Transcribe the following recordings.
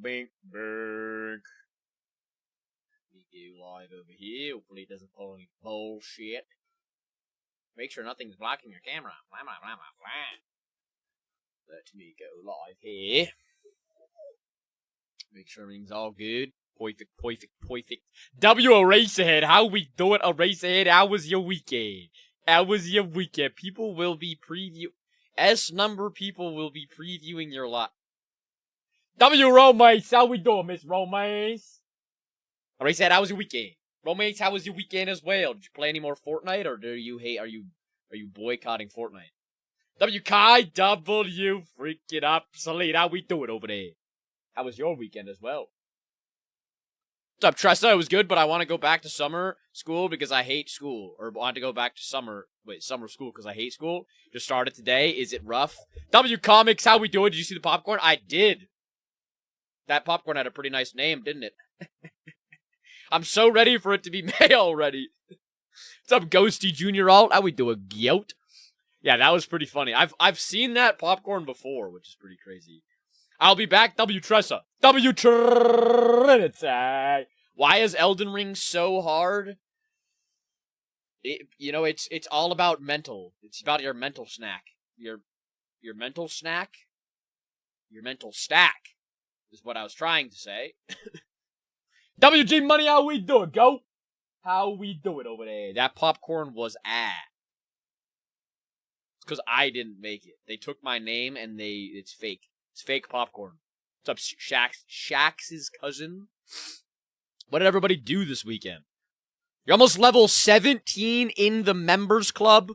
bink, bink. We go live over here. Hopefully it doesn't pull any bullshit. Make sure nothing's blocking your camera. Blah, blah, blah, blah, blah. Let me go live here. Make sure everything's all good. Perfect. W Eraserhead, how we doing, Eraserhead? How was your weekend? People will be S-number people will be previewing your lot. W Romance, how we doing, Miss Romance? Eraserhead, how was your weekend? Romance, how was your weekend as well? Did you play any more Fortnite, or are you boycotting Fortnite? W Kai, W freaking obsolete. How we doing over there? How was your weekend as well? What's up, Tressa? It was good, but I want to go back to summer school because I hate school. Or want to go back to summer school because I hate school. Just started today. Is it rough? W Comics, how we doing? Did you see the popcorn? I did. That popcorn had a pretty nice name, didn't it? I'm so ready for it to be May already. What's up, Ghosty Junior Alt? How we doing, Gyote? Yeah, that was pretty funny. I've seen that popcorn before, which is pretty crazy. I'll be back, W Tressa. W Trinity. Why is Elden Ring so hard? It's all about mental. It's about your mental snack. Your mental snack? Your mental stack is what I was trying to say. WG Money, how we doing, go? How we doing over there? That popcorn was ass. It's because I didn't make it. They took my name and it's fake. It's fake popcorn. What's up, Shax's cousin? What did everybody do this weekend? You're almost level 17 in the members club.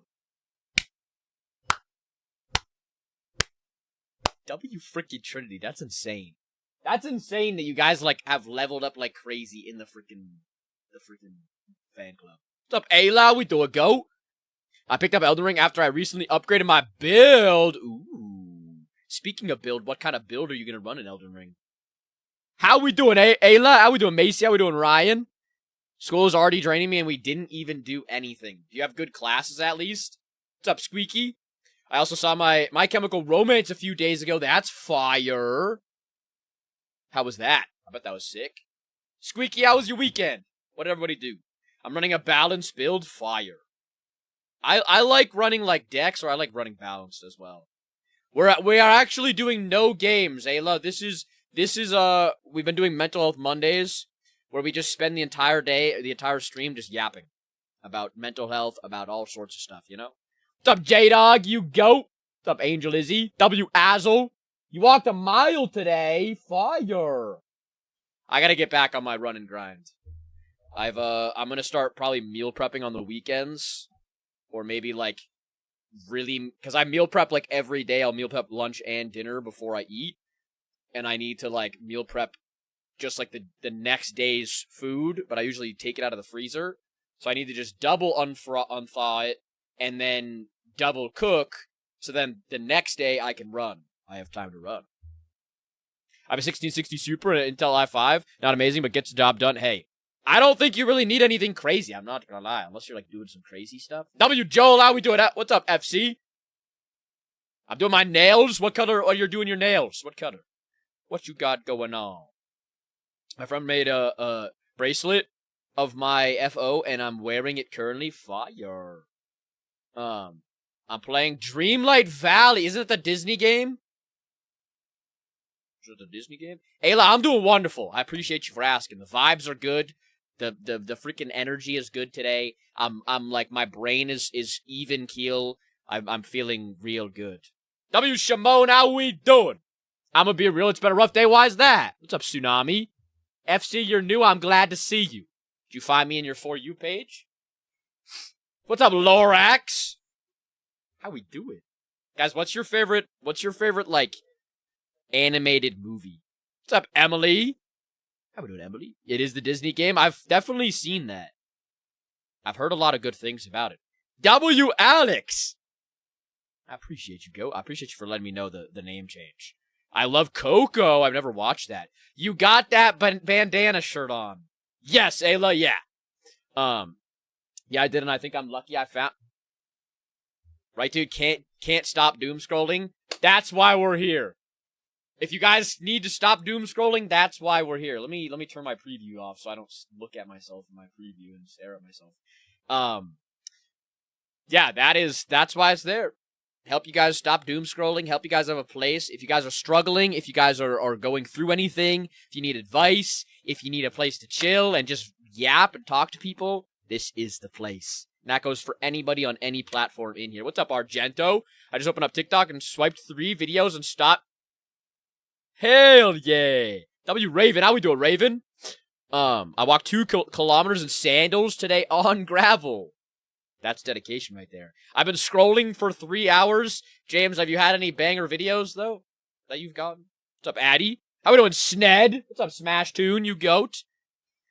W freaking Trinity, that's insane. That's insane that you guys have leveled up like crazy in the freaking fan club. What's up, Ayla? We do a go. I picked up Elden Ring after I recently upgraded my build. Ooh. Speaking of build, what kind of build are you gonna run in Elden Ring? How we doing, Ayla? How we doing, Macy? How we doing, Ryan? School is already draining me and we didn't even do anything. Do you have good classes at least? What's up, Squeaky? I also saw My Chemical Romance a few days ago. That's fire. How was that? I bet that was sick. Squeaky, how was your weekend? What did everybody do? I'm running a balanced build. Fire. I like running like Dex, or I like running balanced as well. We are actually doing no games, Ayla. This is we've been doing Mental Health Mondays, where we just spend the entire day, the entire stream, just yapping about mental health, about all sorts of stuff, you know? What's up, J-Dog, you goat? What's up, Angel Izzy? W Azzle? You walked a mile today. Fire. I gotta get back on my run and grind. I'm gonna start probably meal prepping on the weekends, or maybe really, because I meal prep every day. I'll meal prep lunch and dinner before I eat, and I need to meal prep just the next day's food, but I usually take it out of the freezer, so I need to just double unthaw it and then double cook, so then the next day I can run. I have time to run. I have a 1660 Super and an Intel i5. Not amazing, but gets the job done. Hey, I don't think you really need anything crazy. I'm not gonna lie, unless you're doing some crazy stuff. W Joel, how we doing? What's up, FC? I'm doing my nails. What color are you doing your nails? What color? What you got going on? My friend made a bracelet of my FO, and I'm wearing it currently. Fire. I'm playing Dreamlight Valley. Isn't it the Disney game? Is it the Disney game? Ayla, I'm doing wonderful. I appreciate you for asking. The vibes are good. The freaking energy is good today. I'm my brain is even keel. I'm feeling real good. W Shimon, how we doing? I'm gonna be real. It's been a rough day. Why is that? What's up, Tsunami? FC, you're new. I'm glad to see you. Did you find me in your For You page? What's up, Lorax? How we doing? Guys, what's your favorite animated movie? What's up, Emily? How we doing, Emily? It is the Disney game. I've definitely seen that. I've heard a lot of good things about it. W Alex! I appreciate you, Go. I appreciate you for letting me know the name change. I love Coco. I've never watched that. You got that bandana shirt on. Yes, Ayla, yeah. Yeah, I did, and I think I'm lucky I found... Right, dude? Can't stop doom scrolling. That's why we're here. If you guys need to stop doom scrolling, that's why we're here. Let me turn my preview off so I don't look at myself in my preview and stare at myself. Yeah, that's why it's there. Help you guys stop doom scrolling, help you guys have a place. If you guys are struggling, if you guys are going through anything, if you need advice, if you need a place to chill and just yap and talk to people, this is the place. And that goes for anybody on any platform in here. What's up, Argento? I just opened up TikTok and swiped 3 videos and stopped. Hell yeah. W Raven, how we doing, Raven? I walked 2 kilometers in sandals today on gravel. That's dedication right there. I've been scrolling for 3 hours. James, have you had any banger videos, though, that you've gotten? What's up, Addy? How we doing, Sned? What's up, Smash Tune, you goat?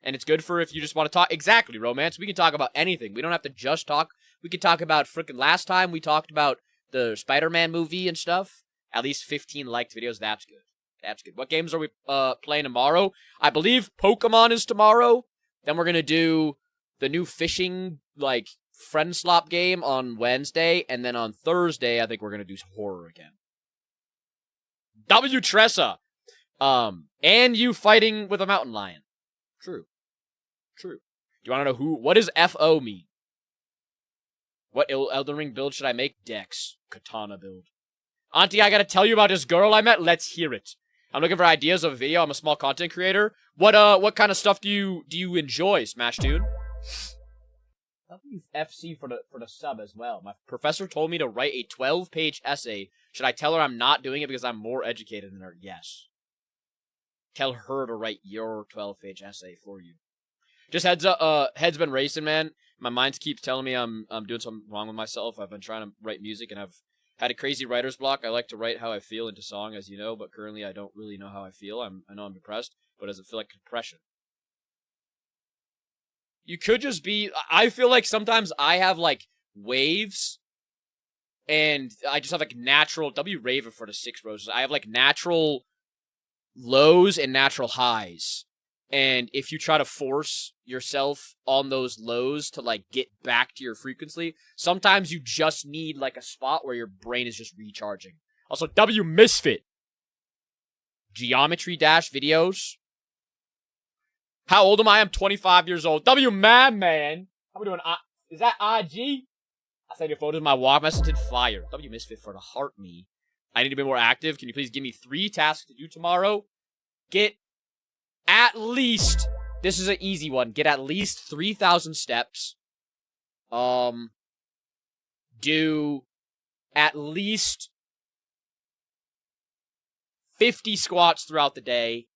And it's good for if you just want to talk. Exactly, Romance. We can talk about anything. We don't have to just talk. We could talk about frickin' last time we talked about the Spider-Man movie and stuff. At least 15 liked videos. That's good. That's good. What games are we playing tomorrow? I believe Pokemon is tomorrow. Then we're going to do the new fishing, like, friend slop game on Wednesday, and then on Thursday, I think we're gonna do horror again. W Tressa, and you fighting with a mountain lion. True. Do you want to know what does FO mean? What Elden Ring build should I make? Dex. Katana build. Auntie, I gotta tell you about this girl I met. Let's hear it. I'm looking for ideas of a video. I'm a small content creator. What kind of stuff do you enjoy, Smash Tune? WFC for the sub as well. My professor told me to write a 12-page essay. Should I tell her I'm not doing it because I'm more educated than her? Yes. Tell her to write your 12-page essay for you. Just heads up, head's been racing, man. My mind keeps telling me I'm doing something wrong with myself. I've been trying to write music and I've had a crazy writer's block. I like to write how I feel into song, as you know, but currently I don't really know how I feel. I know I'm depressed, but it doesn't feel like depression. You could just be... I feel like sometimes I have, like, waves, and I just have, like, natural... W Raven for the 6 roses. I have, like, natural lows and natural highs. And if you try to force yourself on those lows to, like, get back to your frequency, sometimes you just need, like, a spot where your brain is just recharging. Also, W Misfit. Geometry Dash videos. How old am I? I'm 25 years old. W Madman. How we doing? Is that IG? I sent your photos. My walk message did fire. W Misfit for the heart me. I need to be more active. Can you please give me 3 tasks to do tomorrow? Get at least... This is an easy one. Get at least 3,000 steps. Do at least 50 squats throughout the day.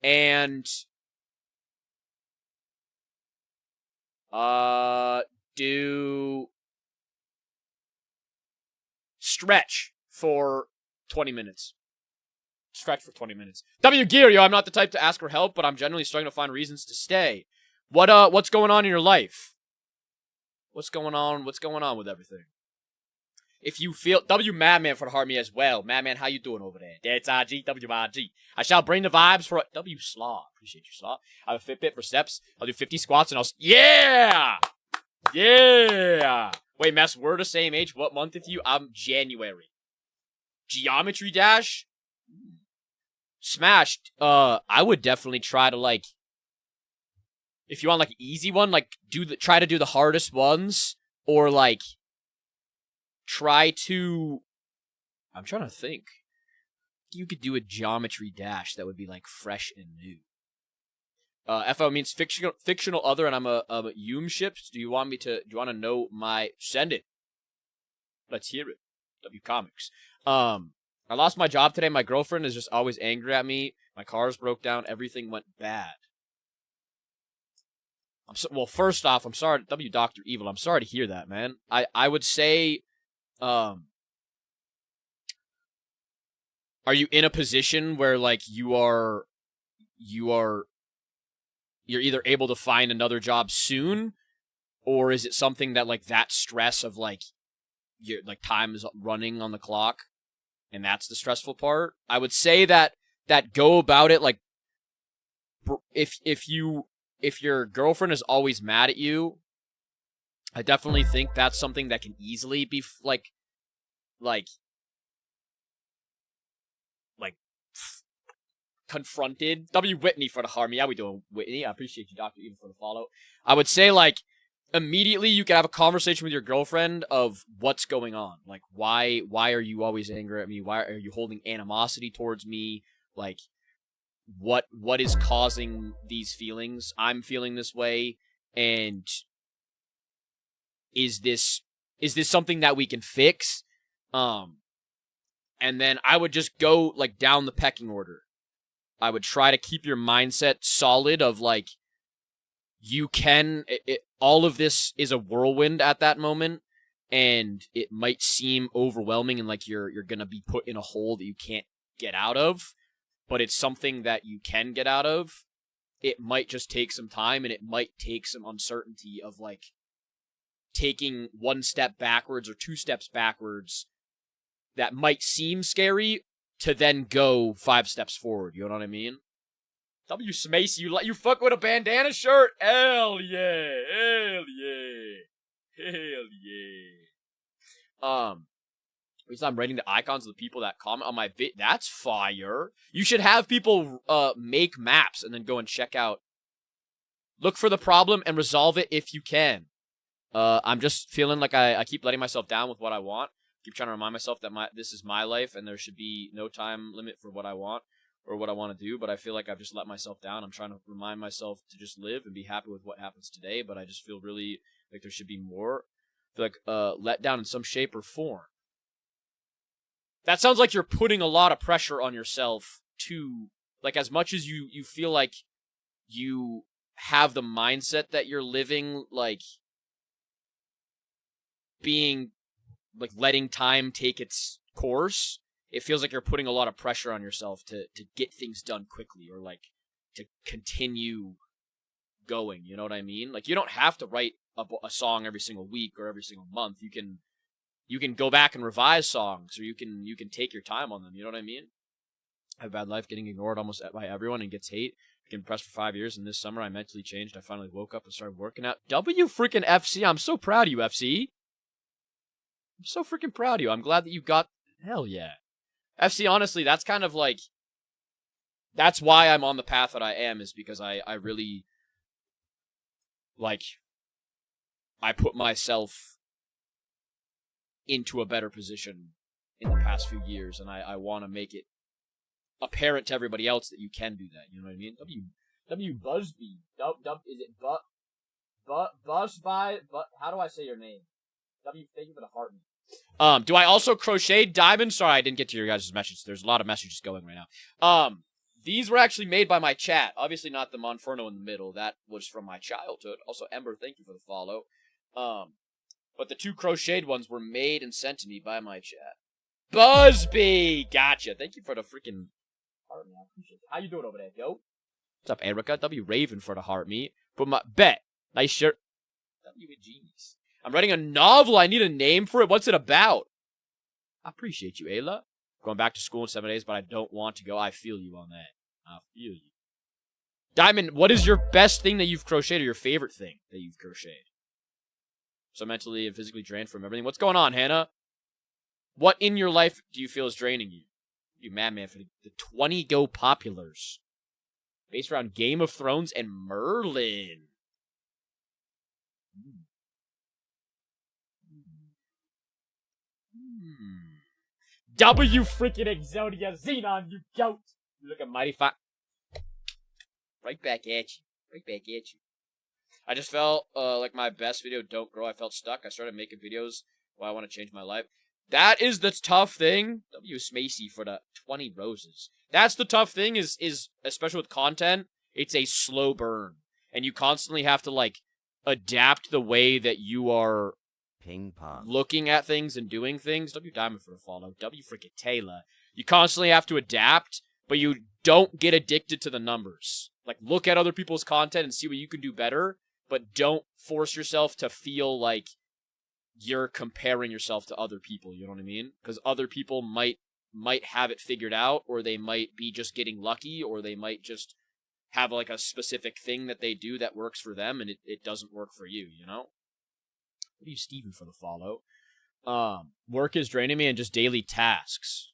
And... do stretch for 20 minutes. Stretch for 20 minutes. W Gear, yo, I'm not the type to ask for help, but I'm generally starting to find reasons to stay. What's going on in your life? What's going on with everything? If you feel... W Madman for the heart me as well. Madman, how you doing over there? That's IG, WIG. I shall bring the vibes for... W Slaw. Appreciate you, Slaw. I have a Fitbit for steps. I'll do 50 squats and I'll... Yeah! Yeah! Wait, Mess, we're the same age. What month with you? I'm January. Geometry Dash? Smashed. I would definitely try to, like... If you want, like, an easy one, like, try to do the hardest ones. Or, like... Try to... I'm trying to think. You could do a Geometry Dash that would be, like, fresh and new. FO means fictional other, and I'm a Yoom-ships. Do you want to know my... Send it. Let's hear it. W Comics. I lost my job today. My girlfriend is just always angry at me. My cars broke down. Everything went bad. Well, first off, I'm sorry. W Dr. Evil, I'm sorry to hear that, man. I would say... Are you in a position where, like, you're either able to find another job soon, or is it something that, like, that stress of, like, your, like, time is running on the clock, and that's the stressful part? I would say that go about it, like, if your girlfriend is always mad at you, I definitely think that's something that can easily be, like confronted. W. Whitney for the harm. How we doing, Whitney? I appreciate you, Dr. Even, for the follow. I would say, like, immediately you can have a conversation with your girlfriend of what's going on. Like, why are you always angry at me? Why are you holding animosity towards me? Like, what is causing these feelings? I'm feeling this way, and is this something that we can fix? And then I would just go, like, down the pecking order. I would try to keep your mindset solid of, like, you can, all of this is a whirlwind at that moment, and it might seem overwhelming and like you're gonna be put in a hole that you can't get out of, but it's something that you can get out of. It might just take some time, and it might take some uncertainty of, like, taking one step backwards or two steps backwards that might seem scary to then go 5 steps forward. You know what I mean? W. Smacy, you fuck with a bandana shirt? Hell yeah. Hell yeah. Hell yeah. Reason I'm rating the icons of the people that comment on my vid. That's fire. You should have people make maps and then go and check out. Look for the problem and resolve it if you can. I'm just feeling like I keep letting myself down with what I want. Keep trying to remind myself that this is my life and there should be no time limit for what I want or what I want to do, but I feel like I've just let myself down. I'm trying to remind myself to just live and be happy with what happens today, but I just feel really like there should be more. I feel like let down in some shape or form. That sounds like you're putting a lot of pressure on yourself to, like, as much as you feel like you have the mindset that you're living, like, being, like, letting time take its course, it feels like you're putting a lot of pressure on yourself to get things done quickly or, like, to continue going, you know what I mean? Like, you don't have to write a song every single week or every single month. You can go back and revise songs, or you can take your time on them, you know what I mean? I have a bad life, getting ignored almost by everyone and gets hate. Been depressed for 5 years, and this summer I mentally changed. I finally woke up and started working out. W freaking FC, I'm so proud of you, FC. I'm so freaking proud of you. I'm glad that you got... Hell yeah. FC, honestly, that's kind of like... That's why I'm on the path that I am, is because I really... Like... I put myself into a better position in the past few years, and I want to make it apparent to everybody else that you can do that. You know what I mean? W Busby. Is it Busby? How do I say your name? W, thank you for the heart. Do I also crochet diamonds? Sorry, I didn't get to your guys' message. There's a lot of messages going right now. These were actually made by my chat. Obviously not the Monferno in the middle. That was from my childhood. Also, Ember, thank you for the follow. But the 2 crocheted ones were made and sent to me by my chat. Busby! Gotcha. Thank you for the freaking heart me. I appreciate it. How you doing over there, yo? What's up, Erica? W Raven for the heart me. Put my bet. Nice shirt. W with genius. I'm writing a novel. I need a name for it. What's it about? I appreciate you, Ayla. Going back to school in 7 days, but I don't want to go. I feel you on that. I feel you. Diamond, what is your best thing that you've crocheted, or your favorite thing that you've crocheted? So mentally and physically drained from everything. What's going on, Hannah? What in your life do you feel is draining you? You madman for the 20 Go Populars. Based around Game of Thrones and Merlin. W freaking Exodia Xenon, you goat! You look at mighty fine. Right back at you. Right back at you. I just felt like my best video, Don't Grow. I felt stuck. I started making videos while I want to change my life. That is the tough thing. W. Smacy for the 20 roses. That's the tough thing is especially with content, it's a slow burn. And you constantly have to, like, adapt the way that you are ping pong looking at things and doing things. W. Diamond for the follow. W. freaking Taylor. You constantly have to adapt, but you don't get addicted to the numbers. Like, look at other people's content and see what you can do better, but don't force yourself to feel like you're comparing yourself to other people, you know what I mean? Because other people might have it figured out, or they might be just getting lucky, or they might just have, like, a specific thing that they do that works for them, and it doesn't work for you, you know? What are you, Steven, for the follow? Work is draining me, and just daily tasks.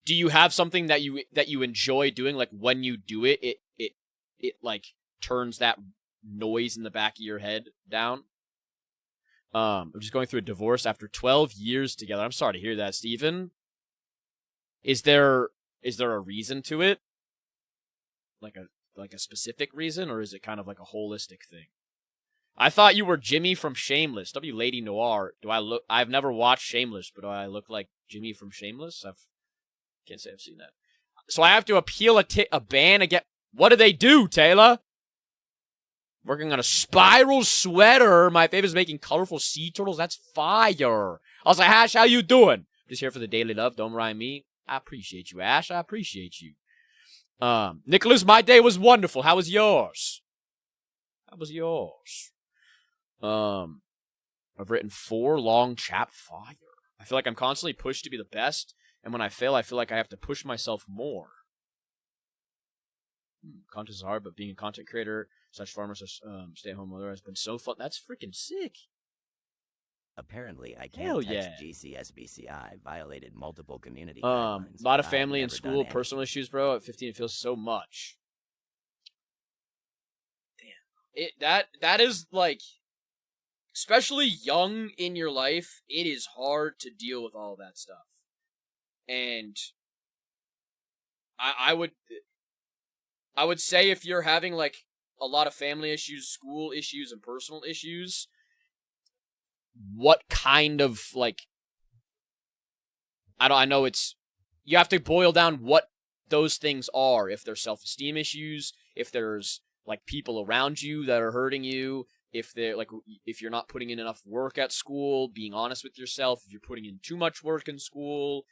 do you have something that you enjoy doing? Like when you do it, it like turns that noise in the back of your head down. I'm just going through a divorce after 12 years together. I'm sorry to hear that, Steven. Is there a reason to it? Like a specific reason, or is it kind of like a holistic thing? I thought you were Jimmy from Shameless. W Lady Noir. I've never watched Shameless, but do I look like Jimmy from Shameless? Can't say I've seen that. So I have to appeal a ban again. What do they do, Taylor? Working on a spiral sweater. My favorite is making colorful sea turtles. That's fire. I was like, Ash, how you doing? Just here for the daily love. Don't rhyme me. I appreciate you, Ash. I appreciate you. Nicholas, my day was wonderful. How was yours? How was yours? I've written 4 long chap fire. I feel like I'm constantly pushed to be the best, and when I fail, I feel like I have to push myself more. Content is hard, but being a content creator, such farmer, such stay-at-home mother has been so fun. That's freaking sick. Apparently, I can't text GCSBCI. Violated multiple community guidelines. A lot of family and school, personal issues, bro. At 15, it feels so much. Damn. That is, like, especially young in your life, it is hard to deal with all that stuff. And I would say if you're having, like, a lot of family issues, school issues, and personal issues, what kind of, like, I know it's, you have to boil down what those things are. If there's self-esteem issues, if there's, like, people around you that are hurting you, if they're, like, if you're not putting in enough work at school, being honest with yourself, if you're putting in too much work in school,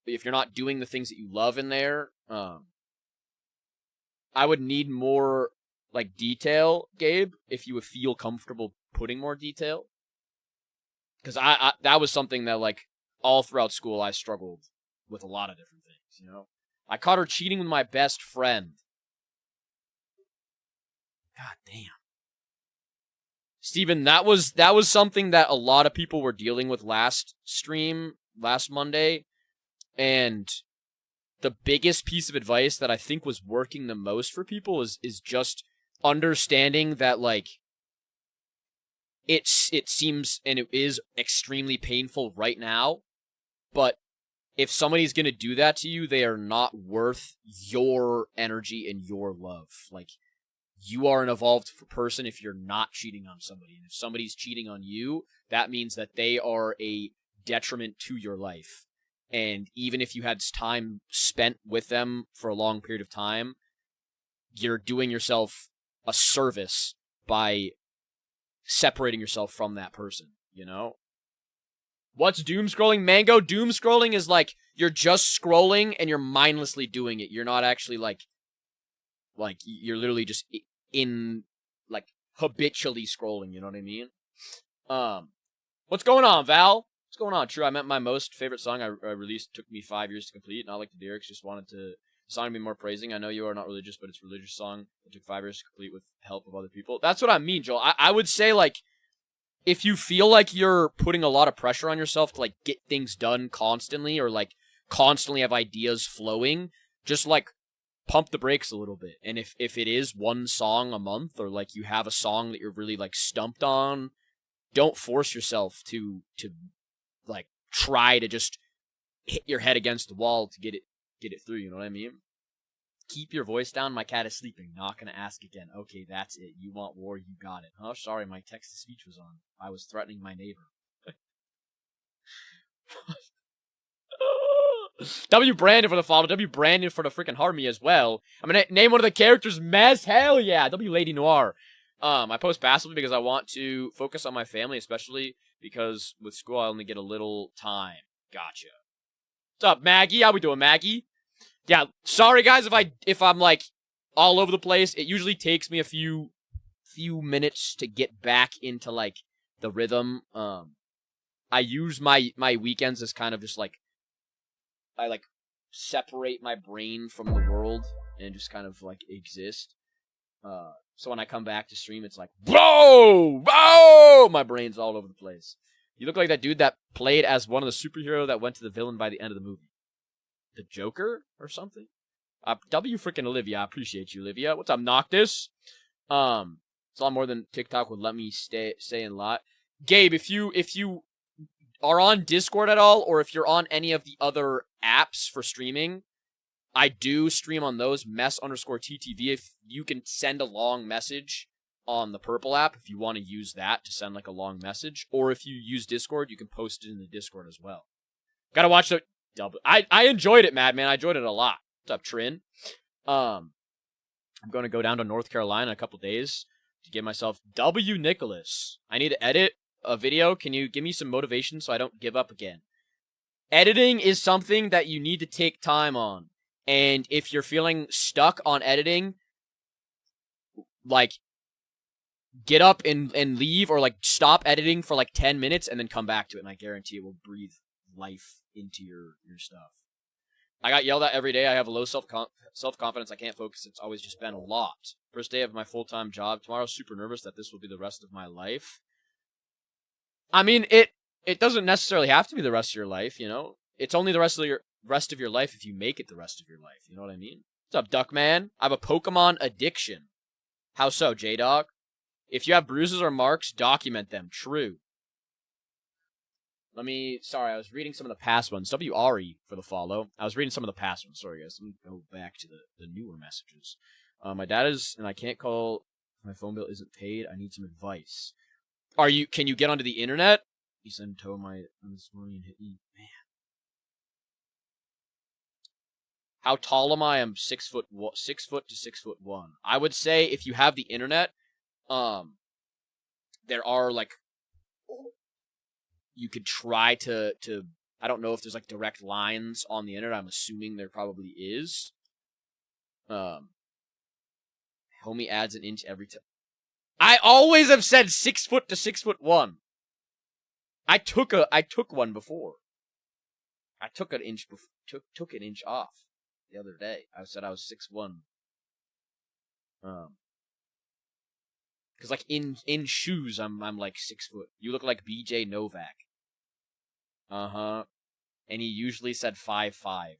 if you're not doing the things that you love in there, I would need more, like, detail, Gabe, if you would feel comfortable putting more detail. Because I that was something that, like, all throughout school I struggled with a lot of different things, you know? I caught her cheating with my best friend. God damn. Steven, that was something that a lot of people were dealing with last stream, last Monday. And the biggest piece of advice that I think was working the most for people is just understanding that, like, it seems, and it is extremely painful right now, but if somebody's going to do that to you, they are not worth your energy and your love. Like, you are an evolved person if you're not cheating on somebody. And if somebody's cheating on you, that means that they are a detriment to your life. And even if you had time spent with them for a long period of time, you're doing yourself a service by separating yourself from that person, you know? What's doom scrolling, Mango? Doom scrolling is like, you're just scrolling and you're mindlessly doing it. You're not actually, like you're literally just in, like, habitually scrolling, you know what I mean? What's going on, Val? What's going on? True, I meant my most favorite song I released took me 5 years to complete, not like the lyrics, just wanted the song to be more praising. I know you are not religious, but it's a religious song. It took 5 years to complete with help of other people. That's what I mean, Joel. I would say, like, if you feel like you're putting a lot of pressure on yourself to, like, get things done constantly, or, like, constantly have ideas flowing, just, like, pump the brakes a little bit. And if it is one song a month, or, like, you have a song that you're really, like, stumped on, don't force yourself to like, try to just hit your head against the wall to get it through, you know what I mean? Keep your voice down, my cat is sleeping. Not gonna ask again. Okay, that's it. You want war, you got it. Oh, sorry, my text-to-speech was on. I was threatening my neighbor. W. Brandon for the follow. W. Brandon for the freaking Harmony as well. I'm gonna name one of the characters Mez. Hell yeah. W. Lady Noir. I post passively because I want to focus on my family, especially because with school I only get a little time. Gotcha. What's up, Maggie? How we doing, Maggie? Yeah, sorry guys if I'm, like, all over the place. It usually takes me a few minutes to get back into, like, the rhythm. I use my weekends as kind of just, like, I, like, separate my brain from the world and just kind of, like, exist. So when I come back to stream, it's like, whoa! My brain's all over the place. You look like that dude that played as one of the superheroes that went to the villain by the end of the movie. the Joker or something. W freaking Olivia. I appreciate you, Olivia. What's up, Noctis? It's a lot more than TikTok would let me say in lot. Gabe, if you are on Discord at all, or if you're on any of the other apps for streaming, I do stream on those, mess_TTV. If you can send a long message on the purple app, if you want to use that to send like a long message, or if you use Discord, you can post it in the Discord as well. Gotta watch the double. I enjoyed it, Madman. I enjoyed it a lot. What's up, Trin? I'm going to go down to North Carolina in a couple days to give myself W. Nicholas. I need to edit a video. Can you give me some motivation so I don't give up again? Editing is something that you need to take time on. And if you're feeling stuck on editing, like, get up and leave, or like stop editing for like 10 minutes and then come back to it, and I guarantee it will breathe life into your stuff. I got yelled at every day. I have low self-confidence. I can't focus. It's always just been a lot. First day of my full-time job tomorrow. Super nervous that this will be the rest of my life. I mean, it doesn't necessarily have to be the rest of your life, you know? It's only the rest of your life if you make it the rest of your life. You know what I mean? What's up, Duckman? I have a Pokemon addiction. How so, J-Dog? If you have bruises or marks, document them. True. Sorry, I was reading some of the past ones. W-R-E for the follow. I was reading some of the past ones. Sorry, guys. Let me go back to the newer messages. My dad is, and I can't call. My phone bill isn't paid. I need some advice. Can you get onto the internet? He said, tow my this morning and hit me. Man. How tall am I? I'm 6 foot to 6'1". I would say if you have the internet, there are like, you could try to I don't know if there's like direct lines on the internet. I'm assuming there probably is. Homie adds an inch every time. I always have said 6 foot to 6'1". I took one before. I took an inch took an inch off the other day. I said I was 6'1". Cause like in shoes, I'm like 6 foot. You look like BJ Novak. And he usually said 5'5".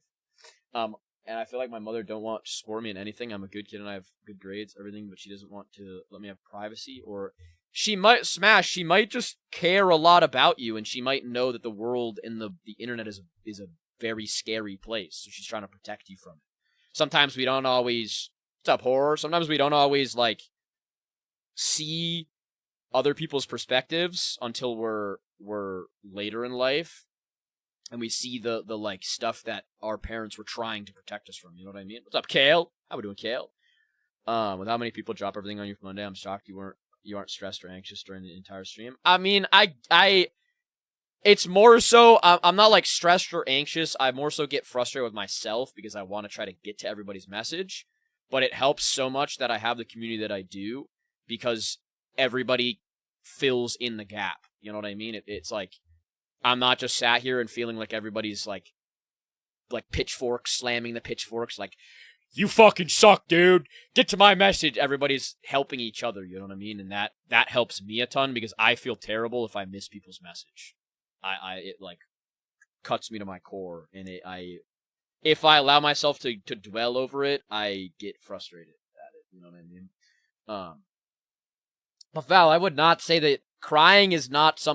And I feel like my mother don't want to support me in anything. I'm a good kid and I have good grades, everything, but she doesn't want to let me have privacy. Or she might just care a lot about you, and she might know that the world and the internet is a very scary place. So she's trying to protect you from it. Sometimes we don't always. What's up, horror? Sometimes we don't always like see other people's perspectives until we're later in life, and we see the like stuff that our parents were trying to protect us from. You know what I mean? What's up, Kale? How we doing, Kale? With how many people drop everything on you for Monday, I'm shocked you aren't stressed or anxious during the entire stream. I mean, it's more so I'm not like stressed or anxious. I more so get frustrated with myself because I want to try to get to everybody's message, but it helps so much that I have the community that I do, because everybody fills in the gap. You know what I mean? It's like, I'm not just sat here and feeling like everybody's like pitchforks, slamming the pitchforks, like, you fucking suck, dude. Get to my message. Everybody's helping each other, you know what I mean? And that helps me a ton, because I feel terrible if I miss people's message. It like cuts me to my core, and if I allow myself to dwell over it, I get frustrated at it, you know what I mean? But Val, I would not say that crying is not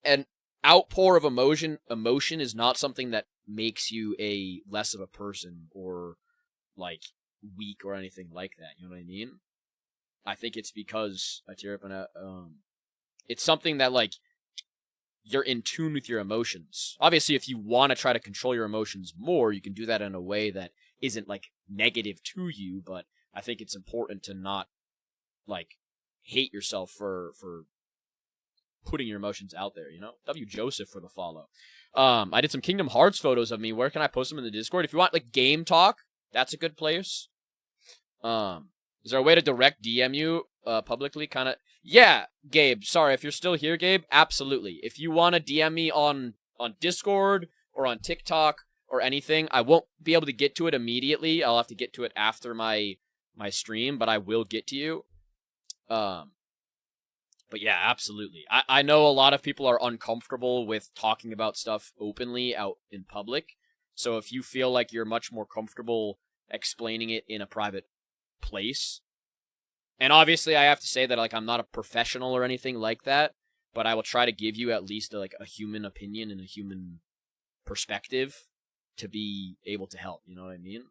an outpour of emotion is not something that makes you a less of a person or like weak or anything like that. You know what I mean? I think it's because I tear up and it's something that like you're in tune with your emotions. Obviously, if you want to try to control your emotions more, you can do that in a way that isn't like negative to you. But I think it's important to not like hate yourself for putting your emotions out there, you know? W. Joseph for the follow. I did some Kingdom Hearts photos of me. Where can I post them in the Discord? If you want, like, game talk, that's a good place. Is there a way to direct DM you publicly? Kind of. Yeah, Gabe. Sorry, if you're still here, Gabe, absolutely. If you want to DM me on Discord or on TikTok or anything, I won't be able to get to it immediately. I'll have to get to it after my stream, but I will get to you. But yeah, absolutely. I know a lot of people are uncomfortable with talking about stuff openly out in public. So if you feel like you're much more comfortable explaining it in a private place, and obviously I have to say that like I'm not a professional or anything like that, but I will try to give you at least like a human opinion and a human perspective to be able to help. You know what I mean?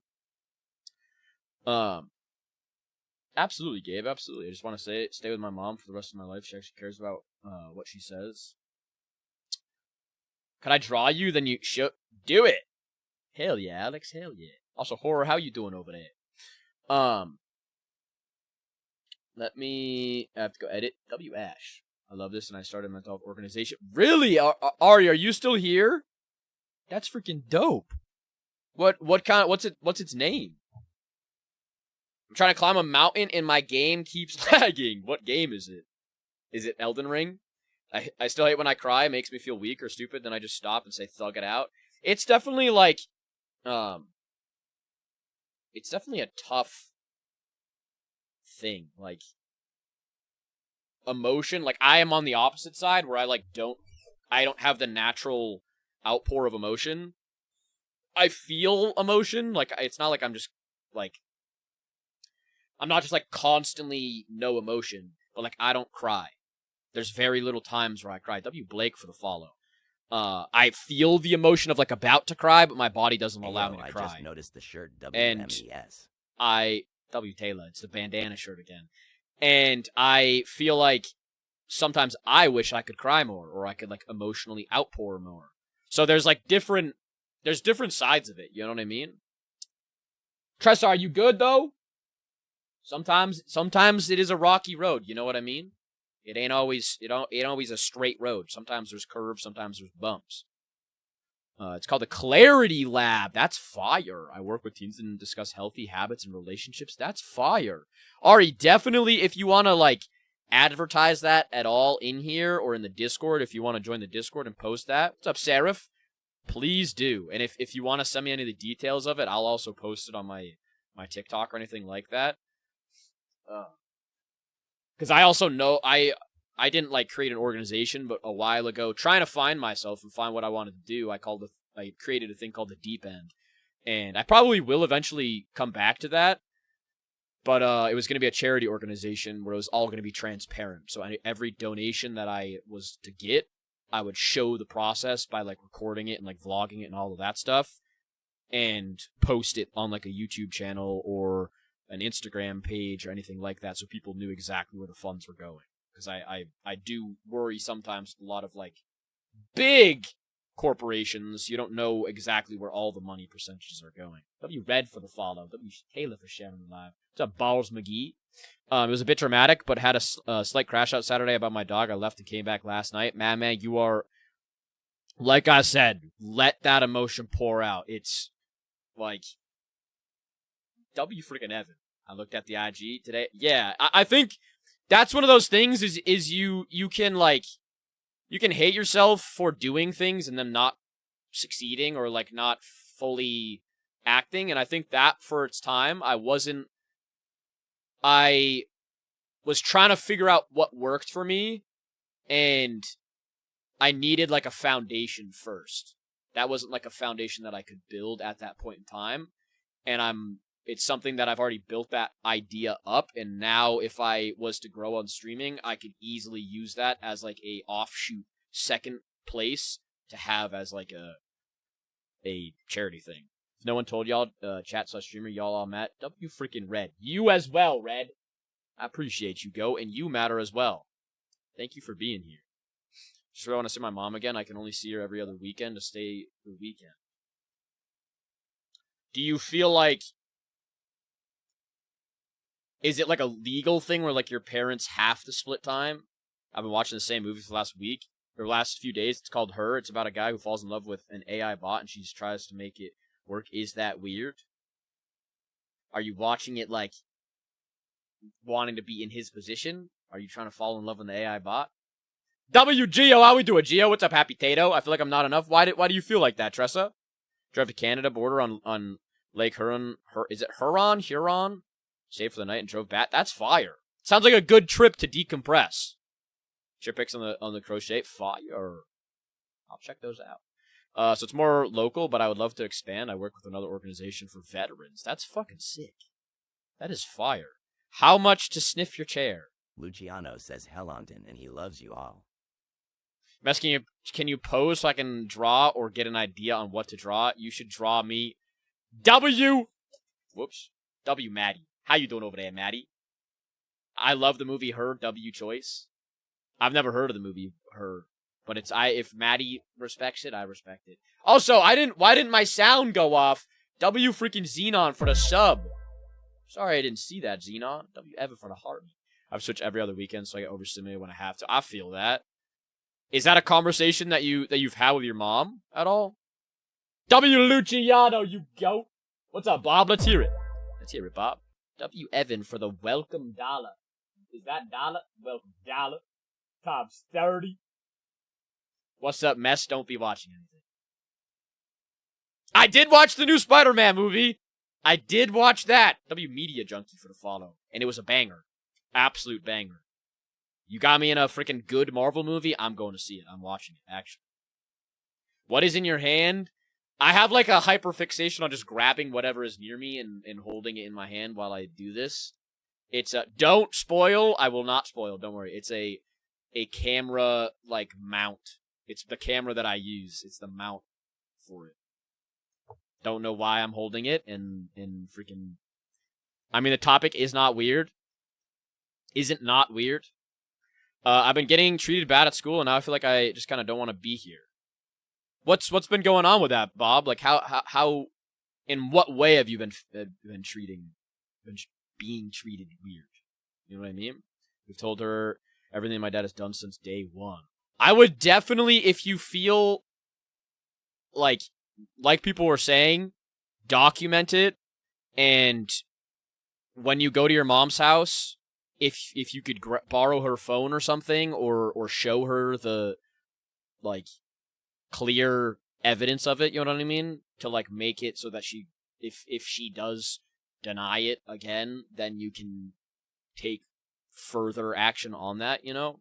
Absolutely, Gabe. Absolutely. I just want to stay with my mom for the rest of my life. She actually cares about what she says. Could I draw you? Then you should do it. Hell yeah, Alex. Hell yeah. Also, Horror, how you doing over there? Let me. I have to go edit. W Ash. I love this, and I started a mental health organization. Really, Ari? Are you still here? That's freaking dope. What kind? What's its name? I'm trying to climb a mountain, and my game keeps lagging. What game is it? Is it Elden Ring? I still hate when I cry. It makes me feel weak or stupid. Then I just stop and say, "Thug it out." It's definitely like, it's definitely a tough thing. Like, emotion. Like, I am on the opposite side where I don't have the natural outpour of emotion. I feel emotion. Like, it's not like I'm just like, I'm not just like constantly no emotion, but like I don't cry. There's very little times where I cry. W Blake for the follow. I feel the emotion of like about to cry, but my body doesn't allow me to cry. I just noticed the shirt WMES. W Taylor, it's the bandana shirt again. And I feel like sometimes I wish I could cry more, or I could like emotionally outpour more. So there's like different sides of it, you know what I mean? Tressa, are you good though? Sometimes it is a rocky road, you know what I mean? It ain't always a straight road. Sometimes there's curves, sometimes there's bumps. It's called the Clarity Lab. That's fire. I work with teens and discuss healthy habits and relationships. That's fire. Ari, definitely if you want to like advertise that at all in here or in the Discord, if you want to join the Discord and post that. What's up, Seraph? Please do. And if you want to send me any of the details of it, I'll also post it on my TikTok or anything like that. Because I also know I didn't like create an organization, but a while ago, trying to find myself and find what I wanted to do, I created a thing called the Deep End, and I probably will eventually come back to that. But it was going to be a charity organization where it was all going to be transparent. So every donation that I was to get, I would show the process by like recording it and like vlogging it and all of that stuff, and post it on like a YouTube channel or an Instagram page or anything like that, so people knew exactly where the funds were going. Because I do worry sometimes with a lot of like big corporations, you don't know exactly where all the money percentages are going. W Red for the follow. W Taylor for sharing the live. What's up, Balls McGee? It was a bit dramatic, but had a slight crash out Saturday about my dog. I left and came back last night. Man, you are, like I said, let that emotion pour out. It's like, W freaking Evan. I looked at the IG today. Yeah, I think that's one of those things is you can like, you can hate yourself for doing things and them not succeeding or like not fully acting. And I think that for its time, I was trying to figure out what worked for me, and I needed like a foundation first. That wasn't like a foundation that I could build at that point in time. And it's something that I've already built that idea up, and now if I was to grow on streaming, I could easily use that as like a offshoot second place to have as like a charity thing. If no one told y'all, chat/streamer, y'all all met. W freaking Red. You as well, Red. I appreciate you, Go, and you matter as well. Thank you for being here. Just really want to see my mom again. I can only see her every other weekend to stay the weekend. Do you feel like, is it like a legal thing where like your parents have to split time? I've been watching the same movie for the last week, or last few days. It's called Her. It's about a guy who falls in love with an AI bot and she just tries to make it work. Is that weird? Are you watching it like wanting to be in his position? Are you trying to fall in love with the AI bot? WGO, how we doing, Geo? What's up, Happy Tato? I feel like I'm not enough. Why do you feel like that, Tressa? Drive to Canada border on Lake Huron. Is it Huron? Stayed for the night and drove back. That's fire. Sounds like a good trip to decompress. Chip picks on the crochet. Fire. I'll check those out. So it's more local, but I would love to expand. I work with another organization for veterans. That's fucking sick. That is fire. How much to sniff your chair? Luciano says Hellonton, and he loves you all. I'm asking you, can you pose so I can draw or get an idea on what to draw? You should draw me W. Whoops. W. Maddie. How you doing over there, Maddie? I love the movie Her, W choice. I've never heard of the movie Her, but it's if Maddie respects it, I respect it. Also, why didn't my sound go off? W freaking Xenon for the sub. Sorry I didn't see that, Xenon. W Evan for the heart. I've switched every other weekend so I get overstimulated when I have to. I feel that. Is that a conversation that you've had with your mom at all? W Luciano, you goat. What's up, Bob? Let's hear it. Let's hear it, Bob. W Evan for the welcome dollar. Is that dollar? Welcome dollar. Times 30. What's up, mess? Don't be watching anything. I did watch the new Spider-Man movie. I did watch that. W Media Junkie for the follow. And it was a banger. Absolute banger. You got me in a freaking good Marvel movie, I'm going to see it. I'm watching it, actually. What is in your hand? I have like a hyperfixation on just grabbing whatever is near me and holding it in my hand while I do this. It's a... Don't spoil. I will not spoil. Don't worry. It's a camera, like, mount. It's the camera that I use. It's the mount for it. Don't know why I'm holding it and freaking... I mean, the topic is not weird. Isn't not weird. I've been getting treated bad at school, and now I feel like I just kind of don't want to be here. What's been going on with that, Bob? Like, how, in what way have you been being treated weird? You know what I mean? We've told her everything my dad has done since day one. I would definitely, if you feel like people were saying, document it, and when you go to your mom's house, if you could borrow her phone or something, or show her the, like, clear evidence of it, you know what I mean? To, like, make it so that she, if she does deny it again, then you can take further action on that, you know?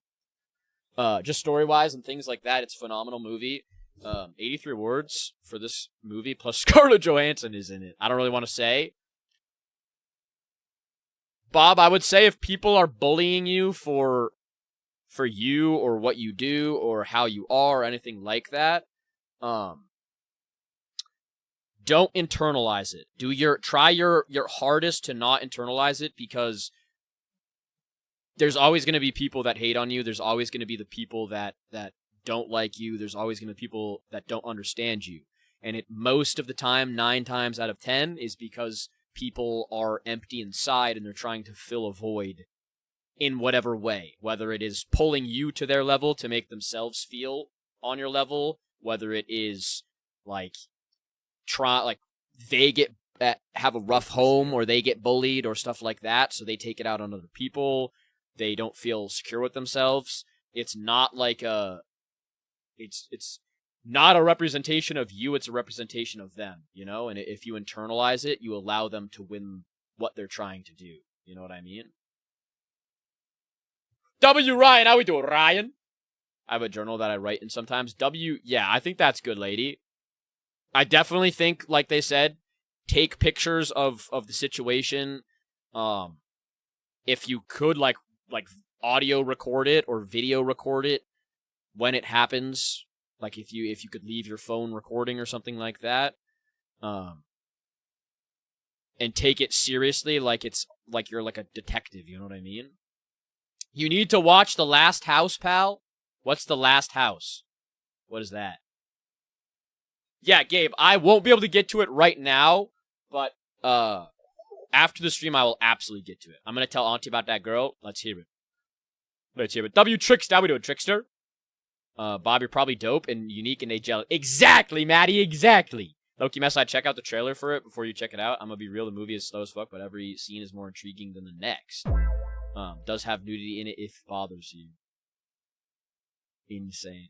Just story-wise and things like that, it's a phenomenal movie. 83 awards for this movie, plus Scarlett Johansson is in it. I don't really want to say. Bob, I would say if people are bullying you for you or what you do or how you are or anything like that, don't internalize it. Try your hardest to not internalize it, because there's always going to be people that hate on you. There's always going to be the people that don't like you. There's always going to be people that don't understand you. And it most of the time, 9 times out of 10, is because people are empty inside and they're trying to fill a void in whatever way, whether it is pulling you to their level to make themselves feel on your level, whether it is like they have a rough home or they get bullied or stuff like that, so they take it out on other people. They don't feel secure with themselves. It's not like it's not a representation of you, it's a representation of them, you know? And if you internalize it, you allow them to win what they're trying to do. You know what I mean? W. Ryan, how we doing, Ryan? I have a journal that I write in sometimes. W, yeah, I think that's good, lady. I definitely think, like they said, take pictures of the situation. If you could, like audio record it or video record it when it happens. Like if you could leave your phone recording or something like that, and take it seriously, like it's like you're like a detective. You know what I mean? You need to watch The Last House, pal. What's The Last House? What is that? Yeah, Gabe, I won't be able to get to it right now, but after the stream, I will absolutely get to it. I'm gonna tell Auntie about that girl. Let's hear it. Let's hear it. W Trickster, how we doing, Trickster? Bob, you're probably dope and unique and angelic. Exactly, Maddie, exactly. Loki Mess, I check out the trailer for it before you check it out. I'm gonna be real, the movie is slow as fuck, but every scene is more intriguing than the next. Does have nudity in it if it bothers you. Insane.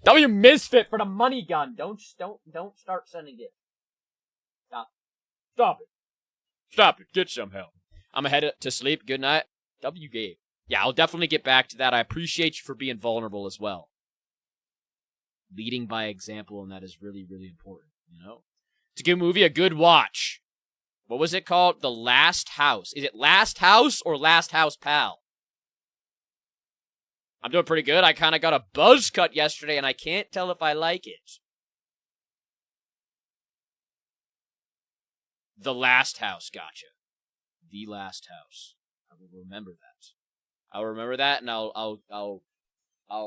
W Misfit for the money gun. Don't start sending it. Stop it. Stop it. Get some help. I'm headed to sleep. Good night. W Gabe. Yeah, I'll definitely get back to that. I appreciate you for being vulnerable as well. leading by example, and that is really, really important, you know? It's a good movie, a good watch. What was it called? The Last House. Is it Last House or Last House Pal? I'm doing pretty good. I kind of got a buzz cut yesterday, and I can't tell if I like it. The Last House, gotcha. The Last House. I will remember that. I'll remember that, and I'll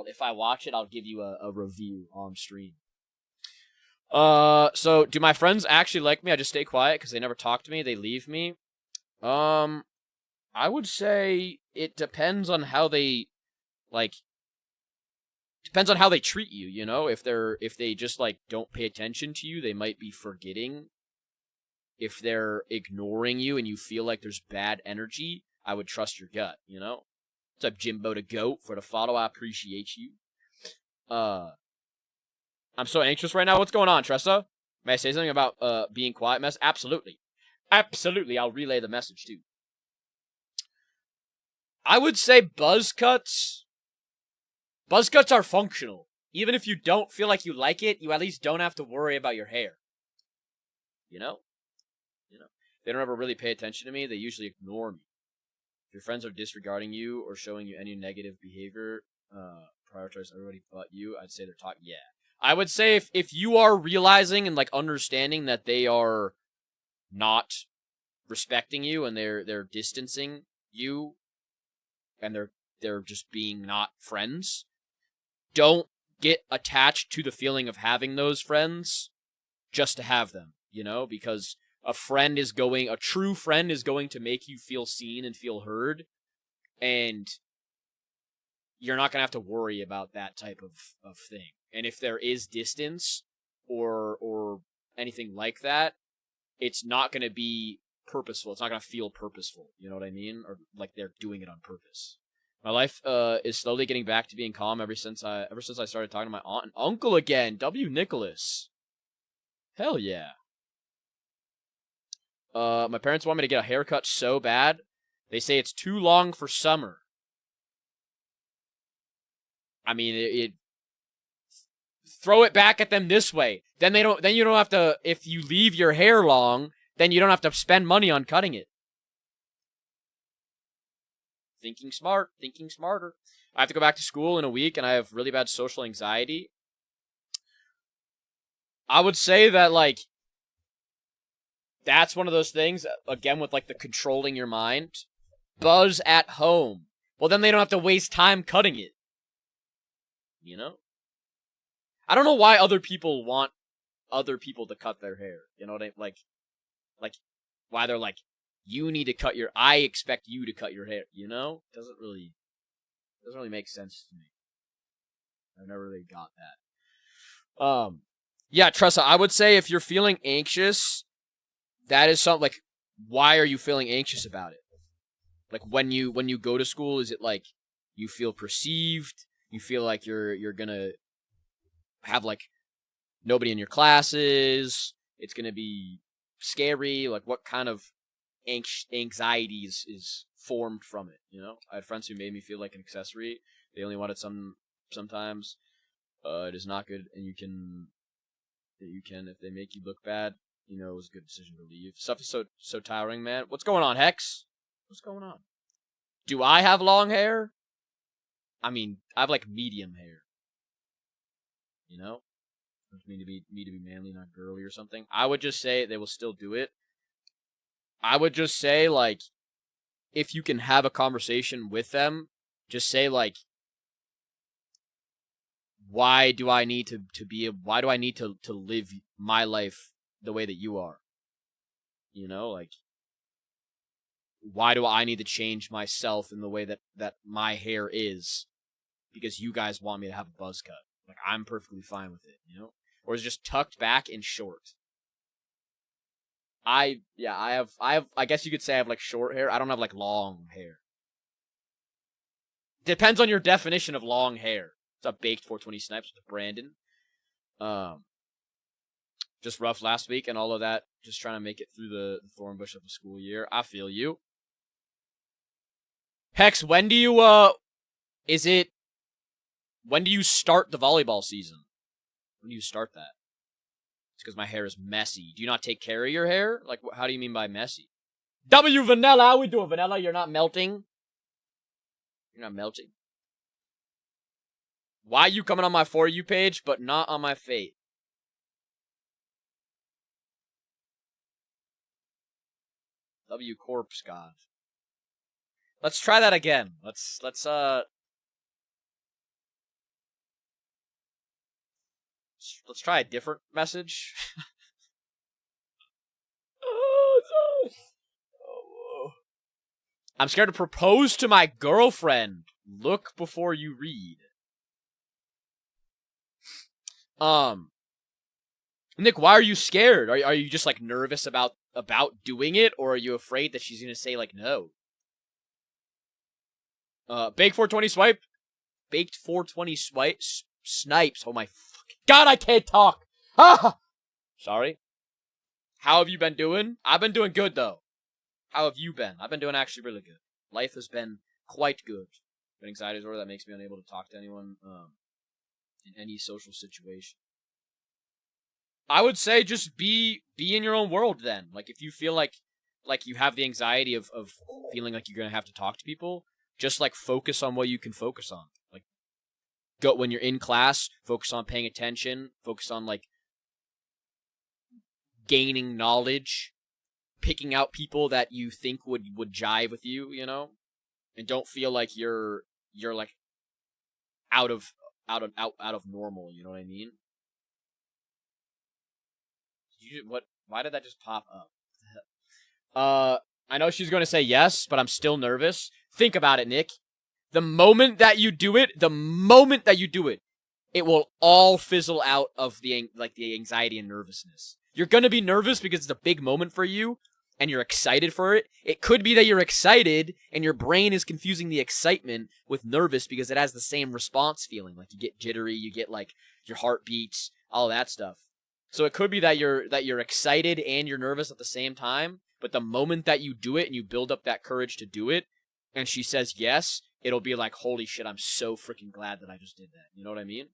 if I watch it, I'll give you a review on stream. So do my friends actually like me? I just stay quiet because they never talk to me. They leave me. I would say it depends on how they, depends on how they treat you, you know? If they just, don't pay attention to you, they might be forgetting. If they're ignoring you and you feel like there's bad energy, I would trust your gut, you know? What's up, Jimbo the Goat, for the follow? I appreciate you. I'm so anxious right now. What's going on, Tressa? May I say something about being quiet, Mess? Absolutely. Absolutely, I'll relay the message, too. I would say buzz cuts are functional. Even if you don't feel like you like it, you at least don't have to worry about your hair. You know? They don't ever really pay attention to me. They usually ignore me. If your friends are disregarding you or showing you any negative behavior, prioritize everybody but you, I'd say they're talking. Yeah. I would say if you are realizing and understanding that they are not respecting you and they're distancing you and they're just being not friends, don't get attached to the feeling of having those friends just to have them, you know, because a true friend is going to make you feel seen and feel heard, and you're not going to have to worry about that type of thing. And if there is distance or anything like that, it's not going to be purposeful. It's not going to feel purposeful. You know what I mean? Or like they're doing it on purpose. My life is slowly getting back to being calm ever since I started talking to my aunt and uncle again. W. Nicholas. Hell yeah. My parents want me to get a haircut so bad. They say it's too long for summer. I mean, throw it back at them this way. Then you don't have to, if you leave your hair long, then you don't have to spend money on cutting it. Thinking smart, thinking smarter. I have to go back to school in a week and I have really bad social anxiety. I would say that that's one of those things, again, with the controlling your mind. Buzz at home. Well, then they don't have to waste time cutting it. You know? I don't know why other people want other people to cut their hair. You know what I mean? Why they're you need to cut I expect you to cut your hair, you know? Doesn't really make sense to me. I've never really got that. Yeah, Tressa, I would say if you're feeling anxious, that is something why are you feeling anxious about it? When you go to school, is it you feel perceived? You feel like you're gonna have nobody in your classes? It's gonna be scary. What kind of anxiety is formed from it? You know, I had friends who made me feel like an accessory. They only wanted sometimes. It is not good, and you can if they make you look bad. You know, it was a good decision to leave. Stuff is so tiring, man. What's going on, Hex? What's going on? Do I have long hair? I mean, I have medium hair. You know? It's me to be manly, not girly or something. I would just say they will still do it. I would just say, if you can have a conversation with them, just say, why do I need to live my life the way that you are? You know, why do I need to change myself in the way that my hair is because you guys want me to have a buzz cut? I'm perfectly fine with it, you know? Or is it just tucked back and short? I guess you could say I have short hair. I don't have long hair. Depends on your definition of long hair. What's up, Baked 420 Snipes with Brandon? Just rough last week and all of that. Just trying to make it through the thorn bush of the school year. I feel you. Hex, when do you start the volleyball season? When do you start that? It's because my hair is messy. Do you not take care of your hair? Like, how do you mean by messy? W Vanilla, how we doing, Vanilla? You're not melting? You're not melting? Why are you coming on my For You page, but not on my Fate? W Corpse God. Let's try that again. Let's try a different message. I'm scared to propose to my girlfriend. Look before you read. Nick, why are you scared? Are you just like nervous about doing it, or are you afraid that she's gonna say like no? Baked 420 swipe. Baked 420 swipe. Snipes. Oh my fucking God, I can't talk. Ah! Sorry. How have you been doing? I've been doing good, though. How have you been? I've been doing actually really good. Life has been quite good. But anxiety disorder that makes me unable to talk to anyone in any social situation. I would say just be in your own world then. Like, if you feel like you have the anxiety of feeling like you're going to have to talk to people, just, like, focus on what you can focus on. Like, go when you're in class, focus on paying attention, focus on, like, gaining knowledge, picking out people that you think would jive with you, you know? And don't feel like you're like out of normal, you know what I mean? Why did that just pop up? I know she's going to say yes, but I'm still nervous. Think about it, Nick. The moment that you do it, it will all fizzle out of the anxiety and nervousness. You're going to be nervous because it's a big moment for you, and you're excited for it. It could be that you're excited, and your brain is confusing the excitement with nervous because it has the same response feeling. Like, you get jittery, you get, like, your heart beats, all that stuff. So it could be that you're excited and you're nervous at the same time, but the moment that you do it and you build up that courage to do it, and she says yes, it'll be like, holy shit, I'm so freaking glad that I just did that. You know what I mean?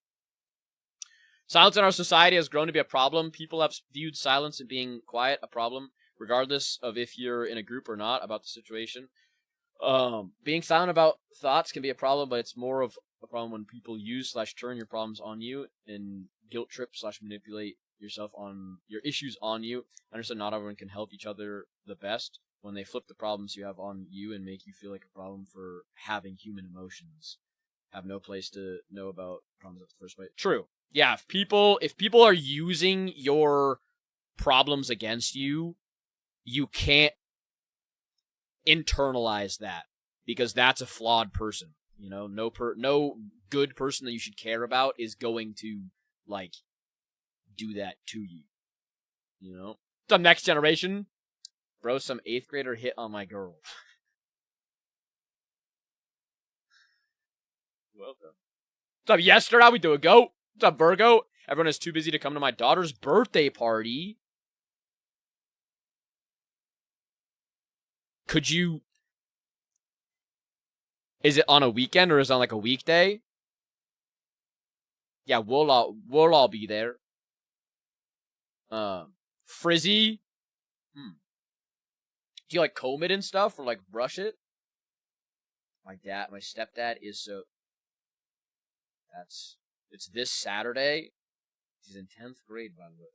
Silence in our society has grown to be a problem. People have viewed silence and being quiet a problem, regardless of if you're in a group or not about the situation. Being silent about thoughts can be a problem, but it's more of a problem when people use/turn your problems on you and guilt trip/manipulate yourself on your issues on you. I understand not everyone can help each other the best when they flip the problems you have on you and make you feel like a problem for having human emotions. Have no place to know about problems at the first place. True. Yeah, if people are using your problems against you, you can't internalize that because that's a flawed person. You know, no good person that you should care about is going to like do that to you. You know? Some next generation. Bro, some 8th grader hit on my girl. Welcome. What's up, Yester? How we doing, Go? What's up, Virgo? Everyone is too busy to come to my daughter's birthday party. Could you... Is it on a weekend or is it on like a weekday? Yeah, we'll all be there. Frizzy. Do you like comb it and stuff or like brush it? My stepdad is so... It's this Saturday. He's in 10th grade, by the way.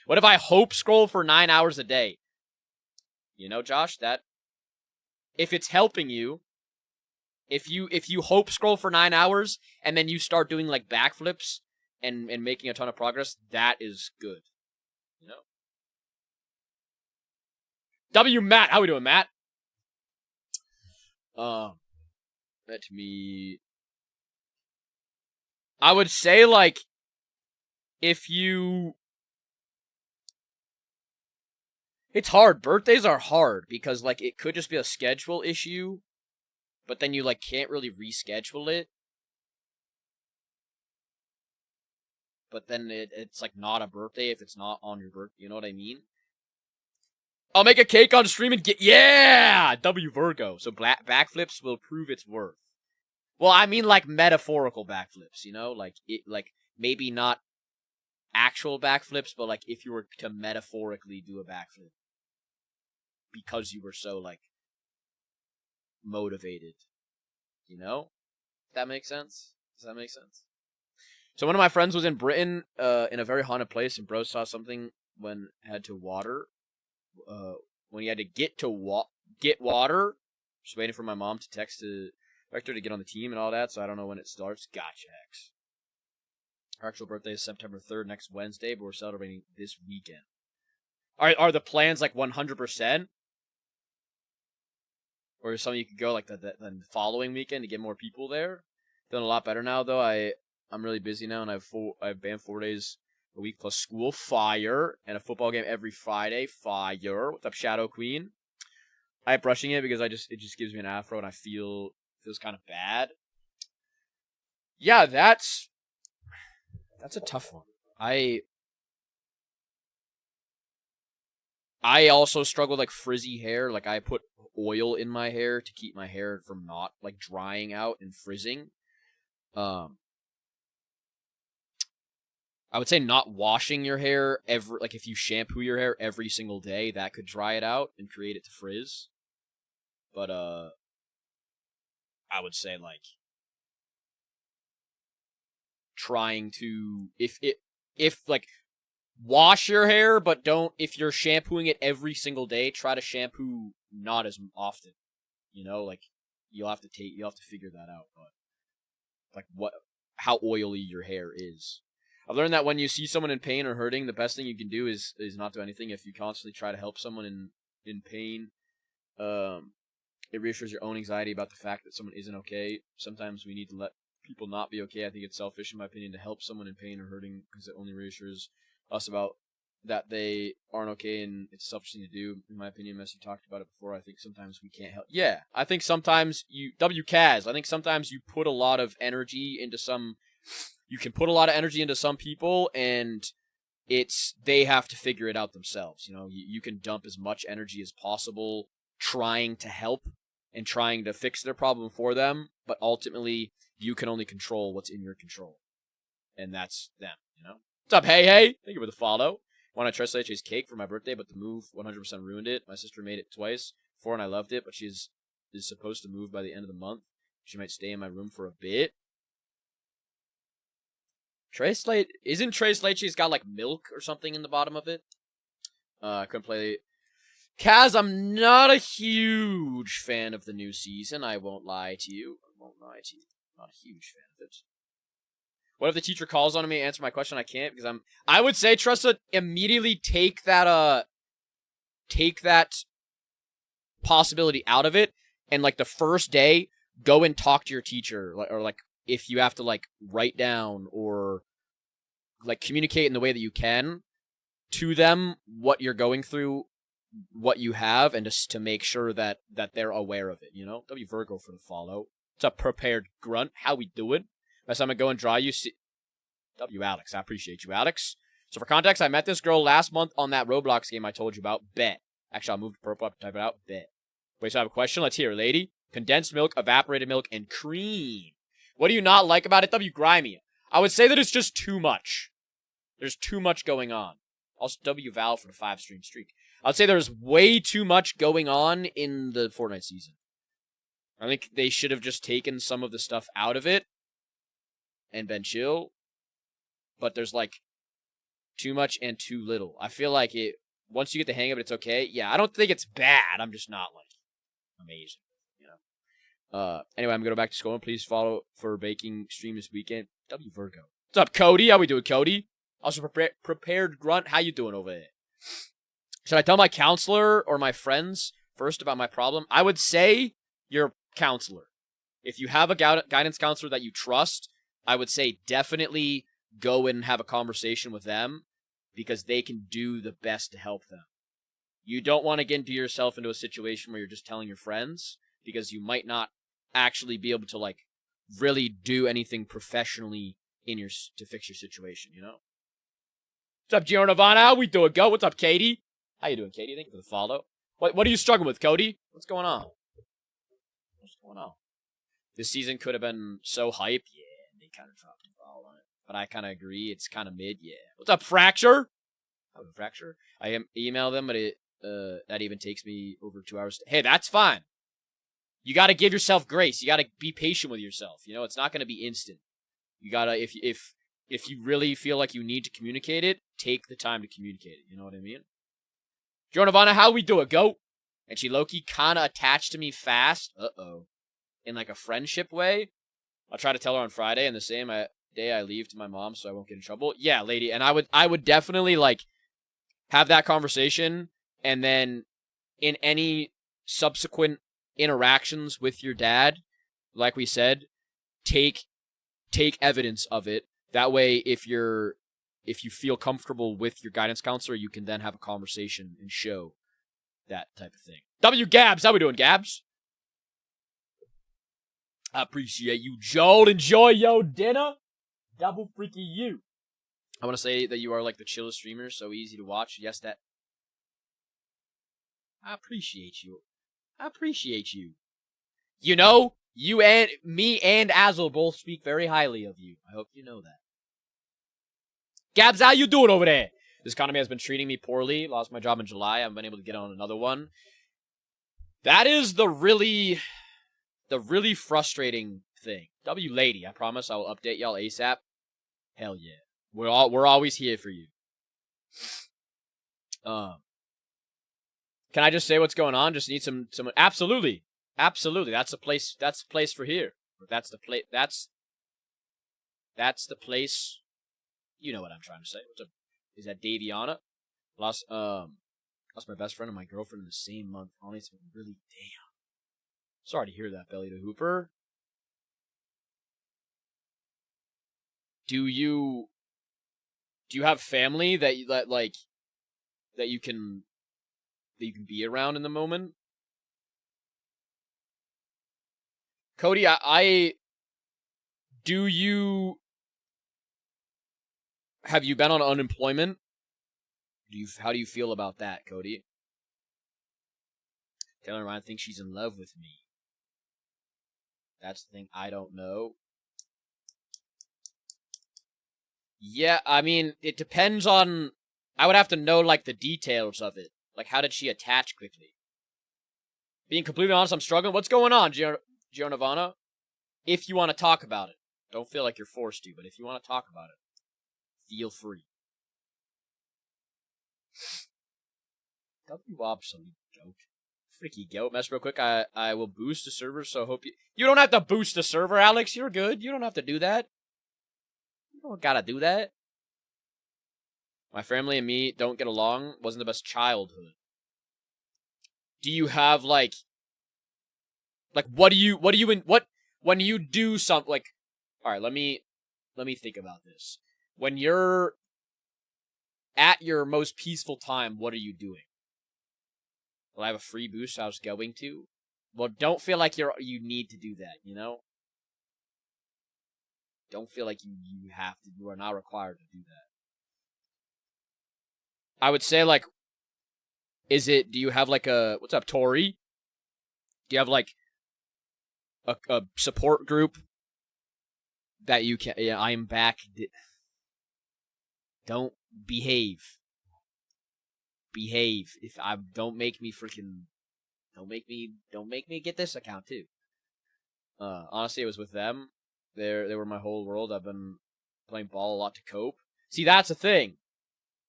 What if I hope scroll for 9 hours a day? You know, Josh, that... If it's helping you, if you hope scroll for 9 hours, and then you start doing, like, backflips and making a ton of progress, that is good. You know? W. Matt. How we doing, Matt? Let me... I would say, like, if you... It's hard. Birthdays are hard because, like, it could just be a schedule issue, but then you, like, can't really reschedule it. But then it's, like, not a birthday if it's not on your birthday. You know what I mean? I'll make a cake on stream and get... Yeah! W Virgo. So backflips will prove its worth. Well, I mean, like, metaphorical backflips, you know? Like, maybe not actual backflips, but like if you were to metaphorically do a backflip because you were so like motivated, you know? If that makes sense? Does that make sense? So one of my friends was in Britain, in a very haunted place, and bro saw something when had to water. When he had to get water. Just waiting for my mom to text to Vector to get on the team and all that, so I don't know when it starts. Gotcha, X. Our actual birthday is September 3rd, next Wednesday, but we're celebrating this weekend. Are the plans like 100%? Or is something you could go like the following weekend to get more people there? Feeling a lot better now, though. I'm really busy now, and I have band 4 days a week plus school. Fire. And a football game every Friday. Fire. What's up, Shadow Queen? I am brushing it because it just gives me an afro, and feels kind of bad. Yeah, that's a tough one. I also struggle with like frizzy hair. Like I put oil in my hair to keep my hair from not like drying out and frizzing. I would say not washing your hair if you shampoo your hair every single day, that could dry it out and create it to frizz. But I would say like trying to if like wash your hair, but don't, if you're shampooing it every single day, try to shampoo not as often. You know, like you'll have to figure that out, but like how oily your hair is. I've learned that when you see someone in pain or hurting, the best thing you can do is not do anything. If you constantly try to help someone in pain, it reassures your own anxiety about the fact that someone isn't okay. Sometimes we need to let people not be okay. I think it's selfish, in my opinion, to help someone in pain or hurting because it only reassures us about that they aren't okay, and it's a selfish thing to do, in my opinion. As you talked about it before, I think sometimes we can't help. Yeah, I think sometimes WCAS, I think sometimes you put a lot of energy into some. You can put a lot of energy into some people, and they have to figure it out themselves. You know, you can dump as much energy as possible trying to help and trying to fix their problem for them, but ultimately you can only control what's in your control, and that's them. You know, what's up? Hey, thank you for the follow. Want to try HA's cake for my birthday, but the move 100% ruined it. My sister made it twice before, and I loved it, but she is supposed to move by the end of the month. She might stay in my room for a bit. Isn't Trace Leche's got like milk or something in the bottom of it? I couldn't play. Kaz, I'm not a huge fan of the new season. I won't lie to you. I'm not a huge fan of it. What if the teacher calls on me and answer my question? I can't because I would say, Tressa, immediately take that possibility out of it, and like the first day, go and talk to your teacher, or like if you have to like write down or like communicate in the way that you can to them what you're going through, what you have, and just to make sure that they're aware of it, you know? W Virgo for the follow. What's up, Prepared Grunt? How we doing? Last time I go and draw you, W Alex. I appreciate you, Alex. So for context, I met this girl last month on that Roblox game I told you about. Bet. Actually, I'll move to purple up to type it out. Bet. Wait, so I have a question. Let's hear it, lady. Condensed milk, evaporated milk, and cream. What do you not like about it, W Grimy? I would say that it's just too much. There's too much going on. Also, W Val for the 5-stream streak. I would say there's way too much going on in the Fortnite season. I think they should have just taken some of the stuff out of it and been chill. But there's like too much and too little. I feel like once you get the hang of it, it's okay. Yeah, I don't think it's bad. I'm just not like amazing, you know. Anyway, I'm gonna go back to school, and please follow for baking stream this weekend. W Virgo. What's up, Cody? How we doing, Cody? Also, Prepared Grunt. How you doing over there? Should I tell my counselor or my friends first about my problem? I would say your counselor. If you have a guidance counselor that you trust, I would say definitely go and have a conversation with them, because they can do the best to help them. You don't want to get yourself into a situation where you're just telling your friends, because you might not actually be able to like really do anything professionally to fix your situation, you know? What's up, Gio Nirvana? How we doing, go? What's up, Katie? How you doing, Katie? Thank you for the follow. What are you struggling with, Cody? What's going on? What's going on? This season could have been so hype. Yeah, they kind of dropped the ball on it. but I kind of agree. It's kind of mid. Yeah. What's up, Fracture? Fracture? I email them, but that even takes me over 2 hours. Hey, that's fine. You got to give yourself grace. You got to be patient with yourself. You know, it's not going to be instant. You got to, if you really feel like you need to communicate it, take the time to communicate it. You know what I mean? Jonavana, how we do it? Go. And she low-key kind of attached to me fast. Uh-oh. In like a friendship way. I'll try to tell her on Friday, and the same day I leave to my mom so I won't get in trouble. Yeah, lady. And I would definitely like have that conversation, and then in any subsequent interactions with your dad, like we said, take evidence of it. That way, if you feel comfortable with your guidance counselor, you can then have a conversation and show that type of thing. W Gabs, how we doing, Gabs? I appreciate you, Joel. Enjoy your dinner. Double freaky you. I want to say that you are like the chillest streamer, so easy to watch. Yes, that. I appreciate you. I appreciate you. You know, you and me and Azel both speak very highly of you. I hope you know that. Gabs, how you doing over there? This economy has been treating me poorly. Lost my job in July. I haven't been able to get on another one. That is the really frustrating thing. W lady, I promise I will update y'all ASAP. Hell yeah. We're always here for you. Can I just say what's going on? Just need some absolutely. Absolutely. That's the place for here. That's the place. You know what I'm trying to say. What's up? Is that Daviana? Lost my best friend and my girlfriend in the same month. Honestly, it's been really damn. Sorry to hear that, Belly to Hooper. Do you have family that you can be around in the moment? Cody, have you been on unemployment? How do you feel about that, Cody? Taylor Ryan thinks she's in love with me. That's the thing I don't know. Yeah, I mean, it depends on... I would have to know, like, the details of it. Like, how did she attach quickly? Being completely honest, I'm struggling. What's going on, Gionavana? If you want to talk about it. Don't feel like you're forced to, but if you want to talk about it, feel free. W obsolete goat. Freaky goat. Mess real quick. I will boost the server, so hope you... You don't have to boost the server, Alex. You're good. You don't have to do that. You don't gotta do that. My family and me don't get along. Wasn't the best childhood. Do you have, like, when you do something, like, alright, let me think about this. When you're at your most peaceful time, what are you doing? Will I have a free boost I was going to? Well, don't feel like you need to do that, you know? Don't feel like you have to. You are not required to do that. I would say, like, do you have, like, what's up, Tori? Do you have, like, a support group that you can, yeah, I am back. Don't behave. If I don't make me get this account too. Honestly, it was with them. They were my whole world. I've been playing ball a lot to cope. See, that's a thing.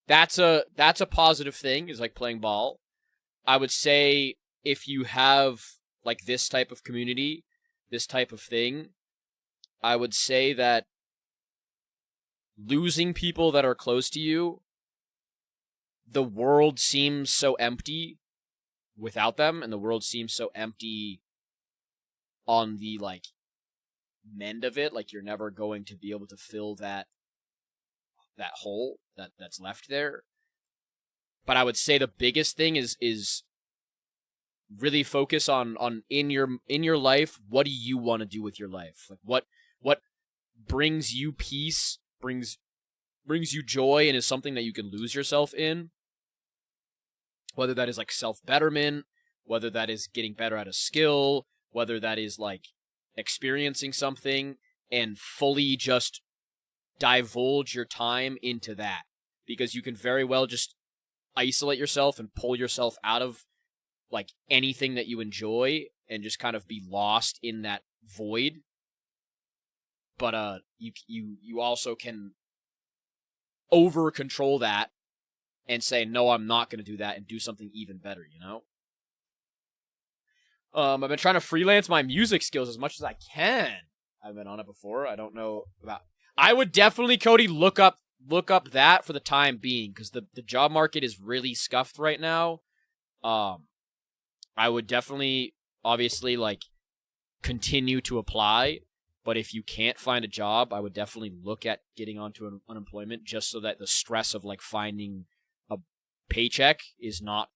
That's a positive thing, is like playing ball. I would say if you have like this type of community, this type of thing, I would say that losing people that are close to you, the world seems so empty without them, and the world seems so empty on the, like, mend of it. Like, you're never going to be able to fill that hole that's left there. But I would say the biggest thing is really focus on in your life, what do you want to do with your life? Like, what brings you peace, brings you joy, and is something that you can lose yourself in. Whether that is like self-betterment, whether that is getting better at a skill, whether that is like experiencing something and fully just divulge your time into that, because you can very well just isolate yourself and pull yourself out of like anything that you enjoy and just kind of be lost in that void. But you also can over control that and say, no, I'm not going to do that, and do something even better, you know? I've been trying to freelance my music skills as much as I can. I've been on it before. I don't know about... I would definitely, Cody, look up that for the time being, because the job market is really scuffed right now. I would definitely, obviously, like, continue to apply, but if you can't find a job, I would definitely look at getting onto unemployment, just so that the stress of, like, finding a paycheck is not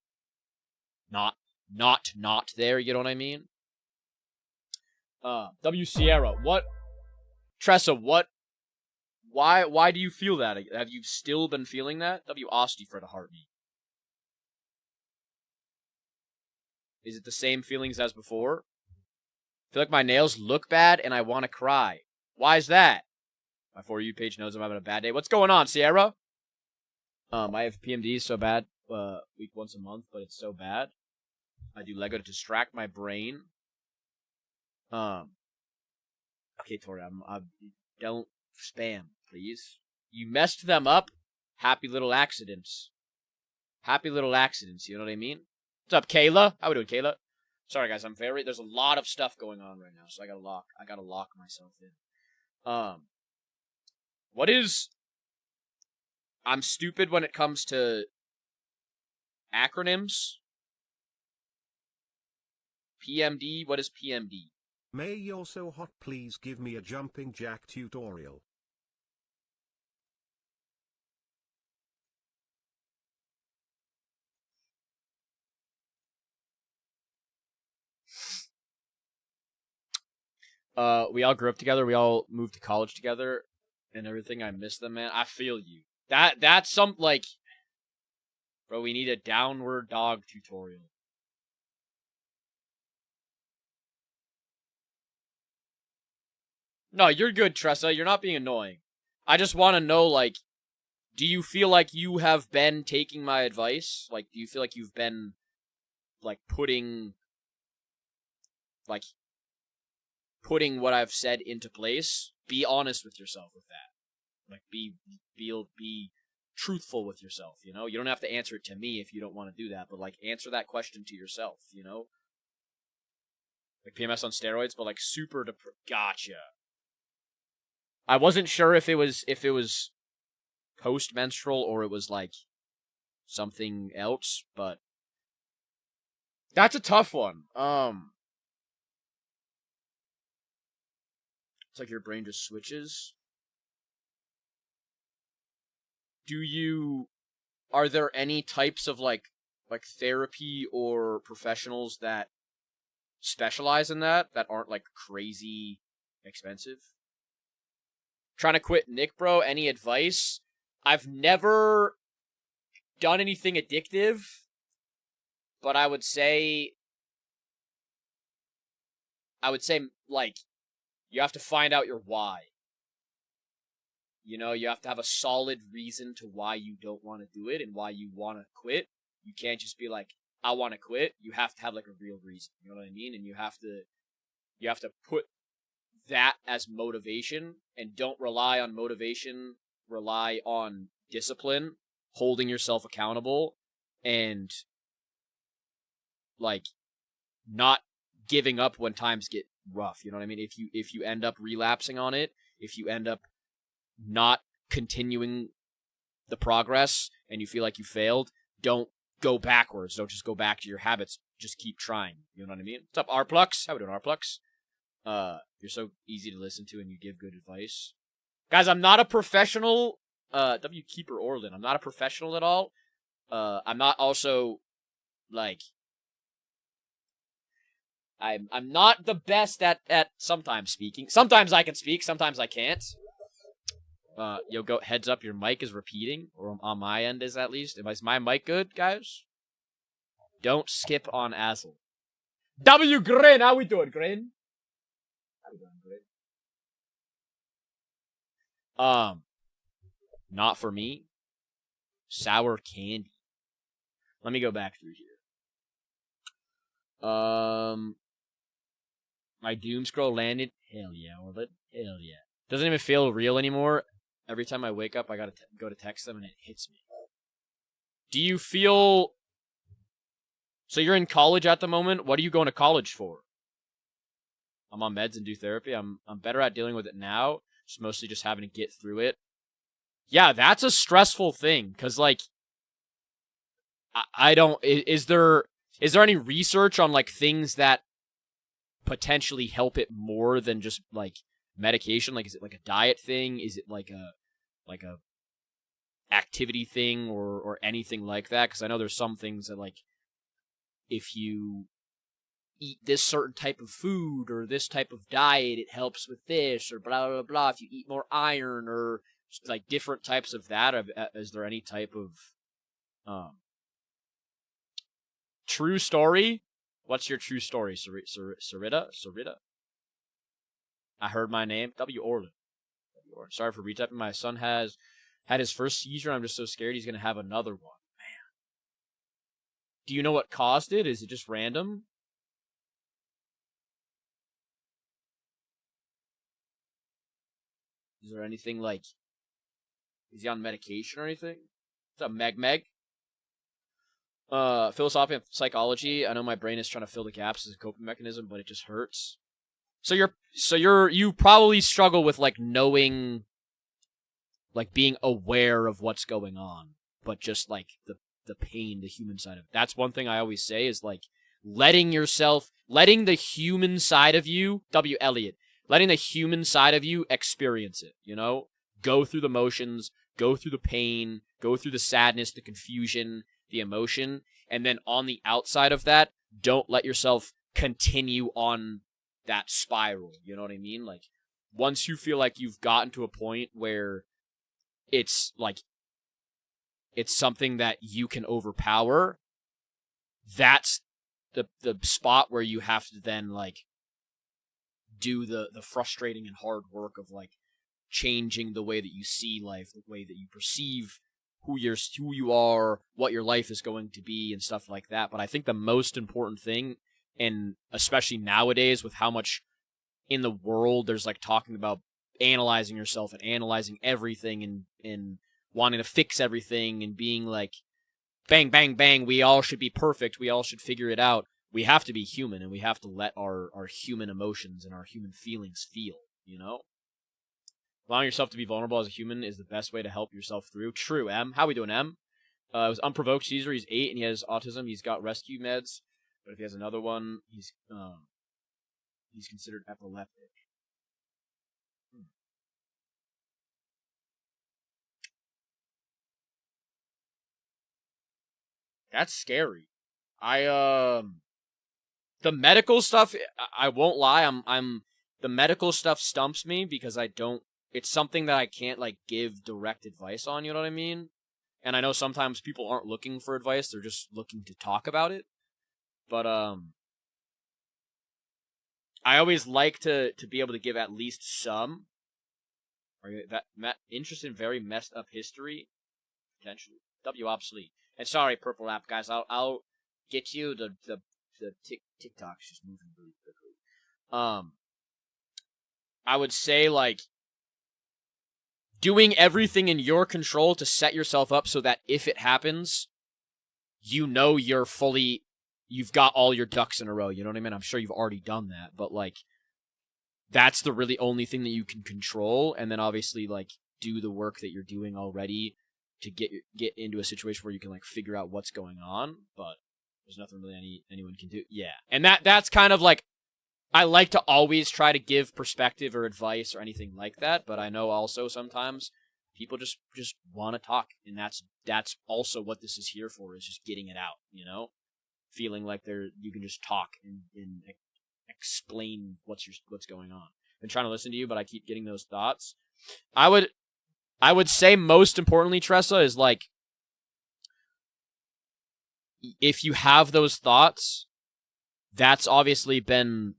there, you know what I mean? W Sierra, what? Tressa, what? Why do you feel that? Have you still been feeling that? W Osty for the heartbeat. Is it the same feelings as before? I feel like my nails look bad and I want to cry. Why is that? My For You page knows I'm having a bad day. What's going on, Sierra? I have PMDs so bad, week once a month, but it's so bad. I do Lego to distract my brain. Okay, Tori, don't spam, please. You messed them up. Happy little accidents. Happy little accidents, you know what I mean? What's up, Kayla? How we doing, Kayla? Sorry, guys, there's a lot of stuff going on right now, so I gotta lock myself in. I'm stupid when it comes to acronyms. PMD, what is PMD? May you're so hot, please give me a jumping jack tutorial. We all grew up together, we all moved to college together, and everything. I miss them, man. I feel you. That's some, like... Bro, we need a downward dog tutorial. No, you're good, Tressa. You're not being annoying. I just want to know, like, do you feel like you have been taking my advice? Like, do you feel like you've been, like, putting what I've said into place? Be honest with yourself with that. Like, be truthful with yourself, you know? You don't have to answer it to me if you don't want to do that, but, like, answer that question to yourself, you know? Like, PMS on steroids, but, like, super Gotcha. I wasn't sure if it was post-menstrual or it was, like, something else, but that's a tough one. It's like your brain just switches. Are there any types of, like therapy or professionals that specialize in that aren't, like, crazy expensive? Trying to quit Nick, bro. Any advice? I've never done anything addictive, but I would say, like, you have to find out your why. You know, you have to have a solid reason to why you don't want to do it and why you want to quit. You can't just be like, I want to quit. You have to have, like, a real reason. You know what I mean? And you have to put that as motivation, and don't rely on motivation. Rely on discipline, holding yourself accountable, and, like, not giving up when times get rough. You know what I mean? If you end up relapsing on it, if you end up not continuing the progress and you feel like you failed, don't go backwards. Don't just go back to your habits. Just keep trying. You know what I mean? What's up, Rplux? How we doing, Rplux? You're so easy to listen to and you give good advice. Guys, I'm not a professional, W Keeper Orlin. I'm not a professional at all. I'm not also, like, I'm not the best at sometimes speaking. Sometimes I can speak, sometimes I can't. Yo, go, heads up, your mic is repeating, or on my end is at least. Is my mic good, guys? Don't skip on Azel. W Grin, how we doing, Grin? How we doing, Grin? Not for me. Sour candy. Let me go back through here. My doom scroll landed. Hell yeah, Orbit. Hell yeah. Doesn't even feel real anymore. Every time I wake up, I gotta go to text them and it hits me. Do you feel... So you're in college at the moment? What are you going to college for? I'm on meds and do therapy. I'm better at dealing with it now. It's mostly just having to get through it. Yeah, that's a stressful thing. Because, like, I don't... Is there any research on, like, things that potentially help it more than just, like, medication? Like, is it, like, a diet thing? Is it, like a activity thing or anything like that? Because I know there's some things that, like, if you eat this certain type of food or this type of diet, it helps with this, or blah, blah, blah. If you eat more iron or, like, different types of that, is there any type of true story? What's your true story, Sarita? I heard my name. W. Orland. Sorry for retyping. My son has had his first seizure. I'm just so scared he's going to have another one. Man. Do you know what caused it? Is it just random? Is there anything like... Is he on medication or anything? What's up, Meg? Philosophy and psychology. I know my brain is trying to fill the gaps as a coping mechanism, but it just hurts. So you probably struggle with, like, knowing, like, being aware of what's going on, but just, like, the pain, the human side of it. That's one thing I always say is, like, letting the human side of you, W. Elliot, letting the human side of you experience it, you know? Go through the motions, go through the pain, go through the sadness, the confusion, the emotion, and then on the outside of that, don't let yourself continue on that spiral, you know what I mean? Like, once you feel like you've gotten to a point where it's, like, it's something that you can overpower, that's the spot where you have to then, like, do the frustrating and hard work of, like, changing the way that you see life, the way that you perceive who you are, what your life is going to be, and stuff like that. But I think the most important thing, and especially nowadays with how much in the world there's, like, talking about analyzing yourself and analyzing everything and wanting to fix everything and being like, bang, bang, bang, we all should be perfect, we all should figure it out. We have to be human, and we have to let our human emotions and our human feelings feel, you know? Allowing yourself to be vulnerable as a human is the best way to help yourself through. True, M. How we doing, M? It was unprovoked seizure. He's 8 and he has autism. He's got rescue meds, but if he has another one, he's considered epileptic. That's scary. The medical stuff, I won't lie, the medical stuff stumps me because it's something that I can't, like, give direct advice on, you know what I mean? And I know sometimes people aren't looking for advice, they're just looking to talk about it. But, I always like to be able to give at least some. That interest in very messed up history, potentially. W obsolete. And sorry, Purple App guys, I'll get you the TikTok's just moving really quickly. I would say, like, doing everything in your control to set yourself up so that if it happens, you know you've got all your ducks in a row, you know what I mean? I'm sure you've already done that, but, like, that's the really only thing that you can control, and then obviously, like, do the work that you're doing already to get into a situation where you can, like, figure out what's going on, but there's nothing really anyone can do. Yeah. And that's kind of, like, I like to always try to give perspective or advice or anything like that, but I know also sometimes people just want to talk, and that's also what this is here for, is just getting it out, you know? Feeling like you can just talk and explain what's going on. I've been trying to listen to you, but I keep getting those thoughts. I would say most importantly, Tressa, is, like, if you have those thoughts, that's obviously been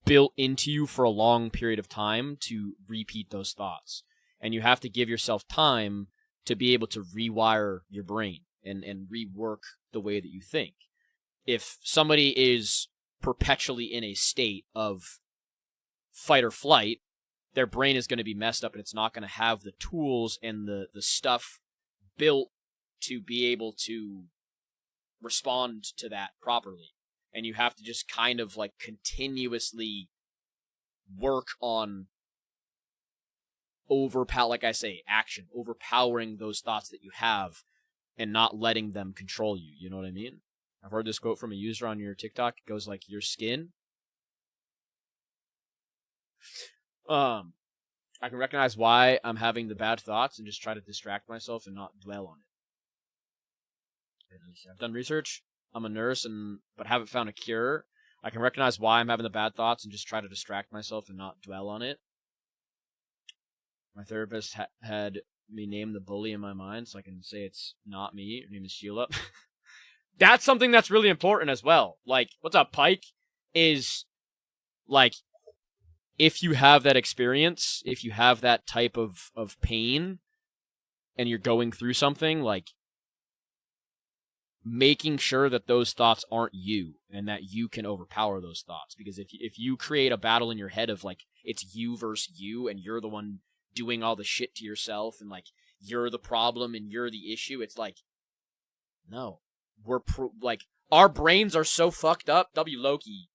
built into you for a long period of time to repeat those thoughts. And you have to give yourself time to be able to rewire your brain and rework the way that you think. If somebody is perpetually in a state of fight or flight, their brain is going to be messed up and it's not going to have the tools and the stuff built to be able to respond to that properly. And you have to just kind of like continuously work on like I say, action, overpowering those thoughts that you have and not letting them control you. You know what I mean? I've heard this quote from a user on your TikTok. It goes like, your skin. I can recognize why I'm having the bad thoughts and just try to distract myself and not dwell on it. I've done research. I'm a nurse, but haven't found a cure. I can recognize why I'm having the bad thoughts and just try to distract myself and not dwell on it. My therapist had me name the bully in my mind so I can say it's not me. Her name is Sheila. That's something that's really important as well. Like, what's up, Pike? Is, like, if you have that experience, if you have that type of pain, and you're going through something, like, making sure that those thoughts aren't you, and that you can overpower those thoughts. Because if you create a battle in your head of, like, it's you versus you, and you're the one doing all the shit to yourself, and, like, you're the problem, and you're the issue, it's like, no. Our brains are so fucked up, Loki.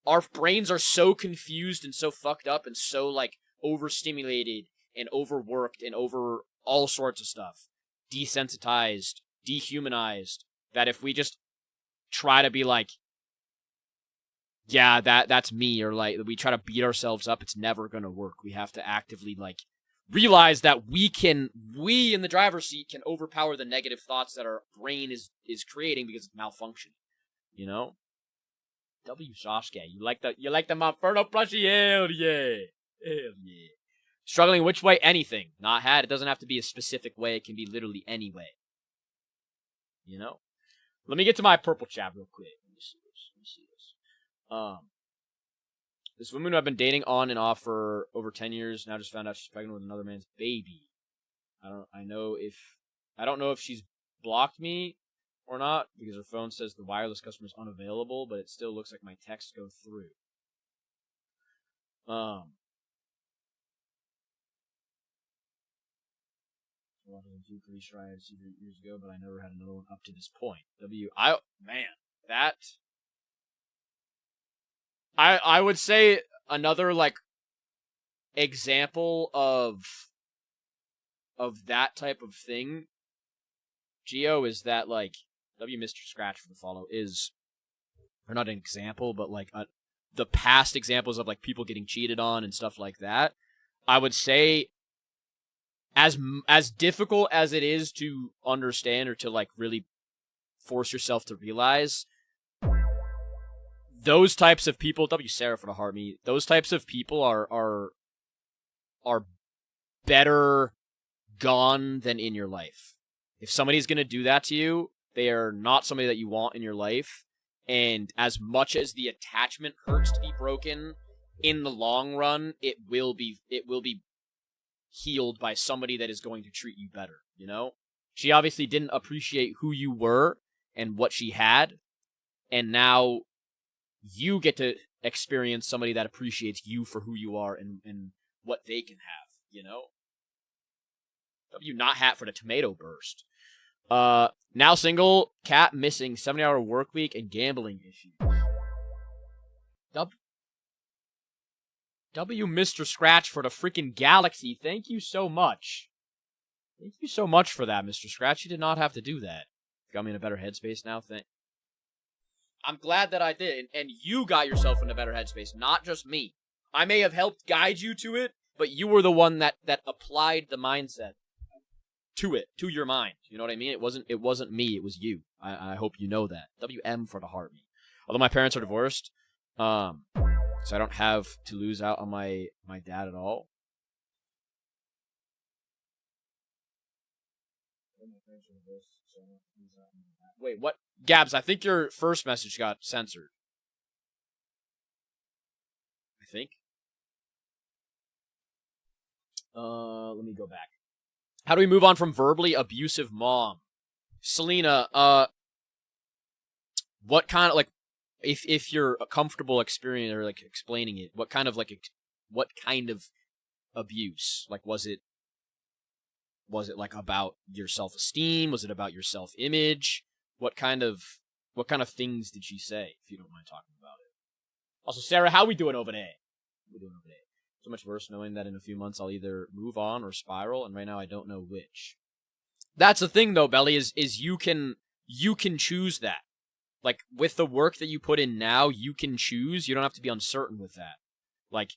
Our brains are so confused and so fucked up and so, like, overstimulated and overworked and over all sorts of stuff. Desensitized, dehumanized, that if we just try to be like, yeah, that's me, or like we try to beat ourselves up, it's never gonna work. We have to actively, like, realize that we in the driver's seat can overpower the negative thoughts that our brain is creating because it's malfunctioning. You know? W. Sasuke, you like the Monferno plushie? Hell yeah. Hell yeah. Struggling which way? Anything. Not had. It doesn't have to be a specific way. It can be literally any way. You know? Let me get to my purple chat real quick. Let me see this. This woman who I've been dating on and off for over 10 years now just found out she's pregnant with another man's baby. I don't know if she's blocked me or not because her phone says the wireless customer is unavailable, but it still looks like my texts go through. I wanted to do pretty sure I had a secret years ago, but I never had another one up to this point. I would say another, like, example of that type of thing, Geo, is that, like, W. Mr. Scratch for the follow is, or not an example, but, like, the past examples of, like, people getting cheated on and stuff like that. I would say, as difficult as it is to understand or to, like, really force yourself to realize, those types of people, W. Sarah for the heart me, those types of people are better gone than in your life. If somebody's going to do that to you, they are not somebody that you want in your life. And as much as the attachment hurts to be broken, in the long run, it will be healed by somebody that is going to treat you better, you know? She obviously didn't appreciate who you were and what she had, and now you get to experience somebody that appreciates you for who you are and what they can have, you know? W. Not hat for the tomato burst. Now single, cat missing, 70-hour work week, and gambling issues. W. Mr. Scratch for the freaking galaxy. Thank you so much. Thank you so much for that, Mr. Scratch. You did not have to do that. Got me in a better headspace now. I'm glad that I did, and you got yourself in a better headspace, not just me. I may have helped guide you to it, but you were the one that applied the mindset to it, to your mind. You know what I mean? It wasn't me, it was you. I hope you know that. WM for the heart me. Although my parents are divorced, so I don't have to lose out on my dad at all. Wait, what? Gabs, I think your first message got censored. I think. Let me go back. How do we move on from verbally abusive mom? Selena, what kind of, like, if you're comfortable experiencing or like explaining it, what kind of abuse? Like, was it like about your self-esteem? Was it about your self-image? What kind of things did she say, if you don't mind talking about it? Also, Sarah, how we doing over there? So much worse knowing that in a few months I'll either move on or spiral, and right now I don't know which. That's the thing, though, Belly, is you can choose that. Like, with the work that you put in now, you can choose. You don't have to be uncertain with that. Like,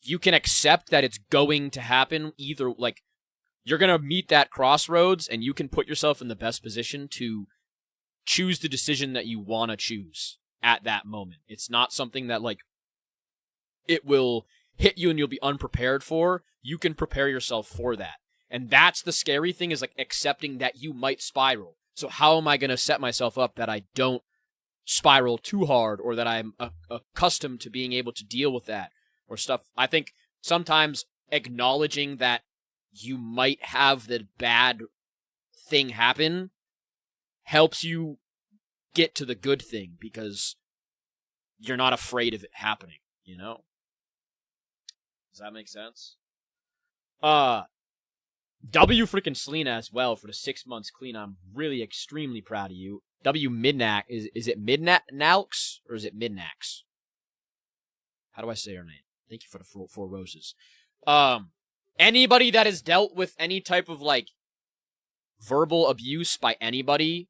you can accept that it's going to happen. Either, like, you're going to meet that crossroads, and you can put yourself in the best position to choose the decision that you want to choose at that moment. It's not something that, like, it will hit you and you'll be unprepared for. You can prepare yourself for that. And that's the scary thing, is, like, accepting that you might spiral. So how am I going to set myself up that I don't spiral too hard, or that I'm accustomed to being able to deal with that or stuff? I think sometimes acknowledging that you might have the bad thing happen helps you get to the good thing, because you're not afraid of it happening, you know? Does that make sense? W freaking Selena as well for the 6 months clean. I'm really extremely proud of you. W Midnax, is it Midnax or is it Midnax? How do I say her name? Thank you for the four roses. Anybody that has dealt with any type of, like, verbal abuse by anybody,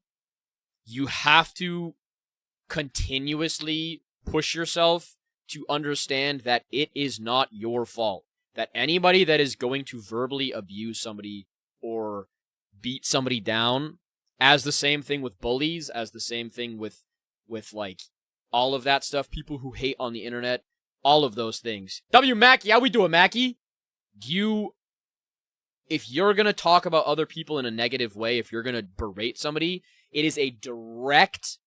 you have to continuously push yourself to understand that it is not your fault. That anybody that is going to verbally abuse somebody or beat somebody down, as the same thing with bullies, as the same thing with like, all of that stuff, people who hate on the internet, all of those things. W Mackie, how we doing, Mackie? If you're going to talk about other people in a negative way, if you're going to berate somebody, it is a direct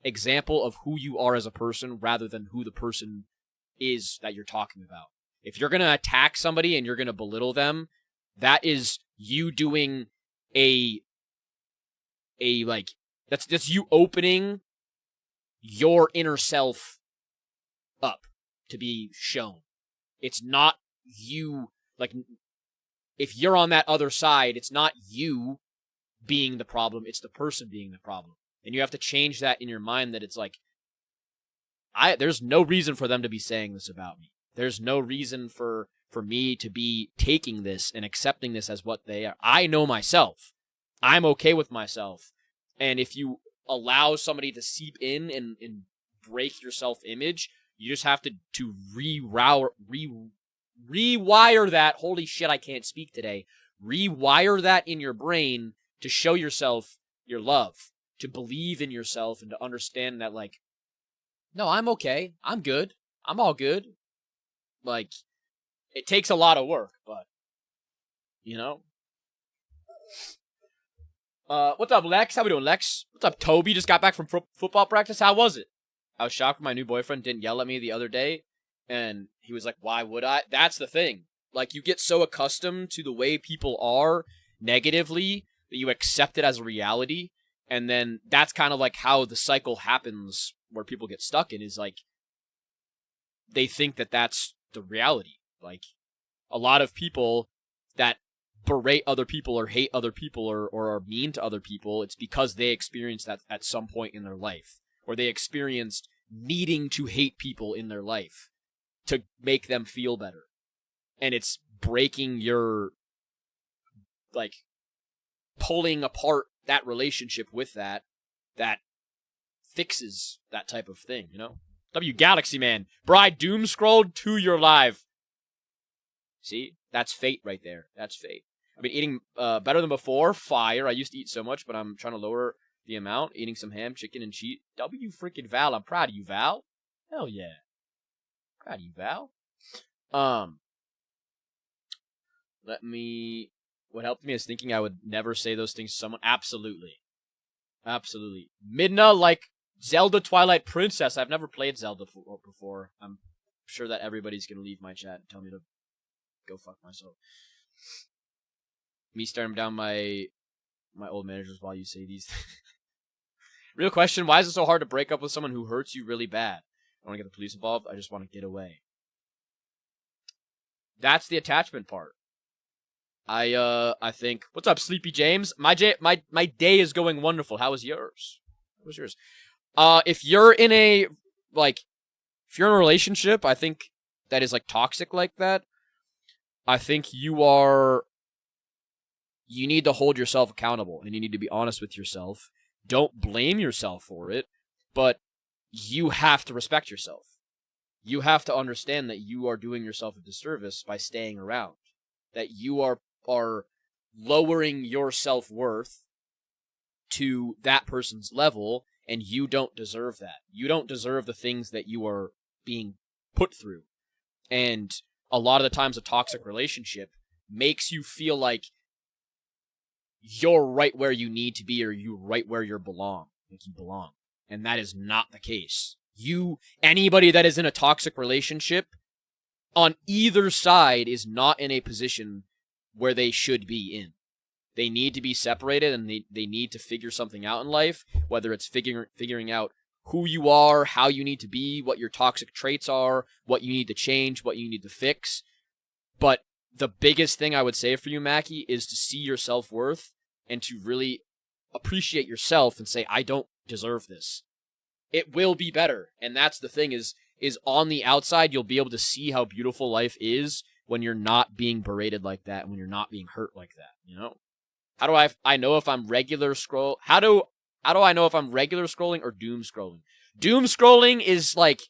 example of who you are as a person rather than who the person is that you're talking about. If you're going to attack somebody and you're going to belittle them, that is you doing that's you opening your inner self up to be shown. It's not you, like, if you're on that other side, it's not you being the problem, it's the person being the problem. And you have to change that in your mind, that it's like, there's no reason for them to be saying this about me. There's no reason for me to be taking this and accepting this as what they are. I know myself. I'm okay with myself. And if you allow somebody to seep in and break your self-image, you just have to rewire that. Holy shit, I can't speak today. Rewire that in your brain to show yourself your love, to believe in yourself, and to understand that, like, no, I'm okay. I'm good. I'm all good. Like, it takes a lot of work, but, you know. What's up, Lex? How we doing, Lex? What's up, Toby? Just got back from football practice. How was it? I was shocked when my new boyfriend didn't yell at me the other day, and he was like, why would I? That's the thing. Like, you get so accustomed to the way people are negatively that you accept it as a reality, and then that's kind of like how the cycle happens where people get stuck in, is like, they think that that's the reality. Like, a lot of people that berate other people or hate other people or are mean to other people, it's because they experienced that at some point in their life, or they experienced needing to hate people in their life to make them feel better. And it's breaking your, like, pulling apart that relationship with that fixes that type of thing, you know? W Galaxy Man, Bride doom scrolled to your live. See? That's fate right there. That's fate. I've been eating better than before. Fire. I used to eat so much, but I'm trying to lower the amount. Eating some ham, chicken, and cheese. W freaking Val. I'm proud of you, Val. Hell yeah. Proud of you, Val. What helped me is thinking I would never say those things to someone. Absolutely. Absolutely. Midna, like Zelda Twilight Princess. I've never played Zelda before. I'm sure that everybody's going to leave my chat and tell me to go fuck myself. Me staring down my old managers while you say these. Real question, why is it so hard to break up with someone who hurts you really bad? I don't want to get the police involved. I just want to get away. That's the attachment part. I think. What's up, Sleepy James? My day is going wonderful. How was yours? How was yours? If you're in a relationship, I think that is like toxic like that. I think you need to hold yourself accountable, and you need to be honest with yourself. Don't blame yourself for it, but you have to respect yourself. You have to understand that you are doing yourself a disservice by staying around. That you are lowering your self-worth to that person's level, and you don't deserve that. You don't deserve the things that you are being put through. And a lot of the times a toxic relationship makes you feel like you're right where you need to be, or you're right where you belong. And that is not the case. Anybody that is in a toxic relationship on either side is not in a position where they should be in. They need to be separated, and they need to figure something out in life, whether it's figuring out who you are, how you need to be, what your toxic traits are, what you need to change, what you need to fix. But the biggest thing I would say for you, Mackie, is to see your self-worth and to really appreciate yourself and say, I don't deserve this. It will be better. And that's the thing is on the outside, you'll be able to see how beautiful life is when you're not being berated like that, and when you're not being hurt like that, you know? How do I know if I'm regular scroll? How do I know if I'm regular scrolling or doom scrolling? Doom scrolling is like,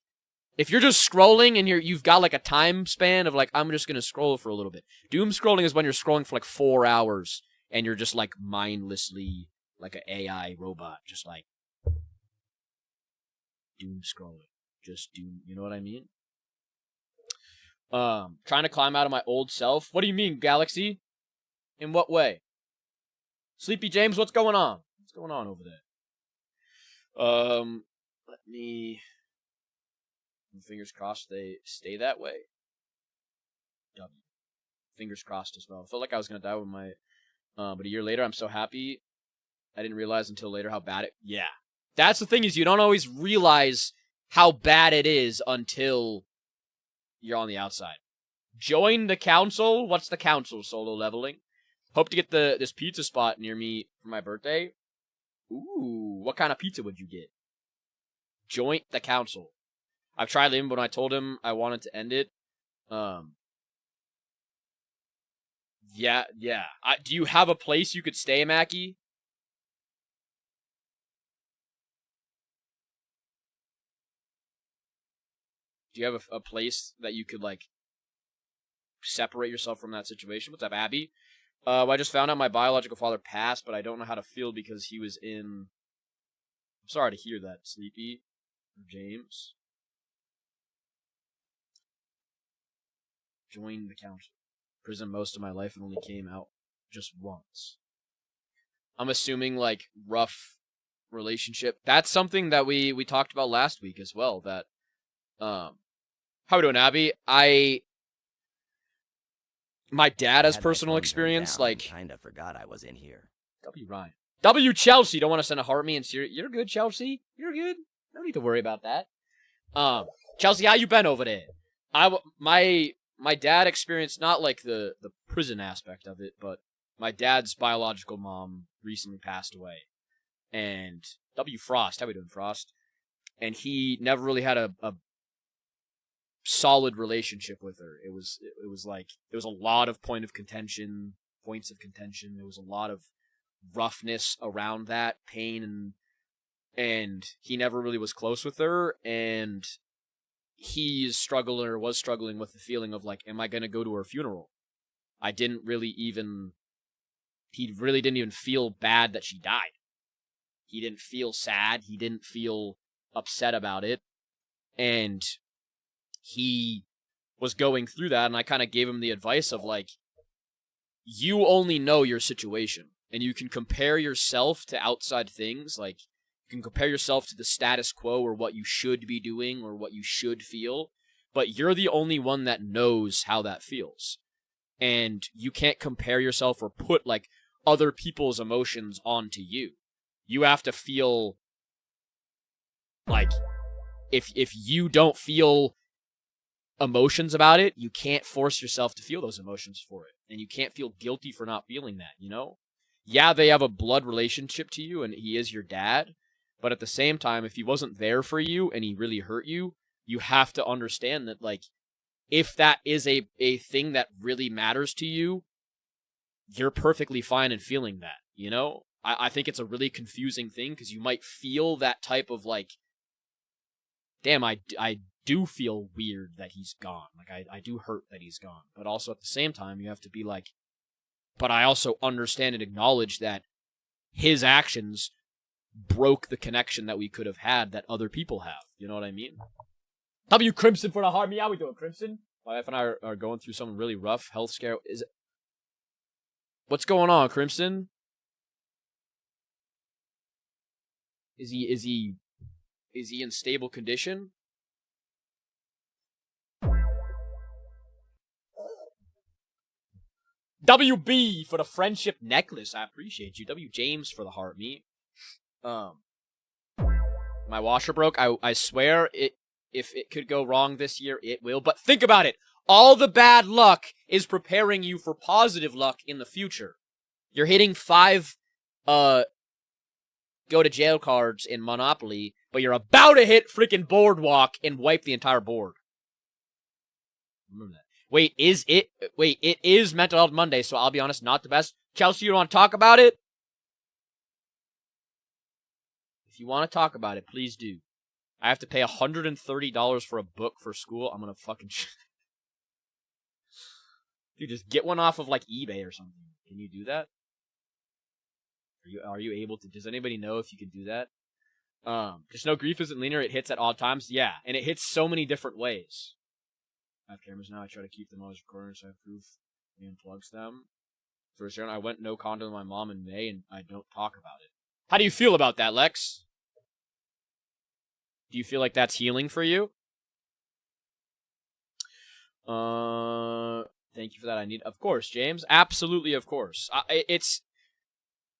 if you're just scrolling and you've got like a time span of like, I'm just going to scroll for a little bit. Doom scrolling is when you're scrolling for like 4 hours and you're just like mindlessly like an AI robot, just like doom scrolling. Just doom, you know what I mean? Trying to climb out of my old self. What do you mean, Galaxy? In what way? Sleepy James, what's going on? What's going on over there? Let me... Fingers crossed they stay that way. W. Fingers crossed as well. I felt like I was going to die with my... but a year later, I'm so happy. I didn't realize until later how bad it... Yeah. That's the thing, is you don't always realize how bad it is until you're on the outside. Join the council? What's the council? Solo leveling. Hope to get this pizza spot near me for my birthday. Ooh, what kind of pizza would you get? Join the council. I've tried him, but when I told him I wanted to end it, yeah. Do you have a place you could stay, Mackie? Do you have a place that you could, like, separate yourself from that situation? What's up, Abby? I just found out my biological father passed, but I don't know how to feel because he was in... I'm sorry to hear that, Sleepy. Or James. Joined the council. Prison most of my life and only came out just once. I'm assuming, like, rough relationship. That's something that we talked about last week as well, that... How we doing, Abby? My dad has personal experience, like... Kinda forgot I was in here. W. Ryan. W. Chelsea! Don't want to send a heart me and serious. You're good, Chelsea. You're good. No need to worry about that. Chelsea, how you been over there? My dad experienced not like the prison aspect of it, but my dad's biological mom recently passed away. And W. Frost, how we doing, Frost? And he never really had a solid relationship with her. It was like there was a lot of points of contention. There was a lot of roughness around that, pain, and he never really was close with her, and he was struggling with the feeling of like, am I going to go to her funeral? He really didn't even feel bad that she died. He didn't feel sad. He didn't feel upset about it. And he was going through that, and I kind of gave him the advice of like, you only know your situation, and you can compare yourself to outside things, like you can compare yourself to the status quo or what you should be doing or what you should feel, but you're the only one that knows how that feels. and you can't compare yourself or put like other people's emotions onto you. You have to feel like if you don't feel emotions about it, you can't force yourself to feel those emotions for it. And you can't feel guilty for not feeling that, you know? Yeah, they have a blood relationship to you and he is your dad, but at the same time, if he wasn't there for you and he really hurt you, you have to understand that, like, if that is a thing that really matters to you, you're perfectly fine in feeling that, you know? I think it's a really confusing thing because you might feel that type of, like, damn, I do feel weird that he's gone. Like, I do hurt that he's gone. But also at the same time, you have to be like, but I also understand and acknowledge that his actions broke the connection that we could have had that other people have. You know what I mean? W Crimson for the heart. Me, how we doing, Crimson? My wife and I are going through something really rough health scare. What's going on, Crimson? Is he in stable condition? WB for the friendship necklace. I appreciate you. W James for the heart, me. My washer broke. I swear if it could go wrong this year, it will. But think about it. All the bad luck is preparing you for positive luck in the future. You're hitting 5 go to jail cards in Monopoly, but you're about to hit freaking Boardwalk and wipe the entire board. Remember that. Wait, it is Mental Health Monday, so I'll be honest, not the best. Chelsea, you want to talk about it? If you want to talk about it, please do. I have to pay $130 for a book for school. I'm gonna fucking dude, just get one off of like eBay or something. Can you do that? Are you able to? Does anybody know if you can do that? Just know grief isn't linear. It hits at odd times. Yeah, and it hits so many different ways. I have cameras now. I try to keep them always recording so I have proof he unplugs them. For sure, I went no condom with my mom in May, and I don't talk about it. How do you feel about that, Lex? Do you feel like that's healing for you? Thank you for that. Of course, James. Absolutely, of course.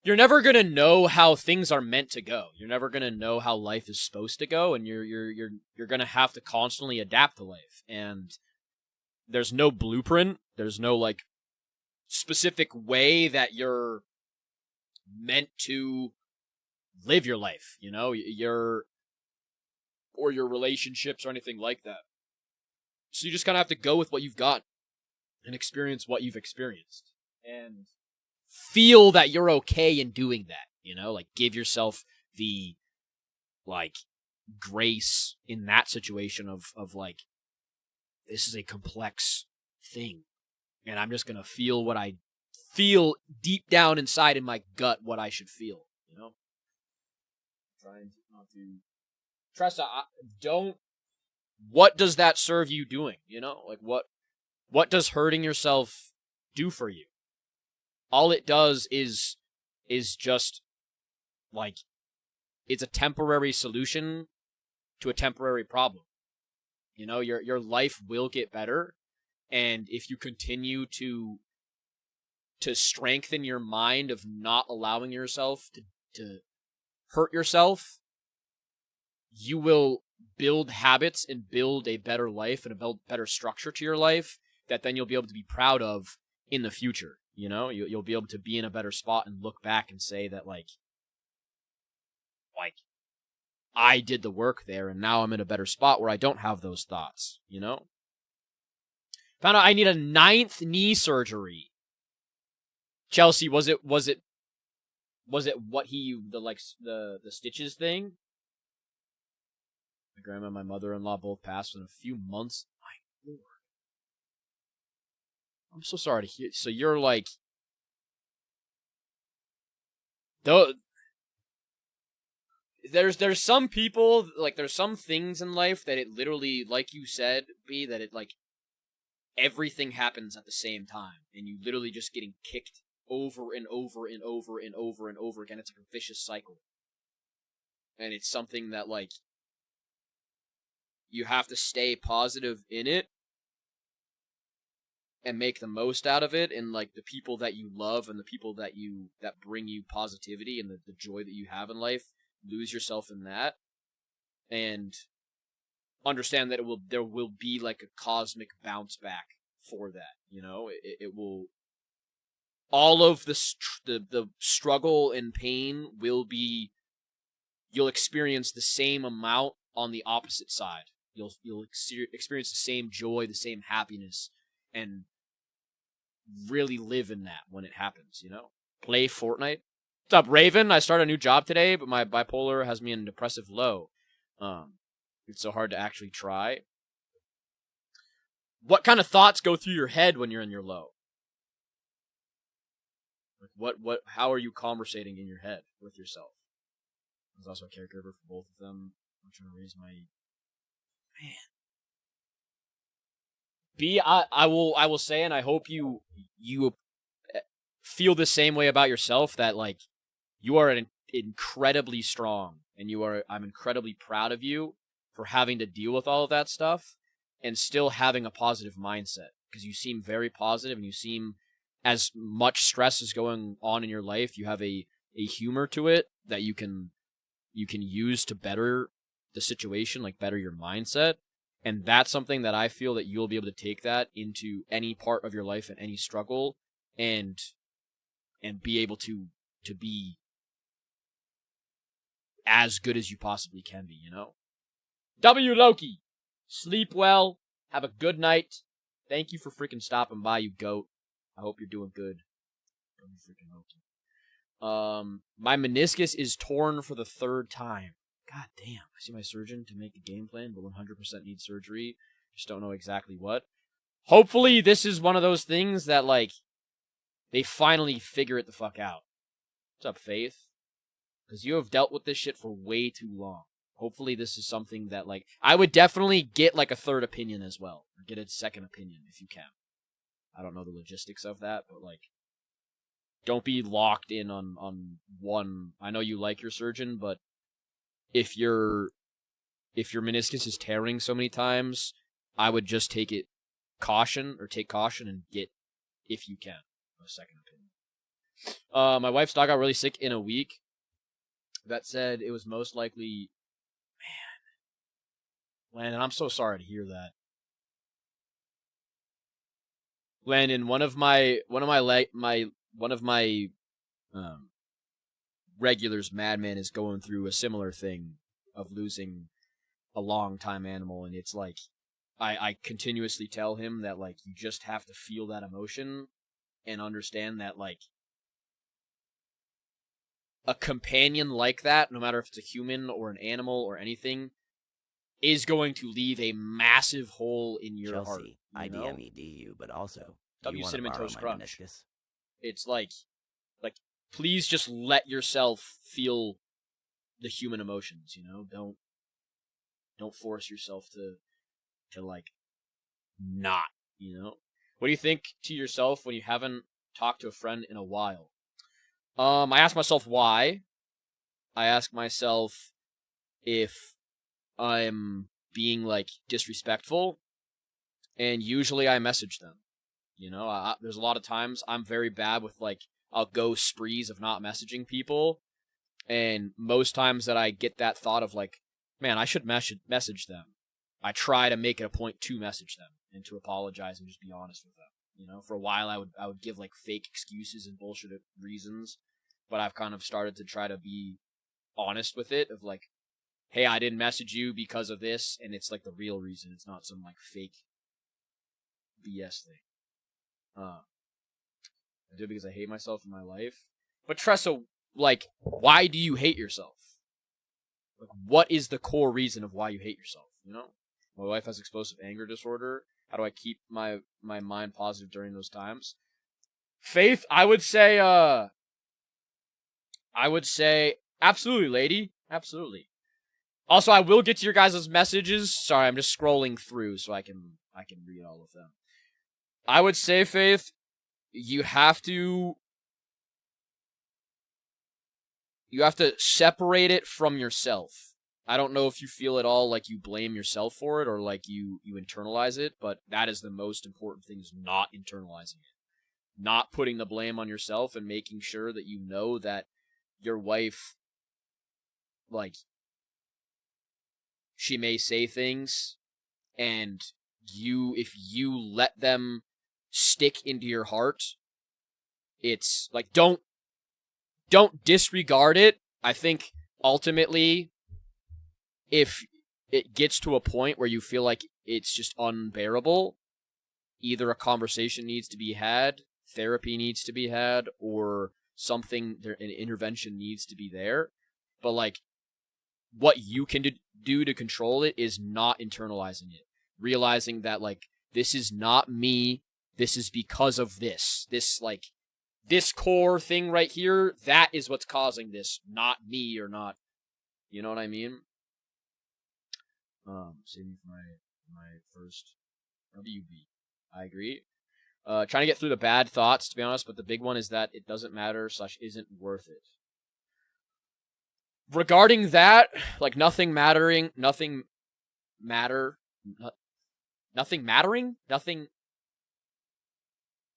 You're never gonna know how things are meant to go. You're never gonna know how life is supposed to go, and you're gonna have to constantly adapt to life. And there's no blueprint. There's no like specific way that you're meant to live your life. You know, or your relationships or anything like that. So you just kind of have to go with what you've got and experience what you've experienced. And feel that you're okay in doing that, you know? Like, give yourself the, like, grace in that situation of like, this is a complex thing. And I'm just gonna feel what I feel deep down inside in my gut what I should feel, you know? Trying not to... Tressa, don't... What does that serve you doing, you know? Like, what does hurting yourself do for you? All it does is just, like, it's a temporary solution to a temporary problem. You know, your life will get better, and if you continue to strengthen your mind of not allowing yourself to hurt yourself, you will build habits and build a better life and a better structure to your life that then you'll be able to be proud of in the future. You know, you'll be able to be in a better spot and look back and say that, like, I did the work there, and now I'm in a better spot where I don't have those thoughts, you know? Found out I need a 9th knee surgery. Chelsea, was it what the stitches thing? My grandma and my mother-in-law both passed within a few months. My lord. I'm so sorry to hear. So you're like, there's some people, like, there's some things in life that it literally, like you said, that it, like, everything happens at the same time, and you literally just getting kicked over and over and over and over and over again. It's like a vicious cycle. And it's something that, like, you have to stay positive in it. and make the most out of it, and like the people that you love and the people that bring you positivity and the joy that you have in life, lose yourself in that, and understand that there will be like a cosmic bounce back for that. You know, it will, all of the struggle and pain will be, you'll experience the same amount on the opposite side. You'll experience the same joy, the same happiness, and really live in that when it happens, you know? Play Fortnite. What's up, Raven? I started a new job today, but my bipolar has me in a depressive low. It's so hard to actually try. What kind of thoughts go through your head when you're in your low? Like how are you conversating in your head with yourself? I was also a caregiver for both of them. I'm trying to raise my... Man. I will say, and I hope you feel the same way about yourself, that like you are incredibly strong, and I'm incredibly proud of you for having to deal with all of that stuff and still having a positive mindset, because you seem very positive, and you seem, as much stress is going on in your life, you have a humor to it that you can use to better the situation, like better your mindset. And that's something that I feel that you'll be able to take that into any part of your life and any struggle, and be able to be as good as you possibly can be, you know? W. Loki, sleep well, have a good night. Thank you for freaking stopping by, you goat. I hope you're doing good. W. freaking Loki. My meniscus is torn for the 3rd time. God damn. I see my surgeon to make a game plan, but 100% need surgery. Just don't know exactly what. Hopefully this is one of those things that, like, they finally figure it the fuck out. What's up, Faith? Because you have dealt with this shit for way too long. Hopefully this is something that, like, I would definitely get, like, a 3rd opinion as well. Or get a 2nd opinion if you can. I don't know the logistics of that, but, like, don't be locked in on one. I know you like your surgeon, but if your meniscus is tearing so many times, I would just take caution and get, if you can, a 2nd opinion. My wife's dog got really sick in a week. That said, it was most likely, Landon, I'm so sorry to hear that. Landon, one of my regulars, Madman, is going through a similar thing of losing a long time animal, and it's like I continuously tell him that, like, you just have to feel that emotion and understand that, like, a companion like that, no matter if it's a human or an animal or anything, is going to leave a massive hole in your heart. IDMEDU, but also W Cinnamon Toast Crunch. It's like, please just let yourself feel the human emotions, you know? Don't force yourself to like, not, you know? What do you think to yourself when you haven't talked to a friend in a while? I ask myself why. I ask myself if I'm being, like, disrespectful, and usually I message them. You know, there's a lot of times I'm very bad with, like, I'll go sprees of not messaging people, and most times that I get that thought of, like, man, I should message them, I try to make it a point to message them and to apologize and just be honest with them. You know, for a while I would give, like, fake excuses and bullshit reasons, but I've kind of started to try to be honest with it, of like, hey, I didn't message you because of this, and it's, like, the real reason. It's not some, like, fake BS thing. I do it because I hate myself in my life. But Tressa, like, why do you hate yourself? Like, what is the core reason of why you hate yourself, you know? My wife has explosive anger disorder. How do I keep my mind positive during those times? Faith, I would say, absolutely, lady. Absolutely. Also, I will get to your guys' messages. Sorry, I'm just scrolling through so I can read all of them. I would say, Faith, you have to separate it from yourself I don't know if you feel at all like you blame yourself for it or like you internalize it, but that is the most important thing, is not internalizing it. Not putting the blame on yourself and making sure that you know that your wife, like, she may say things, and if you let them stick into your heart, it's like, don't disregard it. I think ultimately, if it gets to a point where you feel like it's just unbearable, either a conversation needs to be had, therapy needs to be had, or something, an intervention needs to be there. But like, what you can do to control it is not internalizing it. Realizing that, like, this is not me, this is because of this. This core thing right here, that is what's causing this, not me, or not, you know what I mean? Saving for my first WB. I agree. Trying to get through the bad thoughts, to be honest, but the big one is that it doesn't matter / isn't worth it. Regarding that, like, nothing mattering,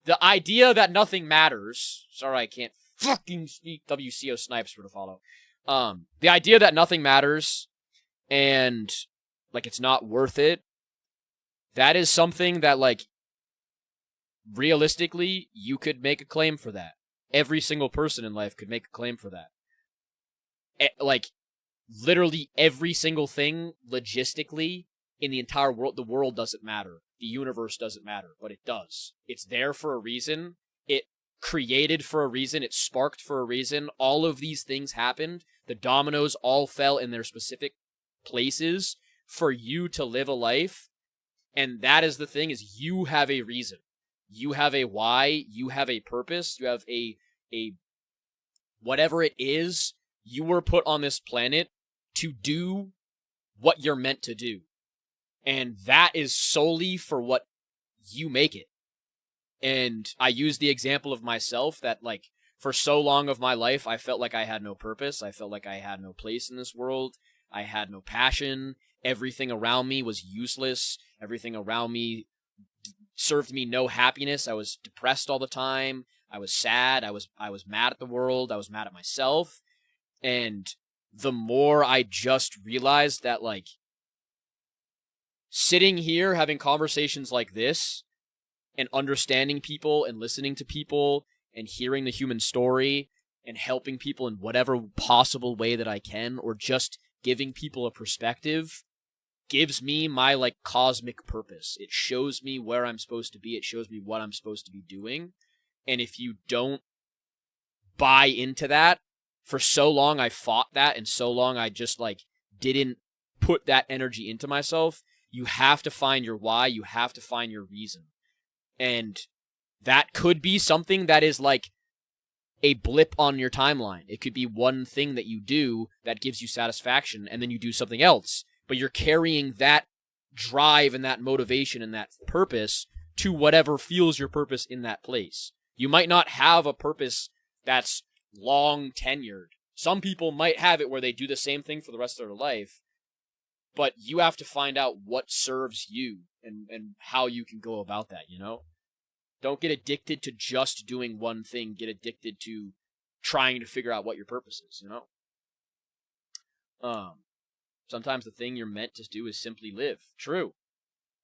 the idea that nothing matters, sorry, I can't fucking speak, WCO Snipes for to follow. The idea that nothing matters, and, like, it's not worth it, that is something that, like, realistically, you could make a claim for that. Every single person in life could make a claim for that. Like, literally every single thing, logistically, in the entire world, the world doesn't matter. The universe doesn't matter, but it does. It's there for a reason. It created for a reason. It sparked for a reason. All of these things happened. The dominoes all fell in their specific places for you to live a life. And that is the thing, is you have a reason. You have a why. You have a purpose. You have a whatever it is. You were put on this planet to do what you're meant to do. And that is solely for what you make it. And I use the example of myself that, like, for so long of my life, I felt like I had no purpose. I felt like I had no place in this world. I had no passion. Everything around me was useless. Everything around me served me no happiness. I was depressed all the time. I was sad. I was mad at the world. I was mad at myself. And the more I just realized that, like, sitting here having conversations like this and understanding people and listening to people and hearing the human story and helping people in whatever possible way that I can, or just giving people a perspective, gives me my, like, cosmic purpose. It shows me where I'm supposed to be. It shows me what I'm supposed to be doing. And if you don't buy into that, for so long I fought that, and so long I just, like, didn't put that energy into myself. You have to find your why. You have to find your reason. And that could be something that is like a blip on your timeline. It could be one thing that you do that gives you satisfaction, and then you do something else. But you're carrying that drive and that motivation and that purpose to whatever feels your purpose in that place. You might not have a purpose that's long tenured. Some people might have it where they do the same thing for the rest of their life, but you have to find out what serves you and how you can go about that, you know? Don't get addicted to just doing one thing. Get addicted to trying to figure out what your purpose is, you know? Sometimes the thing you're meant to do is simply live. True.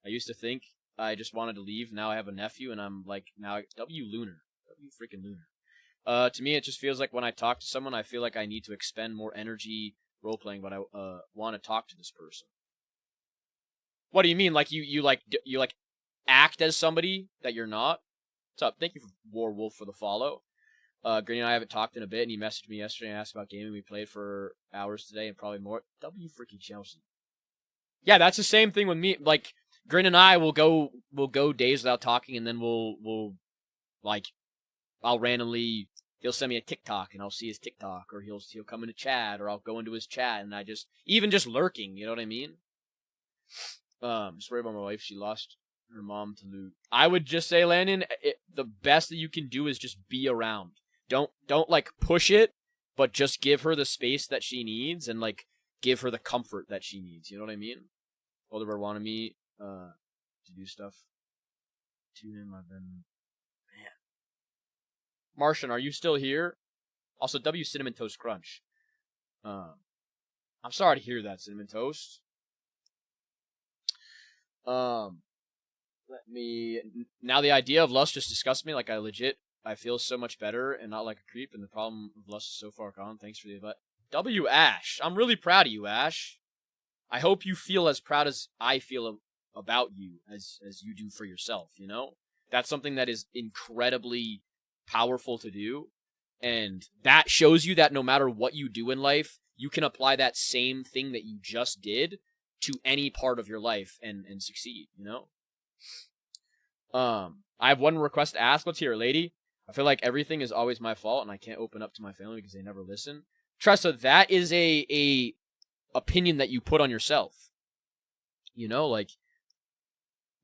I used to think I just wanted to leave. Now I have a nephew, and I'm like, now, W freaking Lunar. To me, it just feels like when I talk to someone, I feel like I need to expend more energy role-playing, but I want to talk to this person. What do you mean? Like, you act as somebody that you're not? What's up? Thank you for Warwolf for the follow. Green and I haven't talked in a bit, and he messaged me yesterday and asked about gaming. We played for hours today and probably more. W freaking Chelsea. Yeah, that's the same thing with me. Like, Grin and I will go days without talking, and then we'll like, I'll randomly, he'll send me a TikTok, and I'll see his TikTok, or he'll come into chat, or I'll go into his chat, and I just, even just lurking, you know what I mean? Just worried about my wife. She lost her mom to loot. I would just say, Landon, the best that you can do is just be around. Don't like push it, but just give her the space that she needs, and like give her the comfort that she needs. You know what I mean? Older brother wanted me to do stuff to him. I've been, man. Martian, are you still here? Also, W Cinnamon Toast Crunch. I'm sorry to hear that, Cinnamon Toast. Now the idea of lust just disgusts me. Like, I feel so much better and not like a creep, and the problem of lust is so far gone. Thanks for the advice. W Ash. I'm really proud of you, Ash. I hope you feel as proud as I feel about you as you do for yourself, you know? That's something that is incredibly powerful to do, and that shows you that no matter what you do in life, you can apply that same thing that you just did to any part of your life and succeed, you know? I have one request to ask. Let's hear it, lady. I feel like everything is always my fault, and I can't open up to my family because they never listen. Tressa, that is a opinion that you put on yourself. You know, like,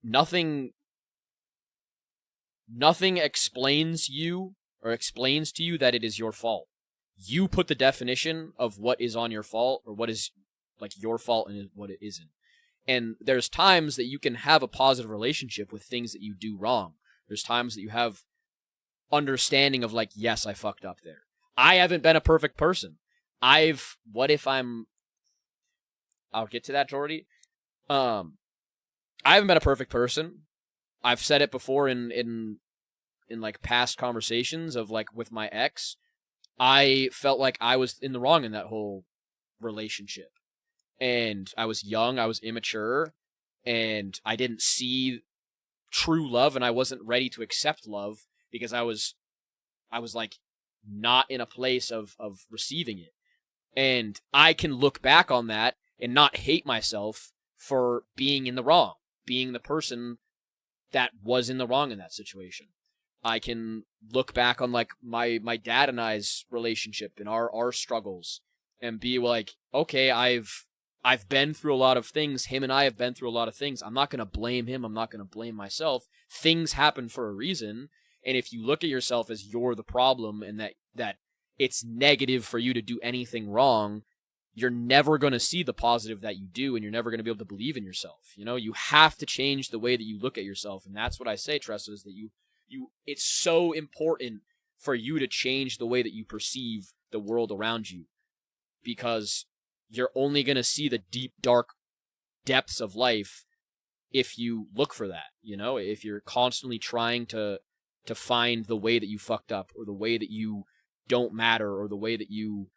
nothing explains you or explains to you that it is your fault. You put the definition of what is on your fault or what is like your fault and what it isn't. And there's times that you can have a positive relationship with things that you do wrong. There's times that you have understanding of like, yes, I fucked up there. I haven't been a perfect person. I'll get to that, Jordy. I haven't been a perfect person. I've said it before in like past conversations of like with my ex. I felt like I was in the wrong in that whole relationship. And I was young, I was immature, and I didn't see true love, and I wasn't ready to accept love because I was like not in a place of receiving it. And I can look back on that and not hate myself for being in the wrong, being the person that was in the wrong in that situation. I can look back on like my dad and I's relationship and our struggles and be like, okay, I've been through a lot of things. Him and I have been through a lot of things. I'm not going to blame him. I'm not going to blame myself. Things happen for a reason. And if you look at yourself as you're the problem and that it's negative for you to do anything wrong, you're never going to see the positive that you do, and you're never going to be able to believe in yourself. You know, you have to change the way that you look at yourself. And that's what I say, Tressa, is that it's so important for you to change the way that you perceive the world around you, because you're only going to see the deep, dark depths of life if you look for that, you know? If you're constantly trying to find the way that you fucked up, or the way that you don't matter, or the way that you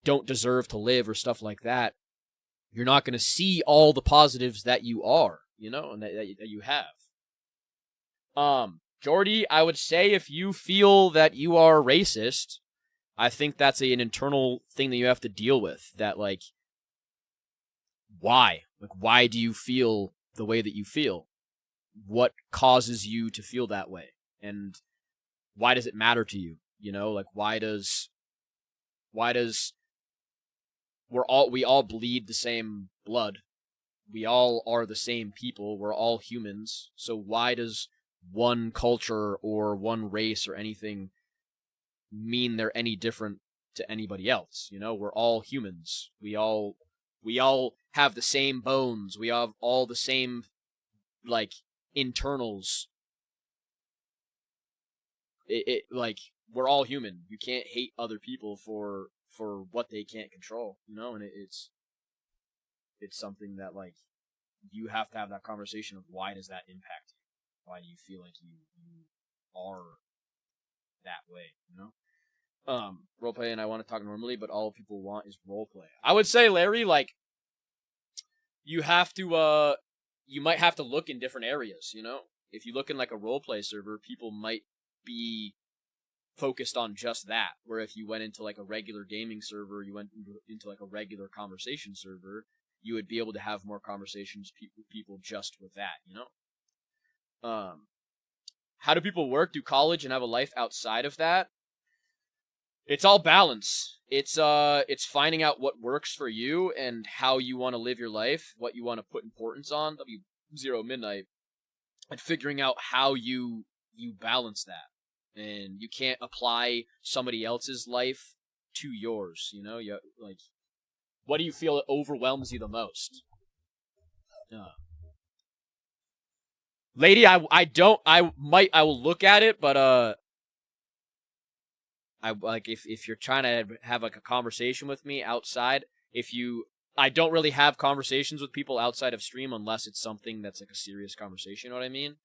don't deserve to live, or stuff like that, you're not going to see all the positives that you are, you know, and that you have. Jordy, I would say if you feel that you are racist, I think that's an internal thing that you have to deal with. That, like, why? Like, why do you feel the way that you feel? What causes you to feel that way? And why does it matter to you? You know, like, why does we all bleed the same blood. We all are the same people. We're all humans. So why does one culture or one race or anything mean they're any different to anybody else? You know, we're all humans. We all have the same bones. We have all the same, like, internals. Like, we're all human. You can't hate other people for what they can't control, you know? And it's something that, like, you have to have that conversation of why does that impact you? Why do you feel like you are that way, you know? Roleplay, and I want to talk normally, but all people want is roleplay. I would say, Larry, like, you have to, you might have to look in different areas, you know? If you look in, like, a roleplay server, people might be focused on just that, where if you went into, like, a regular gaming server, you went into like, a regular conversation server, you would be able to have more conversations with people just with that, you know? How do people work, do college, and have a life outside of that? It's all balance. It's finding out what works for you and how you want to live your life, what you want to put importance on, W0 Midnight, and figuring out how you balance that. And you can't apply somebody else's life to yours, you know? What do you feel overwhelms you the most? Lady, I will look at it, but I like if you're trying to have like a conversation with me outside, I don't really have conversations with people outside of stream unless it's something that's like a serious conversation, you know what I mean?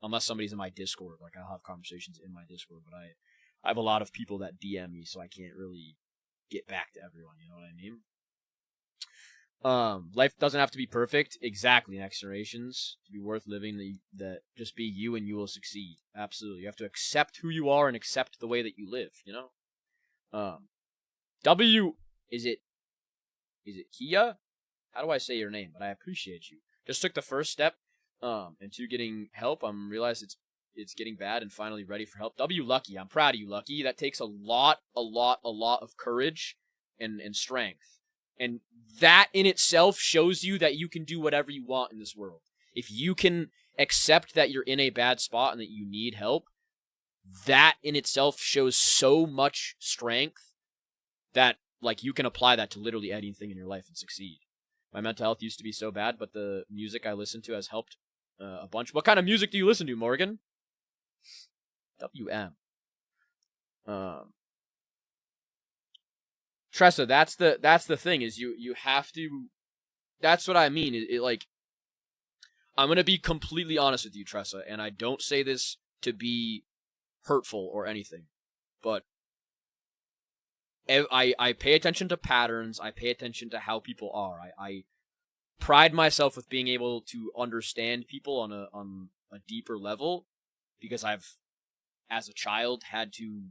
Unless somebody's in my Discord, like I'll have conversations in my Discord, but I have a lot of people that DM me, so I can't really get back to everyone, you know what I mean? Life doesn't have to be perfect. Exactly, Next Generations. To be worth living, that just be you and you will succeed. Absolutely. You have to accept who you are and accept the way that you live, you know? Is it Kia? How do I say your name? But I appreciate you. Just took the first step, into getting help. I'm realized it's getting bad and finally ready for help. Lucky. I'm proud of you, Lucky. That takes a lot of courage and strength. And that in itself shows you that you can do whatever you want in this world. If you can accept that you're in a bad spot and that you need help, that in itself shows so much strength that, like, you can apply that to literally anything in your life and succeed. My mental health used to be so bad, but the music I listen to has helped a bunch. What kind of music do you listen to, Morgan? WM. Tressa, that's the thing, is you have to, that's what I mean. It like, I'm going to be completely honest with you, Tressa, and I don't say this to be hurtful or anything, but I pay attention to patterns, I pay attention to how people are. I pride myself with being able to understand people on a deeper level, because I've, as a child, had to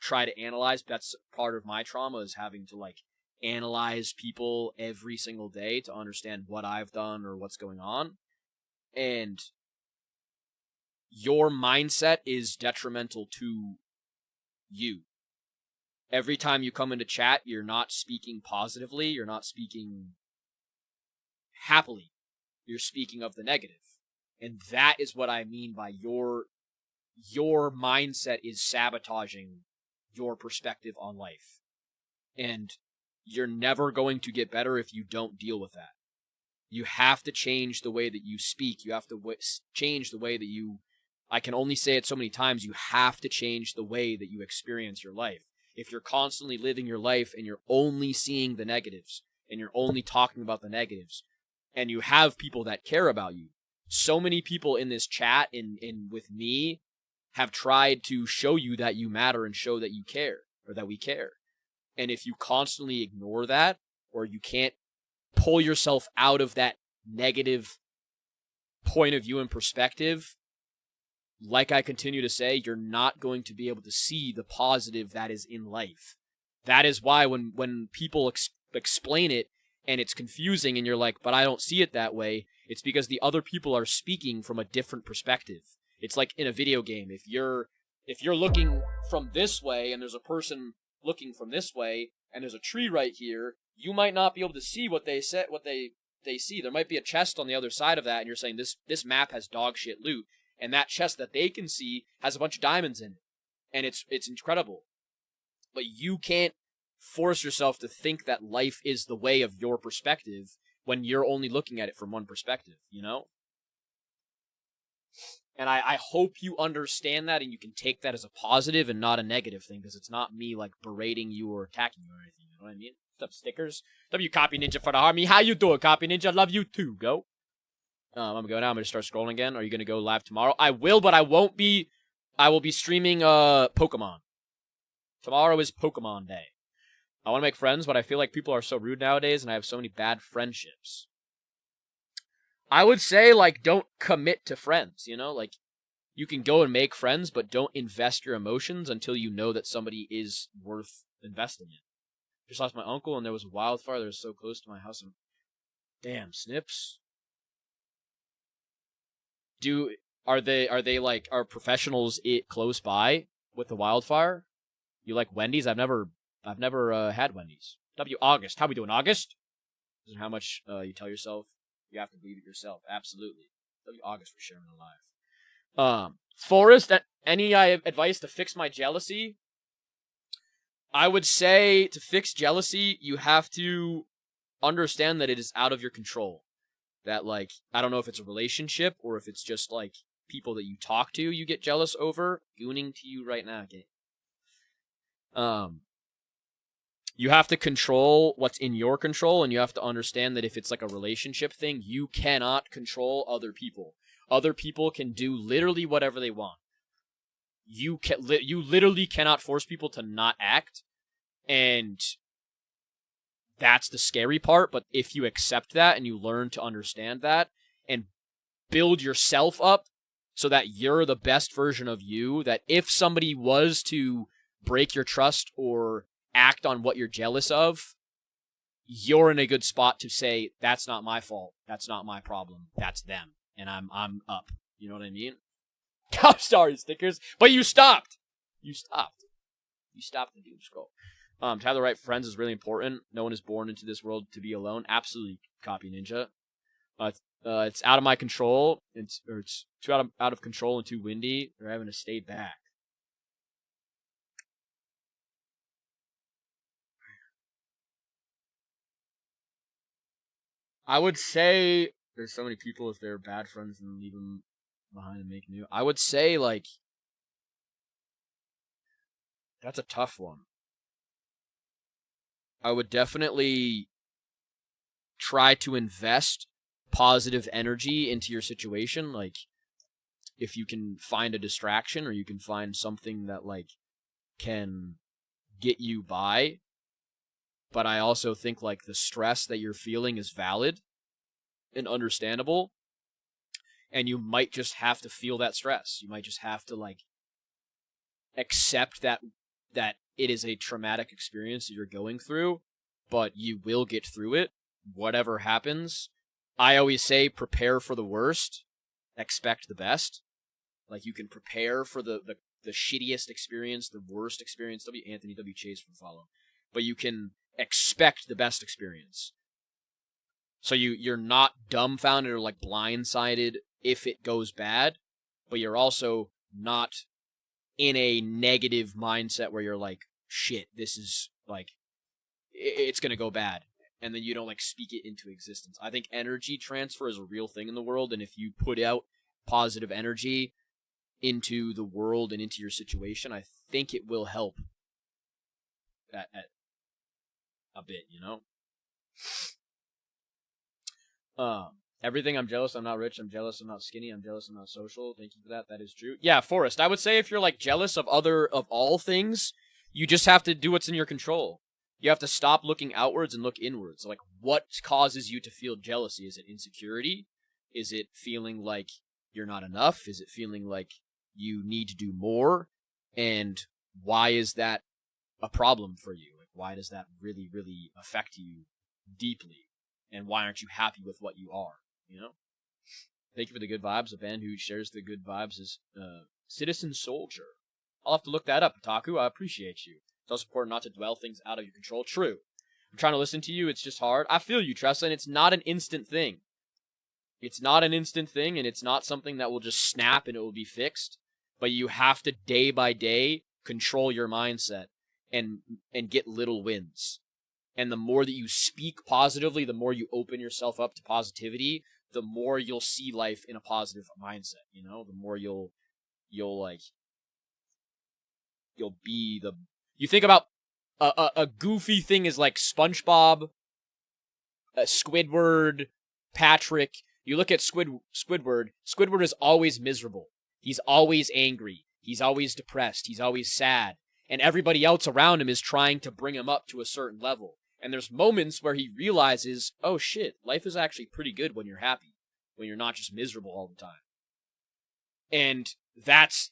try to analyze. That's part of my trauma, is having to like analyze people every single day to understand what I've done or what's going on. And your mindset is detrimental to you. Every time you come into chat, you're not speaking positively, you're not speaking happily, you're speaking of the negative. And that is what I mean by your mindset is sabotaging your perspective on life. And you're never going to get better if you don't deal with that. You have to change the way that you speak. You have to change the way that you, I can only say it so many times, you have to change the way that you experience your life. If you're constantly living your life and you're only seeing the negatives and you're only talking about the negatives, and you have people that care about you, so many people in this chat and with me have tried to show you that you matter and show that you care, or that we care. And if you constantly ignore that, or you can't pull yourself out of that negative point of view and perspective, like I continue to say, you're not going to be able to see the positive that is in life. That is why when people explain it and it's confusing and you're like, but I don't see it that way, it's because the other people are speaking from a different perspective. It's like in a video game. If you're looking from this way and there's a person looking from this way and there's a tree right here, you might not be able to see what they see. There might be a chest on the other side of that, and you're saying this map has dog shit loot, and that chest that they can see has a bunch of diamonds in it, and it's incredible. But you can't force yourself to think that life is the way of your perspective when you're only looking at it from one perspective, you know? And I hope you understand that and you can take that as a positive and not a negative thing, because it's not me like berating you or attacking you or anything, you know what I mean? What's up, stickers? W Copy Ninja for the army. How you doing, Copy Ninja? Love you too. Go. I'm gonna go now. I'm gonna start scrolling again. Are you gonna go live tomorrow? I will, but I won't be. I will be streaming Pokemon. Tomorrow is Pokemon Day. I want to make friends, but I feel like people are so rude nowadays, and I have so many bad friendships. I would say, like, don't commit to friends, you know? Like, you can go and make friends, but don't invest your emotions until you know that somebody is worth investing in. Just lost my uncle, and there was a wildfire that was so close to my house. And damn, Snips. Are professionals close by with the wildfire? You like Wendy's? I've never had Wendy's. W August. How we doing, August? This is how much you tell yourself. You have to believe it yourself. Absolutely. W August for sharing the live. Forrest, any advice to fix my jealousy? I would say to fix jealousy, you have to understand that it is out of your control. That, like, I don't know if it's a relationship or if it's just, like, people that you talk to you get jealous over. Gooning to you right now, okay? You have to control what's in your control, and you have to understand that if it's like a relationship thing, you cannot control other people. Other people can do literally whatever they want. You literally cannot force people to not act, and that's the scary part. But if you accept that and you learn to understand that and build yourself up so that you're the best version of you, that if somebody was to break your trust or act on what you're jealous of, you're in a good spot to say, that's not my fault. That's not my problem. That's them. And I'm up. You know what I mean? I'm sorry, stickers. But you stopped. You stopped. You stopped the doom scroll. To have the right friends is really important. No one is born into this world to be alone. Absolutely, Copy Ninja. It's out of my control. It's too out of control and too windy. They're having to stay back. I would say there's so many people, if they're bad friends, and leave them behind and make new. I would say, like, that's a tough one. I would definitely try to invest positive energy into your situation. Like, if you can find a distraction or you can find something that, like, can get you by. But I also think, like, the stress that you're feeling is valid and understandable. And you might just have to feel that stress. You might just have to, like, accept that it is a traumatic experience that you're going through, but you will get through it, whatever happens. I always say prepare for the worst, expect the best. Like, you can prepare for the shittiest experience, the worst experience. Anthony W. Chase for the follow. But you can expect the best experience. So you're not dumbfounded or, like, blindsided if it goes bad, but you're also not in a negative mindset where you're like, shit, this is, like, it's going to go bad. And then you don't, like, speak it into existence. I think energy transfer is a real thing in the world, and if you put out positive energy into the world and into your situation, I think it will help at a bit, you know? Everything, I'm jealous I'm not rich, I'm jealous I'm not skinny, I'm jealous I'm not social. Thank you for that. That is true. Yeah, Forrest, I would say if you're, like, jealous of all things, you just have to do what's in your control. You have to stop looking outwards and look inwards. Like, what causes you to feel jealousy? Is it insecurity? Is it feeling like you're not enough? Is it feeling like you need to do more? And why is that a problem for you? Like, why does that really, really affect you deeply? And why aren't you happy with what you are? You know? Thank you for the good vibes. A band who shares the good vibes is Citizen Soldier. I'll have to look that up, Otaku. I appreciate you. It's also important not to dwell things out of your control. True. I'm trying to listen to you. It's just hard. I feel you, Tressa, and it's not an instant thing. It's not an instant thing, and it's not something that will just snap and it will be fixed. But you have to, day by day, control your mindset and get little wins. And the more that you speak positively, the more you open yourself up to positivity, the more you'll see life in a positive mindset, you know? The more you'll be the... You think about a goofy thing is like SpongeBob, Squidward, Patrick. You look at Squidward. Squidward is always miserable. He's always angry. He's always depressed. He's always sad. And everybody else around him is trying to bring him up to a certain level. And there's moments where he realizes, oh shit, life is actually pretty good when you're happy. When you're not just miserable all the time. And that's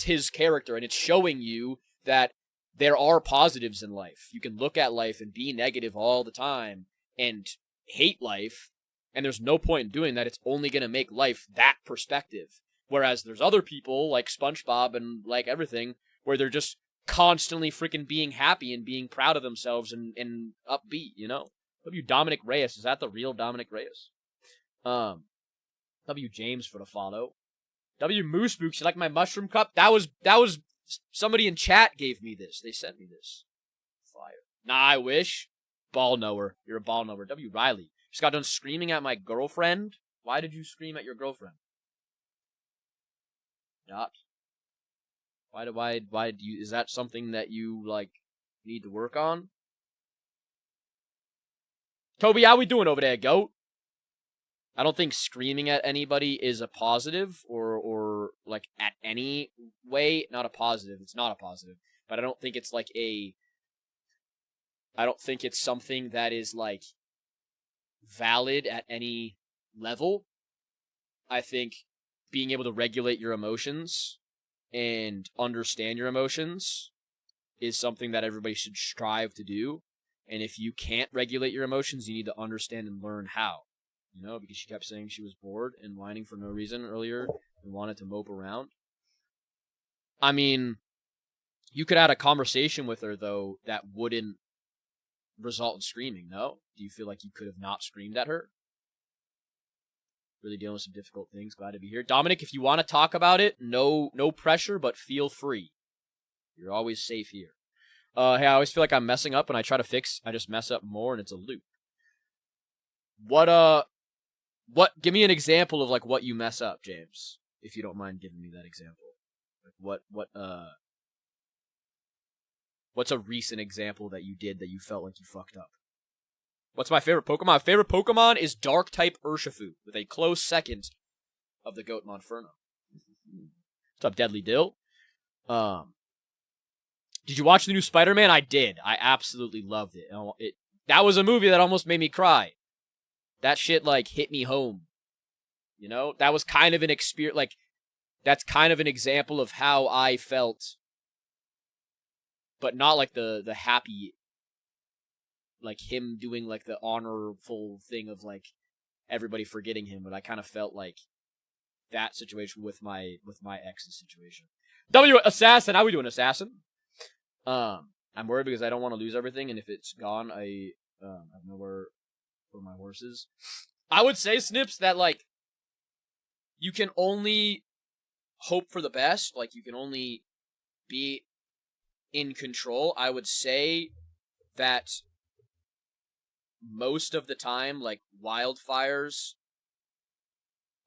his character. And it's showing you that there are positives in life. You can look at life and be negative all the time and hate life. And there's no point in doing that. It's only going to make life that perspective. Whereas there's other people like SpongeBob and like everything where they're just constantly freaking being happy and being proud of themselves and upbeat, you know? W. Dominic Reyes. Is that the real Dominic Reyes? W. James for the follow. W. Moosebooks, you like my mushroom cup? That was somebody in chat gave me this. They sent me this. Nah, I wish. Ball knower. You're a ball knower. W. Riley. Just got done screaming at my girlfriend. Why did you scream at your girlfriend? Dot. Why do you, is that something that you, like, need to work on? Toby, how we doing over there, goat? I don't think screaming at anybody is a positive, or like, at any way, not a positive. It's not a positive. But I don't think it's, like, I don't think it's something that is, like, valid at any level. I think being able to regulate your emotions and understand your emotions is something that everybody should strive to do. And if you can't regulate your emotions, you need to understand and learn how. You know, because she kept saying she was bored and whining for no reason earlier and wanted to mope around. I mean, you could have a conversation with her, though, that wouldn't result in screaming, no? Do you feel like you could have not screamed at her? Really dealing with some difficult things. Glad to be here. Dominic, if you want to talk about it, no pressure, but feel free. You're always safe here. Hey, I always feel like I'm messing up when I try to fix. I just mess up more, and it's a loop. What, give me an example of, like, what you mess up, James, if you don't mind giving me that example. Like, what's a recent example that you did that you felt like you fucked up? What's my favorite Pokemon? My favorite Pokemon is Dark-type Urshifu, with a close second of the Goat Monferno. What's up, Deadly Dill? Did you watch the new Spider-Man? I did. I absolutely loved it. That was a movie that almost made me cry. That shit, like, hit me home. You know? That was kind of an experience, like, that's kind of an example of how I felt, but not like the happy, like, him doing, like, the honorful thing of, like, everybody forgetting him, but I kind of felt like that situation with my ex's situation. W Assassin, how we doing, Assassin? I'm worried because I don't want to lose everything, and if it's gone, I have nowhere for my horses. I would say, Snips, that, like, you can only hope for the best. Like, you can only be in control. I would say that most of the time, like, wildfires,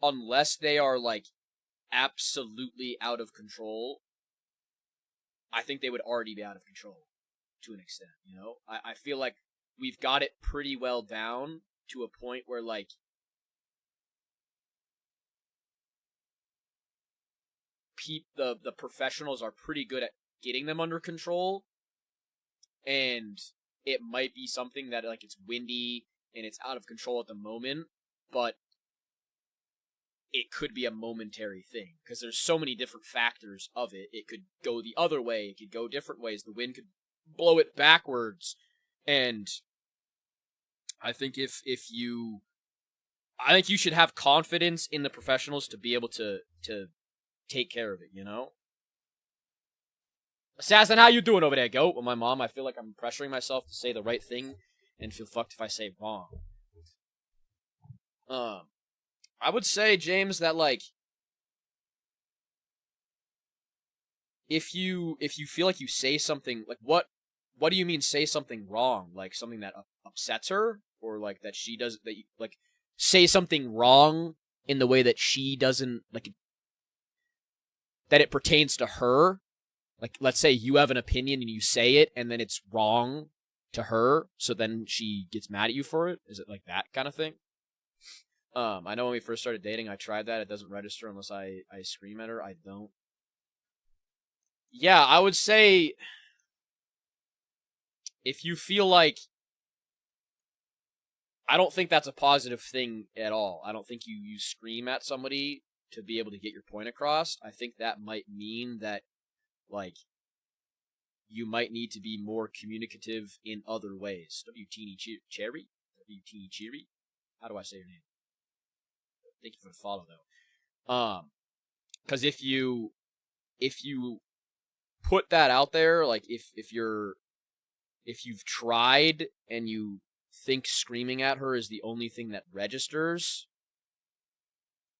unless they are, like, absolutely out of control, I think they would already be out of control to an extent, you know? I feel like we've got it pretty well down to a point where, like, the professionals are pretty good at getting them under control, and it might be something that, like, it's windy and it's out of control at the moment, but it could be a momentary thing, because there's so many different factors of it. It could go the other way, it could go different ways, the wind could blow it backwards, and I think I think you should have confidence in the professionals to be able to take care of it, you know? Assassin, how you doing over there, goat? With my mom, I feel like I'm pressuring myself to say the right thing and feel fucked if I say wrong. I would say, James, that, like, if you feel like you say something, like, what do you mean say something wrong? Like, something that upsets her? Or, like, that she does, that you, like, say something wrong in the way that she doesn't, like, that it pertains to her? Like, let's say you have an opinion and you say it, and then it's wrong to her, so then she gets mad at you for it? Is it like that kind of thing? I know when we first started dating, I tried that. It doesn't register unless I scream at her. I don't. Yeah, I would say if you feel like, I don't think that's a positive thing at all. I don't think you scream at somebody to be able to get your point across. I think that might mean that, like, you might need to be more communicative in other ways. W-Teeny Cherry? W-Teeny Cherry? How do I say your name? Thank you for the follow, though. Because if you put that out there, like, if you've tried and you think screaming at her is the only thing that registers,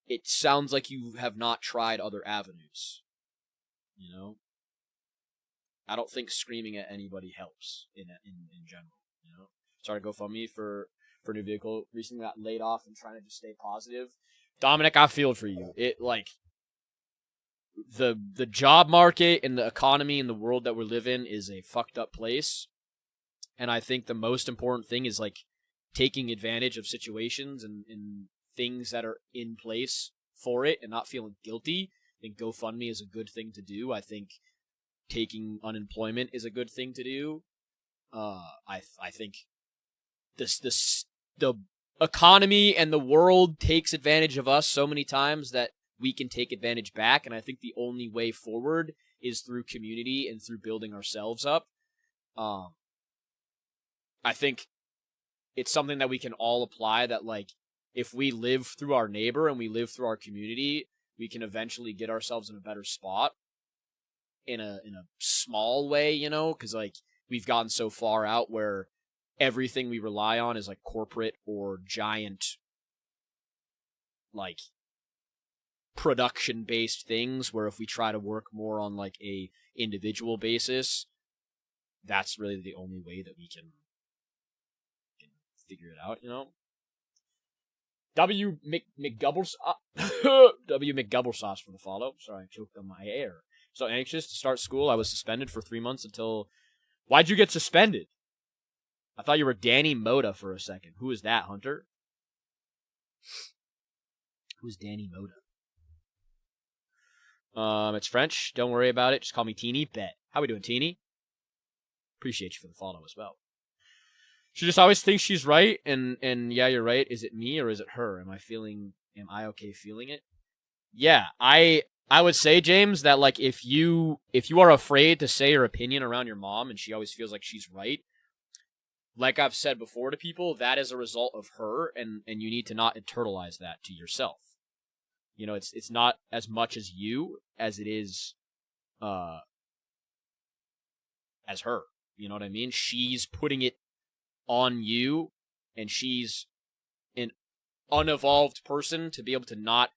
it sounds like you have not tried other avenues. You know? I don't think screaming at anybody helps in general. You know, started GoFundMe for a new vehicle. Recently got laid off and trying to just stay positive. Dominic, I feel for you. It like the job market and the economy and the world that we live in is a fucked up place. And I think the most important thing is like taking advantage of situations and things that are in place for it and not feeling guilty. I think GoFundMe is a good thing to do. I think taking unemployment is a good thing to do. I think the economy and the world takes advantage of us so many times that we can take advantage back, and I think the only way forward is through community and through building ourselves up. I think it's something that we can all apply, that like if we live through our neighbor and we live through our community, we can eventually get ourselves in a better spot in a small way, you know, because like we've gotten so far out where everything we rely on is like corporate or giant like production based things, where if we try to work more on like a individual basis, that's really the only way that we can figure it out, you know. W McGubblesauce for the follow. Sorry, I choked on my air. So anxious to start school. I was suspended for 3 months until... Why'd you get suspended? I thought you were Danny Moda for a second. Who is that, Hunter? Who's Danny Moda? It's French. Don't worry about it. Just call me Teeny. Bet. How we doing, Teeny? Appreciate you for the follow as well. She just always thinks she's right, and yeah, you're right. Is it me or is it her? Am I okay feeling it? Yeah, I would say, James, that like if you are afraid to say your opinion around your mom and she always feels like she's right, like I've said before to people, that is a result of her, and you need to not internalize that to yourself. You know, it's not as much as you as it is as her. You know what I mean? She's putting it on you, and she's an unevolved person to be able to not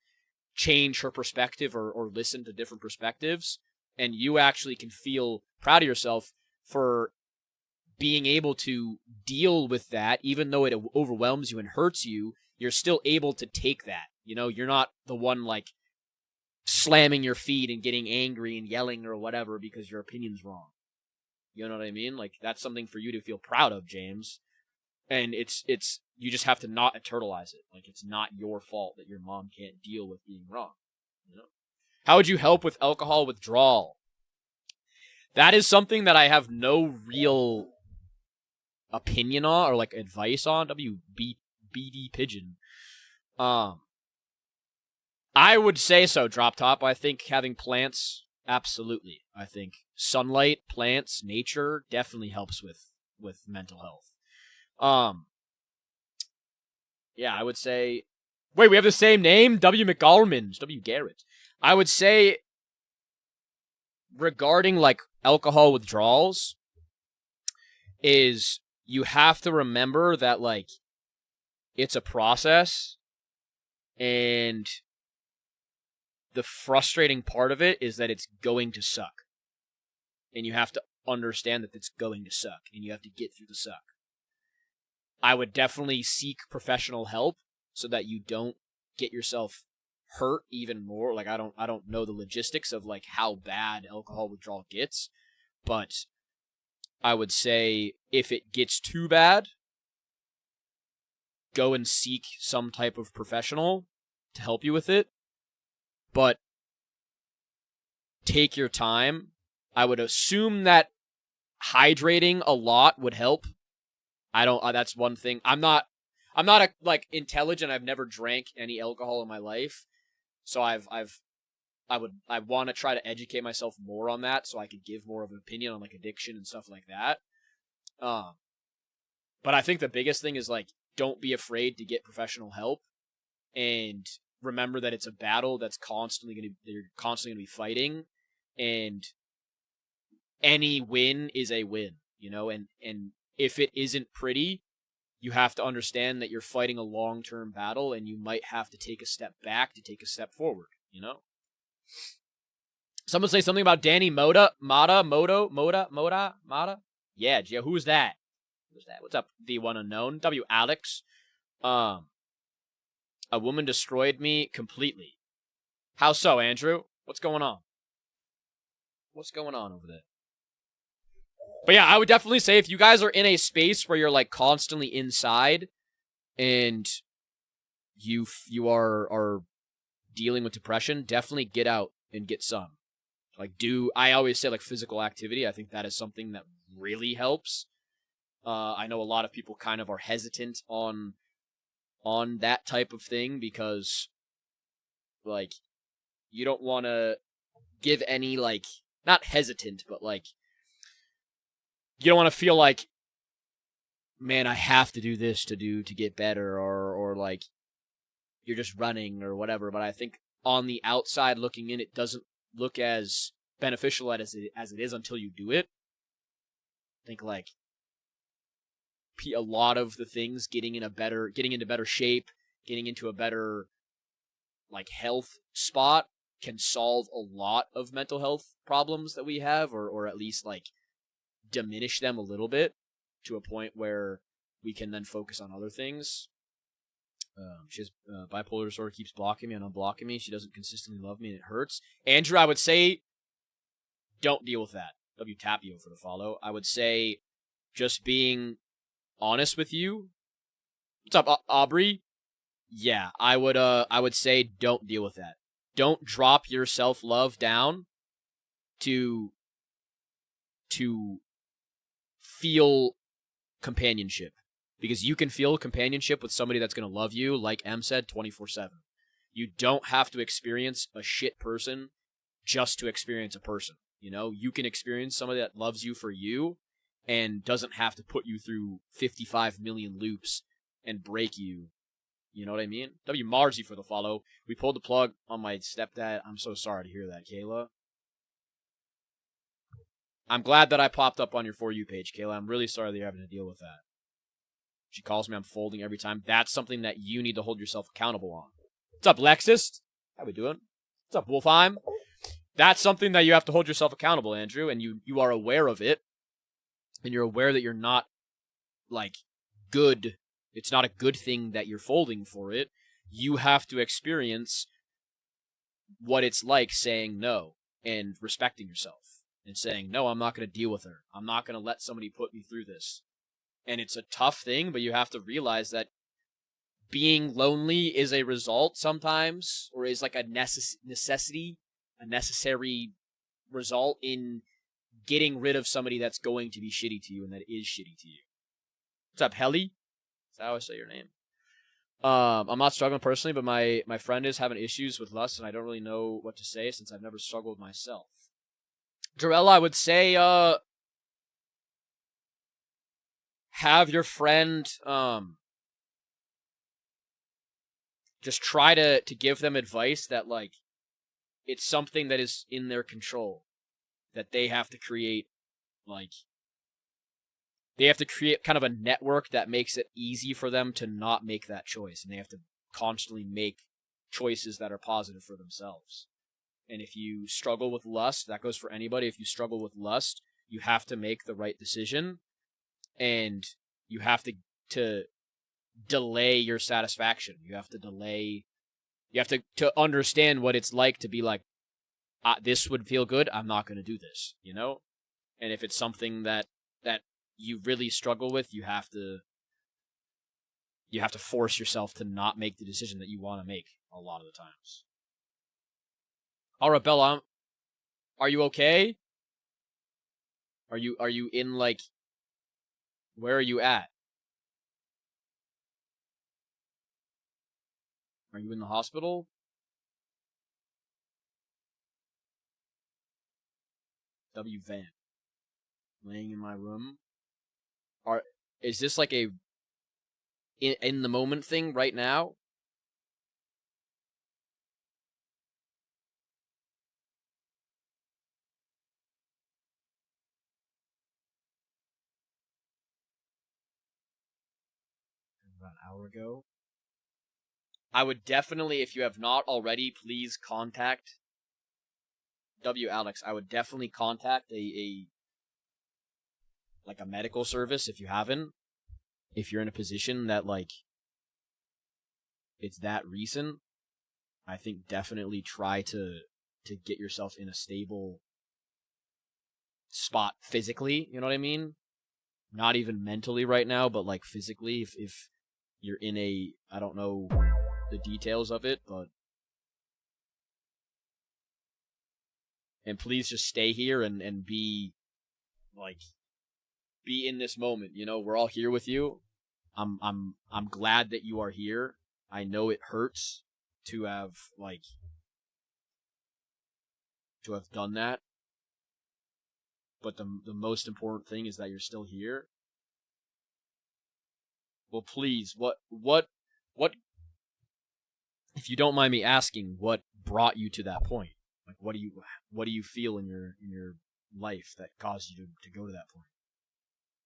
change her perspective or listen to different perspectives, and you actually can feel proud of yourself for being able to deal with that. Even though it overwhelms you and hurts you, you're still able to take that. You know, you're not the one like slamming your feet and getting angry and yelling or whatever because your opinion's wrong. You know what I mean? Like, that's something for you to feel proud of, James. And it's you just have to not internalize it. Like, it's not your fault that your mom can't deal with being wrong. You know? How would you help with alcohol withdrawal? That is something that I have no real opinion on or like advice on. WBD Pigeon. I would say so, Drop Top. I think having plants, absolutely. I think sunlight, plants, nature definitely helps with mental health. Yeah, I would say... Wait, we have the same name? W. McGarmans. W. Garrett. I would say, regarding, like, alcohol withdrawals, is you have to remember that, like, it's a process, and the frustrating part of it is that it's going to suck. And you have to understand that it's going to suck, and you have to get through the suck. I would definitely seek professional help so that you don't get yourself hurt even more. Like, I don't know the logistics of like how bad alcohol withdrawal gets, but I would say if it gets too bad, go and seek some type of professional to help you with it. But take your time. I would assume that hydrating a lot would help. That's one thing. I'm not like intelligent. I've never drank any alcohol in my life. So I want to try to educate myself more on that so I could give more of an opinion on like addiction and stuff like that. But I think the biggest thing is like, don't be afraid to get professional help, and remember that it's a battle you're constantly going to be fighting, and any win is a win, you know, and if it isn't pretty, you have to understand that you're fighting a long-term battle, and you might have to take a step back to take a step forward, you know? Someone say something about Danny Mota. Yeah, Gio, who's that? Who's that? What's up, the one unknown? W. Alex. A woman destroyed me completely. How so, Andrew? What's going on? What's going on over there? But yeah, I would definitely say if you guys are in a space where you're like constantly inside and you are dealing with depression, definitely get out and get some. Like I always say like physical activity. I think that is something that really helps. I know a lot of people kind of are hesitant on that type of thing because like you don't want to give any like, not hesitant, but like you don't want to feel like, man, I have to do this to get better, or like you're just running or whatever. But I think on the outside looking in, it doesn't look as beneficial as it is until you do it. I think like a lot of the things, getting into better shape, getting into a better like health spot can solve a lot of mental health problems that we have, or at least like diminish them a little bit to a point where we can then focus on other things. She has bipolar disorder, keeps blocking me and unblocking me. She doesn't consistently love me and it hurts. Andrew, I would say don't deal with that. W. Tapio for the follow. I would say just being honest with you. What's up, Aubrey? Yeah, I would say don't deal with that. Don't drop your self-love down to feel companionship, because you can feel companionship with somebody that's going to love you, like M said, 24/7. You don't have to experience a shit person just to experience a person. You know, you can experience somebody that loves you for you and doesn't have to put you through 55 million loops and break you. You know what I mean? W. Marzi for the follow. We pulled the plug on my stepdad. I'm so sorry to hear that, Kayla. I'm glad that I popped up on your For You page, Kayla. I'm really sorry that you're having to deal with that. She calls me, I'm folding every time. That's something that you need to hold yourself accountable on. What's up, Lexus? How we doing? What's up, Wolfheim? That's something that you have to hold yourself accountable, Andrew, and you are aware of it, and you're aware that you're not, like, good. It's not a good thing that you're folding for it. You have to experience what it's like saying no and respecting yourself and saying, no, I'm not going to deal with her. I'm not going to let somebody put me through this. And it's a tough thing, but you have to realize that being lonely is a result sometimes, or is like a necessary result in getting rid of somebody that's going to be shitty to you and that is shitty to you. What's up, Helly? That's how I say your name. I'm not struggling personally, but my friend is having issues with lust, and I don't really know what to say since I've never struggled myself. Jarella, I would say, have your friend, just try to give them advice that, like, it's something that is in their control, that they have to create, like, they have to create kind of a network that makes it easy for them to not make that choice, and they have to constantly make choices that are positive for themselves. And if you struggle with lust, that goes for anybody. If you struggle with lust, you have to make the right decision, and you have to delay your satisfaction. You have to understand what it's like to be like, this would feel good, I'm not going to do this, you know? And if it's something that you really struggle with, you have to force yourself to not make the decision that you want to make a lot of the times. Arabella, are you okay? Are you in, like, where are you at? Are you in the hospital? W. Van. Laying in my room. Is this like a in the moment thing right now? About an hour ago. I would definitely, if you have not already, please contact Alex, I would definitely contact a medical service if you haven't. If you're in a position that, like, it's that recent, I think definitely try to get yourself in a stable spot physically, you know what I mean? Not even mentally right now, but, like, physically, if you're in a, I don't know the details of it, but... And please just stay here and be, like, be in this moment, you know? We're all here with you. I'm glad that you are here. I know it hurts to have, like, to have done that. But the most important thing is that you're still here. Well, please, what, if you don't mind me asking, what brought you to that point? Like, what do you feel in your life that caused you to go to that point?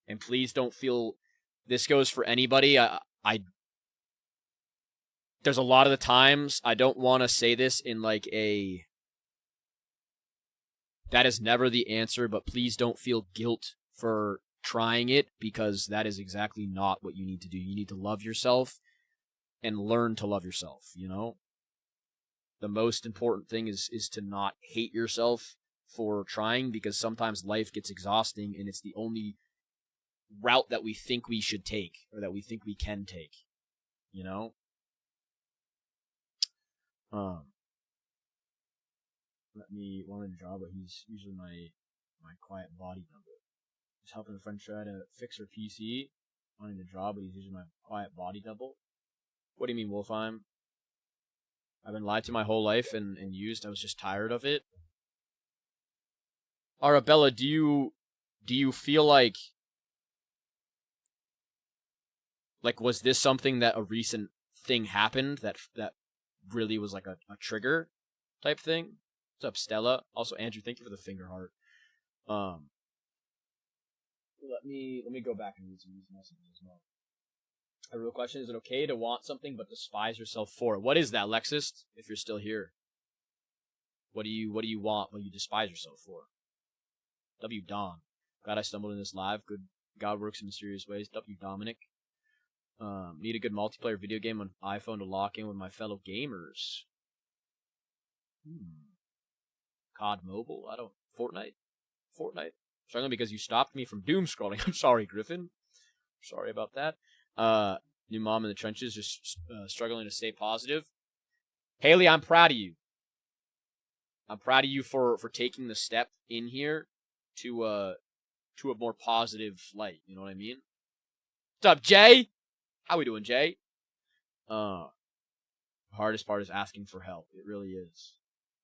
And please don't feel, this goes for anybody. There's a lot of the times I don't want to say this in like a, that is never the answer, but please don't feel guilt for trying it, because that is exactly not what you need to do. You need to love yourself and learn to love yourself, you know? The most important thing is to not hate yourself for trying, because sometimes life gets exhausting and it's the only route that we think we should take, or that we think we can take, you know? Let me want to draw, but he's usually my quiet body double. Just helping a friend try to fix her PC. Wanting to draw, but he's usually my quiet body double. What do you mean, Wolfheim? I've been lied to my whole life and used. I was just tired of it. Arabella, do you feel like was this something that a recent thing happened that really was like a trigger type thing? What's up, Stella? Also, Andrew, thank you for the finger heart. Let me go back and read some of these messages as well. A real question: is it okay to want something but despise yourself for it? What is that, Lexus? If you're still here, what do you want but you despise yourself for? W Don, glad I stumbled in this live. Good God works in mysterious ways. W Dominic, need a good multiplayer video game on iPhone to lock in with my fellow gamers. COD Mobile? I don't. Fortnite. Struggling because you stopped me from doom scrolling. I'm sorry, Griffin. Sorry about that. New mom in the trenches, just struggling to stay positive. Haley, I'm proud of you. I'm proud of you for taking the step in here to a more positive light. You know what I mean? What's up, Jay? How we doing, Jay? Hardest part is asking for help. It really is.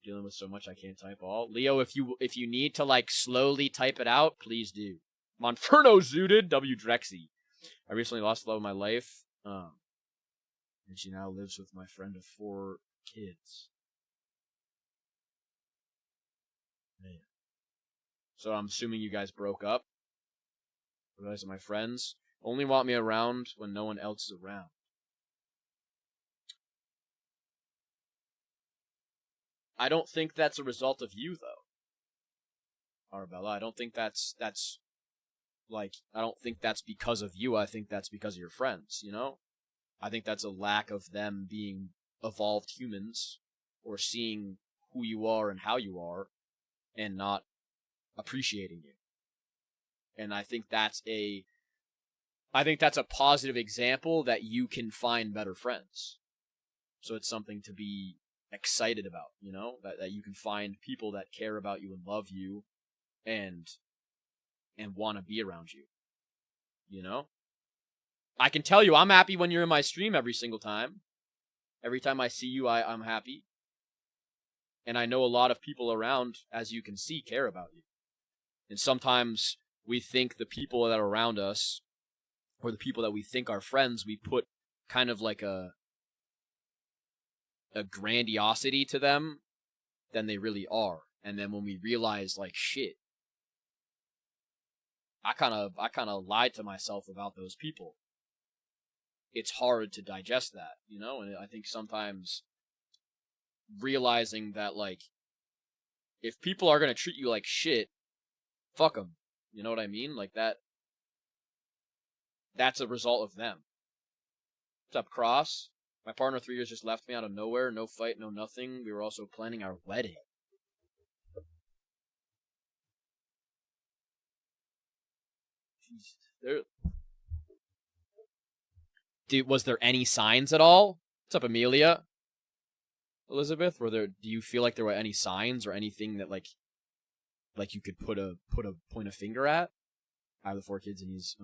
Dealing with so much I can't type all. Leo, if you need to like slowly type it out, please do. Monferno zooted. W Drexy. I recently lost the love of my life. And she now lives with my friend of 4 kids. Man. So I'm assuming you guys broke up. You guys are my friends. Only want me around when no one else is around. I don't think that's a result of you, though. Arabella, I don't think that's I don't think that's because of you. I think that's because of your friends, you know? I think that's a lack of them being evolved humans or seeing who you are and how you are and not appreciating you. And I think that's a positive example that you can find better friends. So it's something to be excited about, you know? That you can find people that care about you and love you and want to be around you, you know? I can tell you, I'm happy when you're in my stream every single time. Every time I see you, I'm happy. And I know a lot of people around, as you can see, care about you. And sometimes we think the people that are around us, or the people that we think are friends, we put kind of like a grandiosity to them than they really are. And then when we realize, like, shit, I kind of lied to myself about those people. It's hard to digest that, you know? And I think sometimes realizing that, like, if people are gonna treat you like shit, fuck them. You know what I mean? Like that. That's a result of them. What's up, Cross? My partner 3 years just left me out of nowhere. No fight, no nothing. We were also planning our wedding. Jeez. Was there any signs at all? What's up, Amelia? Elizabeth, do you feel like there were any signs or anything that like you could put a point a finger at? I have the 4 kids and he's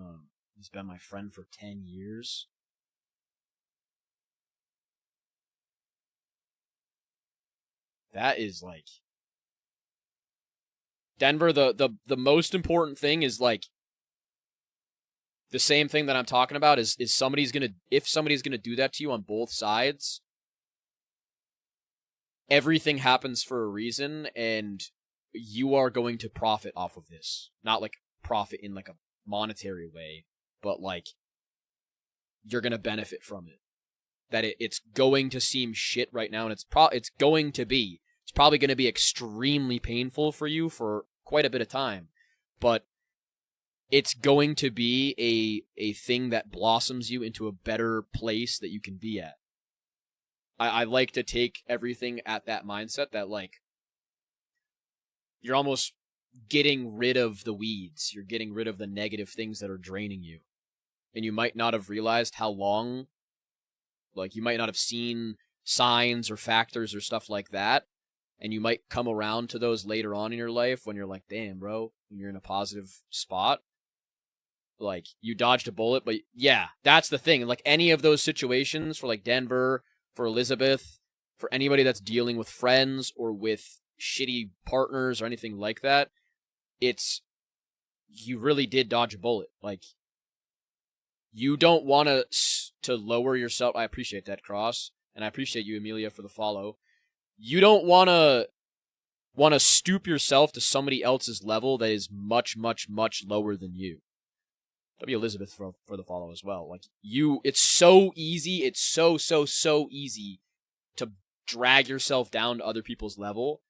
been my friend for 10 years. That is like Denver, the most important thing is like the same thing that I'm talking about is if somebody's gonna do that to you on both sides, everything happens for a reason, and you are going to profit off of this. Not like profit in like a monetary way, but like you're gonna benefit from it. That it's going to seem shit right now, and it's probably going to be extremely painful for you for quite a bit of time, but it's going to be a thing that blossoms you into a better place that you can be at. I like to take everything at that mindset that like you're almost getting rid of the weeds. You're getting rid of the negative things that are draining you. And you might not have realized how long, like you might not have seen signs or factors or stuff like that. And you might come around to those later on in your life when you're like, damn, bro, when you're in a positive spot. Like, you dodged a bullet, but yeah, that's the thing. Like, any of those situations for, like, Denver, for Elizabeth, for anybody that's dealing with friends or with shitty partners or anything like that, you really did dodge a bullet. Like, you don't want to lower yourself. I appreciate that, Cross, and I appreciate you, Amelia, for the follow. You don't want to stoop yourself to somebody else's level that is much, much, much lower than you. W. Elizabeth for the follow as well. Like, it's so easy. It's so easy to drag yourself down to other people's level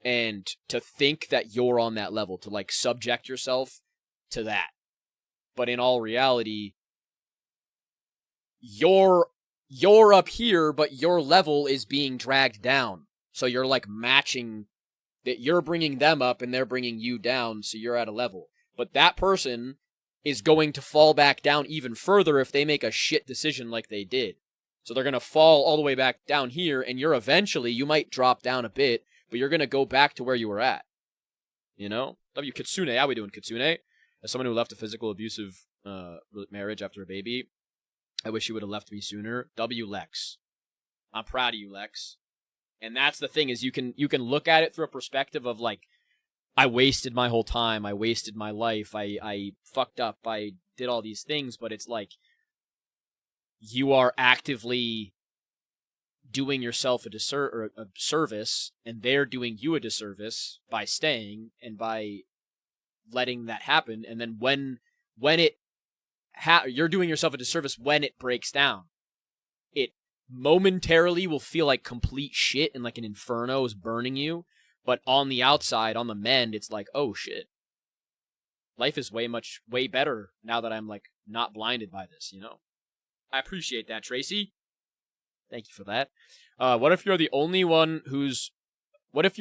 and to think that you're on that level, to like subject yourself to that. But in all reality, you're up here, but your level is being dragged down. So you're like matching that, you're bringing them up and they're bringing you down, so you're at a level. But that person is going to fall back down even further if they make a shit decision like they did. So they're going to fall all the way back down here, and you might drop down a bit, but you're going to go back to where you were at. You know? W. Kitsune, how we doing, Kitsune? As someone who left a physical abusive marriage after a baby, I wish you would have left me sooner. W. Lex. I'm proud of you, Lex. And that's the thing, is you can look at it through a perspective of like, I wasted my whole time, I wasted my life, I fucked up, I did all these things, but it's like, you are actively doing yourself a service, and they're doing you a disservice by staying and by letting that happen, and then when you're doing yourself a disservice when it breaks down. It momentarily will feel like complete shit and like an inferno is burning you, but on the outside, on the mend, it's like, oh shit. Life is way better now that I'm like not blinded by this, you know? I appreciate that, Tracy. Thank you for that. What if you are the one who's worthless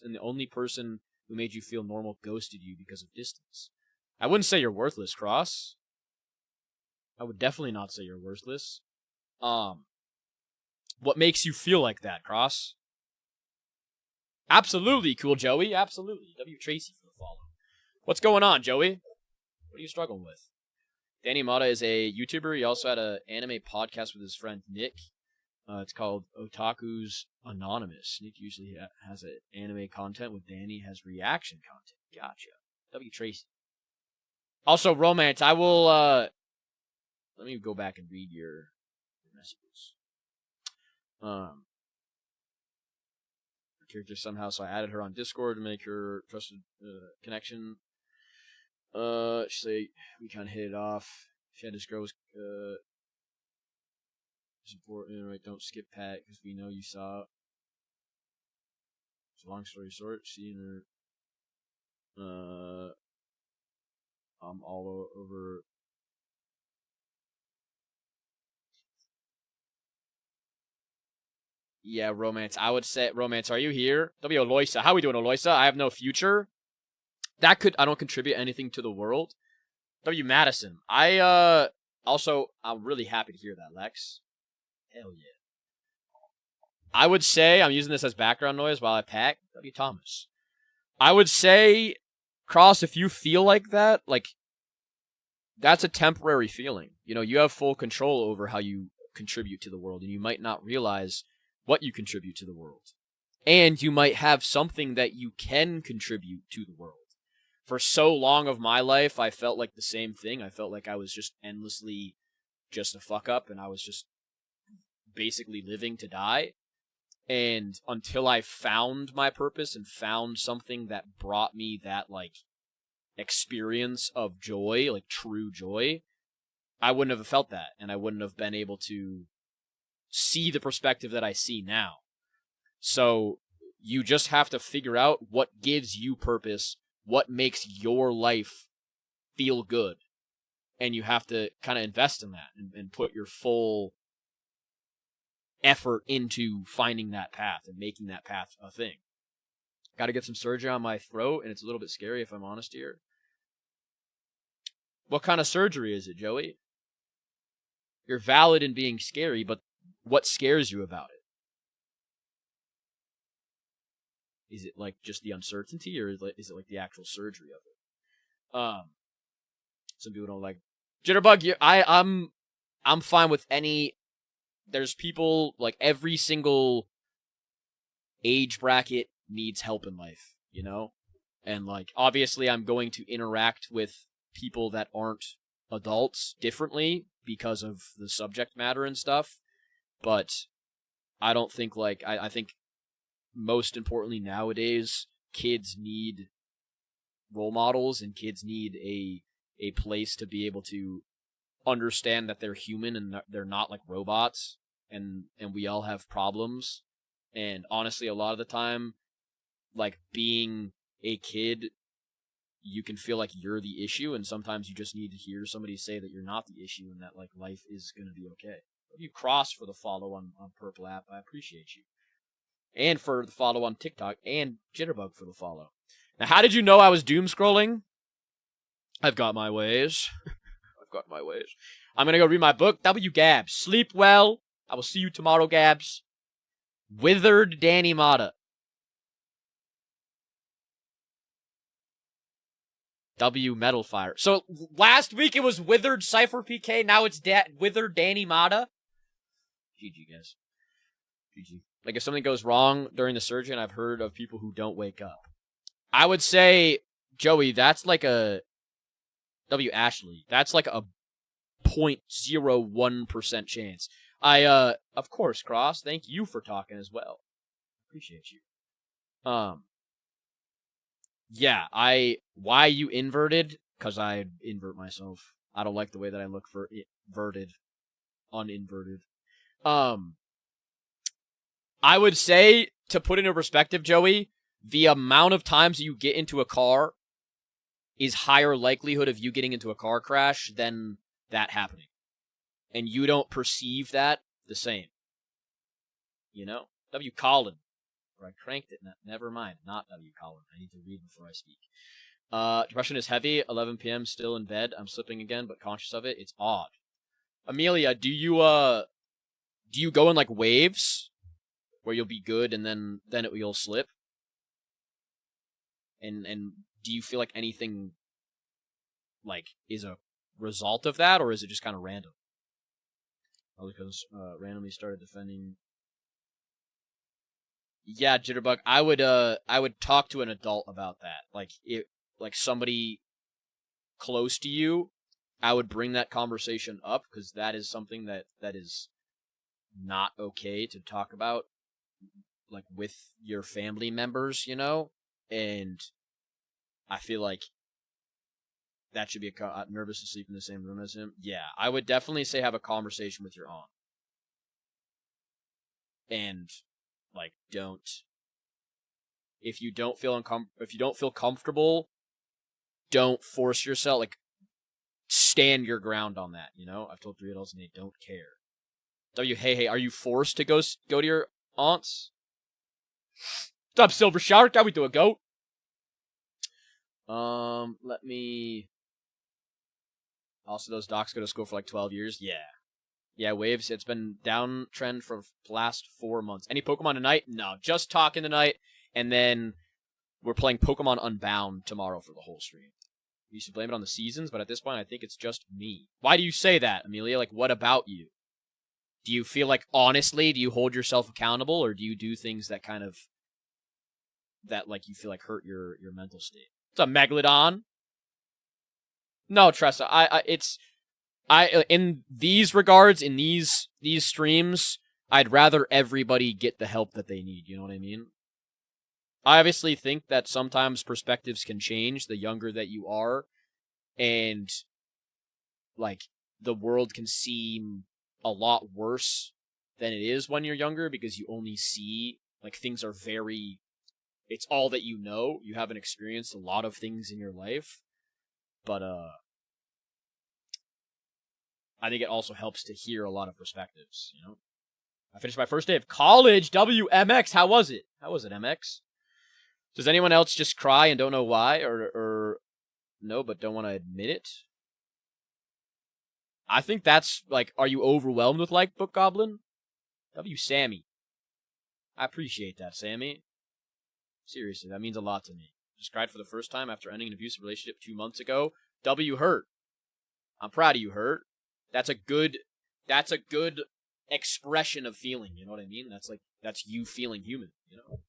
and the only person who made you feel normal ghosted you because of distance? I wouldn't say you're worthless, Cross. I would definitely not say you're worthless. What makes you feel like that, Cross? Absolutely, Cool Joey. Absolutely. W. Tracy for the follow. What's going on, Joey? What are you struggling with? Danny Mata is a YouTuber. He also had an anime podcast with his friend Nick. It's called Otaku's Anonymous. Nick usually has anime content with Danny has reaction content. Gotcha. W. Tracy. Also, Romance, I will, let me go back and read your messages. Her character somehow, so I added her on Discord to make her trusted connection. She say we kind of hit it off. She had this girl was support, right? Don't skip Pat because we know you saw long story short, seeing her, I'm all over. Yeah, romance. I would say romance. Are you here? W. Aloysa. How we doing, Aloysa? I have no future. I don't contribute anything to the world. W. Madison. Also, I'm really happy to hear that, Lex. Hell yeah. I would say, I'm using this as background noise while I pack. W. Thomas. I would say, Cross, if you feel like that, like, that's a temporary feeling. You know, you have full control over how you contribute to the world, and you might not realize what you contribute to the world. And you might have something that you can contribute to the world. For so long of my life, I felt like the same thing. I felt like I was just endlessly just a fuck up, and I was just basically living to die. And until I found my purpose and found something that brought me that, like, experience of joy, like true joy, I wouldn't have felt that, and I wouldn't have been able to see the perspective that I see now. So you just have to figure out what gives you purpose, what makes your life feel good, and you have to kind of invest in that and put your full effort into finding that path and making that path a thing. Got to get some surgery on my throat, and it's a little bit scary if I'm honest here. What kind of surgery is it, Joey? You're valid in being scary, but what scares you about it? Is it like just the uncertainty, or is it like the actual surgery of it? Some people don't like Jitterbug. I'm fine with any. There's people, like, every single age bracket needs help in life, you know? And, like, obviously I'm going to interact with people that aren't adults differently because of the subject matter and stuff. But I don't think, like, I think most importantly nowadays, kids need role models, and kids need a place to be able to understand that they're human and they're not like robots, and we all have problems. And honestly, a lot of the time, like, being a kid, you can feel like you're the issue, and sometimes you just need to hear somebody say that you're not the issue and that, like, life is going to be okay. You Cross for the follow on Purple App, I appreciate you. And for the follow on TikTok, and Jitterbug for the follow. Now, how did you know I was doom scrolling? I've got my ways. I've got my ways. I'm going to go read my book. W. Gabs. Sleep well. I will see you tomorrow, Gabs. Withered Danny Mata. W. Metal Fire. So last week it was Withered Cypher PK. Now it's Withered Danny Mata. GG, guys. GG. Like, if something goes wrong during the surgery, and I've heard of people who don't wake up, I would say, Joey, that's like a W. Ashley. That's like a 0.01% chance. Of course, Cross. Thank you for talking as well. Appreciate you. Yeah, why you inverted? Because I invert myself. I don't like the way that I look for inverted. Uninverted. I would say, to put into perspective, Joey, the amount of times you get into a car is higher likelihood of you getting into a car crash than that happening. And you don't perceive that the same. You know? W. Colin. Or I cranked it. Never mind. Not W. Colin. I need to read before I speak. Depression is heavy. 11 p.m. Still in bed. I'm slipping again, but conscious of it. It's odd. Amelia, do you go in, like, waves? Where you'll be good and then you'll slip? And do you feel like anything, like, is a result of that, or is it just kind of random? Probably because randomly started defending. Yeah, Jitterbug, I would talk to an adult about that. Like somebody close to you, I would bring that conversation up, because that is something that is not okay to talk about, like, with your family members, you know? And I feel like that should be nervous to sleep in the same room as him. Yeah, I would definitely say have a conversation with your aunt. And, like, don't if you don't feel comfortable, don't force yourself. Like, stand your ground on that. You know, I've told 3 adults and they don't care. Hey, are you forced to go to your aunt's? What's up, Silver Shark? How we doing, goat? Let me. Also, those docs go to school for like 12 years. Yeah, Waves. It's been downtrend for the last 4 months. Any Pokemon tonight? No, just talking tonight, and then we're playing Pokemon Unbound tomorrow for the whole stream. We used to blame it on the seasons, but at this point, I think it's just me. Why do you say that, Amelia? Like, what about you? Do you feel like, honestly, do you hold yourself accountable, or do you do things that kind of, that, like, you feel like hurt your mental state? What's up, Megalodon? No, Tressa, in these regards, in these streams, I'd rather everybody get the help that they need, you know what I mean? I obviously think that sometimes perspectives can change the younger that you are, and, like, the world can seem a lot worse than it is when you're younger, because you only see, like, things are very, it's all that you know. You haven't experienced a lot of things in your life. But, I think it also helps to hear a lot of perspectives, you know? I finished my first day of college, WMX, how was it? How was it, MX? Does anyone else just cry and don't know why, or no, but don't want to admit it? I think that's, like, are you overwhelmed with, like, Book Goblin? Sammy. I appreciate that, Sammy. Seriously, that means a lot to me. Just cried for the first time after ending an abusive relationship 2 months ago. Hurt. I'm proud of you, Hurt. That's a good expression of feeling, you know what I mean? That's you feeling human, you know?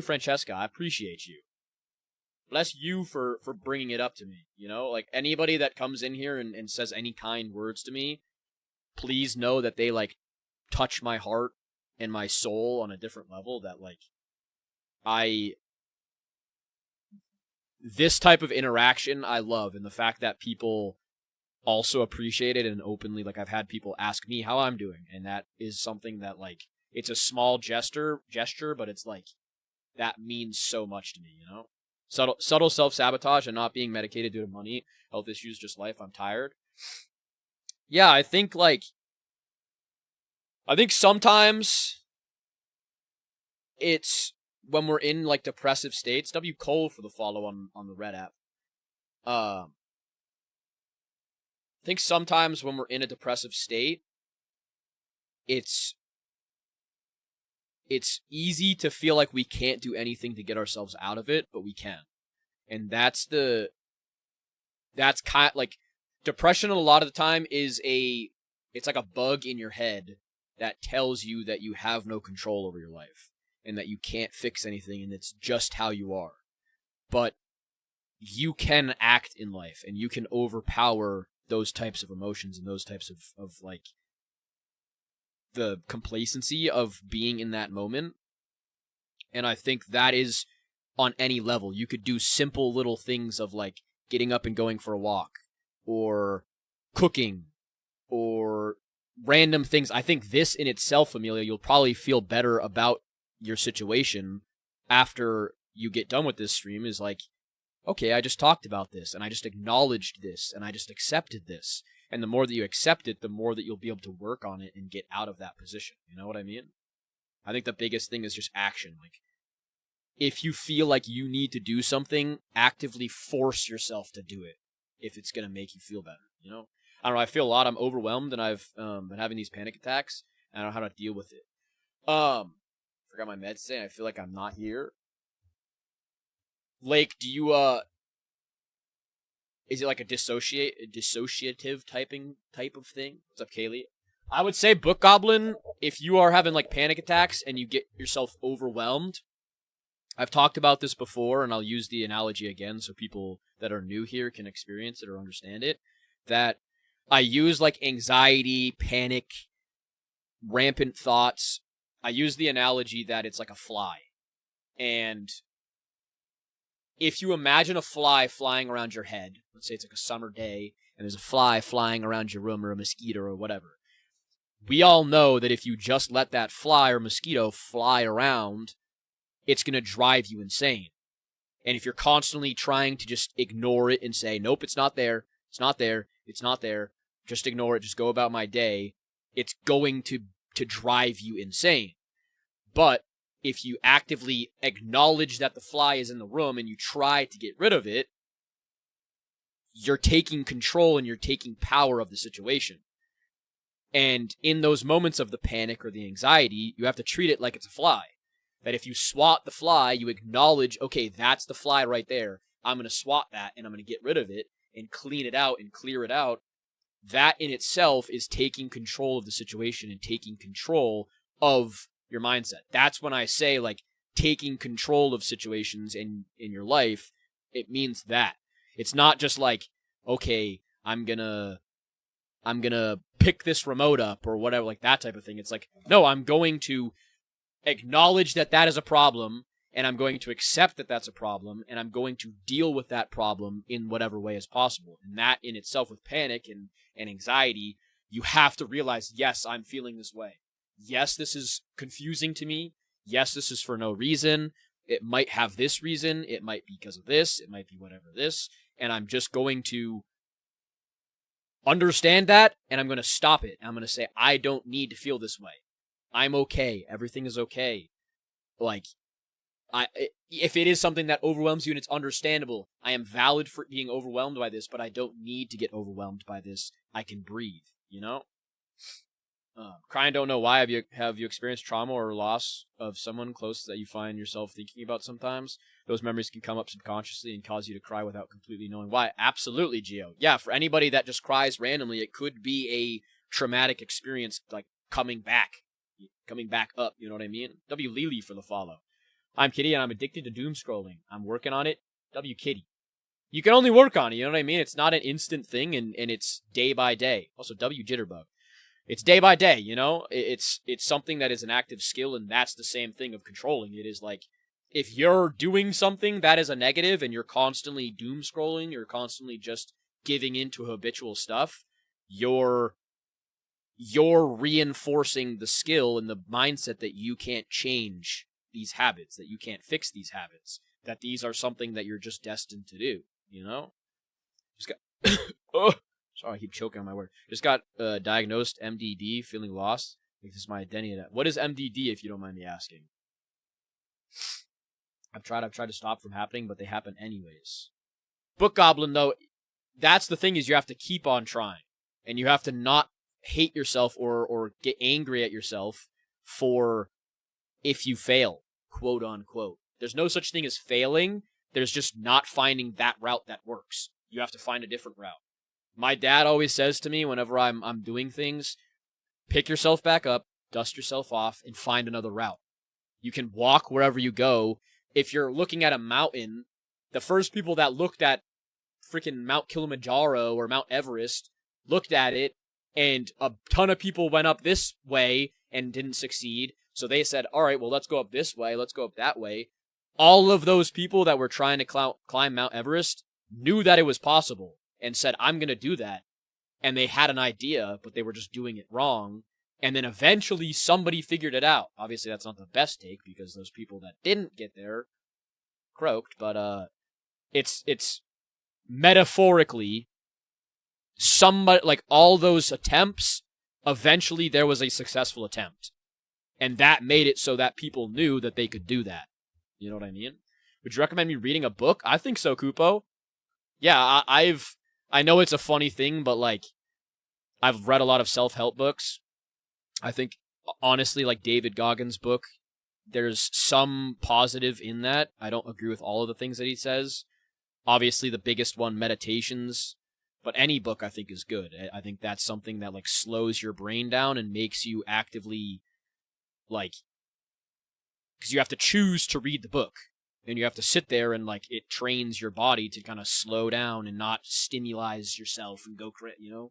Francesca, I appreciate you. Bless you for bringing it up to me, you know? Like, anybody that comes in here and says any kind words to me, please know that they, like, touch my heart and my soul on a different level, that, like, this type of interaction I love, and the fact that people also appreciate it and openly, like, I've had people ask me how I'm doing, and that is something that, like, it's a small gesture, but it's, like, that means so much to me, you know? Subtle self-sabotage and not being medicated due to money, health issues, just life, I'm tired. Yeah, I think sometimes it's when we're in, like, depressive states. W. Cole for the follow on the Red app. I think sometimes when we're in a depressive state, it's easy to feel like we can't do anything to get ourselves out of it, but we can. And that's kind of, like, depression a lot of the time it's like a bug in your head that tells you that you have no control over your life and that you can't fix anything and it's just how you are. But you can act in life and you can overpower those types of emotions and those types of like, the complacency of being in that moment. And I think that is on any level. You could do simple little things of, like, getting up and going for a walk, or cooking, or random things. I think this in itself, Amelia, you'll probably feel better about your situation after you get done with this stream, is like, okay, I just talked about this, and I just acknowledged this, and I just accepted this. And the more that you accept it, the more that you'll be able to work on it and get out of that position. You know what I mean? I think the biggest thing is just action. Like, if you feel like you need to do something, actively force yourself to do it if it's going to make you feel better, you know? I don't know, I feel a lot. I'm overwhelmed, and I've been having these panic attacks, and I don't know how to deal with it. Forgot my meds today, and I feel like I'm not here. Lake, do you, is it like a dissociative type of thing? What's up, Kaylee? I would say, Book Goblin, if you are having, like, panic attacks and you get yourself overwhelmed, I've talked about this before, and I'll use the analogy again so people that are new here can experience it or understand it, that I use, like, anxiety, panic, rampant thoughts. I use the analogy that it's like a fly. And if you imagine a fly flying around your head, let's say it's like a summer day, and there's a fly flying around your room, or a mosquito or whatever. We all know that if you just let that fly or mosquito fly around, it's going to drive you insane. And if you're constantly trying to just ignore it and say, nope, it's not there, it's not there, it's not there, just ignore it, just go about my day, it's going to drive you insane. But if you actively acknowledge that the fly is in the room and you try to get rid of it, you're taking control and you're taking power of the situation. And in those moments of the panic or the anxiety, you have to treat it like it's a fly. That if you swat the fly, you acknowledge, okay, that's the fly right there. I'm going to swat that and I'm going to get rid of it and clean it out and clear it out. That in itself is taking control of the situation and taking control of your mindset. That's when I say, like, taking control of situations in your life, it means that. It's not just like, okay, I'm gonna pick this remote up or whatever, like that type of thing. It's like, no, I'm going to acknowledge that that is a problem, and I'm going to accept that that's a problem, and I'm going to deal with that problem in whatever way is possible. And that in itself, with panic and anxiety, you have to realize, yes, I'm feeling this way. Yes, this is confusing to me. Yes, this is for no reason. It might have this reason. It might be because of this. It might be whatever this. And I'm just going to understand that, and I'm going to stop it. I'm going to say, I don't need to feel this way. I'm okay. Everything is okay. Like, if it is something that overwhelms you and it's understandable, I am valid for being overwhelmed by this, but I don't need to get overwhelmed by this. I can breathe, you know? Crying, don't know why. Have you experienced trauma or loss of someone close that you find yourself thinking about sometimes? Those memories can come up subconsciously and cause you to cry without completely knowing why. Absolutely, Gio. Yeah, for anybody that just cries randomly, it could be a traumatic experience, like coming back up, you know what I mean? W. Lely for the follow. I'm Kitty, and I'm addicted to doom scrolling. I'm working on it. W. Kitty. You can only work on it, you know what I mean? It's not an instant thing, and it's day by day. Also, W. Jitterbug. It's day by day, you know? It's something that is an active skill, and that's the same thing of controlling. It is like, if you're doing something that is a negative, and you're constantly doom scrolling, you're constantly just giving into habitual stuff, you're reinforcing the skill and the mindset that you can't change these habits, that you can't fix these habits, that these are something that you're just destined to do, you know? Just got... oh, sorry, I keep choking on my word. Just got diagnosed MDD, feeling lost. I think this is my identity. What is MDD, if you don't mind me asking? I've tried to stop from happening, but they happen anyways. Book Goblin, though, that's the thing, is you have to keep on trying. And you have to not hate yourself or get angry at yourself for if you fail, quote unquote. There's no such thing as failing. There's just not finding that route that works. You have to find a different route. My dad always says to me whenever I'm doing things, pick yourself back up, dust yourself off, and find another route. You can walk wherever you go. If you're looking at a mountain, the first people that looked at freaking Mount Kilimanjaro or Mount Everest looked at it, and a ton of people went up this way and didn't succeed. So they said, all right, well, let's go up this way. Let's go up that way. All of those people that were trying to climb Mount Everest knew that it was possible and said, I'm going to do that. And they had an idea, but they were just doing it wrong. And then eventually somebody figured it out. Obviously, that's not the best take because those people that didn't get there croaked. But it's metaphorically, somebody, like all those attempts, eventually there was a successful attempt. And that made it so that people knew that they could do that. You know what I mean? Would you recommend me reading a book? I think so, Kupo. Yeah, I know it's a funny thing, but like, I've read a lot of self-help books. I think, honestly, like David Goggins' book, there's some positive in that. I don't agree with all of the things that he says. Obviously, the biggest one, Meditations. But any book, I think, is good. I think that's something that like slows your brain down and makes you actively, like, because you have to choose to read the book. And you have to sit there and, like, it trains your body to kind of slow down and not stimulize yourself and go crazy, you know?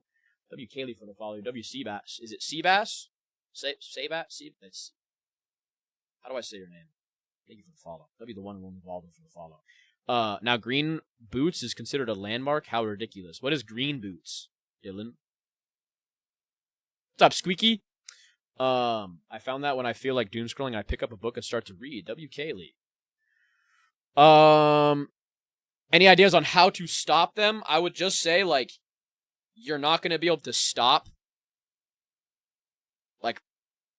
W. Kaylee for the follow. W. Seabass. Is it Seabass? Seabass? That's... How do I say your name? Thank you for the follow. W. The one Waldo for the follow. Now, Green Boots is considered a landmark? How ridiculous. What is Green Boots, Dylan? What's up, Squeaky? I found that when I feel like doom scrolling, I pick up a book and start to read. W. Kaylee. Any ideas on how to stop them? I would just say, like, you're not going to be able to stop. Like,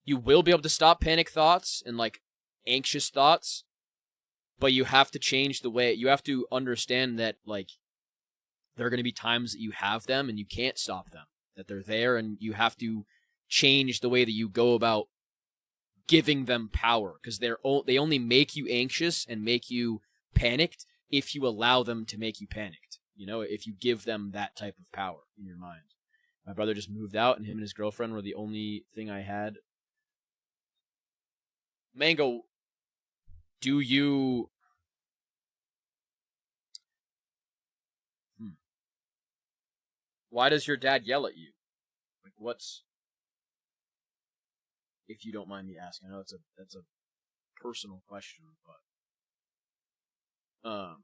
you will be able to stop panic thoughts and, like, anxious thoughts. But you have to change the way, you have to understand that, like, there are going to be times that you have them and you can't stop them. That they're there, and you have to change the way that you go about giving them power. Because they only make you anxious and make you panicked if you allow them to make you panicked. You know, if you give them that type of power in your mind. My brother just moved out, and him and his girlfriend were the only thing I had. Mango, do you... Why does your dad yell at you? Like, what's... If you don't mind me asking. I know that's a personal question, but...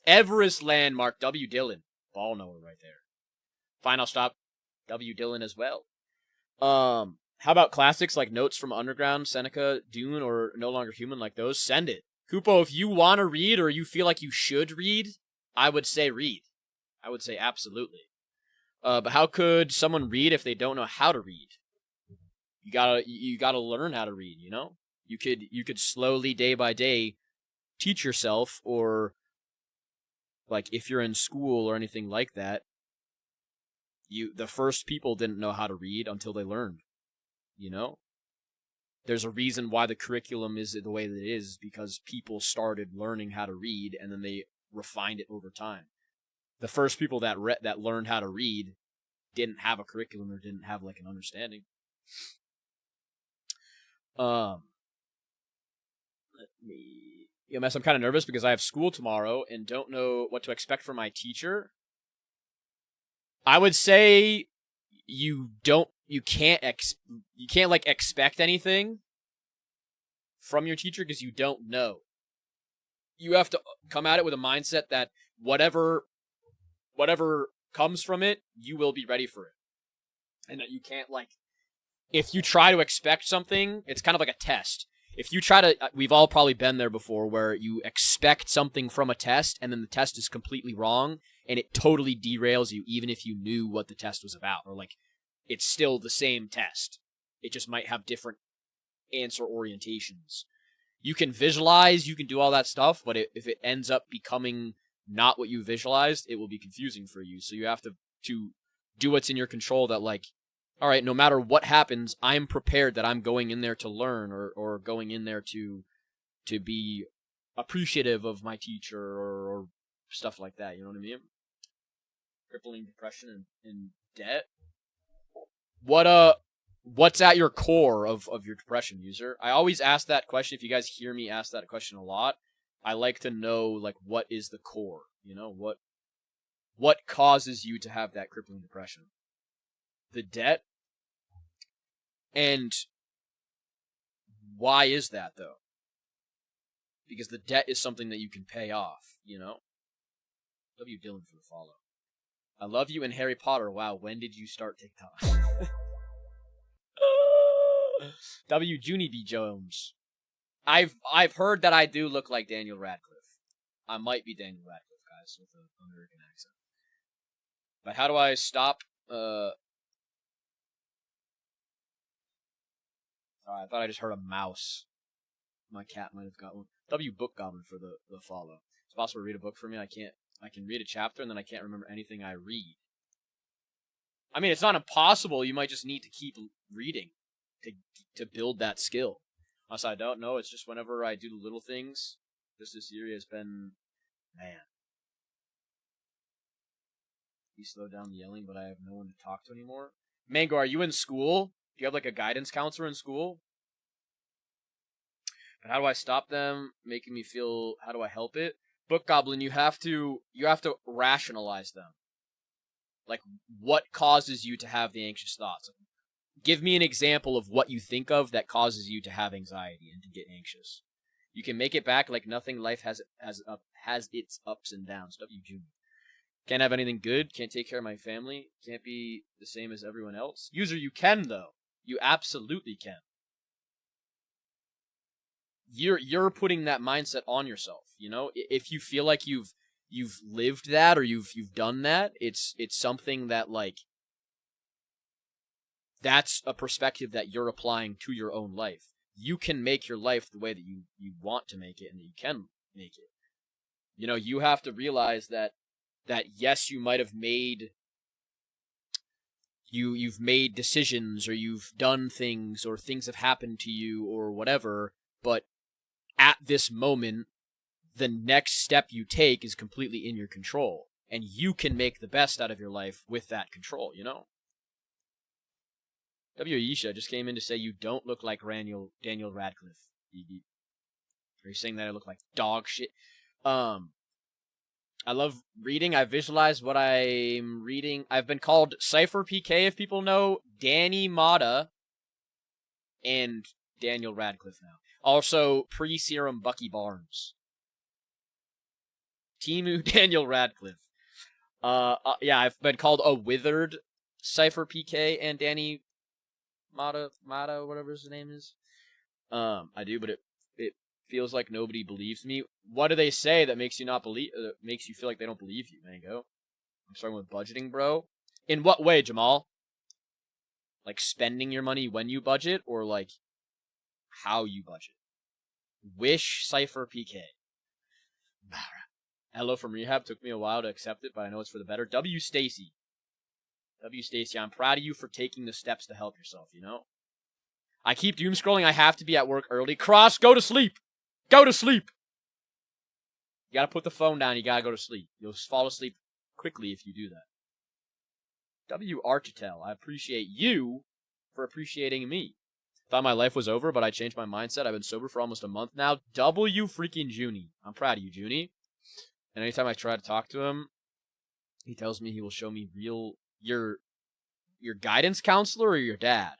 Everest Landmark, W. Dillon. Ball knower right there. Final stop, W. Dillon as well. How about classics like Notes from Underground, Seneca, Dune, or No Longer Human, like those? Send it. Kupo, if you want to read or you feel like you should read, I would say read. I would say absolutely. But how could someone read if they don't know how to read? You gotta learn how to read, you know? You could slowly, day by day, teach yourself, or like if you're in school or anything like that, the first people didn't know how to read until they learned, you know? There's a reason why the curriculum is the way that it is, because people started learning how to read and then they refined it over time. The first people that learned how to read didn't have a curriculum or didn't have like an understanding. Let me... EMS, I'm kind of nervous because I have school tomorrow and don't know what to expect from my teacher. I would say you can't like expect anything from your teacher because you don't know. You have to come at it with a mindset that whatever comes from it, you will be ready for it. And that you can't, like, if you try to expect something, it's kind of like a test. If you try to, we've all probably been there before, where you expect something from a test and then the test is completely wrong and it totally derails you, even if you knew what the test was about, or like it's still the same test. It just might have different answer orientations. You can visualize, you can do all that stuff, but if it ends up becoming not what you visualized, it will be confusing for you. So you have to do what's in your control, that like, all right, no matter what happens, I'm prepared that I'm going in there to learn, or going in there to be appreciative of my teacher, or stuff like that. You know what I mean? Crippling depression and debt. What's at your core of your depression, user? I always ask that question. If you guys hear me ask that question a lot, I like to know, like, what is the core? You know, what causes you to have that crippling depression? The debt? And why is that, though? Because the debt is something that you can pay off, you know? W. Dillon for the follow. I love you and Harry Potter. Wow, when did you start TikTok? W. Junie B. Jones. I've heard that I do look like Daniel Radcliffe. I might be Daniel Radcliffe, guys, with an American accent. But how do I stop? I thought I just heard a mouse. My cat might have got one. W. Book Goblin for the follow. It's possible to read a book for me. I can read a chapter and then I can't remember anything I read. I mean, it's not impossible. You might just need to keep reading to build that skill. Unless I don't know, it's just whenever I do the little things. Just this year has been, man. You slow down the yelling, but I have no one to talk to anymore. Mango, are you in school? Do you have like a guidance counselor in school? But how do I stop them making me feel? How do I help it? Book Goblin, you have to rationalize them. Like, what causes you to have the anxious thoughts? Give me an example of what you think of that causes you to have anxiety and to get anxious. You can make it back like nothing. Life has its ups and downs. W. Junior. Can't have anything good. Can't take care of my family. Can't be the same as everyone else. User, you can, though. You absolutely can. you're putting that mindset on yourself, you know? If you feel like you've lived that or you've done that, it's something that, like, that's a perspective that you're applying to your own life. You can make your life the way that you want to make it, and that you can make it. You know, you have to realize that yes, you might have made you've made decisions, or you've done things, or things have happened to you, or whatever, but at this moment, the next step you take is completely in your control, and you can make the best out of your life with that control, you know? W. Yisha just came in to say you don't look like Daniel Radcliffe. Are you saying that I look like dog shit? I love reading. I visualize what I'm reading. I've been called Cypher PK, if people know, Danny Mata, and Daniel Radcliffe now. Also, pre-serum Bucky Barnes. Timu Daniel Radcliffe. Yeah, I've been called a withered Cypher PK and Danny Mata, whatever his name is. I do, but it feels like nobody believes me. What do they say that makes you not believe? Makes you feel like they don't believe you, Mango? I'm starting with budgeting, bro. In what way, Jamal? Like spending your money when you budget, or like how you budget? Wish Cypher PK. Hello from rehab. Took me a while to accept it, but I know it's for the better. W. Stacy. I'm proud of you for taking the steps to help yourself, you know? I keep doom scrolling. I have to be at work early. Cross, go to sleep. Go to sleep. You gotta put the phone down. You gotta go to sleep. You'll fall asleep quickly if you do that. W. Architel. I appreciate you for appreciating me. Thought my life was over, but I changed my mindset. I've been sober for almost a month now. W. freaking Junie. I'm proud of you, Junie. And anytime I try to talk to him, he tells me he will show me your guidance counselor or your dad.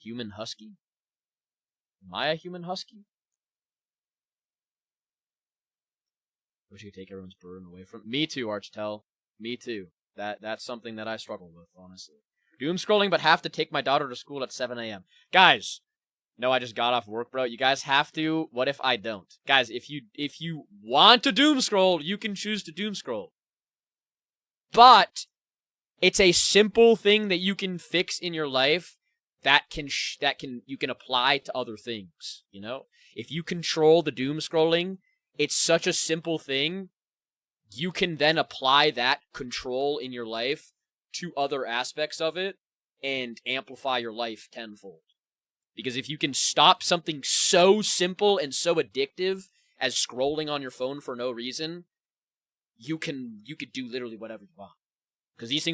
Human husky? Am I a human husky? Wish you could take everyone's burden away from me too, Archtel. Me too. That's something that I struggle with, honestly. Doom scrolling, but have to take my daughter to school at 7 a.m. Guys, no, I just got off work, bro. You guys have to. What if I don't? Guys, if you want to doom scroll, you can choose to doom scroll. But it's a simple thing that you can fix in your life that you can apply to other things, you know? If you control the doom scrolling, it's such a simple thing. You can then apply that control in your life to other aspects of it and amplify your life tenfold. Because if you can stop something so simple and so addictive as scrolling on your phone for no reason, you could do literally whatever you want. Because these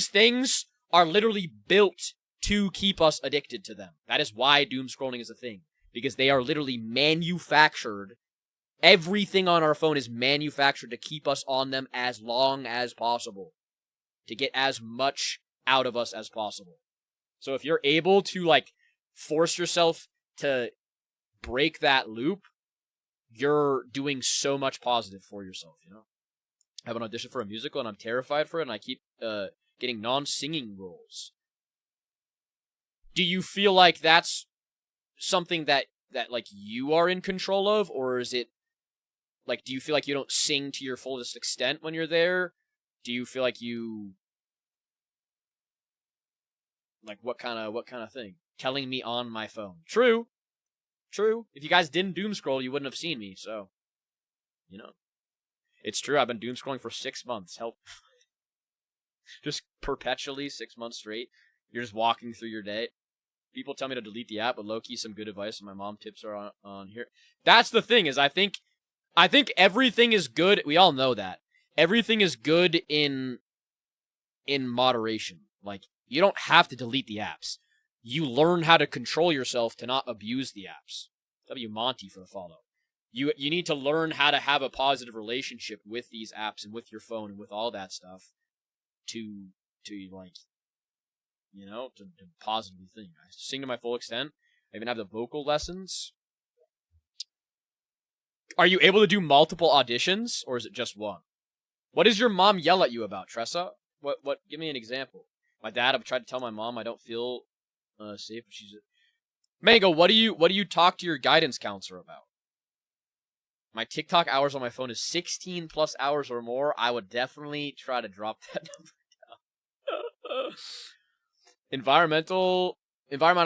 things are literally built to keep us addicted to them. That is why doom scrolling is a thing. Because they are literally manufactured. Everything on our phone is manufactured to keep us on them as long as possible. To get as much out of us as possible. So if you're able to, like, force yourself to break that loop, you're doing so much positive for yourself, you know? I have an audition for a musical, and I'm terrified for it, and I keep getting non-singing roles. Do you feel like that's something that like you are in control of, or is it like, do you feel like you don't sing to your fullest extent when you're there? Do you feel like you like what kind of thing? Telling me on my phone. True. If you guys didn't doom scroll, you wouldn't have seen me, so you know. It's true, I've been doom scrolling for 6 months. Help. Just perpetually 6 months straight. You're just walking through your day. People tell me to delete the app, but low-key some good advice, and my mom tips are on here. That's the thing, is I think everything is good. We all know that. Everything is good in moderation. Like, you don't have to delete the apps. You learn how to control yourself to not abuse the apps. W. Monty for the follow. You need to learn how to have a positive relationship with these apps and with your phone and with all that stuff to like, you know, to positively think. I sing to my full extent. I even have the vocal lessons. Are you able to do multiple auditions, or is it just one? What does your mom yell at you about, Tressa? What? Give me an example. My dad, I've tried to tell my mom I don't feel safe, but Mango, what do you talk to your guidance counselor about? My TikTok hours on my phone is 16 plus hours or more. I would definitely try to drop that number down. Environment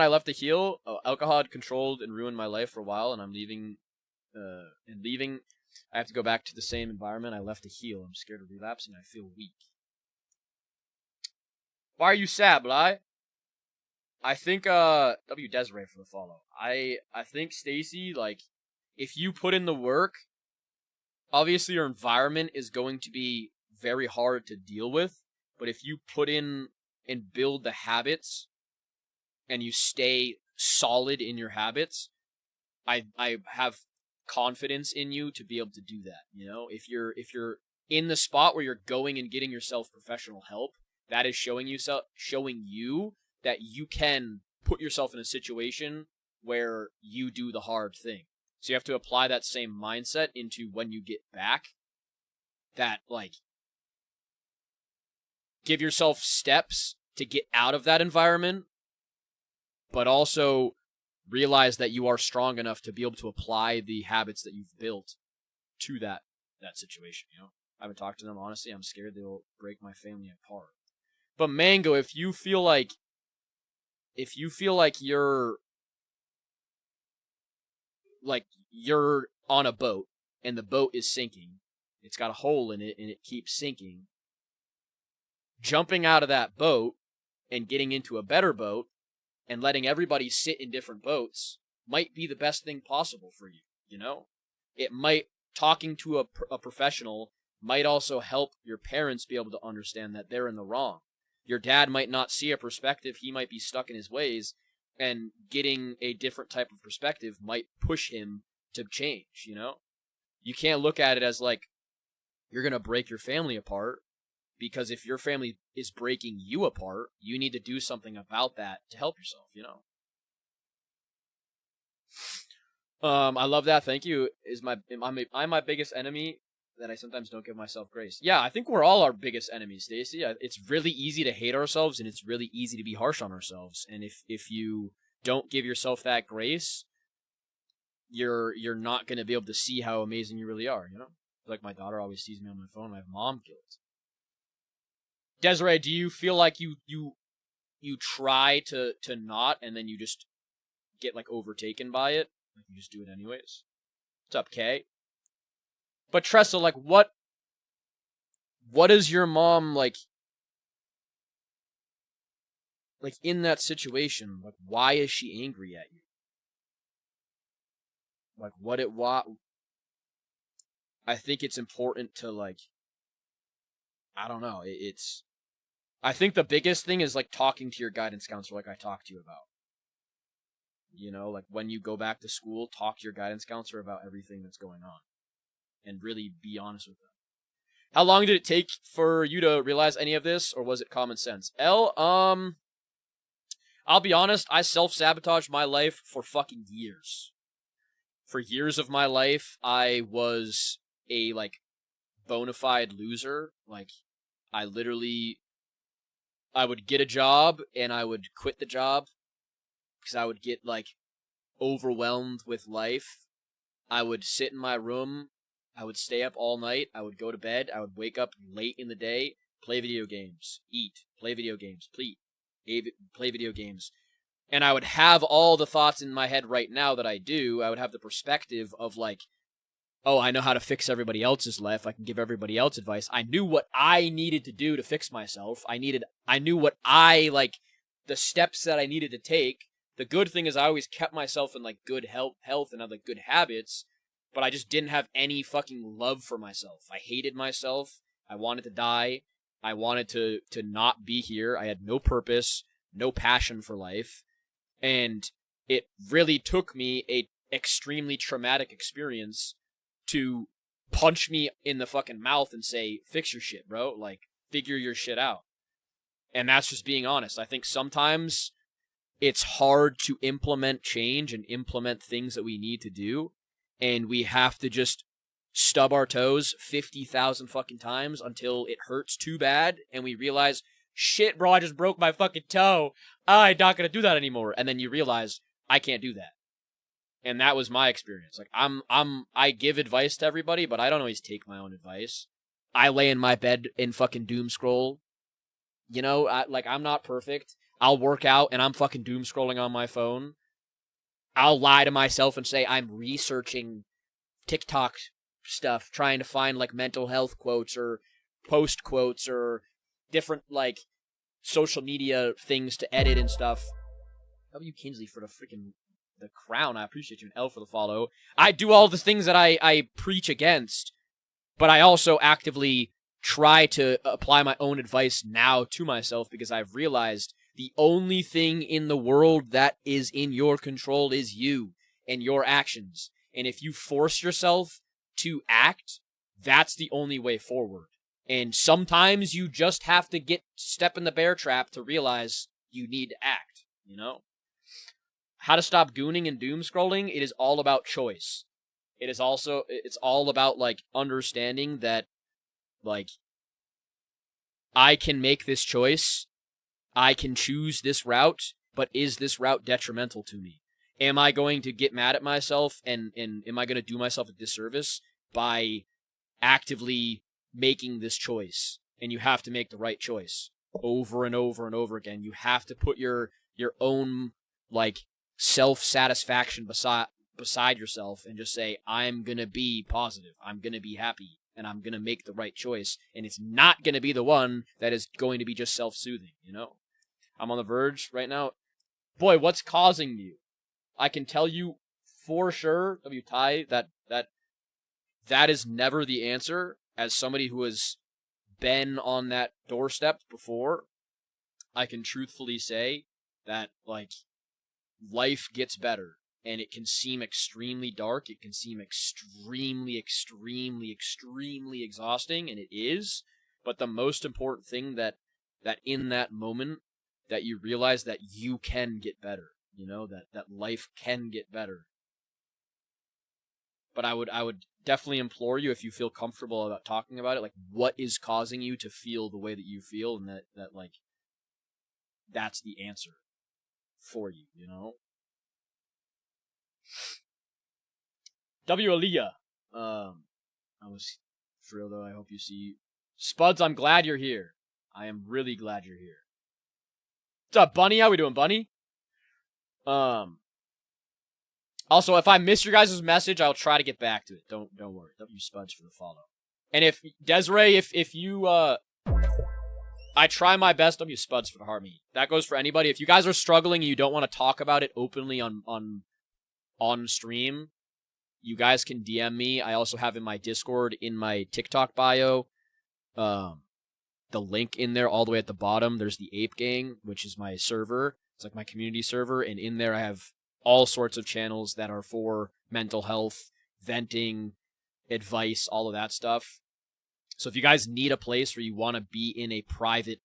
I left to heal. Oh, alcohol had controlled and ruined my life for a while, and I'm leaving. I have to go back to the same environment I left to heal. I'm scared of relapsing. I feel weak. Why are you sad, Bly? I think W Desiree for the follow. I think Stacy, like, if you put in the work, obviously your environment is going to be very hard to deal with, but if you put in and build the habits and you stay solid in your habits, I have confidence in you to be able to do that. You know, if you're in the spot where you're going and getting yourself professional help, that is showing you that you can put yourself in a situation where you do the hard thing. So you have to apply that same mindset into when you get back. That, like, give yourself steps to get out of that environment, but also realize that you are strong enough to be able to apply the habits that you've built to that situation, you know? I haven't talked to them, honestly. I'm scared they'll break my family apart. But Mango, if you feel like you're on a boat and the boat is sinking, it's got a hole in it and it keeps sinking, jumping out of that boat and getting into a better boat and letting everybody sit in different boats might be the best thing possible for you, you know? It might, talking to a professional might also help your parents be able to understand that they're in the wrong. Your dad might not see a perspective, he might be stuck in his ways, and getting a different type of perspective might push him to change, you know? You can't look at it as like you're going to break your family apart, because if your family is breaking you apart, you need to do something about that to help yourself, you know? I love that. Thank you. Am I my biggest enemy that I sometimes don't give myself grace? Yeah, I think we're all our biggest enemies, Stacy. It's really easy to hate ourselves, and it's really easy to be harsh on ourselves. And if you don't give yourself that grace, you're not going to be able to see how amazing you really are, you know? Like my daughter always sees me on my phone, I have mom guilt. Desiree, do you feel like you try to not, and then you just get, like, overtaken by it? Like, you just do it anyways? What's up, Kay? But Tressa, like, what is your mom, like, in that situation? Like, why is she angry at you? Like, why? I think it's important to, like, I don't know, I think the biggest thing is, like, talking to your guidance counselor like I talked to you about. You know, like, when you go back to school, talk to your guidance counselor about everything that's going on. And really be honest with them. How long did it take for you to realize any of this, or was it common sense? I'll be honest, I self-sabotaged my life for fucking years. For years of my life, I was a, like, bona fide loser. Like, I would get a job, and I would quit the job, because I would get, like, overwhelmed with life. I would sit in my room, I would stay up all night, I would go to bed, I would wake up late in the day, play video games, eat, play video games, play video games. And I would have all the thoughts in my head right now that I do. I would have the perspective of, like, oh, I know how to fix everybody else's life. I can give everybody else advice. I knew what I needed to do to fix myself. I knew what the steps that I needed to take. The good thing is I always kept myself in, like, good health and had, like, good habits, but I just didn't have any fucking love for myself. I hated myself. I wanted to die. I wanted to not be here. I had no purpose, no passion for life. And it really took me a extremely traumatic experience to punch me in the fucking mouth and say, fix your shit, bro. Like, figure your shit out. And that's just being honest. I think sometimes it's hard to implement change and implement things that we need to do. And we have to just stub our toes 50,000 fucking times until it hurts too bad. And we realize, shit, bro, I just broke my fucking toe. I'm not going to do that anymore. And then you realize, I can't do that. And that was my experience. Like, I give advice to everybody, but I don't always take my own advice. I lay in my bed and fucking doom scroll. You know, I'm not perfect. I'll work out and I'm fucking doom scrolling on my phone. I'll lie to myself and say I'm researching TikTok stuff, trying to find, like, mental health quotes or post quotes or different, like, social media things to edit and stuff. W. Kinsley for the crown. I appreciate you. An L for the follow. I do all the things that I preach against, but I also actively try to apply my own advice now to myself, because I've realized the only thing in the world that is in your control is you and your actions. And if you force yourself to act, that's the only way forward. And sometimes you just have to step in the bear trap to realize you need to act, you know? How to stop gooning and doom scrolling? It is all about choice. It's all about, like, understanding that, like, I can make this choice. I can choose this route, but is this route detrimental to me? Am I going to get mad at myself and am I going to do myself a disservice by actively making this choice? And you have to make the right choice over and over and over again. You have to put your own, like, self-satisfaction beside yourself and just say, I'm going to be positive. I'm going to be happy. And I'm going to make the right choice. And it's not going to be the one that is going to be just self-soothing, you know? I'm on the verge right now. Boy, what's causing you? I can tell you for sure, Ty, that is never the answer. As somebody who has been on that doorstep before, I can truthfully say that, like, life gets better. And it can seem extremely dark. It can seem extremely, extremely, extremely exhausting, and it is. But the most important thing that in that moment that you realize that you can get better. You know, that life can get better. But I would definitely implore you, if you feel comfortable about talking about it, like, what is causing you to feel the way that you feel, and that like, that's the answer for you, you know? W. Aliyah. I was, for real though, I hope you see. Spuds, I'm glad you're here. I am really glad you're here. What's up, Bunny? How we doing, Bunny? Also, if I miss your guys' message, I'll try to get back to it. Don't worry. W. Spuds for the follow. And if, Desiree, if you, I try my best. W. Spuds for the heart me. That goes for anybody. If you guys are struggling and you don't want to talk about it openly on stream, you guys can DM me. I also have in my Discord, in my TikTok bio, the link in there all the way at the bottom. There's the Ape Gang, which is my server. It's like my community server. And in there I have all sorts of channels that are for mental health, venting, advice, all of that stuff. So if you guys need a place where you want to be in a private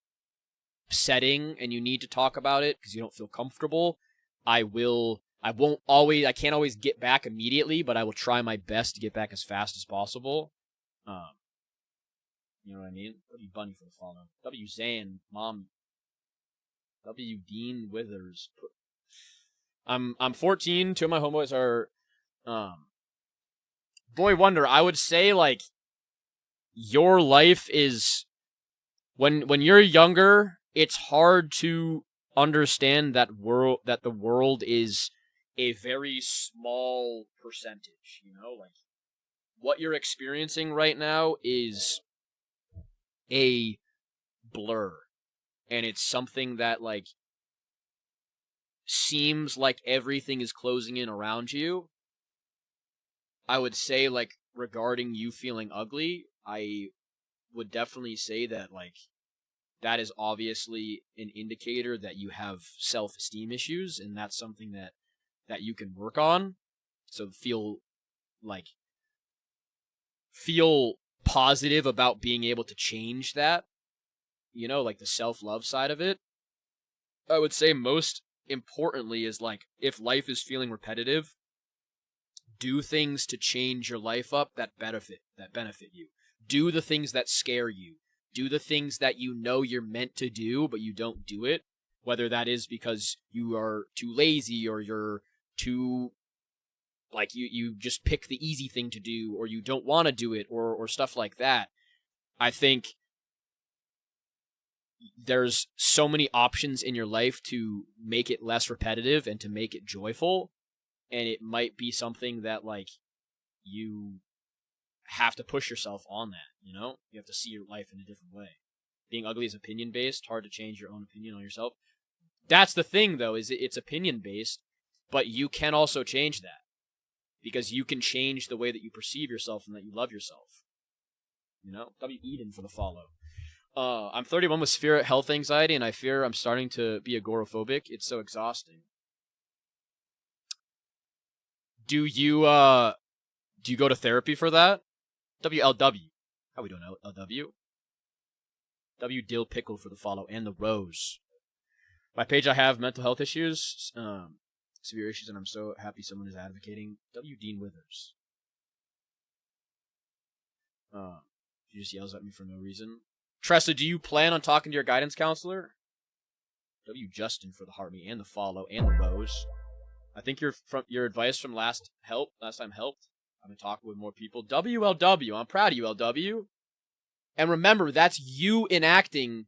setting and you need to talk about it because you don't feel comfortable, I can't always get back immediately, but I will try my best to get back as fast as possible. You know what I mean? W. Bunny for the follow. W. Zan, Mom. W. Dean Withers. I'm 14. Two of my homeboys are, Boy Wonder. I would say, like, your life is, when you're younger, it's hard to understand that the world is a very small percentage, you know? Like, what you're experiencing right now is a blur. And it's something that, like, seems like everything is closing in around you. I would say, like, regarding you feeling ugly, I would definitely say that, like, that is obviously an indicator that you have self-esteem issues, and that's something that you can work on. So feel positive about being able to change that, you know, like the self-love side of it. I would say most importantly is, like, if life is feeling repetitive, do things to change your life up that benefit you. Do the things that scare you. Do the things that you know you're meant to do, but you don't do it. Whether that is because you are too lazy or you're to, like, you just pick the easy thing to do, or you don't want to do it, or stuff like that. I think there's so many options in your life to make it less repetitive and to make it joyful, and it might be something that, like, you have to push yourself on that, you know? You have to see your life in a different way. Being ugly is opinion-based, hard to change your own opinion on yourself. That's the thing, though, is it's opinion-based, but you can also change that, because you can change the way that you perceive yourself and that you love yourself. You know? W. Eden for the follow. I'm 31 with severe health anxiety, and I fear I'm starting to be agoraphobic. It's so exhausting. Do you go to therapy for that? WLW. How we doing, LW? W. Dill Pickle for the follow, and the Rose. My page, I have mental health issues, severe issues, and I'm so happy someone is advocating. W. Dean Withers. She just yells at me for no reason. Tressa, do you plan on talking to your guidance counselor? W. Justin for the heart me, and the follow, and the Rose. I think your advice from last time helped. I've been talking with more people. WLW, I'm proud of you, LW. And remember, that's you enacting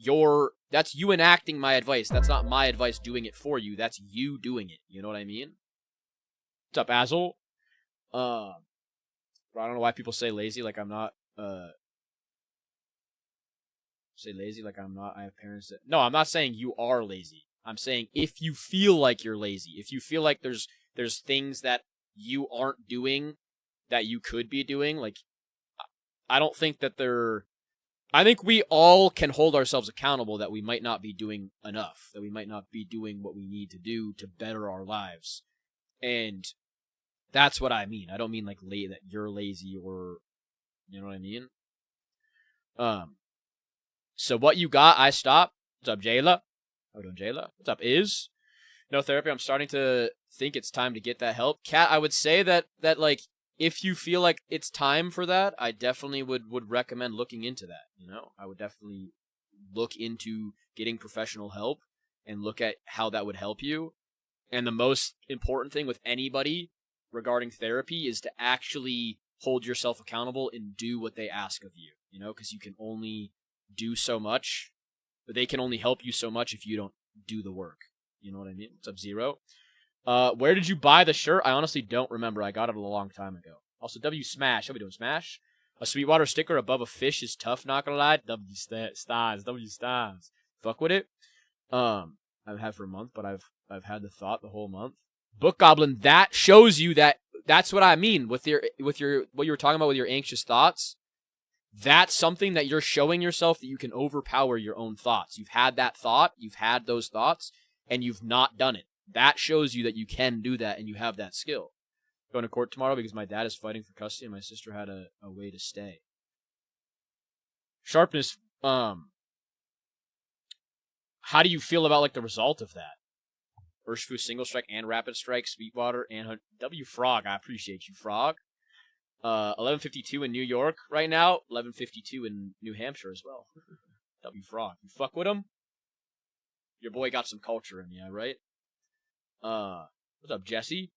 my advice. That's not my advice doing it for you. That's you doing it. You know what I mean? What's up, Azel? I don't know why people say lazy like I'm not, say lazy like I'm not. I have parents that... No, I'm not saying you are lazy. I'm saying if you feel like you're lazy, if you feel like there's things that you aren't doing that you could be doing, like, I don't think that I think we all can hold ourselves accountable that we might not be doing enough, that we might not be doing what we need to do to better our lives. And that's what I mean. I don't mean like that you're lazy, or, you know what I mean? So what you got, I stop. What's up, Jayla? How we doing, Jayla? What's up, Is? No therapy. I'm starting to think it's time to get that help. Kat, I would say that like, if you feel like it's time for that, I definitely would recommend looking into that. You know, I would definitely look into getting professional help and look at how that would help you. And the most important thing with anybody regarding therapy is to actually hold yourself accountable and do what they ask of you. You know, because you can only do so much, but they can only help you so much if you don't do the work. You know what I mean? What's up, Zero? Where did you buy the shirt? I honestly don't remember. I got it a long time ago. Also, W Smash. How we doing, Smash? A Sweetwater sticker above a fish is tough, not gonna lie. W stars. Fuck with it. I've had for a month, but I've had the thought the whole month. Book Goblin, that shows you that's what I mean with your what you were talking about with your anxious thoughts. That's something that you're showing yourself that you can overpower your own thoughts. You've had that thought, you've had those thoughts, and you've not done it. That shows you that you can do that and you have that skill. Going to court tomorrow because my dad is fighting for custody and my sister had a way to stay. Sharpness, how do you feel about like the result of that? Urshifu single strike and rapid strike, Sweetwater and W Frog. I appreciate you, Frog. 11:52 in New York right now. 11:52 in New Hampshire as well. W Frog, you fuck with him? Your boy got some culture in you, right? What's up, Jesse?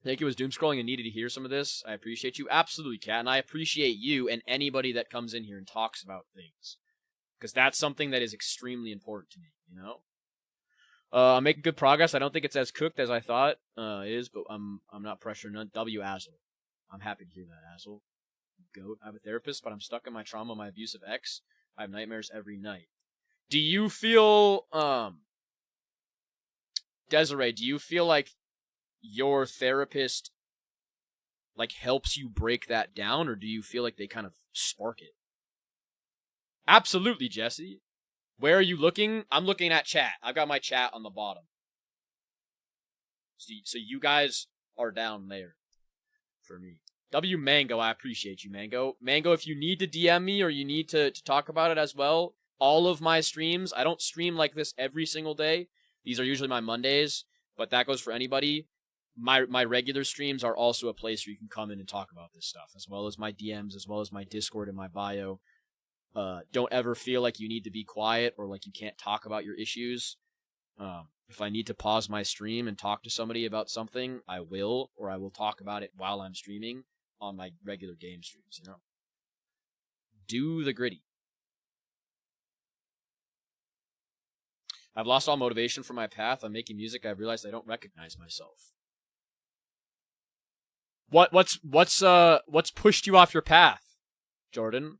Thank you. Was doom scrolling and needed to hear some of this. I appreciate you. Absolutely, Kat. And I appreciate you and anybody that comes in here and talks about things. Because that's something that is extremely important to me, you know? I'm making good progress. I don't think it's as cooked as I thought it is, but I'm not pressuring none. W Azel. I'm happy to hear that, Azel. Goat. I have a therapist, but I'm stuck in my trauma, my abusive ex. I have nightmares every night. Do you feel, Desiree, do you feel like your therapist like helps you break that down, or do you feel like they kind of spark it? Absolutely, Jesse. Where are you looking? I'm looking at chat. I've got my chat on the bottom. So you guys are down there for me. W Mango, I appreciate you, Mango. Mango, if you need to DM me or you need to talk about it as well, all of my streams, I don't stream like this every single day. These are usually my Mondays, but that goes for anybody. My regular streams are also a place where you can come in and talk about this stuff, as well as my DMs, as well as my Discord and my bio. Don't ever feel like you need to be quiet or like you can't talk about your issues. If I need to pause my stream and talk to somebody about something, I will, or I will talk about it while I'm streaming on my regular game streams, you know? Do the gritty. I've lost all motivation for my path. I'm making music. I've realized I don't recognize myself. What's pushed you off your path, Jordan?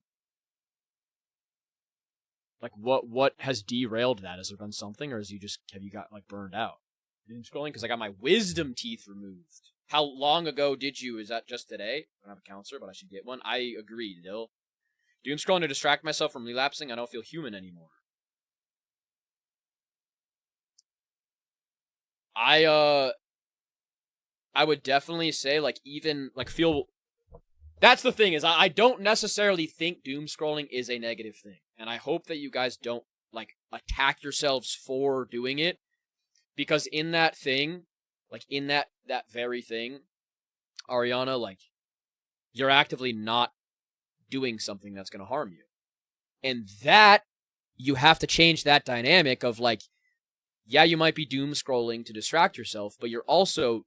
Like, what has derailed that? Has there been something, or have you got, like, burned out? Doom scrolling? Because I got my wisdom teeth removed. How long ago did you? Is that just today? I don't have a counselor, but I should get one. I agree, Dill. Doom scrolling to distract myself from relapsing. I don't feel human anymore. I would definitely say, like, even, like, feel... That's the thing, is I don't necessarily think doom scrolling is a negative thing. And I hope that you guys don't, like, attack yourselves for doing it. Because in that thing, like, in that very thing, Ariana, like, you're actively not doing something that's going to harm you. And that, you have to change that dynamic of, like, yeah, you might be doom scrolling to distract yourself, but you're also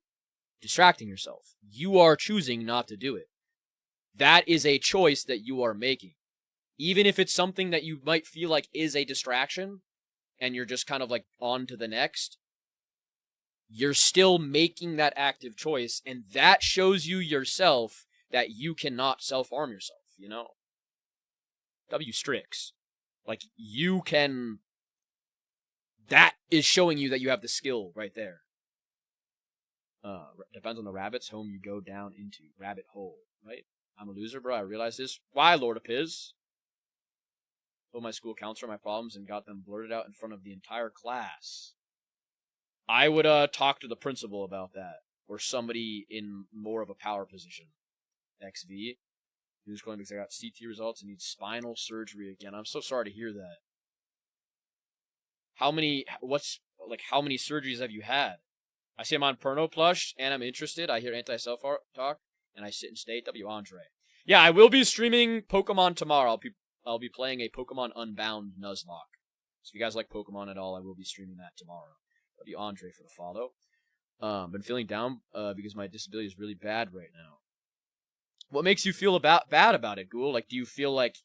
distracting yourself. You are choosing not to do it. That is a choice that you are making. Even if it's something that you might feel like is a distraction, and you're just kind of like on to the next, you're still making that active choice, and that shows you yourself that you cannot self-harm yourself, you know? W Strix. Like, you can... That is showing you that you have the skill right there. Depends on the rabbit's home you go down into. Rabbit hole, right? I'm a loser, bro. I realize this. Why, Lord of Piz? Told my school counselor my problems and got them blurted out in front of the entire class. I would talk to the principal about that, or somebody in more of a power position. XV. He was going because I got CT results and need spinal surgery again. I'm so sorry to hear that. How many surgeries have you had? I see I'm on Perno Plush, and I'm interested. I hear anti-self-talk, and I sit and stay. W. Andre. Yeah, I will be streaming Pokemon tomorrow. I'll be playing a Pokemon Unbound Nuzlocke. So if you guys like Pokemon at all, I will be streaming that tomorrow. W. Andre for the follow. Been feeling down because my disability is really bad right now. What makes you feel bad about it, Ghoul? Like, do you feel like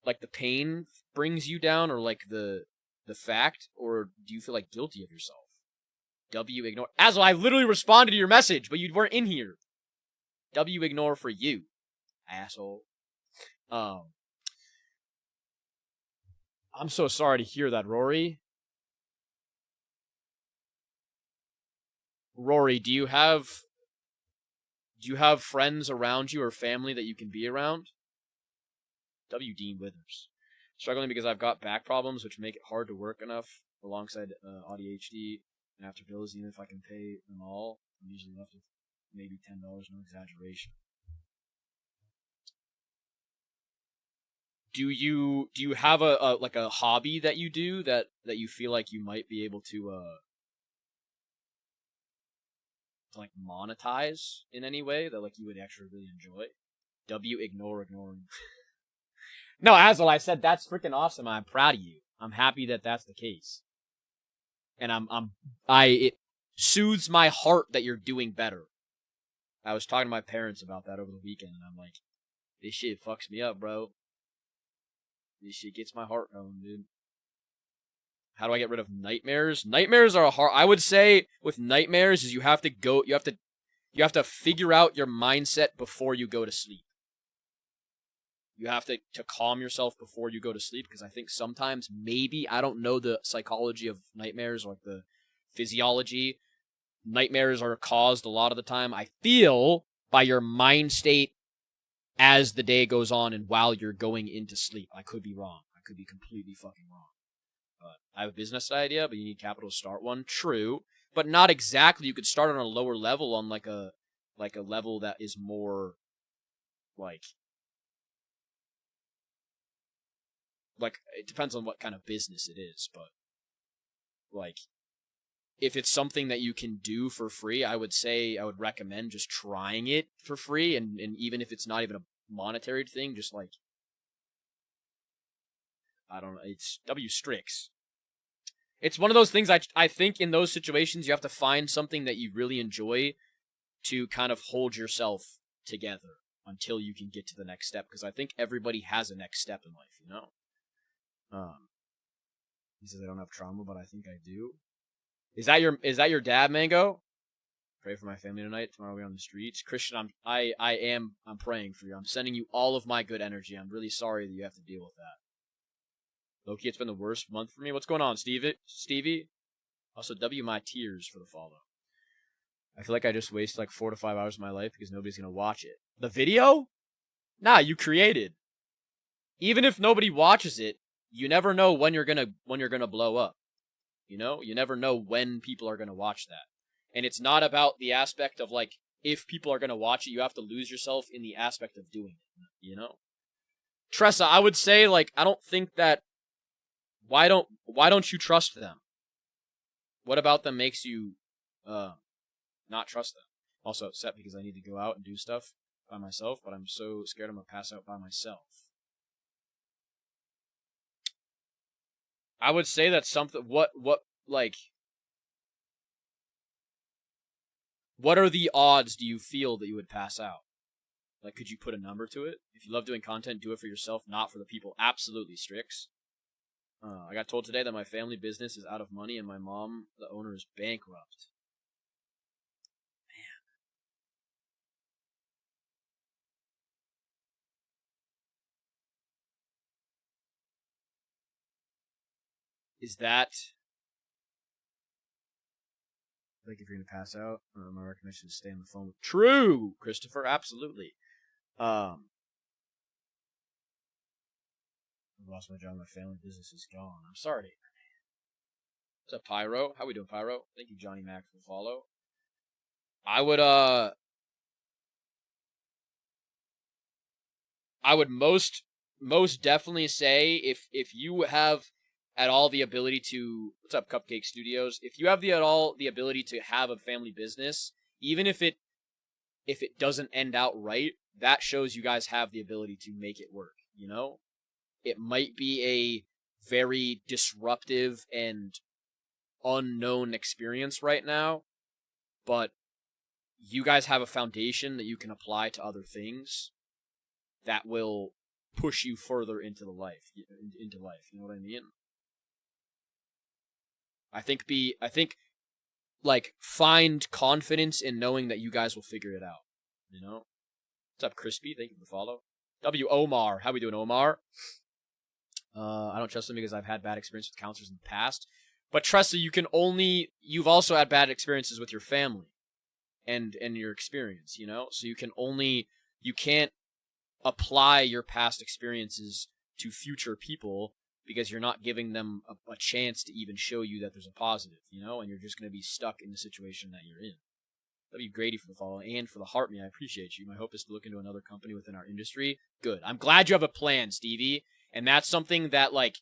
the pain brings you down, or like the fact, or do you feel like guilty of yourself? W. Ignore. Asshole, I literally responded to your message, but you weren't in here. W. Ignore for you, asshole. I'm so sorry to hear that, Rory. Rory, do you have friends around you or family that you can be around? W. Dean Withers. Struggling because I've got back problems, which make it hard to work enough alongside ADHD. And after bills, even if I can pay them all, I'm usually left with maybe $10, no exaggeration. Do you have a hobby that you do that you feel like you might be able to like monetize in any way that like you would actually really enjoy? W. Ignoring. No, Asel, I said that's freaking awesome. I'm proud of you. I'm happy that that's the case. And it soothes my heart that you're doing better. I was talking to my parents about that over the weekend, and I'm like, this shit fucks me up, bro. This shit gets my heart going, dude. How do I get rid of nightmares? Nightmares are hard. I would say with nightmares is you have to figure out your mindset before you go to sleep. You have to calm yourself before you go to sleep, because I think sometimes, maybe, I don't know the psychology of nightmares or like the physiology. Nightmares are caused a lot of the time, I feel, by your mind state as the day goes on and while you're going into sleep. I could be wrong. I could be completely fucking wrong. But I have a business idea, but you need capital to start one. True, but not exactly. You could start on a lower level, on like a level that is more like it depends on what kind of business it is, but like if it's something that you can do for free, I would recommend just trying it for free, and even if it's not even a monetary thing, just like, I don't know, it's W Strix. It's one of those things I think in those situations you have to find something that you really enjoy to kind of hold yourself together until you can get to the next step. Because I think everybody has a next step in life, you know? He says I don't have trauma, but I think I do. Is that your dad, Mango? Pray for my family tonight. Tomorrow we're on the streets. Christian, I'm praying for you. I'm sending you all of my good energy. I'm really sorry that you have to deal with that. Loki, it's been the worst month for me. What's going on, Stevie? Also, W my tears for the follow. I feel like I just wasted like 4 to 5 hours of my life because nobody's gonna watch it. The video? Nah, you created. Even if nobody watches it, you never know when you're gonna blow up. You know? You never know when people are gonna watch that. And it's not about the aspect of like if people are gonna watch it, you have to lose yourself in the aspect of doing it. You know? Tressa, I would say like I don't think that why don't you trust them? What about them makes you not trust them? Also upset because I need to go out and do stuff by myself, but I'm so scared I'm gonna pass out by myself. I would say that's something. What are the odds do you feel that you would pass out? Like, could you put a number to it? If you love doing content, do it for yourself, not for the people. Absolutely, Strix. I got told today that my family business is out of money and my mom, the owner, is bankrupt. Man. Is that... Like, if you're going to pass out, my recommendation is stay on the phone. True, Christopher, absolutely. I lost my job, my family business is gone. I'm sorry to hear that. What's up, Pyro? How we doing, Pyro? Thank you, Johnny Mac, for the follow. I would most definitely say if you have at all the ability to, what's up, Cupcake Studios? If you have at all the ability to have a family business, even if it doesn't end out right, that shows you guys have the ability to make it work, you know? It might be a very disruptive and unknown experience right now, but you guys have a foundation that you can apply to other things that will push you further into life. You know what I mean? I think find confidence in knowing that you guys will figure it out. You know? What's up, Crispy? Thank you for the follow. W. Omar. How we doing, Omar? I don't trust them because I've had bad experiences with counselors in the past. But trust that you've also had bad experiences with your family and your experience, you know? So you can't apply your past experiences to future people because you're not giving them a chance to even show you that there's a positive, you know? And you're just going to be stuck in the situation that you're in. W. Grady for the follow and for the heart me. I appreciate you. My hope is to look into another company within our industry. Good. I'm glad you have a plan, Stevie. And that's something that, like,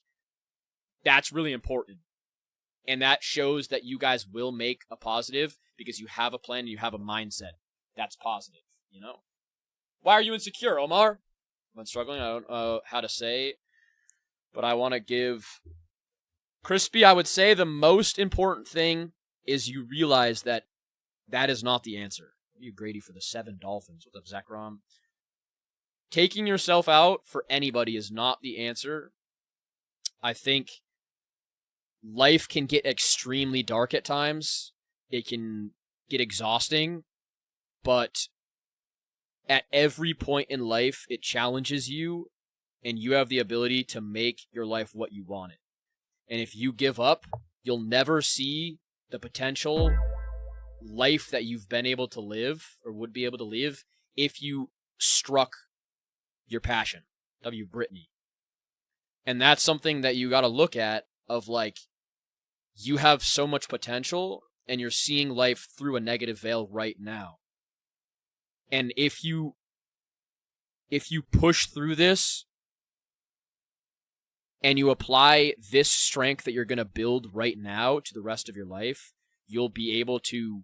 that's really important. And that shows that you guys will make a positive because you have a plan and you have a mindset that's positive, you know? Why are you insecure, Omar? I'm struggling. I don't know how to say, but I want to give... Crispy, I would say the most important thing is you realize that is not the answer. You Grady for the 7 Dolphins. What's up, Zachron? Taking yourself out for anybody is not the answer. I think life can get extremely dark at times. It can get exhausting. But at every point in life, it challenges you. And you have the ability to make your life what you want it. And if you give up, you'll never see the potential life that you've been able to live or would be able to live if you struck your passion. W. Brittany. And that's something that you got to look at of like, you have so much potential and you're seeing life through a negative veil right now. And if you push through this and you apply this strength that you're going to build right now to the rest of your life, you'll be able to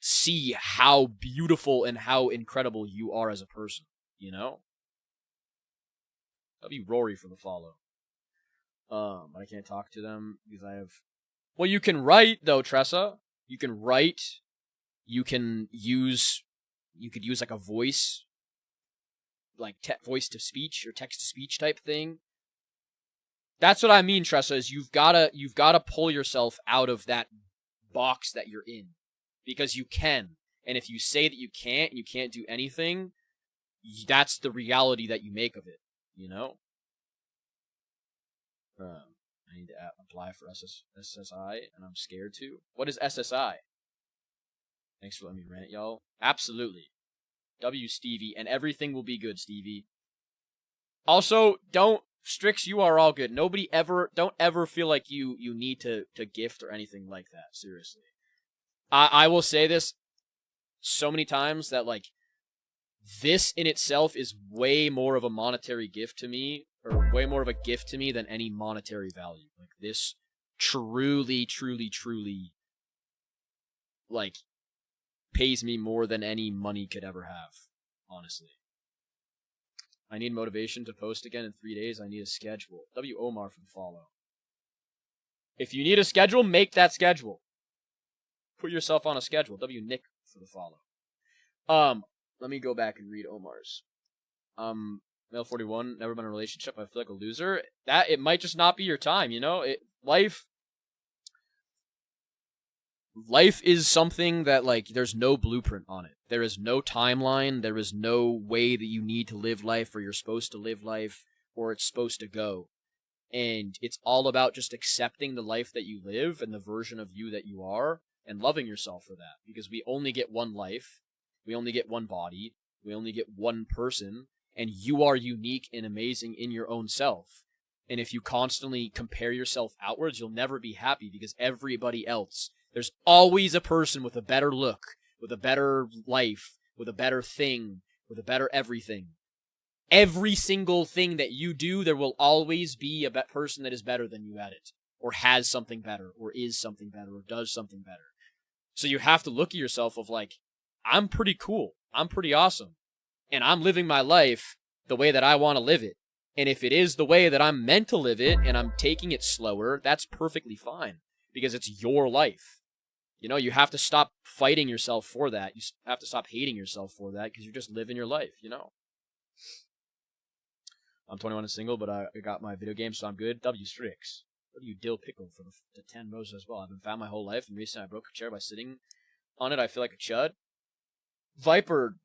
see how beautiful and how incredible you are as a person, you know? W. Rory for the follow. But I can't talk to them because I have... Well, you can write, though, Tressa. You can write. You could use, like, a voice, like, voice-to-speech or text-to-speech type thing. That's what I mean, Tressa, is you've gotta pull yourself out of that box that you're in. Because you can. And if you say that you can't, and you can't do anything, that's the reality that you make of it, you know? I need to apply for SSI, and I'm scared to. What is SSI? Thanks for letting me rant, y'all. Absolutely. W Stevie, and everything will be good, Stevie. Also, Strix, you are all good. Don't ever feel like you need to gift or anything like that, seriously. I will say this so many times that, like, this in itself is way more of a monetary gift to me, or way more of a gift to me than any monetary value. Like, this truly, like, pays me more than any money could ever have, honestly. I need motivation to post again in 3 days. I need a schedule. W. Omar for the follow. If you need a schedule, make that schedule. Put yourself on a schedule. W. Nick for the follow. Let me go back and read Omar's. Male 41, never been in a relationship. I feel like a loser. That, it might just not be your time, you know? Life is something that, like, there's no blueprint on it. There is no timeline. There is no way that you need to live life, or you're supposed to live life, or it's supposed to go. And it's all about just accepting the life that you live and the version of you that you are, and loving yourself for that. Because we only get one life. We only get one body. We only get one person. And you are unique and amazing in your own self. And if you constantly compare yourself outwards, you'll never be happy, because everybody else... There's always a person with a better look, with a better life, with a better thing, with a better everything. Every single thing that you do, there will always be a person that is better than you at it, or has something better, or is something better, or does something better. So you have to look at yourself of like, I'm pretty cool, I'm pretty awesome, and I'm living my life the way that I want to live it. And if it is the way that I'm meant to live it, and I'm taking it slower, that's perfectly fine, because it's your life. You know, you have to stop fighting yourself for that. You have to stop hating yourself for that, because you're just living your life, you know? I'm 21 and single, but I got my video game, so I'm good. W Strix. W Dill Pickle for the 10 roses as well. I've been fat my whole life, and recently I broke a chair by sitting on it. I feel like a chud. Viper,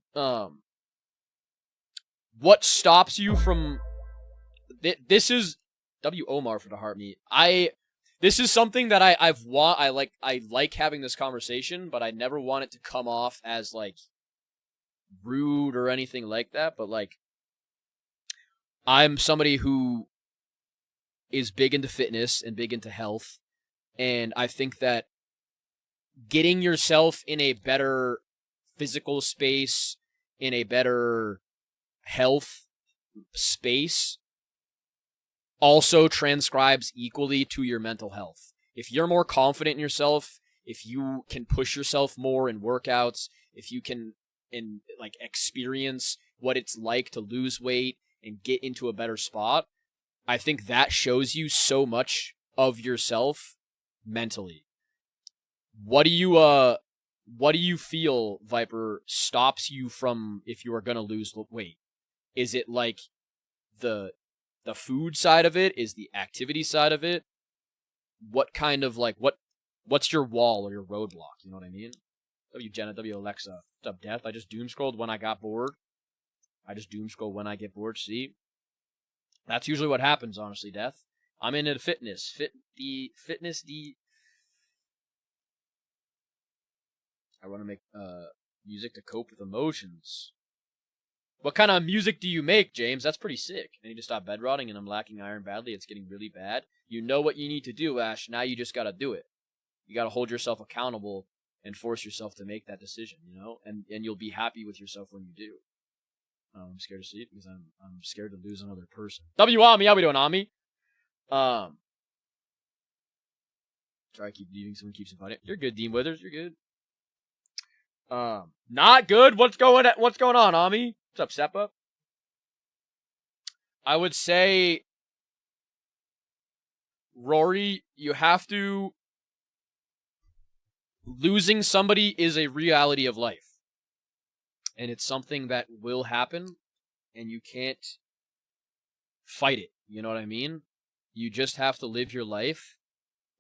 what stops you from... This is... W Omar for the heart meat. This is something that I like having this conversation, but I never want it to come off as, like, rude or anything like that. But, like, I'm somebody who is big into fitness and big into health, and I think that getting yourself in a better physical space, in a better health space, also transcribes equally to your mental health. If you're more confident in yourself, if you can push yourself more in workouts, if you can experience what it's like to lose weight and get into a better spot, I think that shows you so much of yourself mentally. What do you feel, Viper, stops you from, if you are going to lose weight? Is it like the food side of it? Is the activity side of it? What kind of, like, what's your wall or your roadblock? You know what I mean? W Jenna, W Alexa. What's up, Death? I just doom scrolled when I got bored. I just doom scroll when I get bored. See? That's usually what happens, honestly, Death. I'm into fitness. I want to make music to cope with emotions. What kind of music do you make, James? That's pretty sick. I need to stop bed rotting, and I'm lacking iron badly. It's getting really bad. You know what you need to do, Ash. Now you just got to do it. You got to hold yourself accountable and force yourself to make that decision, you know? And you'll be happy with yourself when you do. I'm scared to sleep because I'm scared to lose another person. W Ami, how we doing, Ami? Try to keep leaving. Someone keeps inviting. You're good, Dean Withers. You're good. Not good. What's going on, Ami? What's up, Seppa? I would say Rory, you have to... Losing somebody is a reality of life. And it's something that will happen, and you can't fight it. You know what I mean? You just have to live your life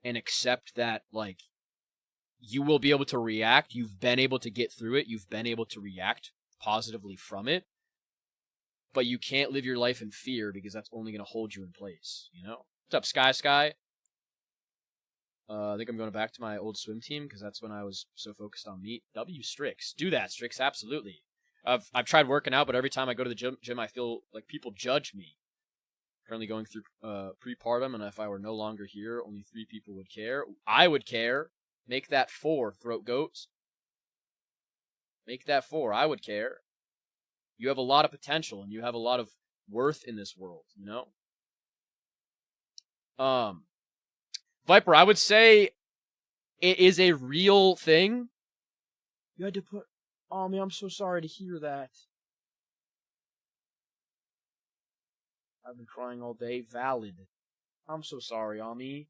and accept that, like, you will be able to react. You've been able to get through it. You've been able to react positively from it. But you can't live your life in fear because that's only going to hold you in place, you know? What's up, Sky? I think I'm going back to my old swim team because that's when I was so focused on meat. W Strix. Do that, Strix, absolutely. I've tried working out, but every time I go to the gym, I feel like people judge me. Currently going through prepartum, and if I were no longer here, only 3 people would care. I would care. Make that 4, throat goats. Make that 4. I would care. You have a lot of potential, and you have a lot of worth in this world, you know? Viper, I would say it is a real thing. You had to put... Oh, man, I'm so sorry to hear that. I've been crying all day. Valid. I'm so sorry, Ami.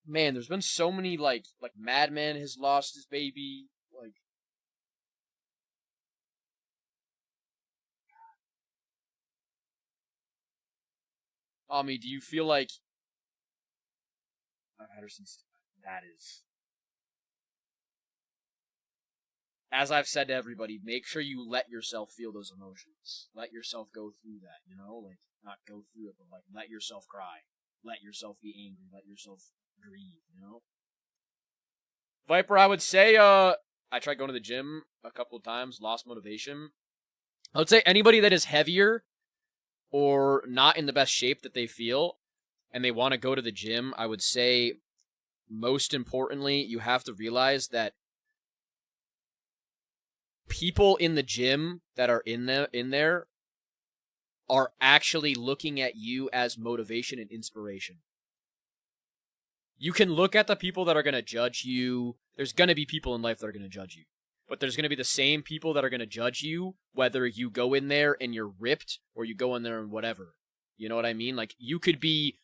Man, there's been so many, like Madman has lost his baby. Like, Ami, do you feel like... I've had her since... That is... As I've said to everybody, make sure you let yourself feel those emotions. Let yourself go through that, you know? Like, not go through it, but, like, let yourself cry. Let yourself be angry. Let yourself grieve, you know? Viper, I would say, I tried going to the gym a couple of times, lost motivation. I would say anybody that is heavier or not in the best shape that they feel and they want to go to the gym, I would say, most importantly, you have to realize that people in the gym that are in there are actually looking at you as motivation and inspiration. You can look at the people that are going to judge you. There's going to be people in life that are going to judge you. But there's going to be the same people that are going to judge you whether you go in there and you're ripped or you go in there and whatever. You know what I mean? Like, you could be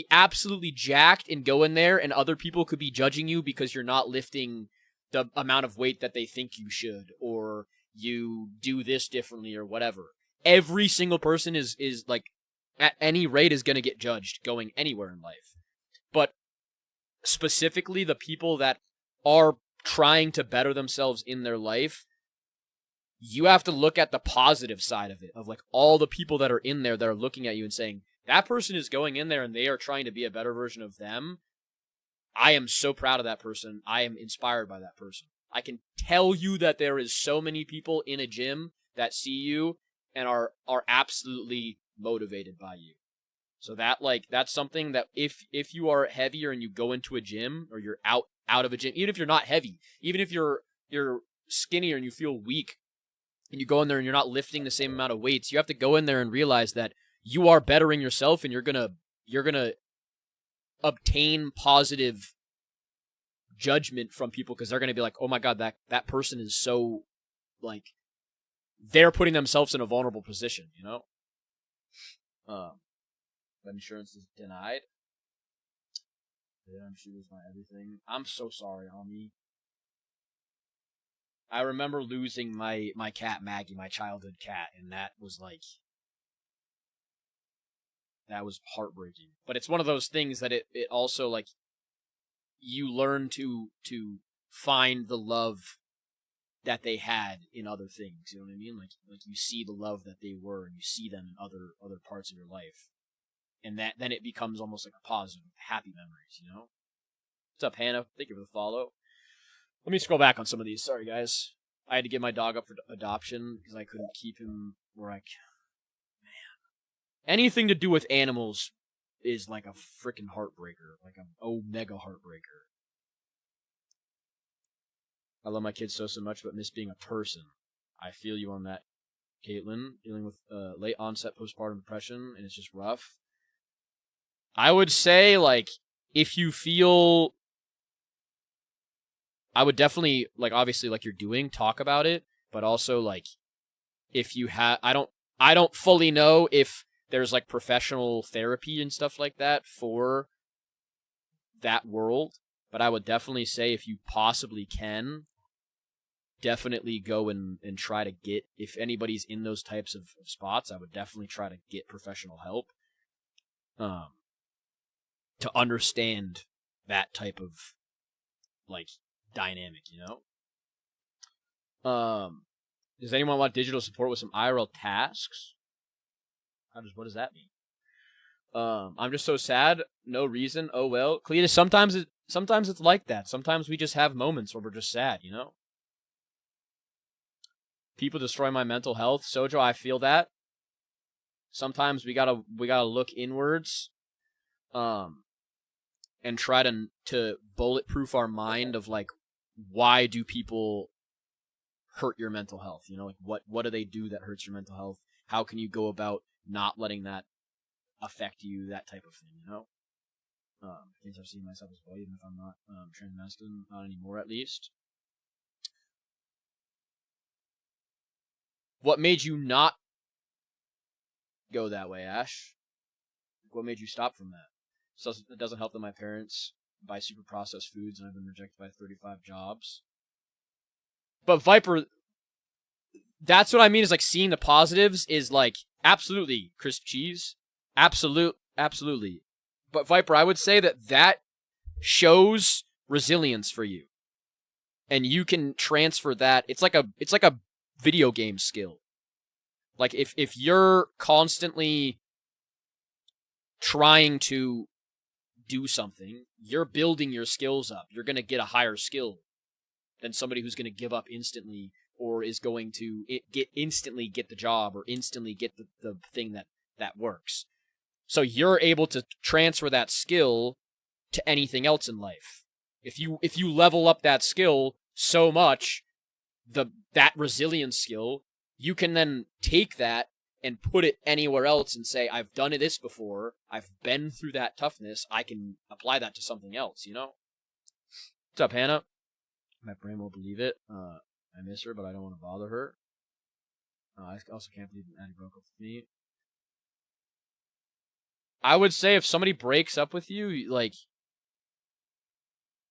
absolutely jacked and go in there, and other people could be judging you because you're not lifting the amount of weight that they think you should, or you do this differently, or whatever. Every single person is like, at any rate, is going to get judged going anywhere in life. But specifically, the people that are trying to better themselves in their life, you have to look at the positive side of it, of like all the people that are in there that are looking at you and saying, that person is going in there and they are trying to be a better version of them. I am so proud of that person. I am inspired by that person. I can tell you that there is so many people in a gym that see you and are absolutely motivated by you. So that's something that if you are heavier and you go into a gym, or you're out of a gym, even if you're not heavy, even if you're skinnier and you feel weak and you go in there and you're not lifting the same amount of weights, you have to go in there and realize that you are bettering yourself, and you're gonna obtain positive judgment from people, because they're going to be like, oh my god, that person is so, like, they're putting themselves in a vulnerable position, you know? But insurance is denied. Yeah, she was my everything. I'm so sorry, Ami. I remember losing my cat, Maggie, my childhood cat, and that was like... That was heartbreaking. But it's one of those things that it also, like, you learn to find the love that they had in other things. You know what I mean? Like you see the love that they were, and you see them in other parts of your life. And then it becomes almost like a positive, happy memories, you know? What's up, Hannah? Thank you for the follow. Let me scroll back on some of these. Sorry, guys. I had to give my dog up for adoption because I couldn't keep him where I... Anything to do with animals is like a freaking heartbreaker. Like an omega heartbreaker. I love my kids so much, but miss being a person. I feel you on that, Caitlin. Dealing with late onset postpartum depression, and it's just rough. I would say, like, if you feel... I would definitely, like, obviously, like you're doing, talk about it, but also, like, if you have, I don't fully know if there's like professional therapy and stuff like that for that world, but I would definitely say if you possibly can, definitely go and try to get, if anybody's in those types of spots, I would definitely try to get professional help to understand that type of like dynamic, you know? Does anyone want digital support with some IRL tasks? What does that mean? I'm just so sad. No reason. Oh well. Cletus, sometimes it's like that. Sometimes we just have moments where we're just sad, you know? People destroy my mental health. Sojo, I feel that. Sometimes we gotta look inwards, and try to bulletproof our mind of like, why do people hurt your mental health? You know, like what do they do that hurts your mental health? How can you go about not letting that affect you? That type of thing, you know. I guess I've seen myself as well, even if I'm not transmasculine, not anymore at least. What made you not go that way, Ash? What made you stop from that? So it doesn't help that my parents buy super processed foods and I've been rejected by 35 jobs. But Viper, that's what I mean is like seeing the positives is like, absolutely, crisp cheese. Absolutely. But Viper, I would say that shows resilience for you. And you can transfer that. It's like a video game skill. Like if you're constantly trying to do something, you're building your skills up. You're going to get a higher skill than somebody who's going to give up instantly or is going to instantly get the job or instantly get the thing that works. So you're able to transfer that skill to anything else in life. If you level up that skill so much, that resilience skill, you can then take that and put it anywhere else and say, I've done this before, I've been through that toughness, I can apply that to something else, you know? What's up, Hannah? My brain won't believe it. I miss her, but I don't want to bother her. I also can't believe Annie broke up with me. I would say if somebody breaks up with you, like,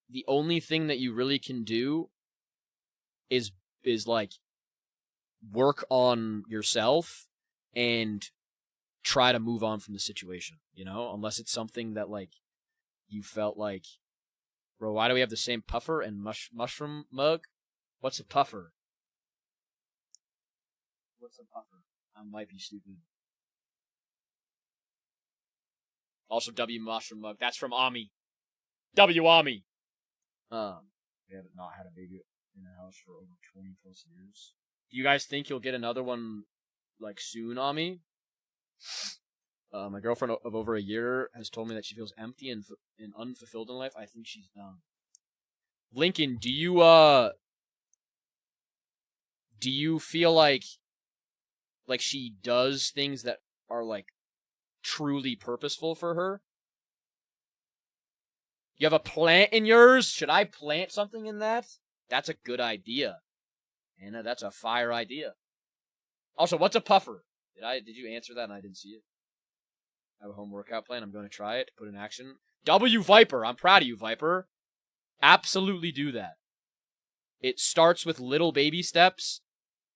the only thing that you really can do is like, work on yourself and try to move on from the situation, you know? Unless it's something that, like, you felt like, bro, why do we have the same puffer and mushroom mug? What's a puffer? What's a puffer? I might be stupid. Also, W mushroom mug. That's from Ami. W Ami. We haven't not had a baby in the house for over 20 plus years. Do you guys think you'll get another one, like, soon, Ami? My girlfriend of over a year has told me that she feels empty and unfulfilled in life. I think she's done. Lincoln, do you feel like she does things that are, like, truly purposeful for her? You have a plant in yours? Should I plant something in that? That's a good idea. Anna, that's a fire idea. Also, what's a puffer? Did you answer that and I didn't see it? I have a home workout plan. I'm going to try it to put in action. W Viper. I'm proud of you, Viper. Absolutely do that. It starts with little baby steps,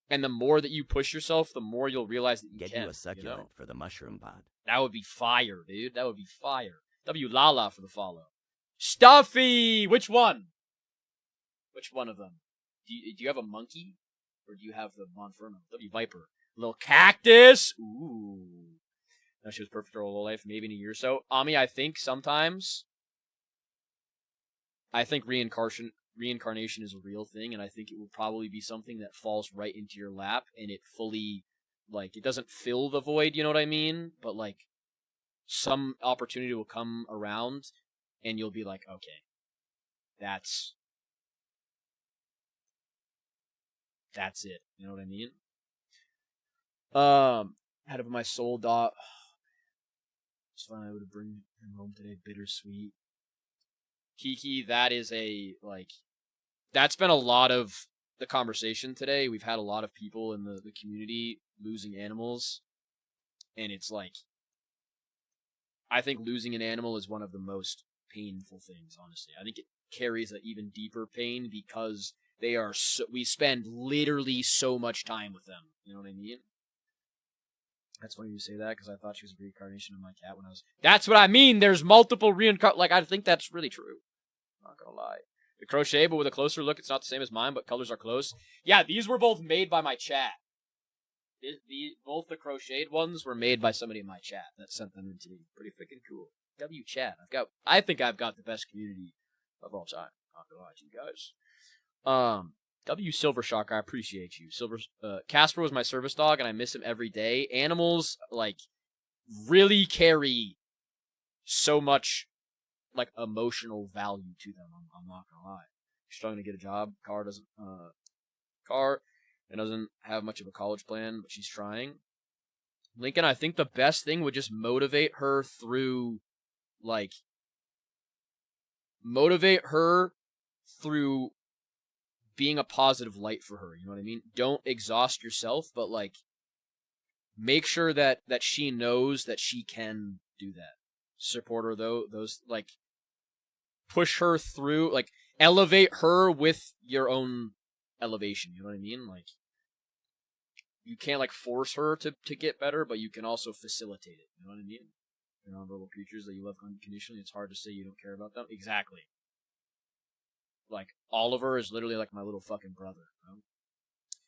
and the more that you push yourself, the more you'll realize that you can. Get you a succulent for the mushroom pod. That would be fire, dude. That would be fire. W Lala for the follow. Stuffy! Which one? Which one of them? Do you have a monkey? Or do you have the Monferno? W Viper. Little cactus! Ooh. No, she was perfect her whole life, maybe in a year or so. Ami, I think sometimes... I think reincarnation is a real thing, and I think it will probably be something that falls right into your lap, and it fully, like, it doesn't fill the void, you know what I mean? But, like, some opportunity will come around, and you'll be like, okay, that's it. You know what I mean? Had to put my soul dot. It's fun. I would bring him home today. Bittersweet. Kiki, that is a, like, that's been a lot of the conversation today. We've had a lot of people in the community losing animals, and it's like, I think losing an animal is one of the most painful things, honestly. I think it carries an even deeper pain because they are we spend literally so much time with them. You know what I mean? That's funny you say that, because I thought she was a reincarnation of my cat when I was... That's what I mean! There's multiple like, I think that's really true. Not gonna lie. The crochet, but with a closer look, it's not the same as mine, but colors are close. Yeah, these were both made by my chat. Both the crocheted ones were made by somebody in my chat that sent them in to me. Pretty freaking cool. W chat. I think I've got the best community of all time. Not gonna lie to you guys. W Silver Shark, I appreciate you. Casper was my service dog, and I miss him every day. Animals, like, really carry so much, like, emotional value to them. I'm not gonna lie. She's trying to get a job. Car and doesn't have much of a college plan, but she's trying. Lincoln, I think the best thing would just motivate her through being a positive light for her. You know what I mean? Don't exhaust yourself, but, like, make sure that she knows that she can do that. Support her, though. Like, push her through, like, elevate her with your own elevation. You know what I mean? Like, you can't, like, force her to get better, but you can also facilitate it. You know what I mean? You're nonverbal creatures that you love unconditionally. It's hard to say you don't care about them. Exactly. Like, Oliver is literally like my little fucking brother. You know?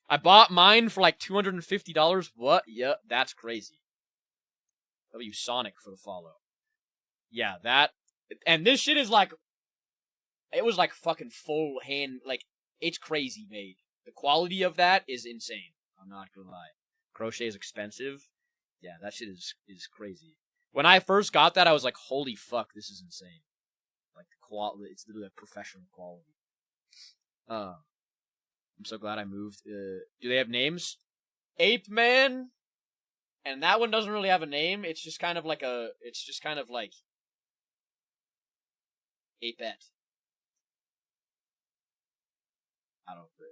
I bought mine for like $250. What? Yeah, that's crazy. W Sonic for the follow. Yeah, that. And this shit is like, it was like fucking full hand, like, it's crazy made. The quality of that is insane. I'm not gonna lie. Crochet is expensive. Yeah, that shit is crazy. When I first got that, I was like, holy fuck, this is insane. Like, the quality, it's literally like professional quality. I'm so glad I moved. Do they have names? Ape Man? And that one doesn't really have a name. It's just kind of like Apette. I don't know.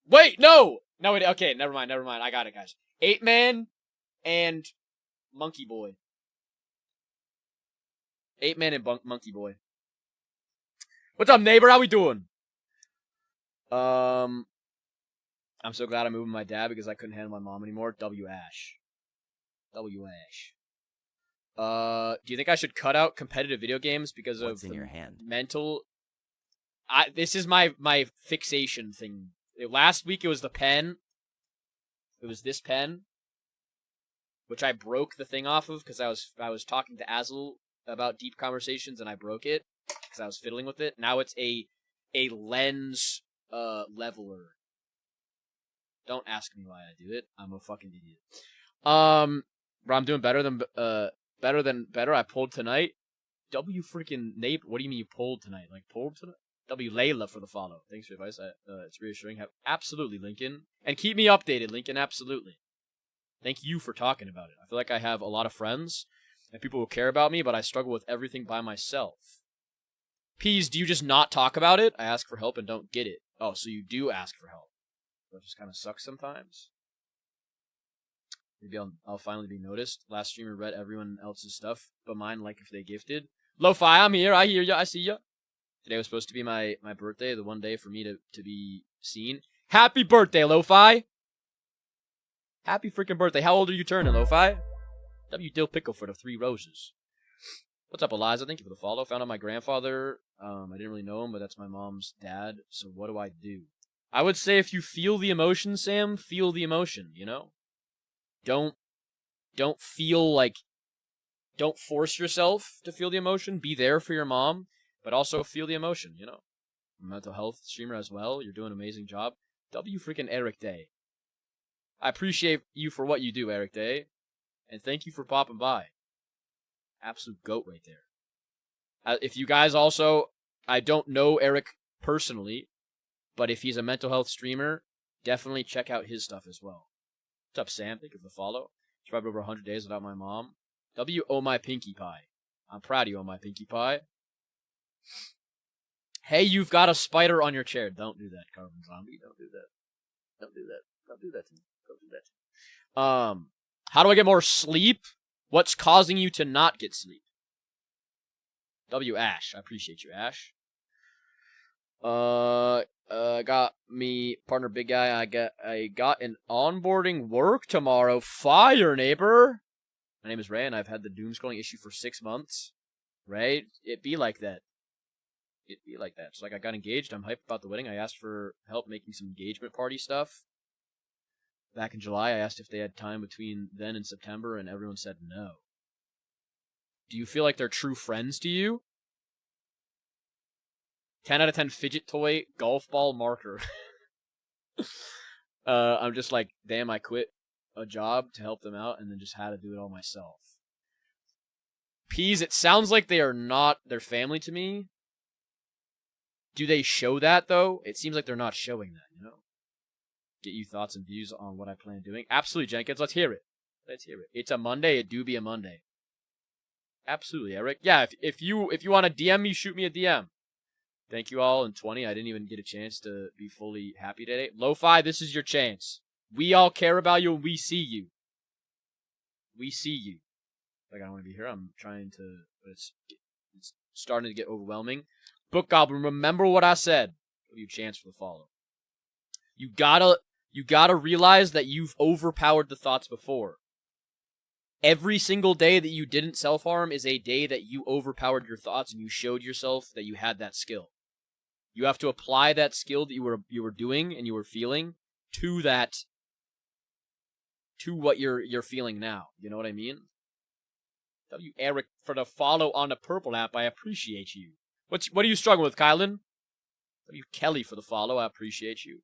Wait, no! No, okay, never mind. I got it, guys. Ape Man and Monkey Boy. Ape Man and Monkey Boy. What's up, neighbor? How we doing? I'm so glad I moved with my dad because I couldn't handle my mom anymore. W Ash. Do you think I should cut out competitive video games because What's of in your hand? Mental? This is my fixation thing. Last week it was the pen. It was this pen, which I broke the thing off of because I was talking to Azel about deep conversations and I broke it because I was fiddling with it. Now it's a lens leveler. Don't ask me why I do it. I'm a fucking idiot. Bro, I'm doing better. I pulled tonight. W freaking Nape. What do you mean you pulled tonight? Like pulled tonight? W Layla for the follow. Thanks for your advice. It's reassuring. Absolutely, Lincoln. And keep me updated, Lincoln. Absolutely. Thank you for talking about it. I feel like I have a lot of friends and people who care about me, but I struggle with everything by myself. Peas, do you just not talk about it? I ask for help and don't get it. Oh, so you do ask for help. That just kind of sucks sometimes. Maybe I'll finally be noticed. Last streamer read everyone else's stuff, but mine like if they gifted. Lo-Fi, I'm here. I hear ya. I see ya. Today was supposed to be my birthday, the one day for me to be seen. Happy birthday, Lo-Fi. Happy freaking birthday. How old are you turning, Lo-Fi? W Dill Pickle for the 3 roses. What's up, Eliza? Thank you for the follow. Found out my grandfather. I didn't really know him, but that's my mom's dad. So what do I do? I would say if you feel the emotion, Sam, feel the emotion, you know? Don't feel like... Don't force yourself to feel the emotion. Be there for your mom, but also feel the emotion, you know? Mental health streamer as well. You're doing an amazing job. W freaking Eric Day. I appreciate you for what you do, Eric Day. And thank you for popping by. Absolute goat right there. If you guys also... I don't know Eric personally, but if he's a mental health streamer, definitely check out his stuff as well. What's up, Sam? Thank you for the follow. Survived over 100 days without my mom. W, oh my Pinkie Pie. I'm proud of you, oh my Pinkie Pie. Hey, you've got a spider on your chair. Don't do that, Carbon Zombie. Don't do that. Don't do that. Don't do that to me. Don't do that to me. How do I get more sleep? What's causing you to not get sleep? W Ash. I appreciate you, Ash. Got me partner big guy. I got an onboarding work tomorrow. Fire, neighbor. My name is Ray, and I've had the doom scrolling issue for 6 months. Right? It be like that. It be like that. So like I got engaged. I'm hyped about the wedding. I asked for help making some engagement party stuff. Back in July, I asked if they had time between then and September, and everyone said no. Do you feel like they're true friends to you? 10 out of 10 fidget toy, golf ball marker. I'm just like, damn, I quit a job to help them out and then just had to do it all myself. Peas, it sounds like they are not their family to me. Do they show that, though? It seems like they're not showing that, you know? Get you thoughts and views on what I plan doing. Absolutely, Jenkins. Let's hear it. Let's hear it. It's a Monday. It do be a Monday. Absolutely, Eric. Yeah, if you want to DM me, shoot me a DM. Thank you all in 20. I didn't even get a chance to be fully happy today. Lo-Fi, this is your chance. We all care about you and we see you. We see you. Like, I don't want to be here. I'm trying to... But it's starting to get overwhelming. Book Goblin, remember what I said. Give you a chance for the follow. You gotta realize that you've overpowered the thoughts before. Every single day that you didn't self-harm is a day that you overpowered your thoughts and you showed yourself that you had that skill. You have to apply that skill that you were doing and you were feeling to what you're feeling now. You know what I mean? W Eric for the follow on the purple app. I appreciate you. What are you struggling with, Kylan? W Kelly for the follow. I appreciate you.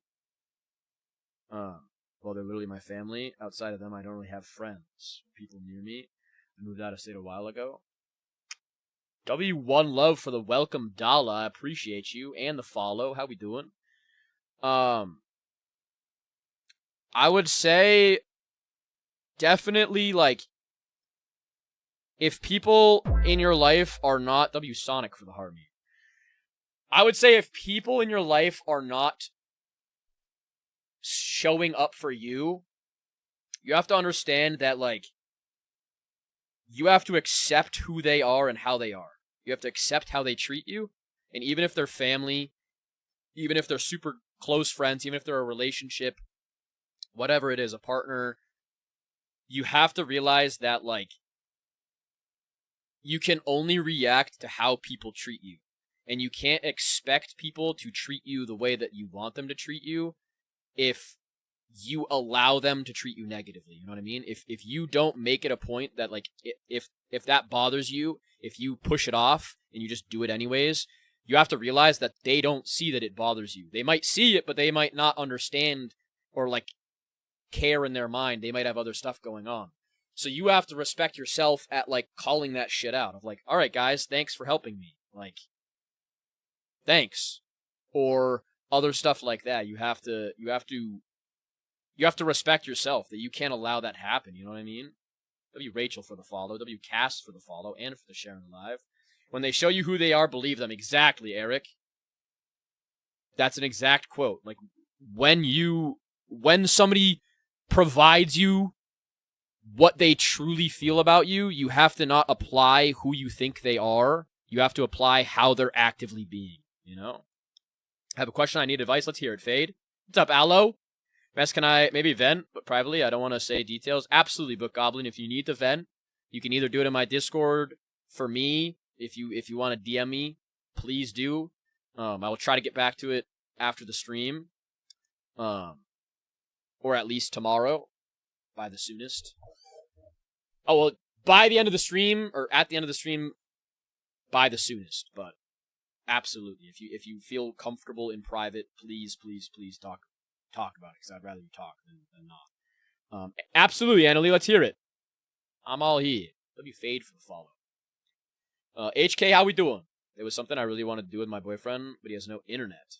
Well, they're literally my family. Outside of them, I don't really have friends. People near me. I moved out of state a while ago. W1 Love for the welcome, Dala. I appreciate you. And the follow. How we doing? I would say definitely, like, if people in your life are not... W Sonic for the Harmony. I would say if people in your life are not showing up for you, you have to understand that, like, you have to accept who they are and how they are. You have to accept how they treat you. And even if they're family, even if they're super close friends, even if they're a relationship, whatever it is, a partner, you have to realize that, like, you can only react to how people treat you. And you can't expect people to treat you the way that you want them to treat you if you allow them to treat you negatively. You know what I mean? If you don't make it a point that, like, if that bothers you, if you push it off and you just do it anyways, you have to realize that they don't see that it bothers you. They might see it, but they might not understand or, like, care in their mind. They might have other stuff going on. So you have to respect yourself at, like, calling that shit out of, like, all right, guys, thanks for helping me. Like, thanks. Or other stuff like that. You have to respect yourself, that you can't allow that happen. You know what I mean? W Rachel for the follow. W Cast for the follow and for the sharing live. When they show you who they are, believe them. Exactly, Eric. That's an exact quote. Like, when somebody provides you what they truly feel about you, you have to not apply who you think they are. You have to apply how they're actively being, you know? I have a question. I need advice. Let's hear it. Fade. What's up, Aloe? Best, can I maybe vent, but privately? I don't want to say details. Absolutely, Book Goblin. If you need to vent, you can either do it in my Discord for me. If you want to DM me, please do. I will try to get back to it after the stream. Or at least tomorrow, by the soonest. Oh, well, by the end of the stream, or at the end of the stream, by the soonest. But absolutely, if you feel comfortable in private, please talk about it, because I'd rather you talk than not. Absolutely, Annalie, let's hear it. I'm all here. Let me fade for the follow. HK, how we doing? There was something I really wanted to do with my boyfriend, but he has no internet.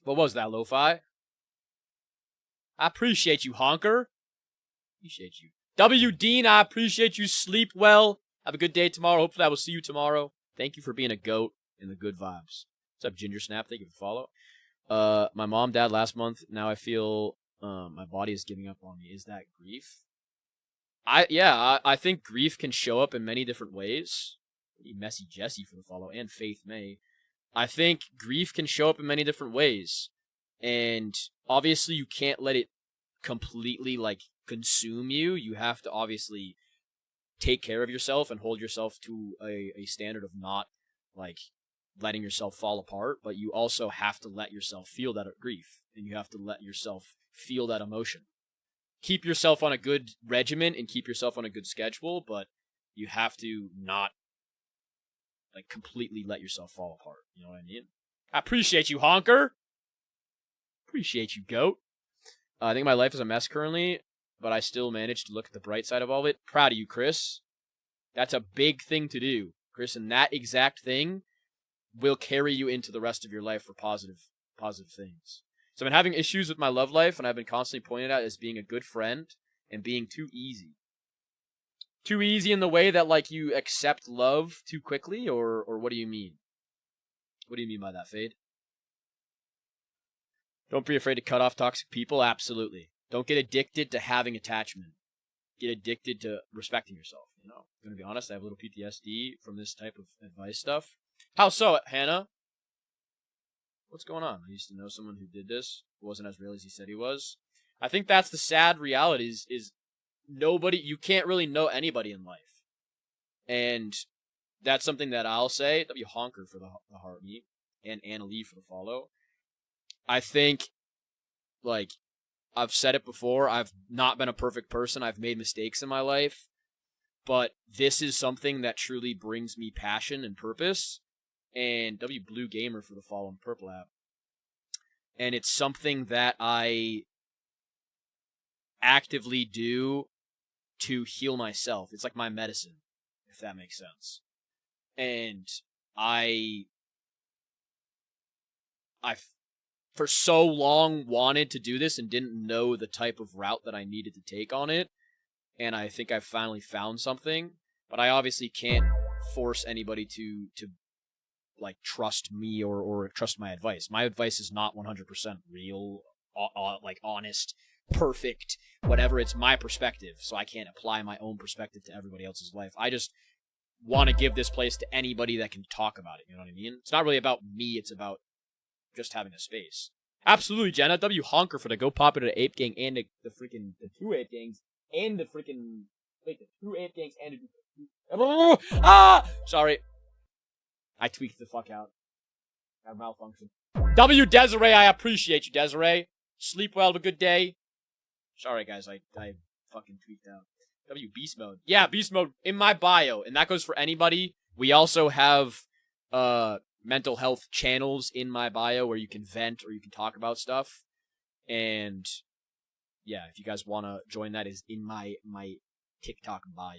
What was that, Lo-Fi? I appreciate you, Honker. Appreciate you. W. Dean, I appreciate you. Sleep well. Have a good day tomorrow. Hopefully I will see you tomorrow. Thank you for being a goat and the good vibes. What's up, Ginger Snap? Thank you for the follow. My mom died last month. Now I feel my body is giving up on me. Is that grief? I think grief can show up in many different ways. Messy Jesse for the follow, and Faith May. I think grief can show up in many different ways. And obviously you can't let it completely, like, consume you. You have to obviously take care of yourself and hold yourself to a standard of not, like, letting yourself fall apart. But you also have to let yourself feel that grief. And you have to let yourself feel that emotion. Keep yourself on a good regimen and keep yourself on a good schedule, but you have to not, like, completely let yourself fall apart. You know what I mean? I appreciate you, Honker. Appreciate you, Goat. I think my life is a mess currently, but I still manage to look at the bright side of all of it. Proud of you, Chris. That's a big thing to do, Chris, and that exact thing will carry you into the rest of your life for positive things. So I've been having issues with my love life, and I've been constantly pointed out as being a good friend and being too easy. Too easy in the way that, like, you accept love too quickly, or what do you mean? What do you mean by that, Fade? Don't be afraid to cut off toxic people. Absolutely. Don't get addicted to having attachment. Get addicted to respecting yourself. You know, I'm gonna be honest. I have a little PTSD from this type of advice stuff. How so, Hannah? What's going on? I used to know someone who did this. Wasn't as real as he said he was. I think that's the sad reality. Is nobody. You can't really know anybody in life, and that's something that I'll say. W Honker for the heart meet, and Anna Lee for the follow. I think, like, I've said it before, I've not been a perfect person. I've made mistakes in my life. But this is something that truly brings me passion and purpose. And W Blue Gamer for the follow on Purple app. And it's something that I actively do to heal myself. It's like my medicine, if that makes sense. And I've for so long wanted to do this and didn't know the type of route that I needed to take on it. And I think I've finally found something. But I obviously can't force anybody to like, trust me or trust my advice. My advice is not 100% real, like, honest, perfect, whatever. It's my perspective, so I can't apply my own perspective to everybody else's life. I just want to give this place to anybody that can talk about it, you know what I mean? It's not really about me, it's about just having a space. Absolutely, Jenna. W Honker for the Go Pop It at Ape Gang and the the two Ape Gangs and the freaking, wait, the two Ape Gangs and the sorry. I tweaked the fuck out. I malfunctioned. W Desiree, I appreciate you, Desiree. Sleep well, have a good day. Sorry, guys, I fucking tweaked out. W Beast Mode. Yeah, Beast Mode in my bio, and that goes for anybody. We also have mental health channels in my bio where you can vent or you can talk about stuff. And yeah, if you guys want to join, that is in my TikTok bio.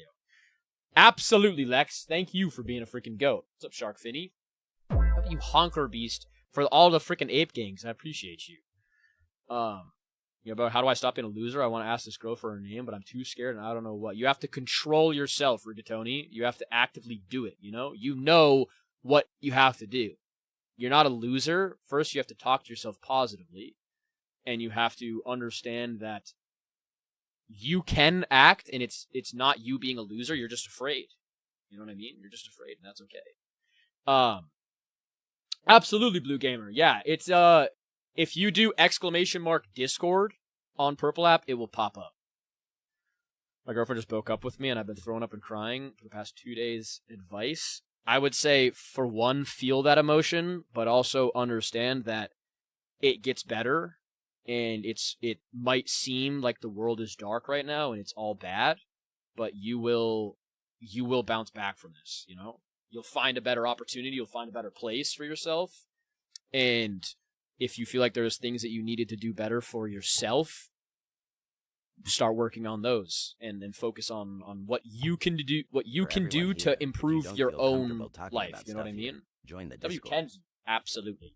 Absolutely, Lex. Thank you for being a freaking goat. What's up, Shark Finny? You Honker Beast for all the freaking Ape Gangs. I appreciate you. About how do I stop being a loser? I want to ask this girl for her name, but I'm too scared and I don't know what. You have to control yourself, Rigatoni. You have to actively do it, you know? You know what you have to do. You're not a loser. First, you have to talk to yourself positively, and you have to understand that you can act, and it's not you being a loser. You're just afraid. You know what I mean? You're just afraid, and that's okay. Absolutely, Blue Gamer. Yeah, it's if you do !Discord on Purple app, it will pop up. My girlfriend just broke up with me, and I've been throwing up and crying for the past 2 days. Advice: I would say, for one, feel that emotion, but also understand that it gets better. And it might seem like the world is dark right now and it's all bad, but you will bounce back from this, you know? You'll find a better opportunity, you'll find a better place for yourself. And if you feel like there's things that you needed to do better for yourself, start working on those and then focus on what you can do to improve your own life. You know what I mean? Join the W Discord. Kenzie. Absolutely.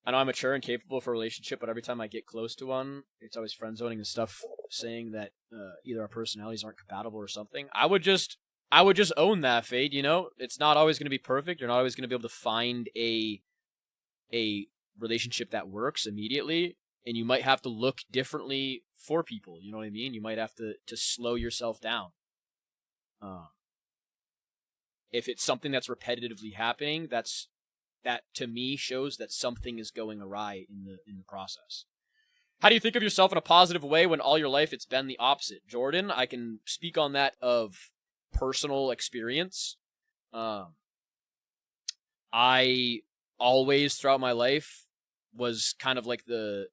I know I'm mature and capable for a relationship, but every time I get close to one, it's always friend zoning and stuff, saying that either our personalities aren't compatible or something. I would just I would just own that, Fade, you know? It's not always going to be perfect. You're not always going to be able to find a relationship that works immediately, and you might have to look differently for people, you know what I mean? You might have to slow yourself down. If it's something that's repetitively happening, that to me shows that something is going awry in the process. How do you think of yourself in a positive way when all your life it's been the opposite? Jordan, I can speak on that of personal experience. I always throughout my life was kind of like the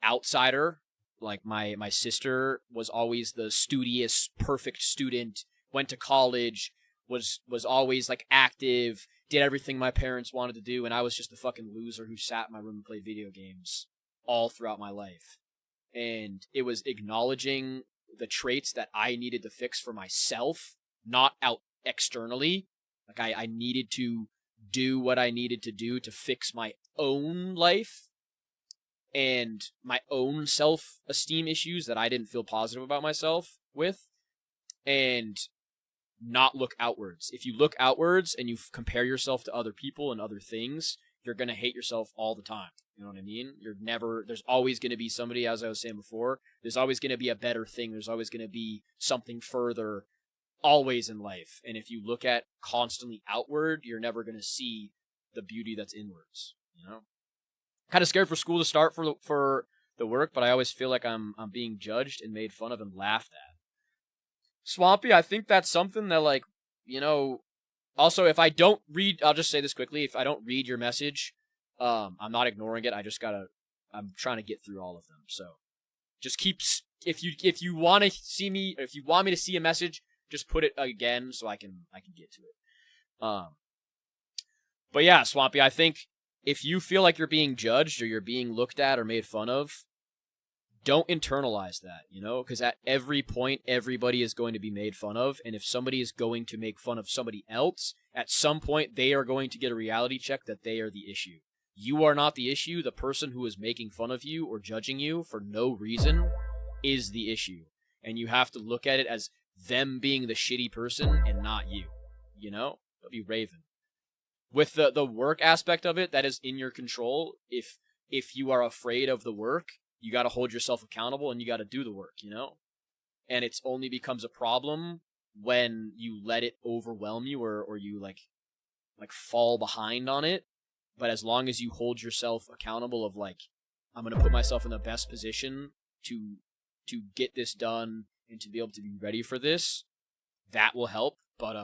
outsider. Like my sister was always the studious, perfect student, went to college, was always like active, did everything my parents wanted to do, and I was just a fucking loser who sat in my room and played video games all throughout my life. And it was acknowledging the traits that I needed to fix for myself, not out externally. Like I needed to do what I needed to do to fix my own life and my own self-esteem issues that I didn't feel positive about myself with, and not look outwards. If you look outwards and you compare yourself to other people and other things, you're going to hate yourself all the time. You know what I mean? There's always going to be somebody, as I was saying before, there's always going to be a better thing. There's always going to be something further, always in life. And if you look at constantly outward, you're never going to see the beauty that's inwards, you know? Kind of scared for school to start for the work, but I always feel like I'm being judged and made fun of and laughed at. Swampy, I think that's something that, like, you know, also, if I don't read, I'll just say this quickly, if I don't read your message, I'm not ignoring it, I'm trying to get through all of them, so, just if you want to see me, if you want me to see a message, just put it again, so I can get to it. But yeah, Swampy, I think, if you feel like you're being judged, or you're being looked at, or made fun of, don't internalize that, you know? Because at every point, everybody is going to be made fun of, and if somebody is going to make fun of somebody else, at some point, they are going to get a reality check that they are the issue. You are not the issue. The person who is making fun of you or judging you for no reason is the issue. And you have to look at it as them being the shitty person and not you, you know? That'd be Raven. With the work aspect of it, that is in your control. If you are afraid of the work, you got to hold yourself accountable and you got to do the work, you know? And it only becomes a problem when you let it overwhelm you or you like fall behind on it. But as long as you hold yourself accountable of like, I'm going to put myself in the best position to get this done and to be able to be ready for this, that will help. But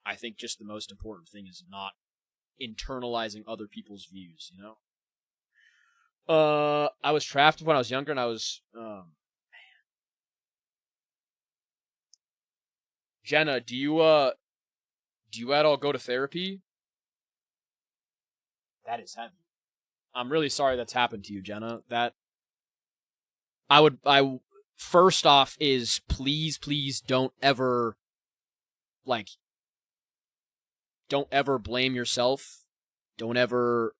I think just the most important thing is not internalizing other people's views, you know? I was trapped when I was younger, and I was, Jenna, do you at all go to therapy? That is heavy. I'm really sorry that's happened to you, Jenna. First off is please don't ever blame yourself. Don't ever,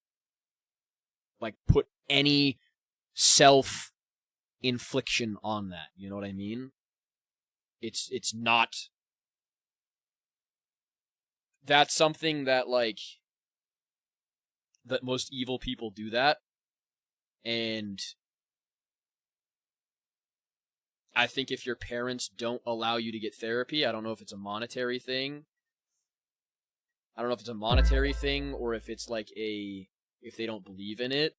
put any self-infliction on that. You know what I mean? It's not... That's something that, that most evil people do that. And I think if your parents don't allow you to get therapy, I don't know if it's a monetary thing. I don't know if it's a monetary thing or if it's if they don't believe in it.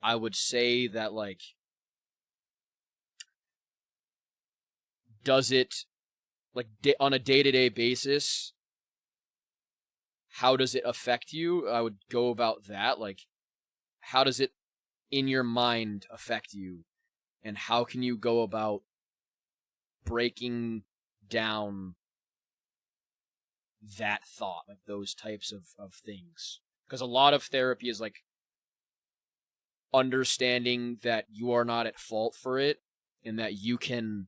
I would say that, does it, on a day-to-day basis, how does it affect you? I would go about that. How does it, in your mind, affect you? And how can you go about breaking down that thought, those types of things? Because a lot of therapy is, understanding that you are not at fault for it, and that you can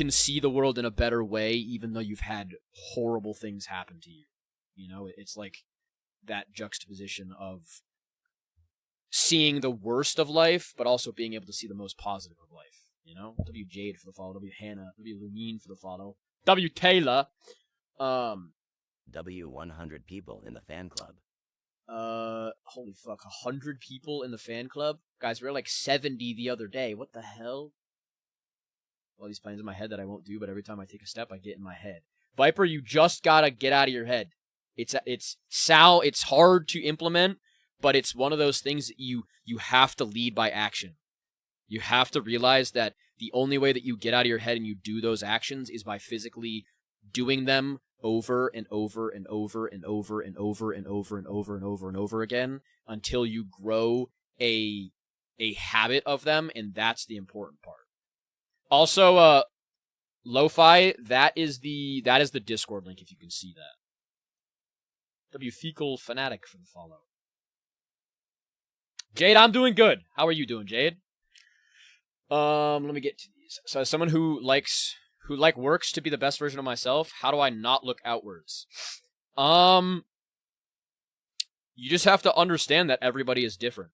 see the world in a better way, even though you've had horrible things happen to you. You know, it's that juxtaposition of seeing the worst of life, but also being able to see the most positive of life. You know? W Jade for the follow. W Hannah. W Lunine for the follow. W Taylor. W 100 people in the fan club. Holy fuck, 100 people in the fan club? Guys, we were like 70 the other day. What the hell? All these plans in my head that I won't do, but every time I take a step, I get in my head. Viper, you just gotta get out of your head. It's hard to implement, but it's one of those things that you have to lead by action. You have to realize that the only way that you get out of your head and you do those actions is by physically doing them over and over and over and over and over and over and over and over and over again until you grow a habit of them, and that's the important part. Also, Lo-Fi, that is the Discord link if you can see that. W Fecal Fanatic for the follow. Jade, I'm doing good. How are you doing, Jade? Let me get to these. So as someone who works to be the best version of myself, how do I not look outwards? You just have to understand that everybody is different.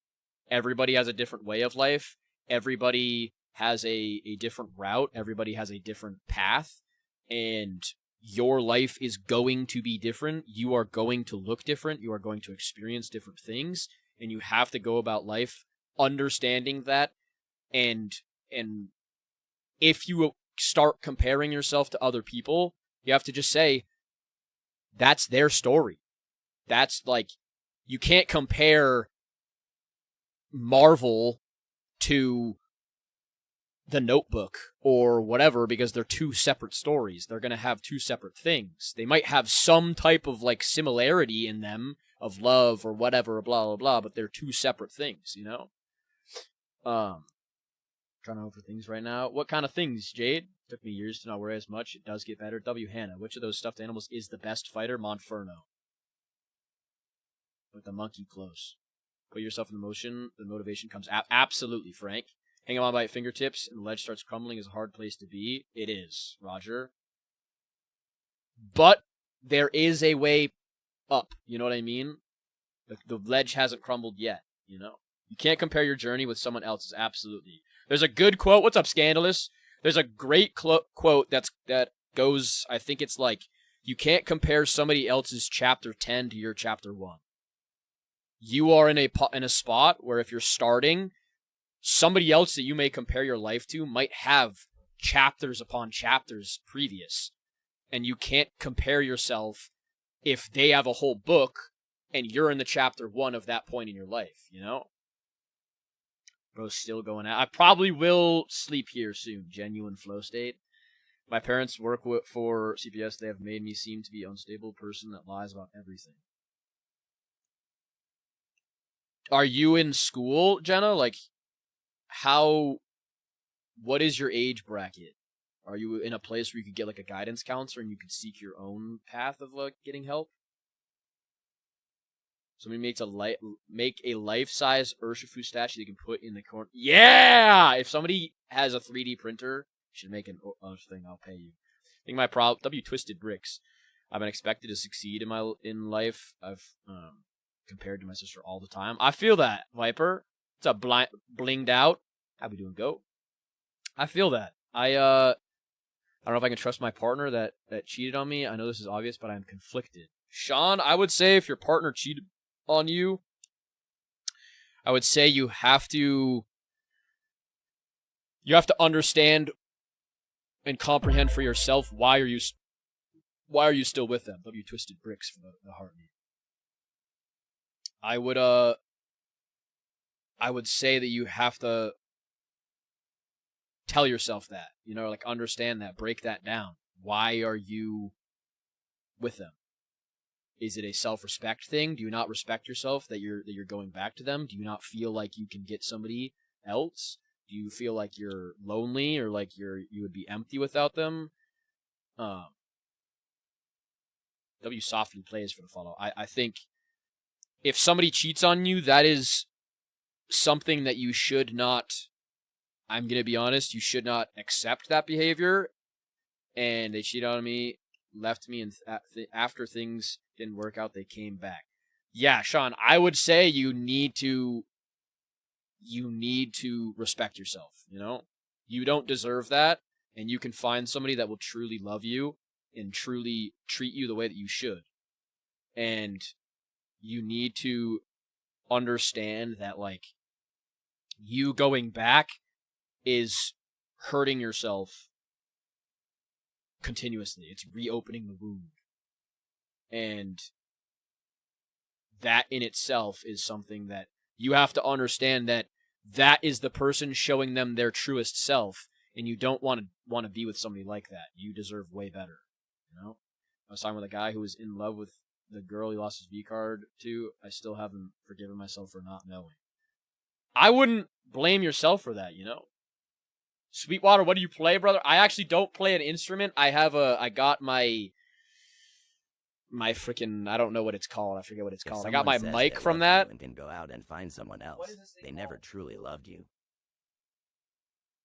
Everybody has a different way of life. Everybody has a different route. Everybody has a different path. And your life is going to be different. You are going to look different. You are going to experience different things. And you have to go about life understanding that. And if you start comparing yourself to other people, you have to just say, that's their story. That's like, you can't compare Marvel to The Notebook or whatever because they're two separate stories. They're going to have two separate things. They might have some type of like similarity in them of love or whatever, blah, blah, blah, but they're two separate things, you know? Trying to over things right now. What kind of things, Jade? Took me years to not worry as much. It does get better. W Hannah. Which of those stuffed animals is the best fighter? Monferno. With the monkey close. Put yourself in the motion. The motivation comes. Absolutely, Frank. Hanging on by fingertips and the ledge starts crumbling is a hard place to be. It is, Roger. But there is a way up. You know what I mean? The ledge hasn't crumbled yet, you know? You can't compare your journey with someone else's. Absolutely. There's a good quote. What's up, Scandalous? There's a great quote that goes, I think it's like, you can't compare somebody else's chapter 10 to your chapter 1. You are in a spot where if you're starting, somebody else that you may compare your life to might have chapters upon chapters previous. And you can't compare yourself if they have a whole book and you're in the chapter 1 of that point in your life, you know? Bro's still going out. I probably will sleep here soon. Genuine flow state. My parents work for CPS. They have made me seem to be an unstable person that lies about everything. Are you in school, Jenna? Like, what is your age bracket? Are you in a place where you could get like a guidance counselor and you could seek your own path of like getting help? Somebody make a life-size Urshifu statue they can put in the corner. Yeah! If somebody has a 3D printer, you should make a thing. I'll pay you. I think my problem. W Twisted Bricks. I've been expected to succeed in life. I've compared to my sister all the time. I feel that, Viper. It's a blinged out. How we doing, Go? I feel that. I don't know if I can trust my partner that cheated on me. I know this is obvious, but I'm conflicted. Sean, I would say if your partner cheated on you, I would say you have to understand and comprehend for yourself why are you still with them. W Twisted Bricks for the heartbeat. I would say that you have to tell yourself that, you know, like understand that, break that down. Why are you with them? Is it a self-respect thing? Do you not respect yourself that you're going back to them? Do you not feel like you can get somebody else? Do you feel like you're lonely or like you would be empty without them? W Softly Plays for the follow. I think if somebody cheats on you, that is something that you should not, I'm going to be honest, you should not accept that behavior. And they cheated on me, left me, and after things didn't work out, they came back. Yeah, Sean, I would say you need to respect yourself, you know? You don't deserve that, and you can find somebody that will truly love you and truly treat you the way that you should. And you need to understand that, like, you going back is hurting yourself continuously. It's reopening the wound. And that in itself is something that you have to understand, that that is the person showing them their truest self, and you don't want to be with somebody like that. You deserve way better, you know? I was talking with a guy who was in love with the girl he lost his V card to. I still haven't forgiven myself for not knowing. I wouldn't blame yourself for that, you know? Sweetwater, what do you play, brother? I actually don't play an instrument. I got my freaking, I don't know what it's called. I forget what it's called. I got my mic from that. And can go out and find someone else. They never truly loved you.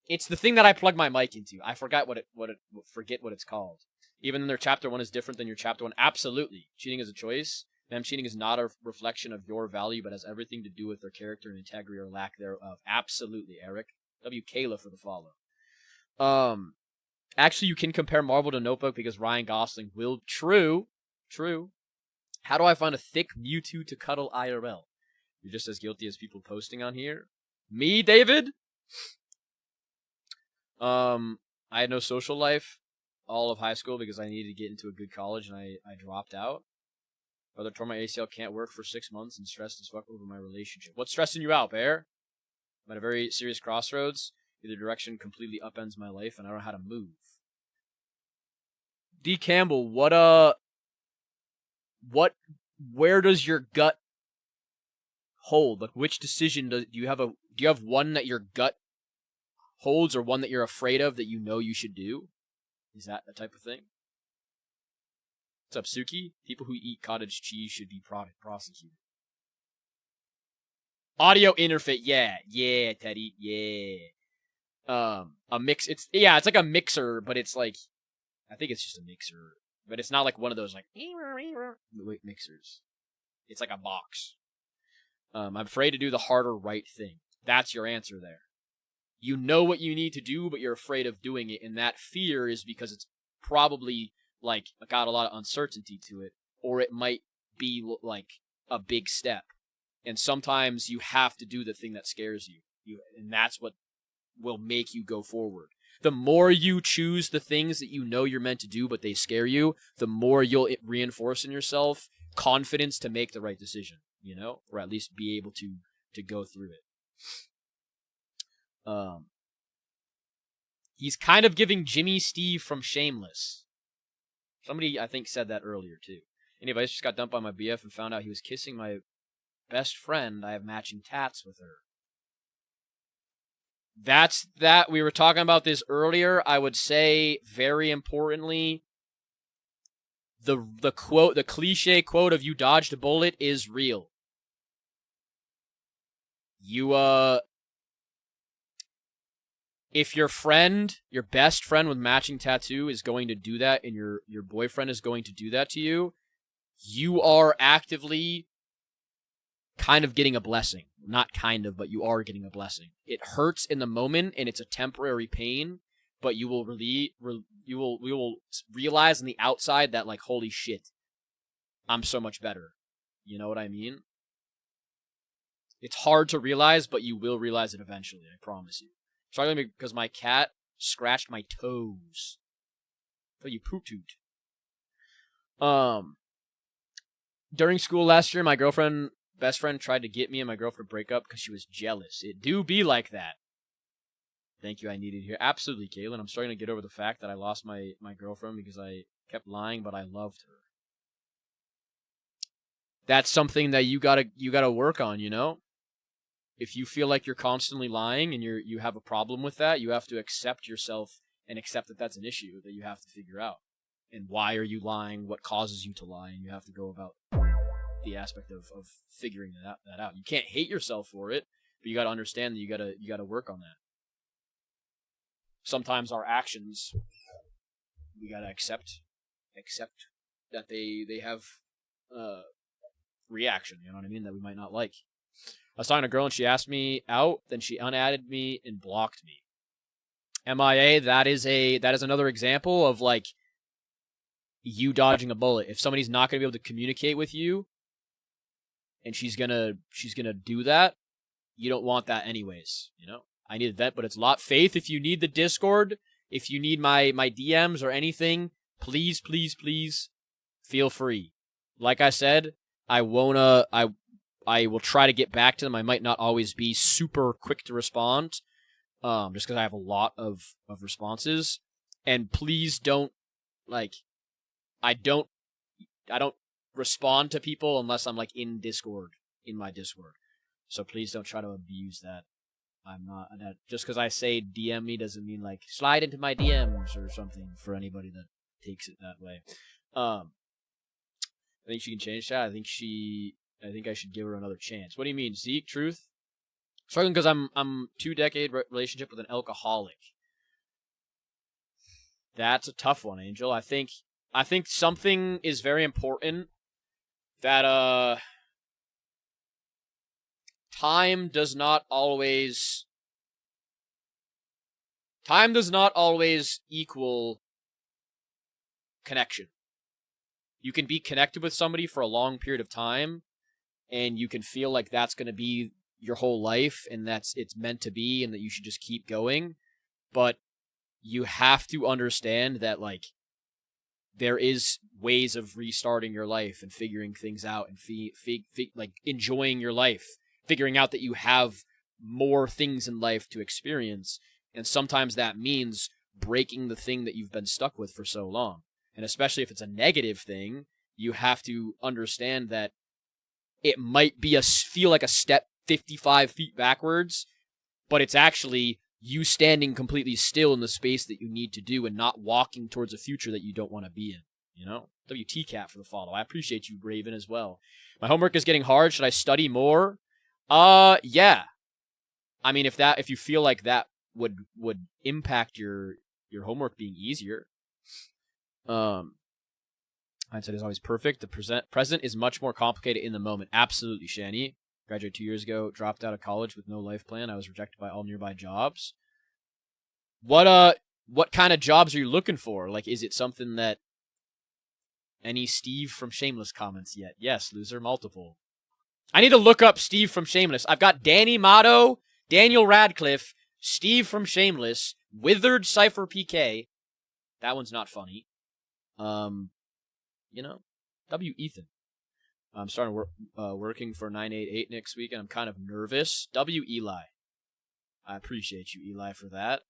It's the thing that I plug my mic into. I forget what it's called. Even though their chapter 1 is different than your chapter 1. Absolutely. Cheating is a choice. Them cheating is not a reflection of your value, but has everything to do with their character and integrity or lack thereof. Absolutely, Eric. W. Kayla for the follow. Actually, you can compare Marvel to Notebook because Ryan Gosling will... True. How do I find a thick Mewtwo to cuddle IRL? You're just as guilty as people posting on here. Me, David? I had no social life all of high school because I needed to get into a good college, and I dropped out. Brother tore my ACL, can't work for 6 months, and stressed as fuck over my relationship. What's stressing you out, Bear? I'm at a very serious crossroads. Either direction completely upends my life, and I don't know how to move. D. Campbell, where does your gut hold? Like, which decision do you have one that your gut holds, or one that you're afraid of that you know you should do? Is that the type of thing? What's up, Suki? People who eat cottage cheese should be prosecuted. Audio interface, yeah, Teddy, yeah. A mix, it's like a mixer, but it's like, I think it's just a mixer, but it's not like one of those like mixers. It's like a box. I'm afraid to do the harder right thing. That's your answer there. You know what you need to do, but you're afraid of doing it, and that fear is because it's probably like got a lot of uncertainty to it, or it might be like a big step. And sometimes you have to do the thing that scares you, and that's what will make you go forward. The more you choose the things that you know you're meant to do, but they scare you, the more you'll reinforce in yourself confidence to make the right decision, you know, or at least be able to go through it. He's kind of giving Jimmy Steve from Shameless. Somebody, I think, said that earlier, too. Anyway, I just got dumped by my BF and found out he was kissing my best friend. I have matching tats with her. That's that. We were talking about this earlier. I would say, very importantly, the quote, the cliche quote of "you dodged a bullet" is real. If your friend, your best friend with matching tattoo is going to do that, and your boyfriend is going to do that to you, you are actively kind of getting a blessing. Not kind of, but you are getting a blessing. It hurts in the moment, and it's a temporary pain, but you will realize on the outside that, like, holy shit, I'm so much better. You know what I mean? It's hard to realize, but you will realize it eventually, I promise you. Struggling because my cat scratched my toes. Oh, you poop toot. During school last year, my best friend tried to get me and my girlfriend break up because she was jealous. It do be like that. Thank you, I needed to hear. Absolutely, Caitlin. I'm starting to get over the fact that I lost my girlfriend because I kept lying, but I loved her. That's something that you gotta work on, you know? If you feel like you're constantly lying and you have a problem with that, you have to accept yourself and accept that that's an issue that you have to figure out. And why are you lying? What causes you to lie? And you have to go about the aspect of figuring that out. You can't hate yourself for it, but you got to understand that you got to work on that. Sometimes our actions, we got to accept that they have reaction, you know what I mean, that we might not like. I was talking to a girl and she asked me out, then she unadded me and blocked me. MIA, that is another example of like you dodging a bullet. If somebody's not going to be able to communicate with you and she's going to do that, you don't want that anyways, you know? I need a vent, but it's a lot. Faith, if you need the Discord, if you need my DMs or anything, please, please, please feel free. Like I said, I will try to get back to them. I might not always be super quick to respond, just because I have a lot of responses. And please don't, like, I don't respond to people unless I'm like in my Discord. So please don't try to abuse that. I'm not that just because I say DM me doesn't mean like slide into my DMs or something for anybody that takes it that way. I think she can change that. I think I should give her another chance. What do you mean, Zeke? Truth? Struggling because I'm 2-decade relationship with an alcoholic. That's a tough one, Angel. I think something is very important that time does not always equal connection. You can be connected with somebody for a long period of time, and you can feel like that's going to be your whole life, and it's meant to be, and that you should just keep going. But you have to understand that, like, there is ways of restarting your life and figuring things out and like enjoying your life, figuring out that you have more things in life to experience. And sometimes that means breaking the thing that you've been stuck with for so long. And especially if it's a negative thing, you have to understand that it might feel like a step 55 feet backwards, but it's actually you standing completely still in the space that you need to do and not walking towards a future that you don't want to be in, you know? WTCat for the follow. I appreciate you, Raven, as well. My homework is getting hard. Should I study more? Yeah. I mean, if you feel like that would impact your homework being easier. Hindsight is always perfect. The present is much more complicated in the moment. Absolutely, Shani. Graduated 2 years ago, dropped out of college with no life plan. I was rejected by all nearby jobs. What kind of jobs are you looking for? Like, is it something that any Steve from Shameless comments yet? Yes, loser, multiple. I need to look up Steve from Shameless. I've got Danny Motto, Daniel Radcliffe, Steve from Shameless, Withered Cypher PK. That one's not funny. You know, W. Ethan. I'm starting working for 988 next week, and I'm kind of nervous. W. Eli. I appreciate you, Eli, for that.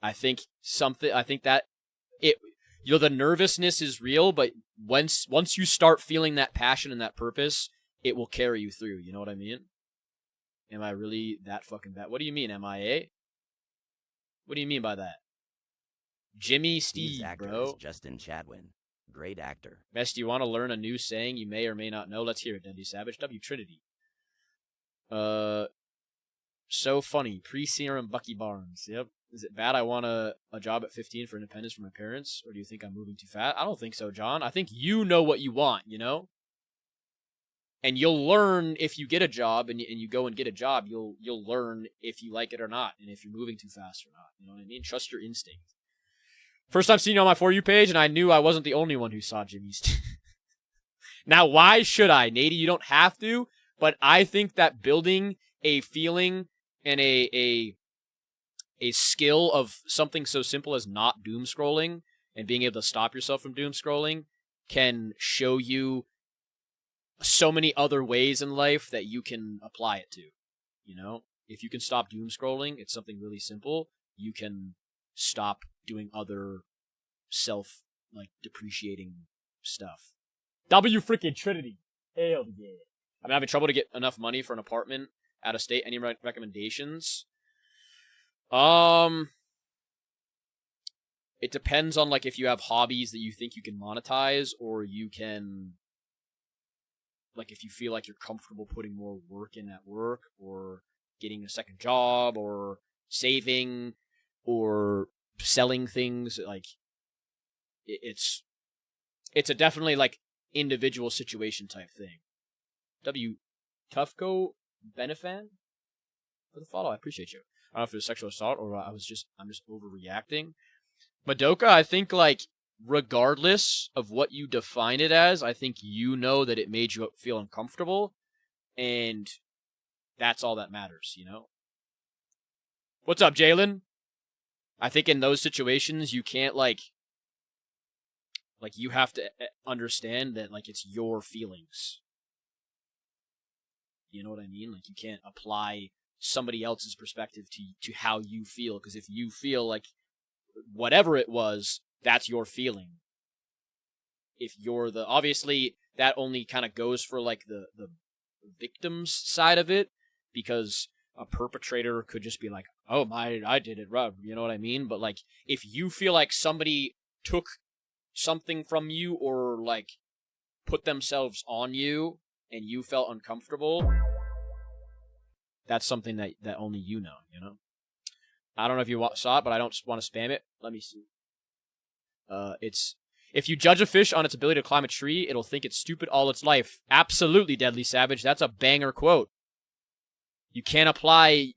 I think that the nervousness is real, but once you start feeling that passion and that purpose, it will carry you through. You know what I mean? Am I really that fucking bad? What do you mean, MIA? What do you mean by that? Jimmy Steve, bro. Is Justin Chadwin. Great actor. Mess, do you want to learn a new saying you may or may not know? Let's hear it, Dendy Savage. W. Trinity. So funny. Pre-serum Bucky Barnes. Yep. Is it bad I want a job at 15 for independence from my parents? Or do you think I'm moving too fast? I don't think so, John. I think you know what you want, you know? And you'll learn if you get a job and you go and get a job, you'll learn if you like it or not, and if you're moving too fast or not. You know what I mean? Trust your instinct. First time seeing you on my For You page, and I knew I wasn't the only one who saw Jimmy's. Now, why should I? Nady, you don't have to, but I think that building a feeling and a skill of something so simple as not doom scrolling and being able to stop yourself from doom scrolling can show you so many other ways in life that you can apply it to. You know, if you can stop doom scrolling, it's something really simple. You can stop doing other depreciating stuff. W freaking Trinity. Hell yeah. I'm having trouble to get enough money for an apartment out of state. Any recommendations? It depends on like if you have hobbies that you think you can monetize, or you can like if you feel like you're comfortable putting more work in at work, or getting a second job, or saving, or selling things. Like it's a definitely like individual situation type thing. W Toughco Benefan for the follow. I appreciate you. I don't know if it was sexual assault or I'm just overreacting. Madoka, I think, like, regardless of what you define it as, I think you know that it made you feel uncomfortable, and that's all that matters, you know? What's up, Jalen? I think in those situations, you can't, like, you have to understand that, like, it's your feelings. You know what I mean? Like, you can't apply somebody else's perspective to how you feel, because if you feel like whatever it was, that's your feeling. If you're obviously, that only kind of goes for, like, the victim's side of it, because a perpetrator could just be like, oh, I did it wrong, you know what I mean? But, like, if you feel like somebody took something from you or, like, put themselves on you and you felt uncomfortable, that's something that only you know, you know? I don't know if you saw it, but I don't want to spam it. Let me see. It's, if you judge a fish on its ability to climb a tree, it'll think it's stupid all its life. Absolutely, Deadly Savage. That's a banger quote. You can't apply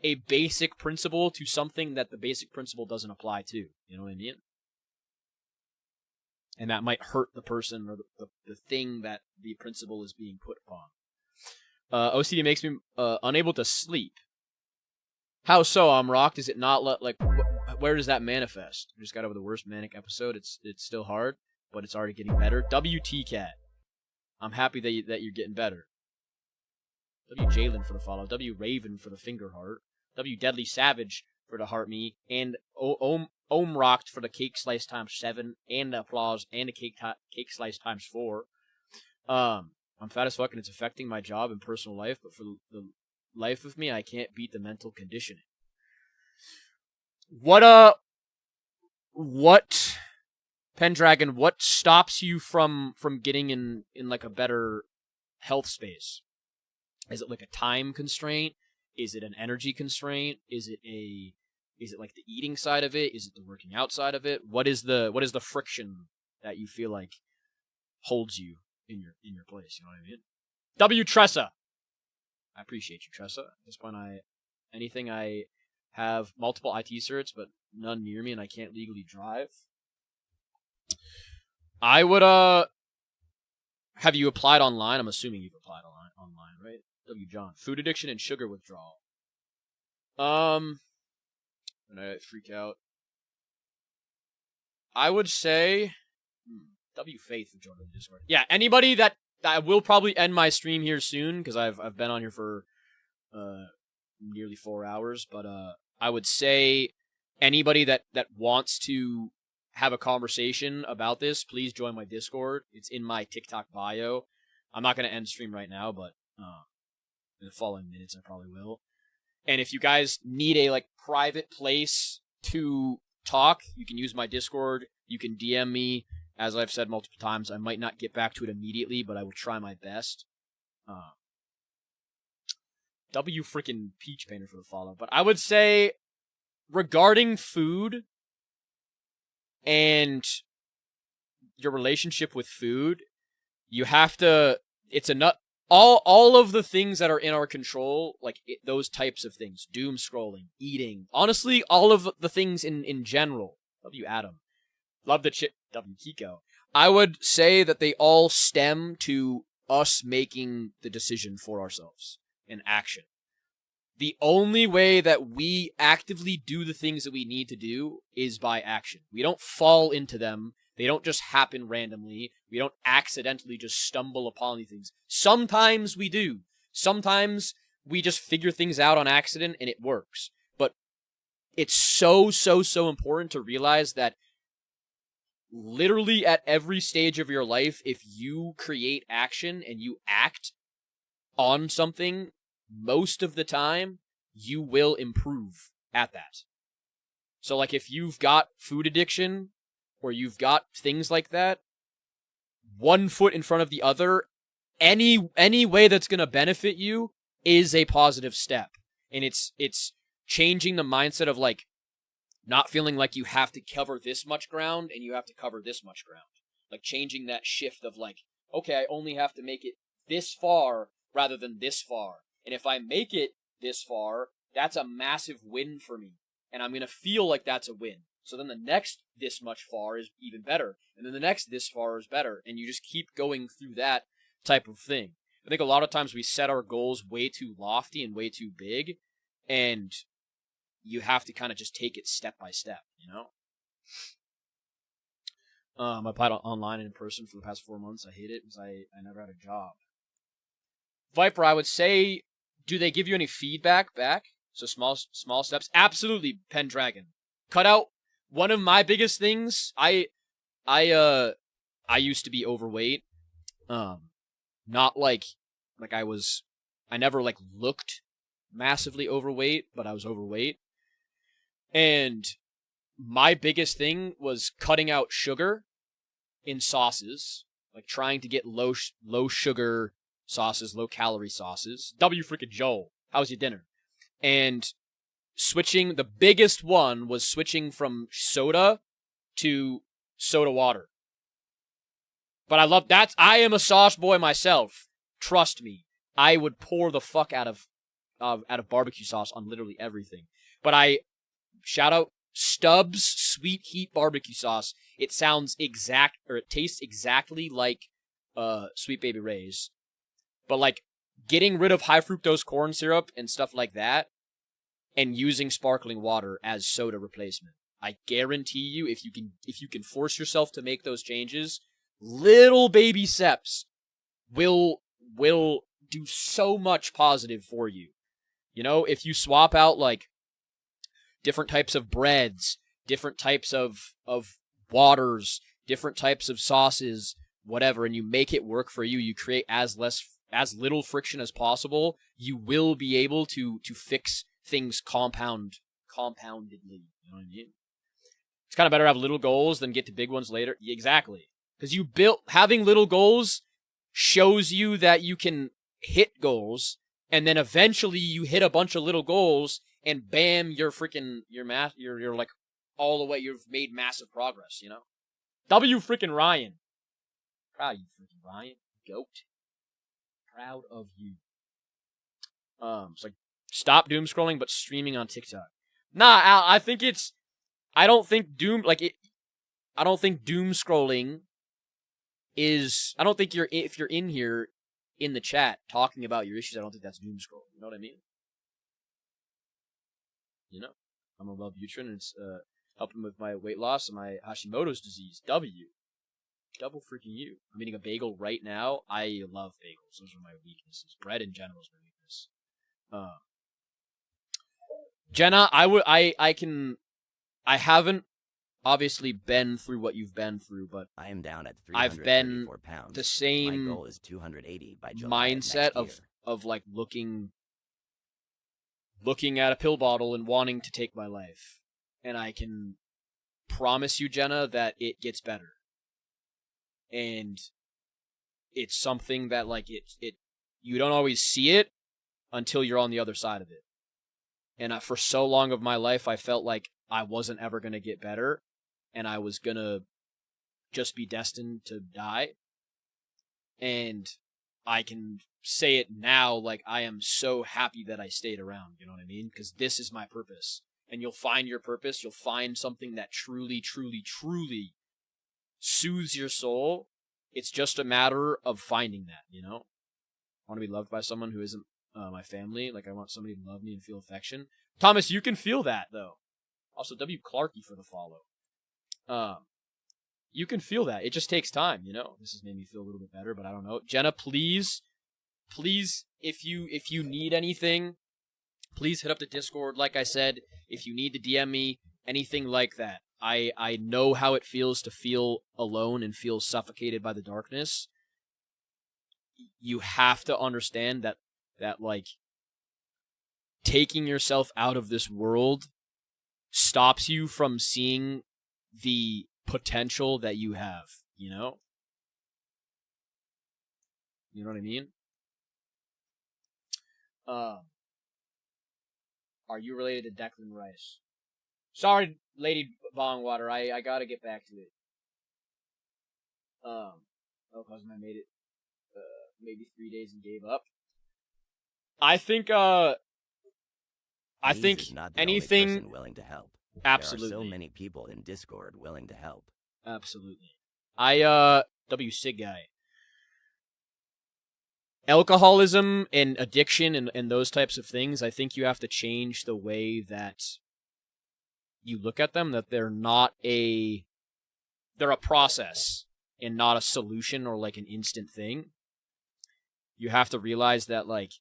a basic principle to something that the basic principle doesn't apply to. You know what I mean? And that might hurt the person or the thing that the principle is being put upon. OCD makes me unable to sleep. How so? I'm rocked. Is it not like? Where does that manifest? I just got over the worst manic episode. It's still hard, but it's already getting better. WT Cat. I'm happy that you're getting better. W Jalen for the follow. W Raven for the finger heart. W Deadly Savage for the heart me. And Ohm Rocked for the cake slice times 7 and the applause and the cake slice times 4. I'm fat as fuck and it's affecting my job and personal life, but for the life of me, I can't beat the mental conditioning. What Pendragon, what stops you from getting in like a better health space? Is it like a time constraint? Is it an energy constraint? Is it like the eating side of it? Is it the working out side of it? What is the friction that you feel like holds you in your place? You know what I mean? W Tressa. I appreciate you, Tressa. At this point, I have multiple IT certs, but none near me, and I can't legally drive. I would have you applied online? I'm assuming you've applied online, right? W John. Food addiction and sugar withdrawal. When I freak out, I would say W Faith for joining the Discord. Yeah, anybody that I will probably end my stream here soon because I've been on here for nearly 4 hours, but I would say anybody that wants to have a conversation about this, please join my Discord. It's in my TikTok bio. I'm not going to end stream right now, but in the following minutes I probably will. And if you guys need a private place to talk, you can use my Discord. You can DM me. As I've said multiple times, I might not get back to it immediately, but I will try my best. W freaking Peach Painter for the follow. But I would say, regarding food and your relationship with food, you have to, all of the things that are in our control, those types of things, doom scrolling, eating, honestly, all of the things in general. W Adam. Love the chip. W Kiko. I would say that they all stem to us making the decision for ourselves in action. The only way that we actively do the things that we need to do is by action. We don't fall into them. They don't just happen randomly. We don't accidentally just stumble upon these things. Sometimes we do. Sometimes we just figure things out on accident and it works. But it's so important to realize that literally at every stage of your life, if you create action and you act on something, most of the time, you will improve at that. So, if you've got food addiction, or you've got things like that, one foot in front of the other, any way that's going to benefit you is a positive step. And it's changing the mindset of, not feeling like you have to cover this much ground and you have to cover this much ground. Changing that shift of okay, I only have to make it this far rather than this far. And if I make it this far, that's a massive win for me. And I'm going to feel like that's a win. So then the next this much far is even better. And then the next this far is better. And you just keep going through that type of thing. I think a lot of times we set our goals way too lofty and way too big. And you have to kind of just take it step by step, you know? I played online and in person for the past 4 months. I hate it because I never had a job. Viper, I would say, do they give you any feedback back? So small steps? Absolutely, Pendragon. Cut out one of my biggest things. I used to be overweight. Not like I never like looked massively overweight, but I was overweight. And my biggest thing was cutting out sugar in sauces, like trying to get low sugar sauces, low calorie sauces. W freaking Joel, how was your dinner? And switching, the biggest one was switching from soda to soda water. But I love that. I am a sauce boy myself. Trust me. I would pour the fuck out of barbecue sauce on literally everything. But shout out Stubbs Sweet Heat Barbecue Sauce. It tastes exactly like Sweet Baby Ray's. But like getting rid of high fructose corn syrup and stuff like that and using sparkling water as soda replacement. I guarantee you if you can force yourself to make those changes, little baby steps will do so much positive for you. You know, if you swap out like different types of breads, different types of waters, different types of sauces, whatever, and you make it work for you, you create as little friction as possible, you will be able to fix things compoundedly. You know what I mean? It's kind of better to have little goals than get to big ones later. Exactly. Because having little goals shows you that you can hit goals, and then eventually you hit a bunch of little goals, and bam, you're like all the way, you've made massive progress, you know? W freaking Ryan. Proud of you, freaking Ryan. Goat. Proud of you. It's like, stop doom scrolling, but streaming on TikTok. Nah, Al, I don't think doom scrolling is, if you're in here in the chat talking about your issues, I don't think that's doom scrolling. You know what I mean? You know? I'm on Wellbutrin, and it's helping with my weight loss and my Hashimoto's disease. W. Double freaking you. I'm eating a bagel right now. I love bagels. Those are my weaknesses. Bread in general is my weakness. Jenna, I haven't obviously been through what you've been through, but I am down at 334 I've been pounds. the same My goal is 280 by July mindset of like looking at a pill bottle and wanting to take my life. And I can promise you, Jenna, that it gets better. And it's something that like you don't always see it until you're on the other side of it. And for so long of my life, I felt like I wasn't ever going to get better, and I was going to just be destined to die. And I can say it now, like, I am so happy that I stayed around, you know what I mean? Because this is my purpose. And you'll find your purpose, you'll find something that truly, truly, truly soothes your soul. It's just a matter of finding that, you know? I want to be loved by someone who isn't my family. Like, I want somebody to love me and feel affection. Thomas, you can feel that, though. Also, W. Clarkey for the follow. You can feel that. It just takes time, you know? This has made me feel a little bit better, but I don't know. Jenna, please, if you need anything, please hit up the Discord. Like I said, if you need to DM me, anything like that. I know how it feels to feel alone and feel suffocated by the darkness. You have to understand that like taking yourself out of this world stops you from seeing the potential that you have, you know? You know what I mean? Are you related to Declan Rice? Sorry, Lady Bongwater, I gotta get back to it. Cousin, I made it maybe 3 days and gave up. I think I Hayes think is not the anything... only person willing to help. Absolutely. There are so many people in Discord willing to help. Absolutely. W-Sig guy. Alcoholism and addiction and those types of things, I think you have to change the way that you look at them, that they're a process and not a solution or like an instant thing. You have to realize that like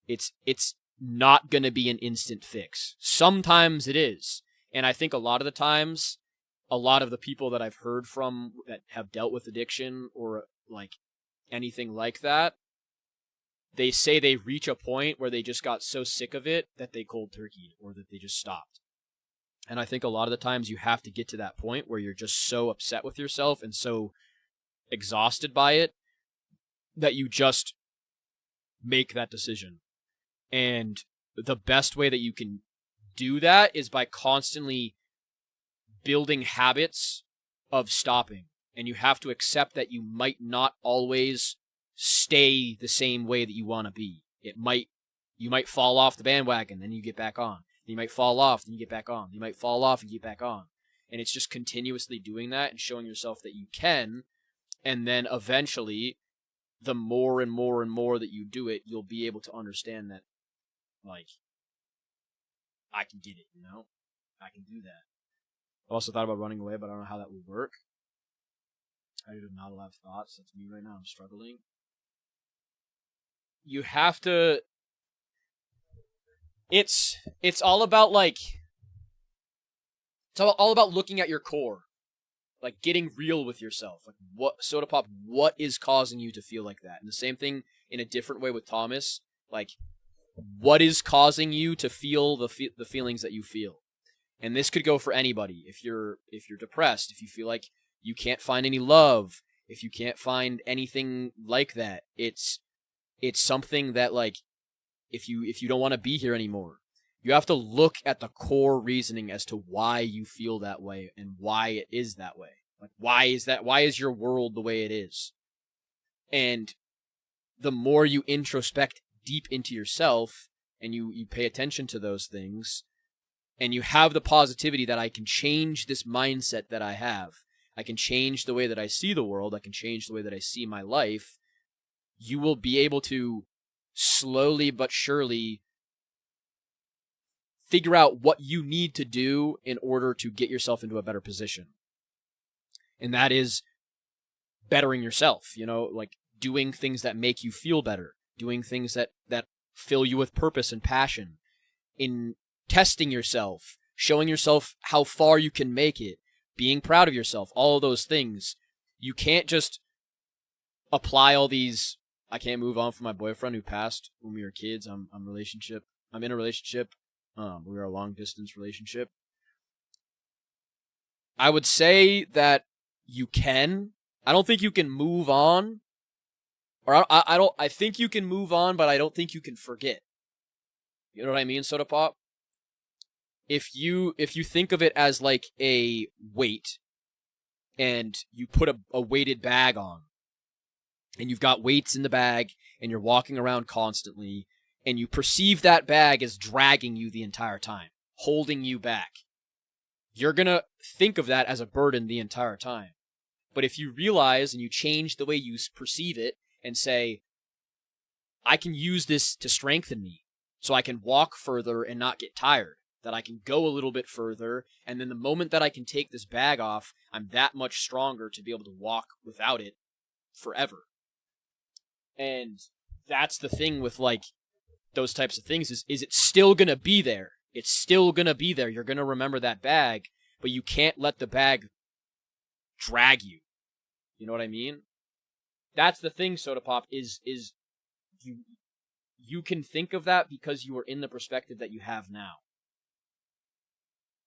it's not going to be an instant fix. Sometimes it is. And I think a lot of the times, a lot of the people that I've heard from that have dealt with addiction or like anything like that, they say they reach a point where they just got so sick of it that they cold turkeyed or that they just stopped. And I think a lot of the times you have to get to that point where you're just so upset with yourself and so exhausted by it that you just make that decision. And the best way that you can do that is by constantly building habits of stopping. And you have to accept that you might not always stay the same way that you want to be. You might fall off the bandwagon, then you get back on. You might fall off, then you get back on. You might fall off and get back on. And it's just continuously doing that and showing yourself that you can. And then eventually, the more and more and more that you do it, you'll be able to understand that, like, I can get it, you know? I can do that. I also thought about running away, but I don't know how that would work. I do not have thoughts. That's me right now. I'm struggling. You have to... It's all about, like... It's all about looking at your core. Like, getting real with yourself. Like, Soda Pop, what is causing you to feel like that? And the same thing in a different way with Thomas. Like, what is causing you to feel the feelings that you feel? And this could go for anybody. If you're depressed, if you feel like you can't find any love, if you can't find anything like that, it's something that, like, if you don't want to be here anymore, you have to look at the core reasoning as to why you feel that way and why it is that way. Like, why is that? Why is your world the way it is? And the more you introspect deep into yourself and you pay attention to those things, and you have the positivity that I can change this mindset that I have, I can change the way that I see the world, I can change the way that I see my life, you will be able to slowly but surely figure out what you need to do in order to get yourself into a better position. And that is bettering yourself, you know, like doing things that make you feel better, doing things that fill you with purpose and passion, in testing yourself, showing yourself how far you can make it, being proud of yourself, all of those things. You can't just apply all these, I can't move on from my boyfriend who passed when we were kids. I'm in a relationship. We were a long distance relationship. I would say that you can. I don't think you can move on. Or I think you can move on, but I don't think you can forget. You know what I mean, Soda Pop? If you think of it as like a weight, and you put a weighted bag on, and you've got weights in the bag, and you're walking around constantly, and you perceive that bag as dragging you the entire time, holding you back, you're gonna think of that as a burden the entire time. But if you realize and you change the way you perceive it and say, I can use this to strengthen me, so I can walk further and not get tired, that I can go a little bit further, and then the moment that I can take this bag off, I'm that much stronger to be able to walk without it forever. And that's the thing with, like, those types of things is it's still gonna be there. It's still gonna be there. You're gonna remember that bag, but you can't let the bag drag you. You know what I mean? That's the thing, Soda Pop, is you can think of that because you are in the perspective that you have now.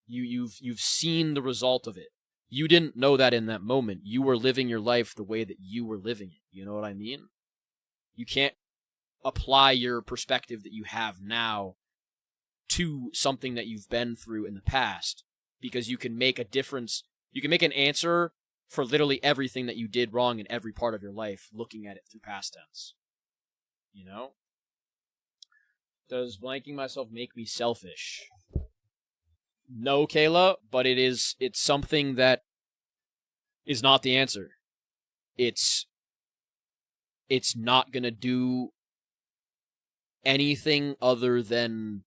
You've seen the result of it. You didn't know that in that moment. You were living your life the way that you were living it. You know what I mean? You can't apply your perspective that you have now to something that you've been through in the past, because you can make a difference. You can make an answer for literally everything that you did wrong in every part of your life, looking at it through past tense. You know? Does blanking myself make me selfish? No, Kayla, but it's something that is not the answer. It's not gonna do anything other than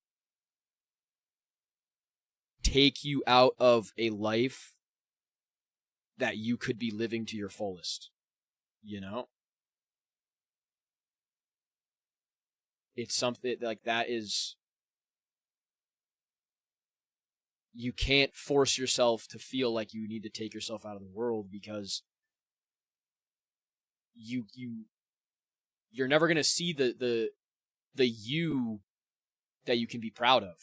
take you out of a life that you could be living to your fullest. You know? It's something like that is... You can't force yourself to feel like you need to take yourself out of the world, because you're never going to see the you that you can be proud of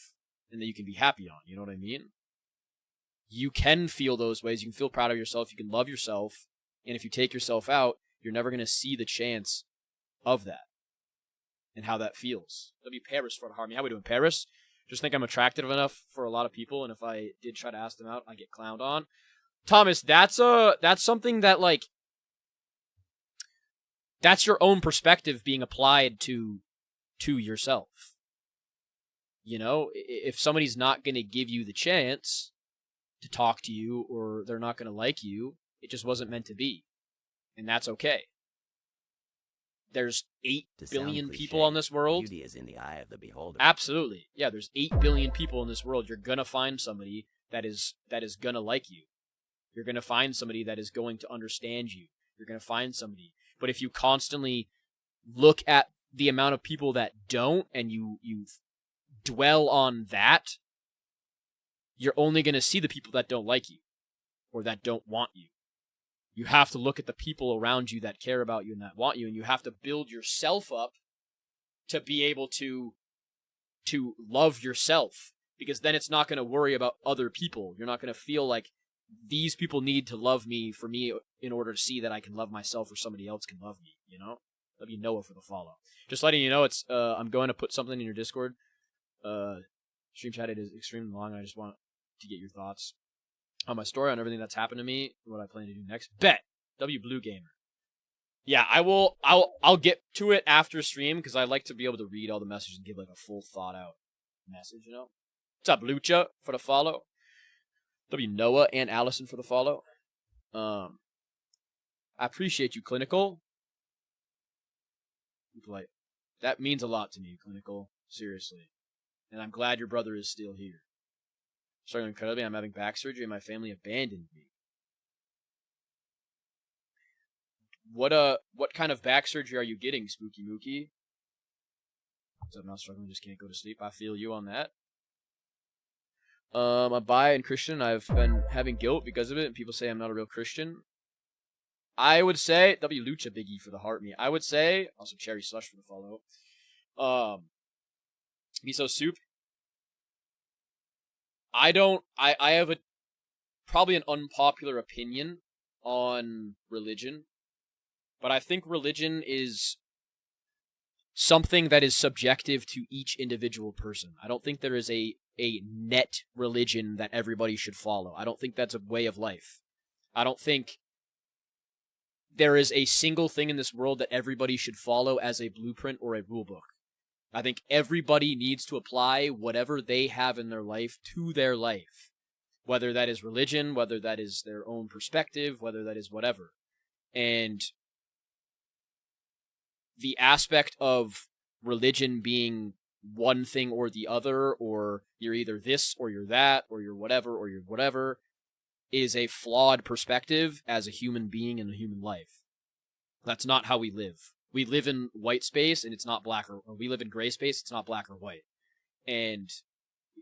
and that you can be happy on. You know what I mean? You can feel those ways. You can feel proud of yourself. You can love yourself. And if you take yourself out, you're never going to see the chance of that and how that feels. W. Paris for the Harmony. How we doing, Paris? Just think I'm attractive enough for a lot of people, and if I did try to ask them out, I get clowned on. Thomas, that's something that, like, that's your own perspective being applied to yourself. You know, if somebody's not going to give you the chance to talk to you, or they're not going to like you, it just wasn't meant to be. And that's okay. There's 8 billion people on this world. Beauty is in the eye of the beholder. Absolutely. Yeah, there's 8 billion people in this world. You're going to find somebody that is going to like you. You're going to find somebody that is going to understand you. You're going to find somebody. But if you constantly look at the amount of people that don't, and you dwell on that, you're only going to see the people that don't like you or that don't want you. You have to look at the people around you that care about you and that want you, and you have to build yourself up to be able to love yourself, because then it's not going to worry about other people. You're not going to feel like these people need to love me for me in order to see that I can love myself, or somebody else can love me, you know? Love you, Noah, for the follow. Just letting you know, it's I'm going to put something in your Discord. Stream chat, it is extremely long, and I just want to get your thoughts on my story, on everything that's happened to me, what I plan to do next. Bet. W Blue Gamer. Yeah, I'll get to it after stream, because I like to be able to read all the messages and give like a full thought out message, you know? What's up, Lucha, for the follow? W Noah and Allison for the follow. I appreciate you, Clinical. Like, that means a lot to me, Clinical. Seriously. And I'm glad your brother is still here. Struggling incredibly, I'm having back surgery and my family abandoned me. What kind of back surgery are you getting, Spooky Mookie? So I'm not struggling, just can't go to sleep. I feel you on that. I'm bi and Christian. I've been having guilt because of it, and people say I'm not a real Christian. I would say, W Lucha Biggie for the heart me. I would say, also Cherry Slush for the follow. Miso Soup. I have probably an unpopular opinion on religion, but I think religion is something that is subjective to each individual person. I don't think there is a net religion that everybody should follow. I don't think that's a way of life. I don't think there is a single thing in this world that everybody should follow as a blueprint or a rule book. I think everybody needs to apply whatever they have in their life to their life. Whether that is religion, whether that is their own perspective, whether that is whatever. And the aspect of religion being one thing or the other, or you're either this or you're that, or you're whatever, is a flawed perspective as a human being in a human life. That's not how we live. We live in white space, and it's not black, or we live in gray space, it's not black or white. And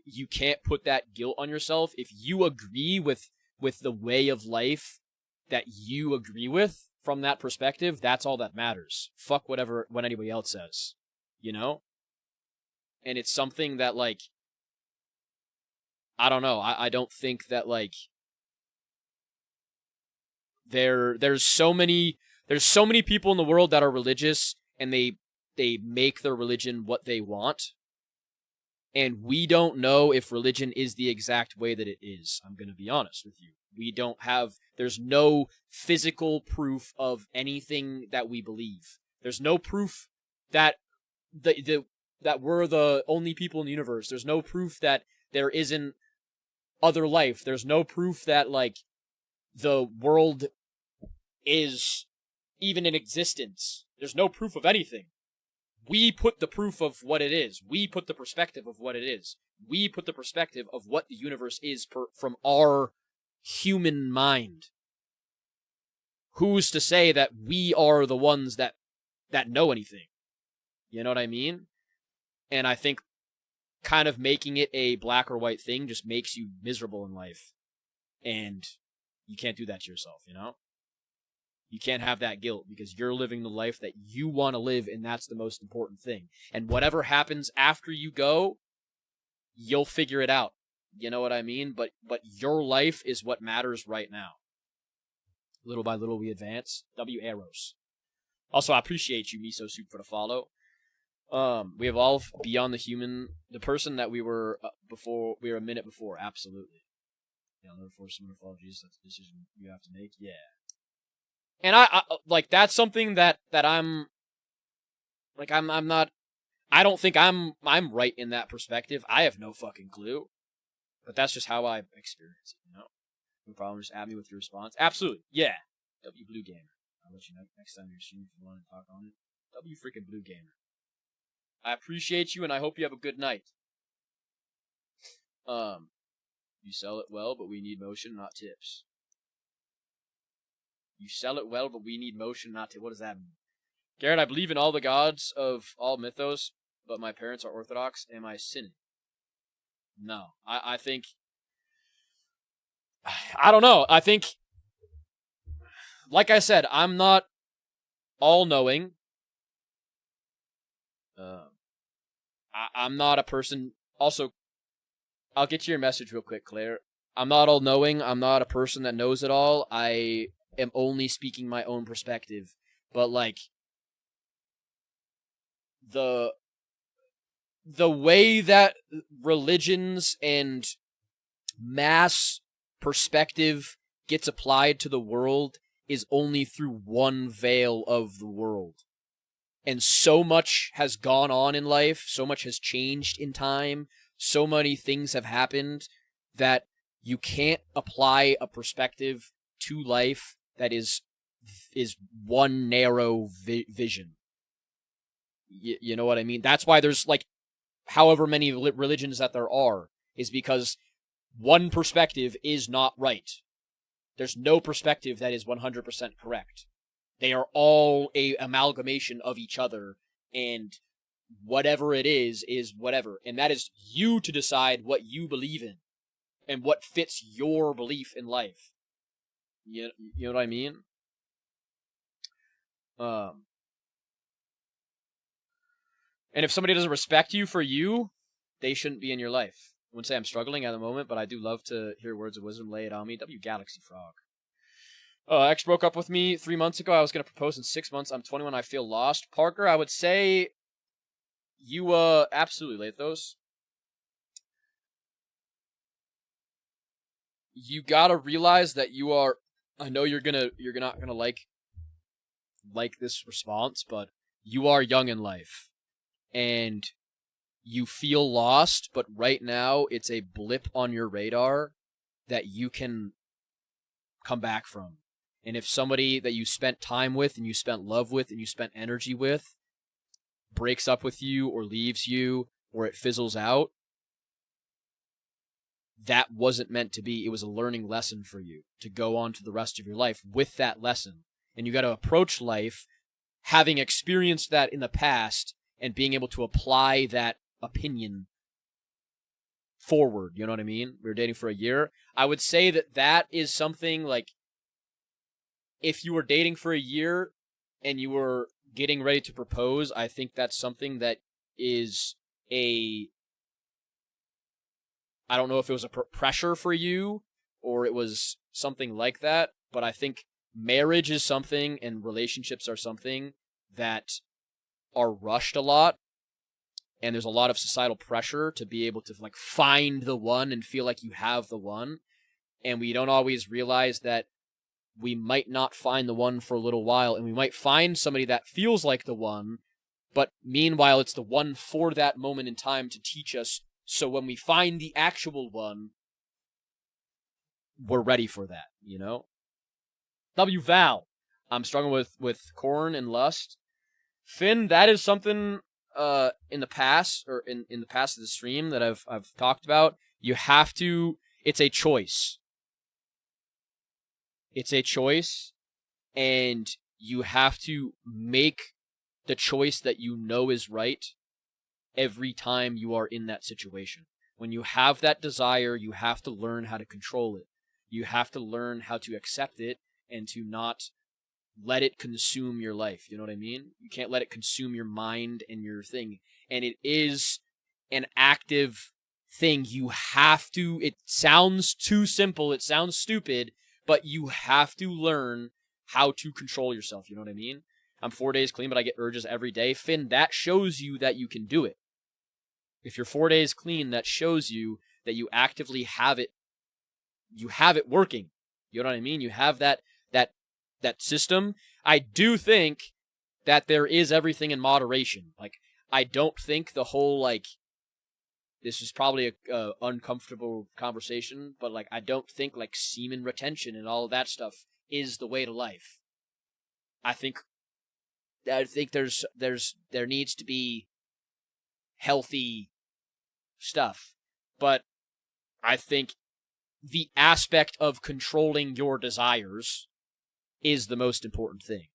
you can't put that guilt on yourself. If you agree with the way of life that you agree with from that perspective, that's all that matters. Fuck what anybody else says, you know? And it's something that, like, I don't know. I don't think that, like, there's so many people in the world that are religious, and they make their religion what they want. And we don't know if religion is the exact way that it is. I'm going to be honest with you. There's no physical proof of anything that we believe. There's no proof that the that we're the only people in the universe. There's no proof that there isn't other life. There's no proof that, like, the world is even in existence. There's no proof of anything. We put the proof of what it is. We put the perspective of what it is. We put the perspective of what the universe is from our human mind. Who's to say that we are the ones that know anything? You know what I mean? And I think kind of making it a black or white thing just makes you miserable in life. And you can't do that to yourself, you know? You can't have that guilt because you're living the life that you want to live, and that's the most important thing. And whatever happens after you go, you'll figure it out. You know what I mean? But your life is what matters right now. Little by little we advance. W Arrows. Also, I appreciate you, Miso Soup, for the follow. We evolve beyond the human, the person that we were before. We were a minute before. Absolutely. Yeah, I'll never force someone to follow Jesus. That's a decision you have to make. Yeah. And I like, that's something that I'm like, I'm not, I don't think I'm right in that perspective. I have no fucking clue. But that's just how I experience it, you know? No problem, just add me with your response. Absolutely. Yeah. W Blue Gamer. I'll let you know next time you're streaming if you want to talk on it. W freaking Blue Gamer. I appreciate you and I hope you have a good night. You sell it well, but we need motion, not tips. You sell it well, but we need motion, not tips. What does that mean? Garrett, I believe in all the gods of all mythos, but my parents are Orthodox. Am I sinning? No. I think... I don't know. I think... Like I said, I'm not all-knowing. I'm not a person... Also, I'll get to your message real quick, Claire. I'm not all-knowing. I'm not a person that knows it all. I am only speaking my own perspective. But, like, the way that religions and mass perspective gets applied to the world is only through one veil of the world. And so much has gone on in life, so much has changed in time, so many things have happened that you can't apply a perspective to life that is one narrow vision. You know what I mean? That's why there's, like, however many religions that there are, is because one perspective is not right. There's no perspective that is 100% correct. They are all a amalgamation of each other, and whatever it is whatever. And that is you to decide what you believe in, and what fits your belief in life. You know what I mean? And if somebody doesn't respect you for you, they shouldn't be in your life. I wouldn't say I'm struggling at the moment, but I do love to hear words of wisdom. Lay it on me. W Galaxy Frog. Ex broke up with me 3 months ago. I was going to propose in 6 months. I'm 21. I feel lost. Parker, I would say you, absolutely, Lathos. You gotta realize that you are, I know you're not gonna like this response, but you are young in life. And you feel lost, but right now it's a blip on your radar that you can come back from. And if somebody that you spent time with and you spent love with and you spent energy with breaks up with you or leaves you or it fizzles out, that wasn't meant to be. It was a learning lesson for you to go on to the rest of your life with that lesson. And you got to approach life having experienced that in the past and being able to apply that opinion forward. You know what I mean? We were dating for a year. I would say that is something, like, if you were dating for a year and you were getting ready to propose, I think that's something that is I don't know if it was a pressure for you or it was something like that, but I think marriage is something and relationships are something that are rushed a lot. And there's a lot of societal pressure to be able to, like, find the one and feel like you have the one. And we don't always realize that we might not find the one for a little while, and we might find somebody that feels like the one, But meanwhile, it's the one for that moment in time to teach us, so when we find the actual one, we're ready for that, you know? W Val, I'm struggling with corn and lust. Finn, that is something in the past, or in the past of the stream that I've talked about. You have to, it's a choice. It's a choice, and you have to make the choice that you know is right every time you are in that situation. When you have that desire, you have to learn how to control it. You have to learn how to accept it and to not let it consume your life. You know what I mean? You can't let it consume your mind and your thing. And it is an active thing. You have to, it sounds too simple, it sounds stupid, but you have to learn how to control yourself. You know what I mean? I'm 4 days clean, but I get urges every day. Finn, that shows you that you can do it. If you're 4 days clean, that shows you that you actively have it. You have it working. You know what I mean? You have that system. I do think that there is everything in moderation. Like, I don't think the whole, like, this is probably a uncomfortable conversation, but, like, I don't think, like, semen retention and all of that stuff is the way to life. I think there needs to be healthy stuff, but I think the aspect of controlling your desires is the most important thing.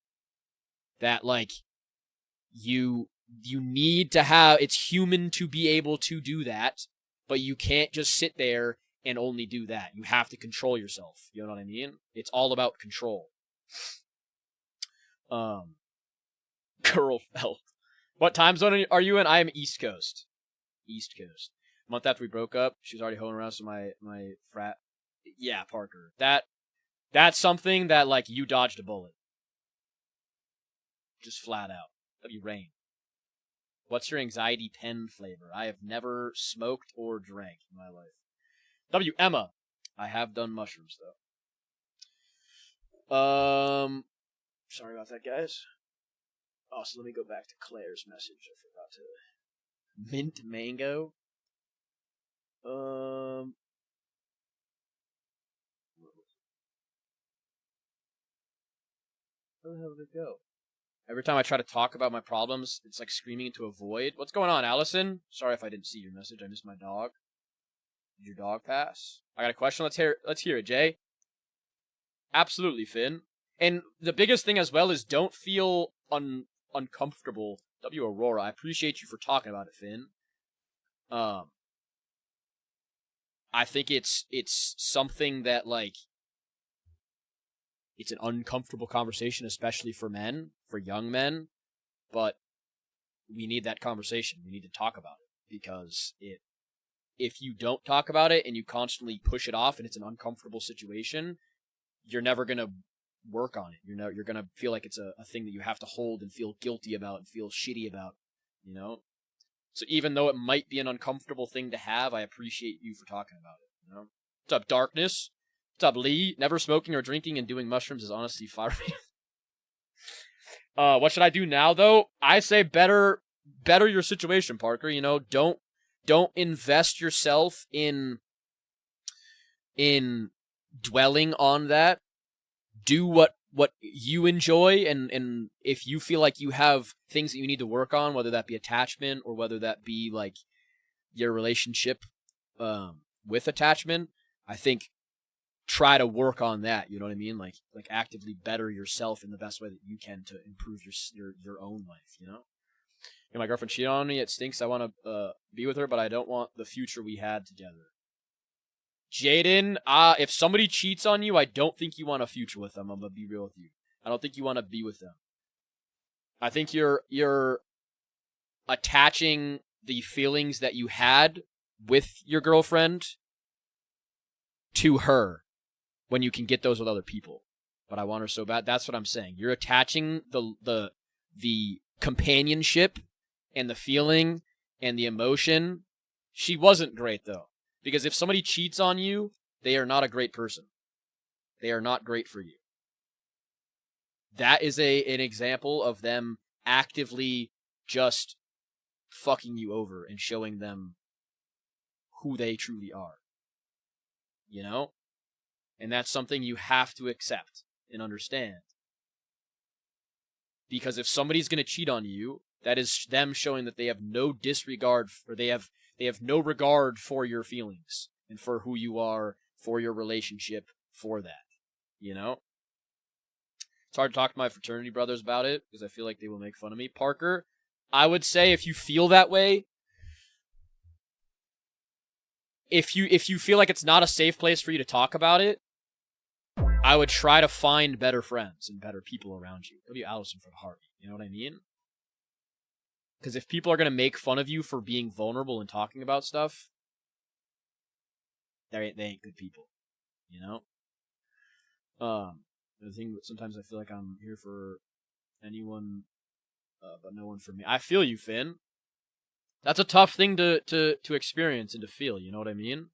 That, like, you need to have, it's human to be able to do that, but you can't just sit there and only do that. You have to control yourself. You know what I mean? It's all about control. Girl felt. What time zone are you in? I am East Coast. East Coast. A month after we broke up, she was already hoeing around with my frat. Yeah, Parker. That's something that, like, you dodged a bullet. Just flat out. W Rain. What's your anxiety pen flavor? I have never smoked or drank in my life. W Emma. I have done mushrooms though. Sorry about that, guys. Oh, so let me go back to Claire's message. I forgot to. Mint mango. Where the hell did it go? Every time I try to talk about my problems, it's like screaming into a void. What's going on, Allison? Sorry if I didn't see your message. I missed my dog. Did your dog pass? I got a question. Let's hear it, Jay. Absolutely, Finn. And the biggest thing as well is don't feel uncomfortable. W Aurora, I appreciate you for talking about it, Finn. I think it's something that, like, it's an uncomfortable conversation, especially for men, for young men, but we need that conversation. We need to talk about it, because if you don't talk about it and you constantly push it off and it's an uncomfortable situation, you're never going to work on it. You're going to feel like it's a thing that you have to hold and feel guilty about and feel shitty about, you know? So even though it might be an uncomfortable thing to have, I appreciate you for talking about it, you know? What's up, Darkness? What's up, Lee? Never smoking or drinking and doing mushrooms is honestly fire. What should I do now, though? I say better your situation, Parker. You know, don't invest yourself in dwelling on that. Do what you enjoy, and if you feel like you have things that you need to work on, whether that be attachment or whether that be, like, your relationship with attachment, I think try to work on that. You know what I mean? Like actively better yourself in the best way that you can to improve your own life, you know? And my girlfriend cheated on me. It stinks. I want to be with her, but I don't want the future we had together. Jaden, if somebody cheats on you, I don't think you want a future with them. I'm going to be real with you. I don't think you want to be with them. I think you're attaching the feelings that you had with your girlfriend to her when you can get those with other people. But I want her so bad. That's what I'm saying. You're attaching the companionship and the feeling and the emotion. She wasn't great, though. Because if somebody cheats on you, they are not a great person. They are not great for you. That is an example of them actively just fucking you over and showing them who they truly are. You know? And that's something you have to accept and understand. Because if somebody's going to cheat on you, that is them showing that they have no disregard, or they have no regard for your feelings and for who you are, for your relationship, for that. You know? It's hard to talk to my fraternity brothers about it because I feel like they will make fun of me. Parker, I would say if you feel that way, if you feel like it's not a safe place for you to talk about it, I would try to find better friends and better people around you. W. Allison for the heart. You know what I mean? Because if people are going to make fun of you for being vulnerable and talking about stuff, they ain't good people. You know? The thing, sometimes I feel like I'm here for anyone, but no one for me. I feel you, Finn. That's a tough thing to experience and to feel, you know what I mean?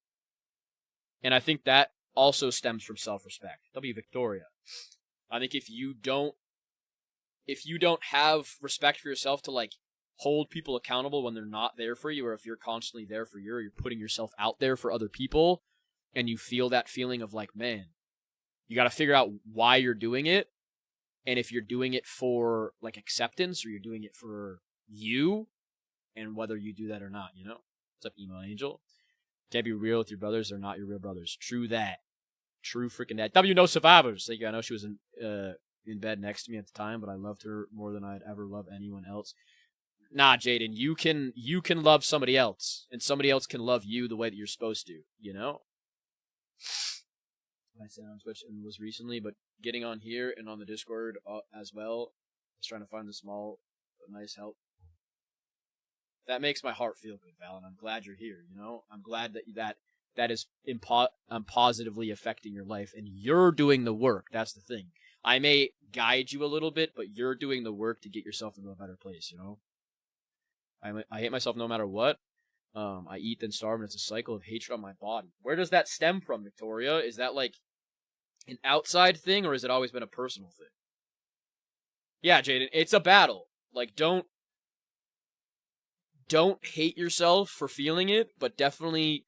And I think that also stems from self-respect. W. Victoria. I think if you don't have respect for yourself to, like, hold people accountable when they're not there for you, or if you're constantly there for you, or you're putting yourself out there for other people, and you feel that feeling of like, man, you got to figure out why you're doing it, and if you're doing it for, like, acceptance, or you're doing it for you, and whether you do that or not, you know? What's up, Emo Angel? Can't be real with your brothers, they're not your real brothers. True that. True freaking that. W, no survivors. Thank you. I know she was in bed next to me at the time, but I loved her more than I'd ever love anyone else. Nah, Jaden, you can love somebody else, and somebody else can love you the way that you're supposed to, you know? I said on Twitch and was recently, but getting on here and on the Discord as well. I was trying to find the small but nice help. That makes my heart feel good, Val, and I'm glad you're here, you know? I'm glad that is positively affecting your life, and you're doing the work. That's the thing. I may guide you a little bit, but you're doing the work to get yourself into a better place, you know? I hate myself no matter what. I eat then starve, and it's a cycle of hatred on my body. Where does that stem from, Victoria? Is that, like, an outside thing, or has it always been a personal thing? Yeah, Jaden, it's a battle. Like, don't hate yourself for feeling it, but definitely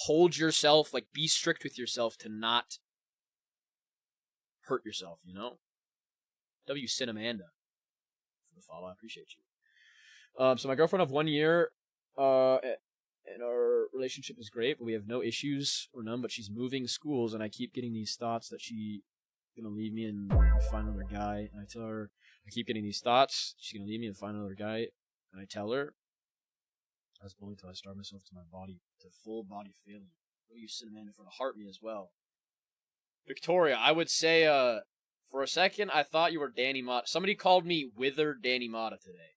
hold yourself, like, be strict with yourself to not hurt yourself, you know? W. Cinnamanda for the follow. I appreciate you. So my girlfriend of 1 year, and our relationship is great, but we have no issues or none, but she's moving schools, and I keep getting these thoughts that she's gonna leave me and find another guy, and I tell her, I keep getting these thoughts, she's gonna leave me and find another guy, and I tell her, I was bullied until I starved myself to my body, to full body feeling. What are you, Cinnamon, for the heart me as well? Victoria, I would say, for a second, I thought you were Danny Mata. Somebody called me Withered Danny Mata today.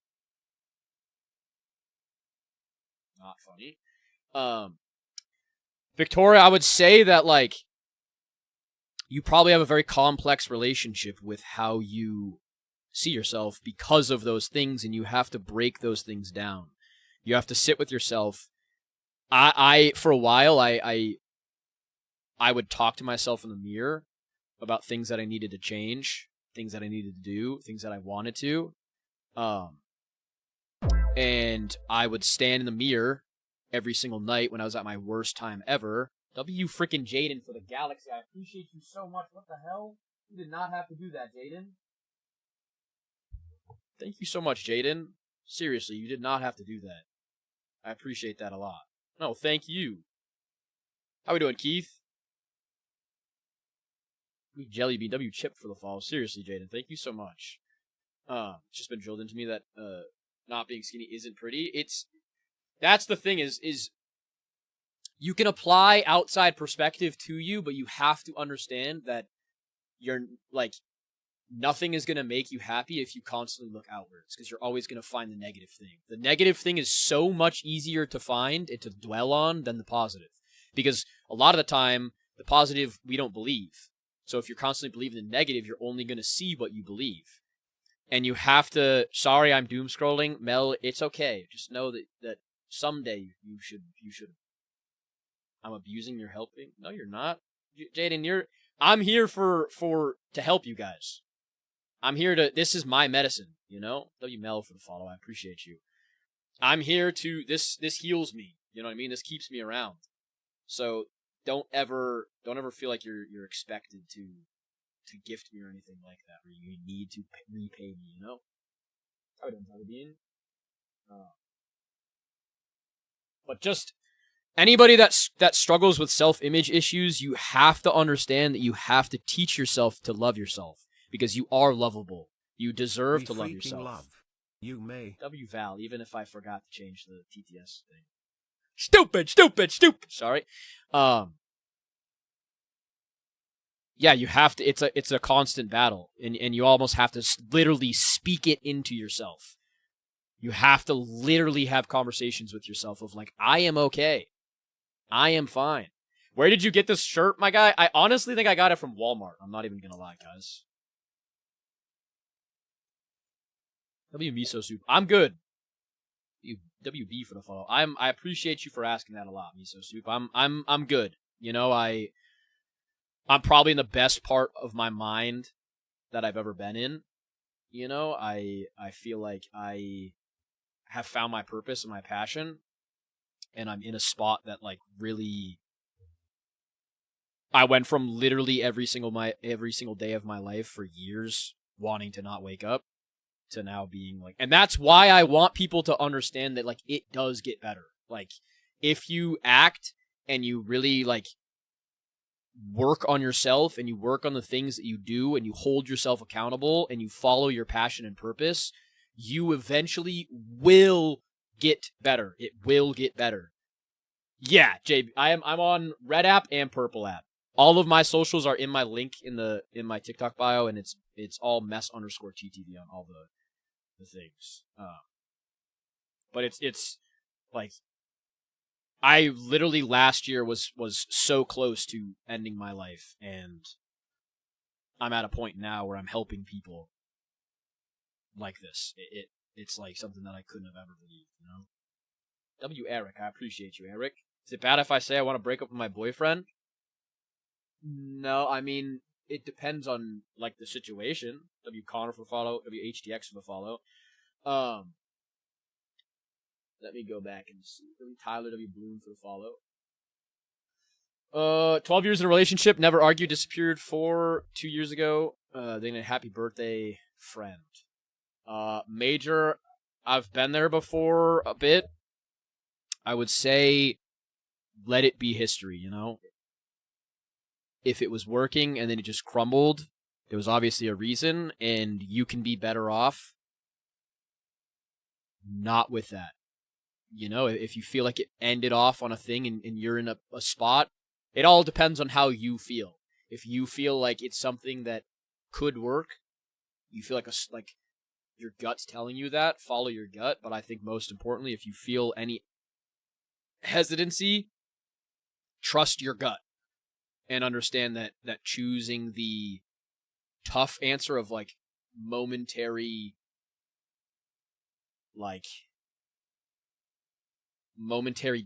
Not funny. Victoria, I would say that, like, you probably have a very complex relationship with how you see yourself because of those things, and you have to break those things down. You have to sit with yourself. I for a while, I would talk to myself in the mirror about things that I needed to change, things that I needed to do, things that I wanted to. And I would stand in the mirror every single night when I was at my worst time ever. W freaking Jaden for the galaxy. I appreciate you so much. What the hell? You did not have to do that, Jaden. Thank you so much, Jaden. Seriously, you did not have to do that. I appreciate that a lot. No, thank you. How we doing, Keith? Jelly Bean W Chip for the follow. Seriously, Jaden, thank you so much. It's just been drilled into me that not being skinny isn't pretty. That's the thing is you can apply outside perspective to you, but you have to understand that you're, like, nothing is going to make you happy if you constantly look outwards, because you're always going to find the negative thing. The negative thing is so much easier to find and to dwell on than the positive, because a lot of the time, the positive we don't believe. So if you're constantly believing the negative, you're only going to see what you believe. And you have to, sorry, I'm doom scrolling. Mel, it's okay. Just know that someday you should. I'm abusing your helping. No, you're not. Jaden, I'm here to help you guys. I'm here to, this is my medicine, you know? W Mel for the follow, I appreciate you. I'm here to, this heals me, you know what I mean? This keeps me around. So don't ever feel like you're expected to gift me or anything like that, or you need to repay me, you know? How done, Bean? But just anybody that struggles with self-image issues, you have to understand that you have to teach yourself to love yourself, because you are lovable. You deserve to love yourself. Love. You may. W Val, even if I forgot to change the TTS thing. Stupid. Sorry. Yeah, you have to, it's a constant battle, and you almost have to literally speak it into yourself. You have to literally have conversations with yourself of like, I am okay. I am fine. Where did you get this shirt, my guy? I honestly think I got it from Walmart. I'm not even gonna lie, guys. W Miso Soup. I'm good. WB for the follow. I appreciate you for asking that a lot, Miso Soup. I'm good. You know, I'm probably in the best part of my mind that I've ever been in. You know, I feel like I have found my purpose and my passion, and I'm in a spot that like really, I went from literally every single day of my life for years wanting to not wake up to now being like, and that's why I want people to understand that like it does get better. Like if you act and you really like work on yourself and you work on the things that you do and you hold yourself accountable and you follow your passion and purpose, you eventually will get better. It will get better. Yeah, JB, I'm on Red app and Purple app. All of my socials are in my link in my TikTok bio, and it's all mess_TTV on all the things. But it's like, I literally last year was so close to ending my life, and I'm at a point now where I'm helping people like this. It's like something that I couldn't have ever believed, you know? W. Eric, I appreciate you, Eric. Is it bad if I say I want to break up with my boyfriend? No, I mean, it depends on, like, the situation. W. Connor for the follow, W. HDX for the follow. Let me go back and see. Tyler W. Bloom for the follow. 12 years in a relationship, never argued, disappeared 2 years ago. Then a happy birthday, friend. Major, I've been there before a bit. I would say let it be history, you know? If it was working and then it just crumbled, there was obviously a reason, and you can be better off not with that. You know, if you feel like it ended off on a thing and you're in a spot, it all depends on how you feel. If you feel like it's something that could work, you feel like your gut's telling you that, follow your gut. But I think most importantly, if you feel any hesitancy, trust your gut and understand that choosing the tough answer of like momentary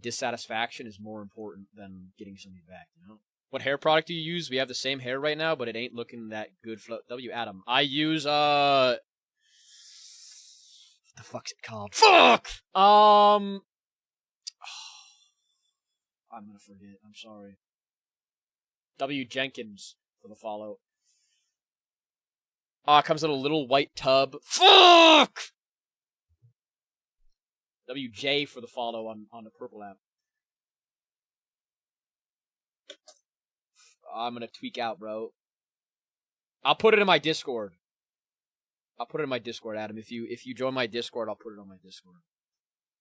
dissatisfaction is more important than getting something back, you know? What hair product do you use? We have the same hair right now, but it ain't looking that good. W. Adam. I use, what the fuck's it called? Fuck! I'm gonna forget. I'm sorry. W. Jenkins for the follow. It comes in a little white tub. Fuck! WJ for the follow on the Purple app. I'm gonna tweak out, bro. I'll put it in my Discord. Adam. If you join my Discord, I'll put it on my Discord.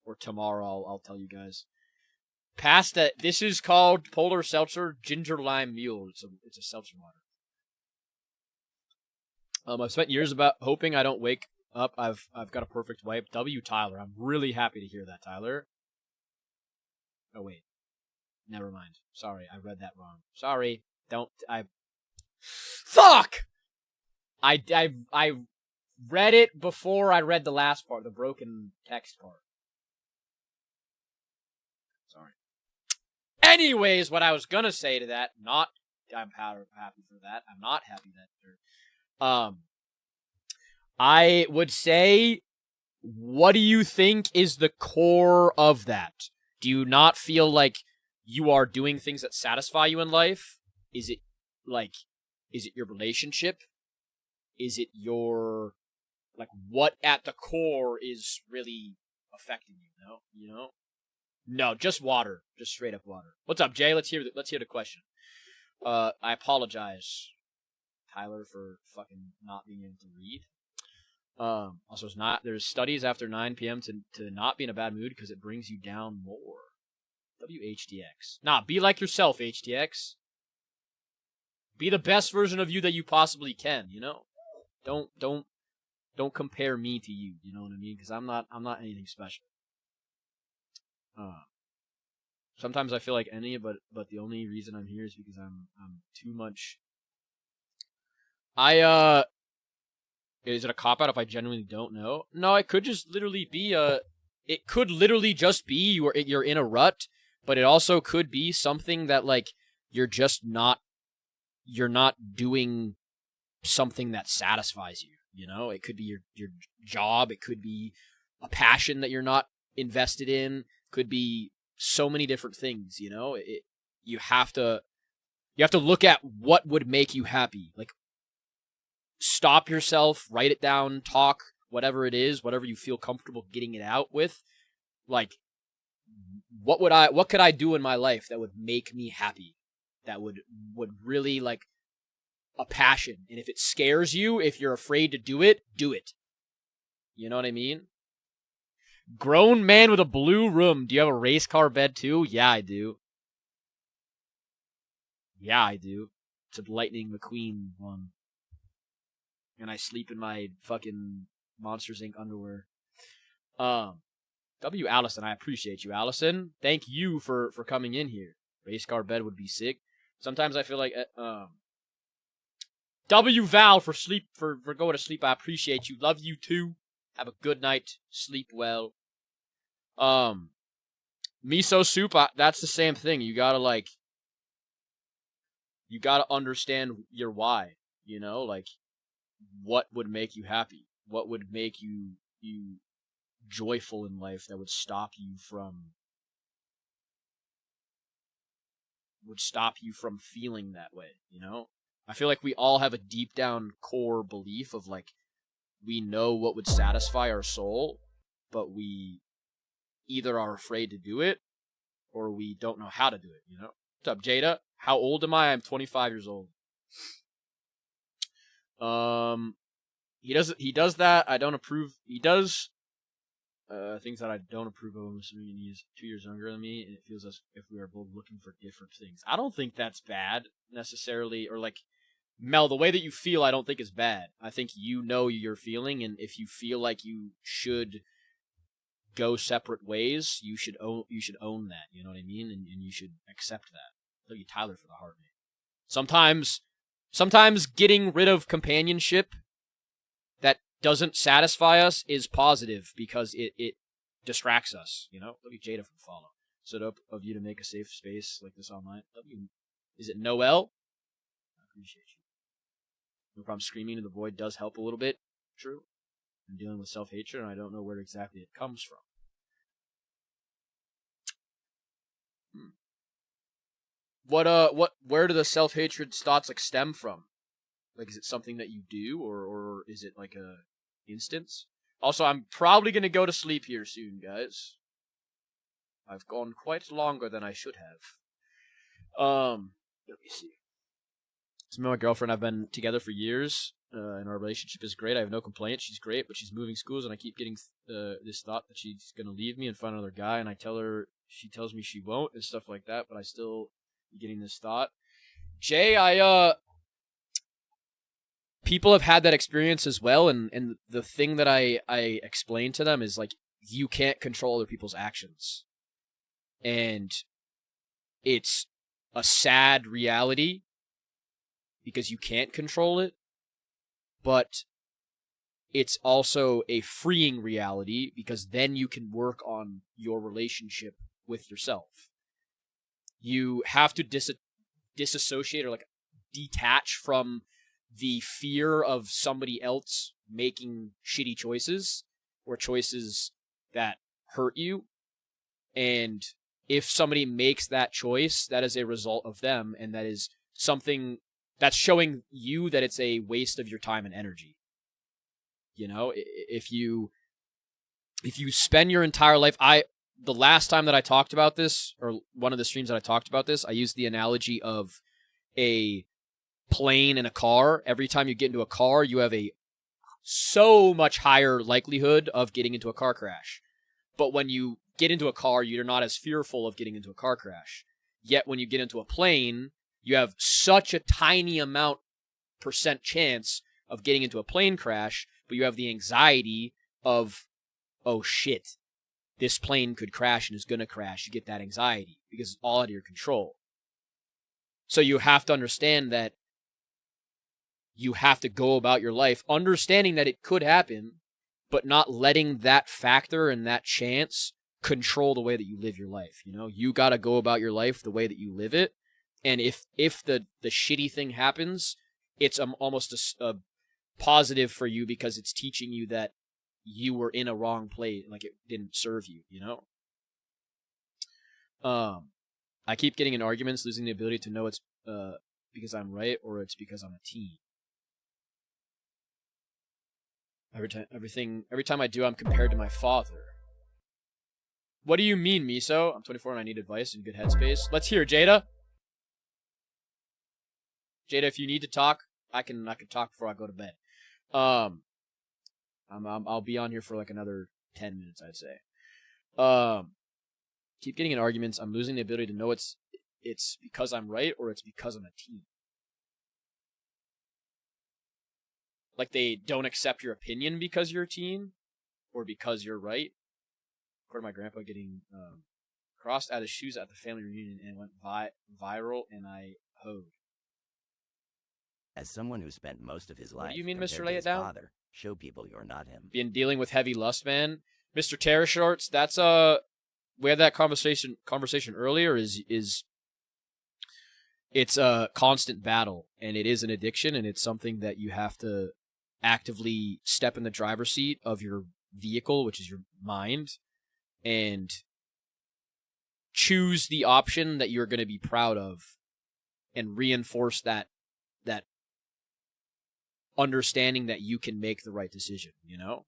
Or tomorrow, I'll tell you guys. Pasta. This is called Polar Seltzer Ginger Lime Mule. It's a seltzer water. I've spent years hoping I don't wake up. I've got a perfect wife. W. Tyler. I'm really happy to hear that, Tyler. Oh wait, never mind. Sorry, I read that wrong. Sorry. Fuck! I read it before I read the last part, the broken text part. Sorry. Anyways, what I was gonna say to that, I'm happy for that. I'm not happy that I would say, what do you think is the core of that? Do you not feel like you are doing things that satisfy you in life? Is it your relationship? Is it your, like, what at the core is really affecting you? No? No, just water. Just straight up water. What's up, Jay? Let's hear the question. I apologize, Tyler, for fucking not being able to read. Also, there's studies after 9 p.m. to not be in a bad mood because it brings you down more. WHTX. Nah, be like yourself, HTX. Be the best version of you that you possibly can, you know? Don't compare me to you, you know what I mean? Because I'm not anything special. Sometimes I feel like but the only reason I'm here is because I'm too much. Is it a cop-out if I genuinely don't know? No, it could just literally be it could literally just be you're in a rut, but it also could be something that, like, you're not doing something that satisfies you, you know? It could be your job, it could be a passion that you're not invested in, it could be so many different things, you know? You have to look at what would make you happy. Like, stop yourself, write it down, talk, whatever it is, whatever you feel comfortable getting it out with. Like, what could I do in my life that would make me happy? That would really, like, a passion. And if it scares you, if you're afraid to do it, do it. You know what I mean? Grown man with a blue room. Do you have a race car bed too? Yeah, I do. It's a Lightning McQueen one. And I sleep in my fucking Monsters Inc. underwear. W. Allison, I appreciate you, Allison. Thank you for coming in here. Race car bed would be sick. Sometimes I feel like W. Val for going to sleep. I appreciate you. Love you too. Have a good night. Sleep well. Miso soup. That's the same thing. You gotta understand your why. You know, like, what would make you happy? What would make you joyful in life that would stop you from feeling that way, you know? I feel like we all have a deep down core belief of, like, we know what would satisfy our soul, but we either are afraid to do it or we don't know how to do it, you know? What's up, Jada? How old am I? I'm 25 years old. He does that. I don't approve. He does things that I don't approve of. I'm assuming he's 2 years younger than me, and it feels as if we are both looking for different things. I don't think that's bad necessarily, or, like, Mel, the way that you feel, I don't think is bad. I think you know you're feeling, and if you feel like you should go separate ways, you should own that. You know what I mean? And you should accept that. Thank you, Tyler, for the heart, mate. Sometimes getting rid of companionship that doesn't satisfy us is positive because it distracts us, you know? Love you, Jada, for the follow. Set up of you to make a safe space like this online. Love you. Is it Noel? I appreciate you. No problem. Screaming in the void does help a little bit. True. I'm dealing with self-hatred and I don't know where exactly it comes from. Where do the self-hatred thoughts, like, stem from? Like, is it something that you do, or is it like a instance? Also, I'm probably gonna go to sleep here soon, guys. I've gone quite longer than I should have. Let me see. So me and my girlfriend have been together for years, and our relationship is great. I have no complaints. She's great, but she's moving schools, and I keep getting this thought that she's gonna leave me and find another guy, and I tell her, she tells me she won't, and stuff like that, but I still getting this thought. Jay, people have had that experience as well, and the thing that I explain to them is, like, you can't control other people's actions. And it's a sad reality because you can't control it, but it's also a freeing reality because then you can work on your relationship with yourself. You have to disassociate or, like, detach from the fear of somebody else making shitty choices or choices that hurt you. And if somebody makes that choice, that is a result of them, and that is something that's showing you that it's a waste of your time and energy. You know, if you spend your entire life, the last time that I talked about this, or one of the streams that I talked about this, I used the analogy of a plane and a car. Every time you get into a car, you have a so much higher likelihood of getting into a car crash. But when you get into a car, you're not as fearful of getting into a car crash. Yet when you get into a plane, you have such a tiny % chance of getting into a plane crash, but you have the anxiety of, oh shit, this plane could crash and is going to crash. You get that anxiety because it's all out of your control. So you have to understand that you have to go about your life understanding that it could happen, but not letting that factor and that chance control the way that you live your life. You know, you got to go about your life the way that you live it. And if the shitty thing happens, it's almost a positive for you because it's teaching you that you were in a wrong place, like it didn't serve you, you know? I keep getting in arguments, losing the ability to know it's because I'm right or it's because I'm a teen. Every time I do, I'm compared to my father. What do you mean, Miso? I'm 24 and I need advice and good headspace. Let's hear, Jada. Jada, if you need to talk, I can talk before I go to bed. I'll be on here for like another 10 minutes, I'd say. Keep getting in arguments. I'm losing the ability to know it's because I'm right or it's because I'm a teen. Like they don't accept your opinion because you're a teen or because you're right. According to my grandpa getting crossed out of his shoes at the family reunion and went viral and I hoed. As someone who spent most of his life, what do you mean, compared Mr. to Lay his It Down? father, show people you're not him. Been dealing with heavy lust, man. Mr. Terror Shorts, that's we had that conversation earlier. It's a constant battle, and it is an addiction, and it's something that you have to actively step in the driver's seat of your vehicle, which is your mind, and choose the option that you're going to be proud of, and reinforce that understanding that you can make the right decision, you know?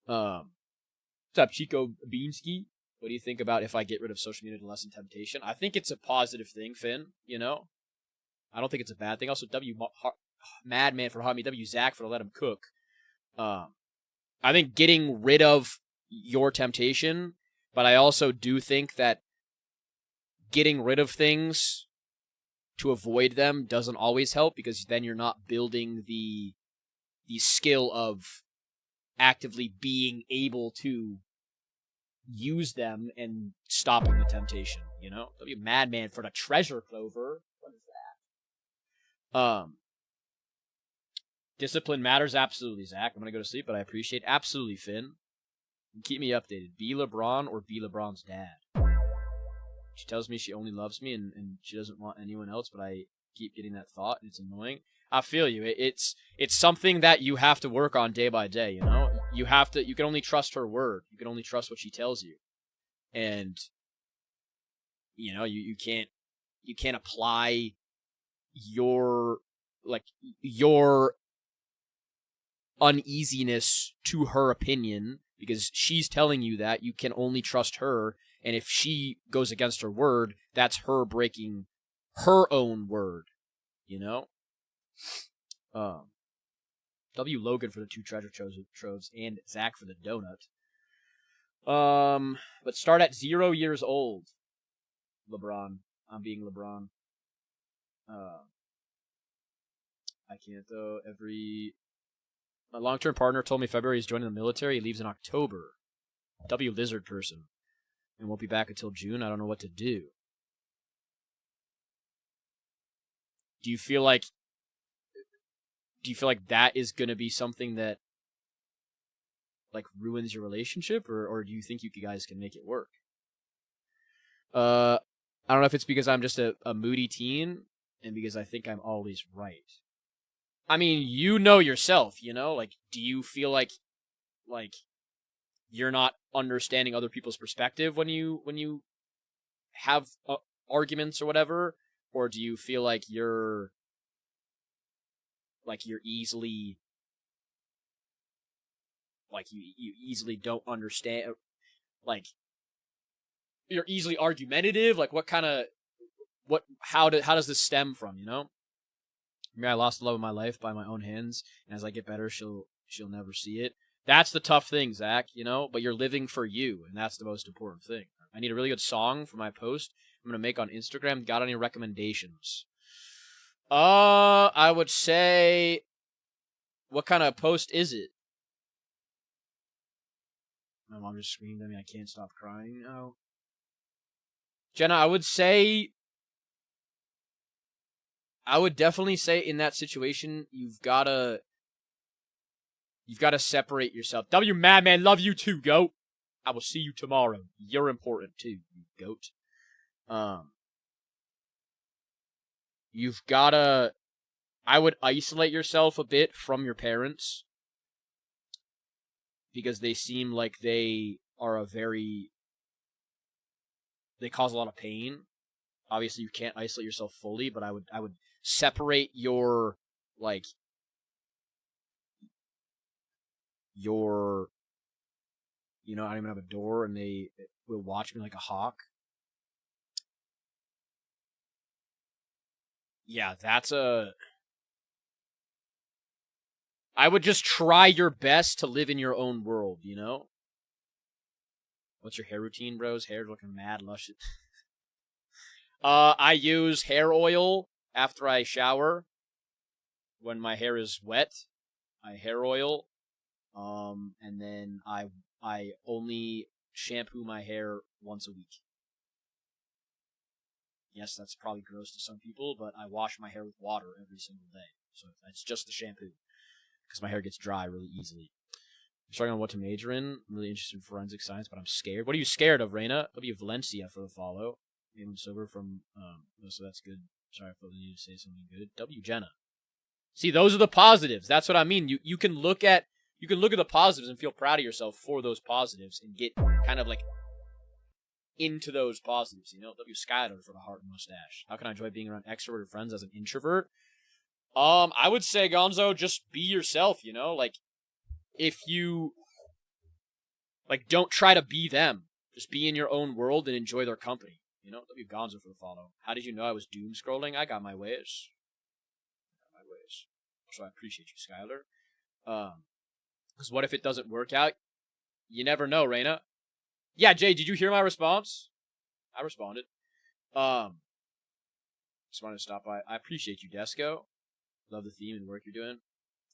What's up, Chico Beansky? What do you think about if I get rid of social media to lessen temptation? I think it's a positive thing, Finn, you know? I don't think it's a bad thing. Also, Madman for Hot W Zach for to let him cook. I think getting rid of your temptation, but I also do think that getting rid of things to avoid them doesn't always help because then you're not building the skill of actively being able to use them and stopping the temptation, you know? Madman for the treasure clover. What is that? Discipline matters, absolutely, Zach. I'm gonna go to sleep, but I appreciate absolutely, Finn. And keep me updated. Be LeBron or be LeBron's dad. She tells me she only loves me and she doesn't want anyone else, but I keep getting that thought and it's annoying. I feel you. It's something that you have to work on day by day, you know? You can only trust her word. You can only trust what she tells you. And you know, you can't apply your uneasiness to her opinion because she's telling you that. You can only trust her, and if she goes against her word, that's her breaking her own word, you know? W. Logan for the 2 treasure troves and Zach for the donut. But start at 0 years old. LeBron. I'm being LeBron. I can't though. My long-term partner told me February he's joining the military. He leaves in October. W. Lizard person. And won't be back until June. I don't know what to do. Do you feel like that is going to be something that like ruins your relationship, or do you think you guys can make it work? I don't know if it's because I'm just a moody teen and because I think I'm always right. I mean, you know yourself, you know? Like, do you feel like you're not understanding other people's perspective when you have arguments or whatever? Or do you feel like you're easily, you easily don't understand, like, you're easily argumentative? Like, how does this stem from, you know? I mean, I lost the love of my life by my own hands, and as I get better, she'll never see it. That's the tough thing, Zach, you know? But you're living for you, and that's the most important thing. I need a really good song for my post I'm going to make on Instagram. Got any recommendations? I would say, what kind of post is it? My mom just screamed at me. I can't stop crying now. Jenna, I would definitely say in that situation, you've gotta separate yourself. W Madman, love you too, goat. I will see you tomorrow. You're important too, you goat. You've gotta, I would isolate yourself a bit from your parents, because they seem like they cause a lot of pain. Obviously, you can't isolate yourself fully, but I would separate your, I don't even have a door, and they will watch me like a hawk. Yeah, I would just try your best to live in your own world, you know? What's your hair routine, bros? Hair's looking mad luscious. I use hair oil after I shower. When my hair is wet, I hair oil. And then I only shampoo my hair once a week. Yes, that's probably gross to some people, but I wash my hair with water every single day. So it's just the shampoo, because my hair gets dry really easily. I'm struggling on what to major in. I'm really interested in forensic science, but I'm scared. What are you scared of, Reina? W Valencia for the follow. I'm sober from, so that's good. Sorry, I felt the need to say something good. W Jenna. See, those are the positives. That's what I mean. You can look at the positives and feel proud of yourself for those positives and get kind of like into those positives, you know? W Skyler for the heart and mustache. How can I enjoy being around extroverted friends as an introvert? I would say, Gonzo, just be yourself, you know? Like, if you, don't try to be them. Just be in your own world and enjoy their company. You know, W Gonzo for the follow. How did you know I was doom scrolling? I got my ways. So I appreciate you, Skyler. Because what if it doesn't work out? You never know, Reina. Yeah, Jay, did you hear my response? I responded. Just wanted to stop by. I appreciate you, Desco. Love the theme and work you're doing.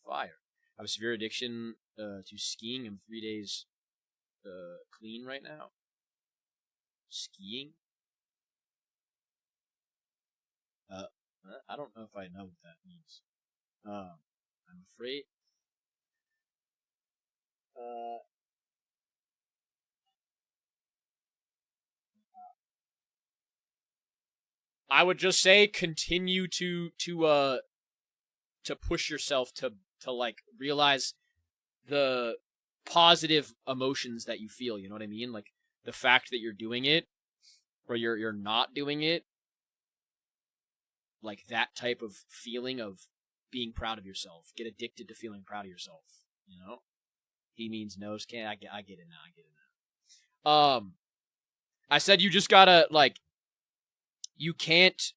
Fire. I have a severe addiction to skiing. I'm 3 days clean right now. Skiing? I don't know if I know what that means. I'm afraid. I would just say continue to push yourself to like realize the positive emotions that you feel, you know what I mean? Like the fact that you're doing it or you're not doing it, like that type of feeling of being proud of yourself. Get addicted to feeling proud of yourself, you know? He means nose can. I get it now. I said you just gotta you can't.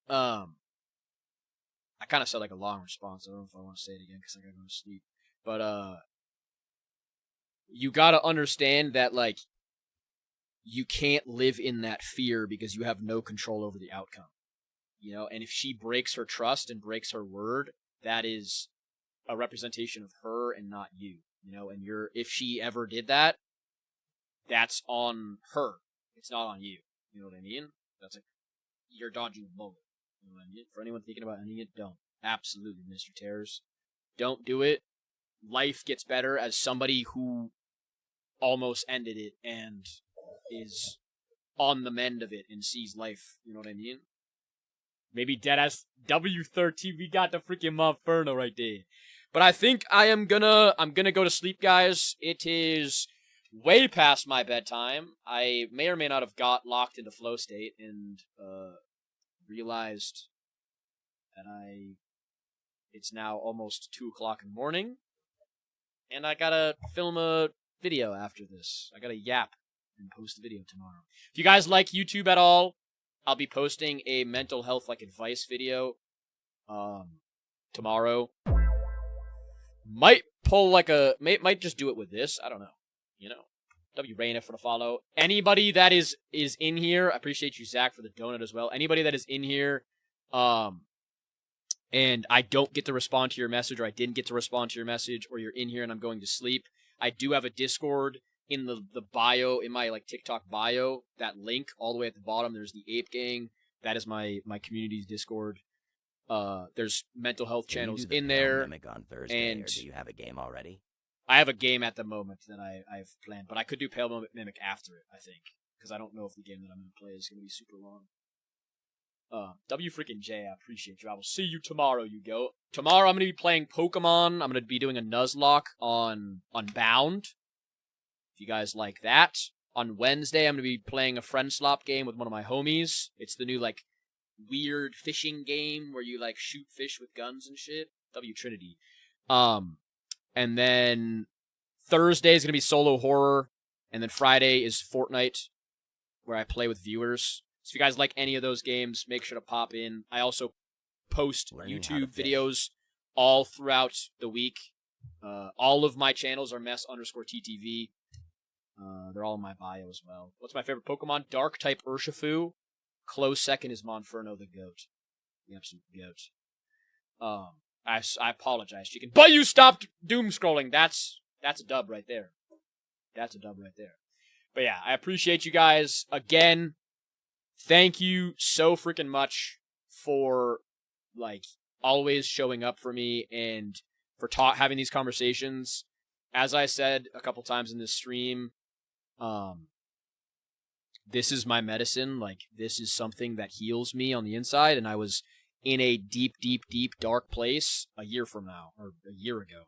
I kind of said like a long response. I don't know if I want to say it again because I gotta go to sleep. But you gotta understand that you can't live in that fear because you have no control over the outcome. You know, and if she breaks her trust and breaks her word, that is a representation of her and not you. You know, and if she ever did that, that's on her. It's not on you. You know what I mean? That's you're dodging a bullet. You know what I mean? For anyone thinking about ending it, don't. Absolutely, Mr. Terrors. Don't do it. Life gets better as somebody who almost ended it and is on the mend of it and sees life. You know what I mean? Maybe deadass W13. We got the freaking Monferno right there. But I think I'm gonna go to sleep, guys. It is way past my bedtime. I may or may not have got locked into flow state and realized that it's now almost 2 o'clock in the morning, and I gotta film a video after this. I gotta yap and post a video tomorrow. If you guys like YouTube at all, I'll be posting a mental health advice video tomorrow. Might pull might just do it with this. I don't know. You know. W Raina for the follow. Anybody that is in here, I appreciate you, Zach, for the donut as well. Anybody that is in here, and I don't get to respond to your message, or I didn't get to respond to your message, or you're in here and I'm going to sleep, I do have a Discord in the bio, in my TikTok bio. That link all the way at the bottom. There's the Ape Gang. That is my community's Discord. There's mental health channels in there. On Thursday, and or do you have a game already? I have a game at the moment that I've planned, but I could do Pale Mimic after it, I think, because I don't know if the game that I'm going to play is going to be super long. W freaking J, I appreciate you. I will see you tomorrow, you go. Tomorrow I'm going to be playing Pokemon. I'm going to be doing a Nuzlocke on Bound. If you guys like that. On Wednesday, I'm going to be playing a friend slop game with one of my homies. It's the new, weird fishing game where you, shoot fish with guns and shit. W Trinity. And then Thursday is going to be solo horror. And then Friday is Fortnite, where I play with viewers. So if you guys like any of those games, make sure to pop in. I also post YouTube videos all throughout the week. All of my channels are mess_TTV. They're all in my bio as well. What's my favorite Pokemon? Dark-type Urshifu. Close second is Monferno the goat. The absolute goat. I apologize, Chicken. But you stopped doom scrolling. That's a dub right there. That's a dub right there. But yeah, I appreciate you guys. Again, thank you so freaking much for, always showing up for me and for having these conversations. As I said a couple times in this stream, this is my medicine. This is something that heals me on the inside, and I was in a deep, deep, deep, dark place a year from now, or a year ago.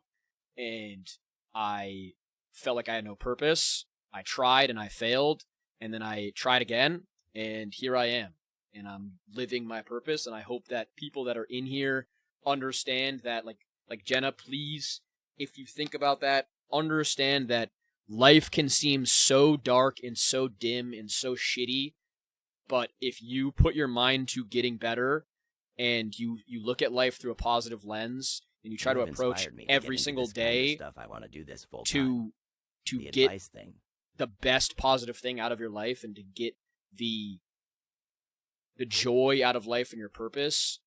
And I felt like I had no purpose. I tried and I failed, and then I tried again, and here I am. And I'm living my purpose, and I hope that people that are in here understand that, like Jenna, please, if you think about that, understand that life can seem so dark and so dim and so shitty, but if you put your mind to getting better, and you look at life through a positive lens, and you try to approach every single day to get the best positive thing out of your life, and to get the joy out of life and your purpose,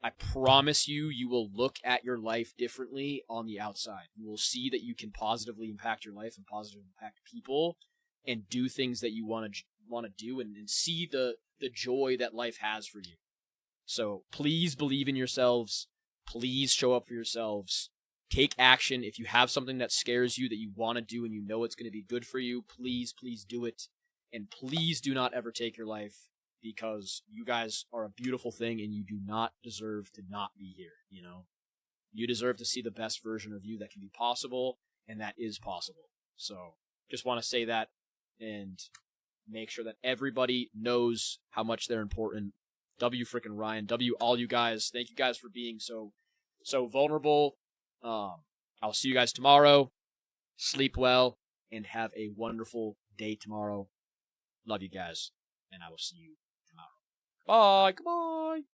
I promise you will look at your life differently on the outside. You will see that you can positively impact your life and positively impact people, and do things that you want to do, and see the joy that life has for you. So please believe in yourselves. Please show up for yourselves. Take action. If you have something that scares you that you want to do and you know it's going to be good for you, please, please do it. And please do not ever take your life, because you guys are a beautiful thing and you do not deserve to not be here, you know? You deserve to see the best version of you that can be possible, and that is possible. So just want to say that and make sure that everybody knows how much they're important. W frickin' Ryan. W all you guys. Thank you guys for being so vulnerable. I'll see you guys tomorrow. Sleep well and have a wonderful day tomorrow. Love you guys, and I will see you tomorrow. Bye. Goodbye.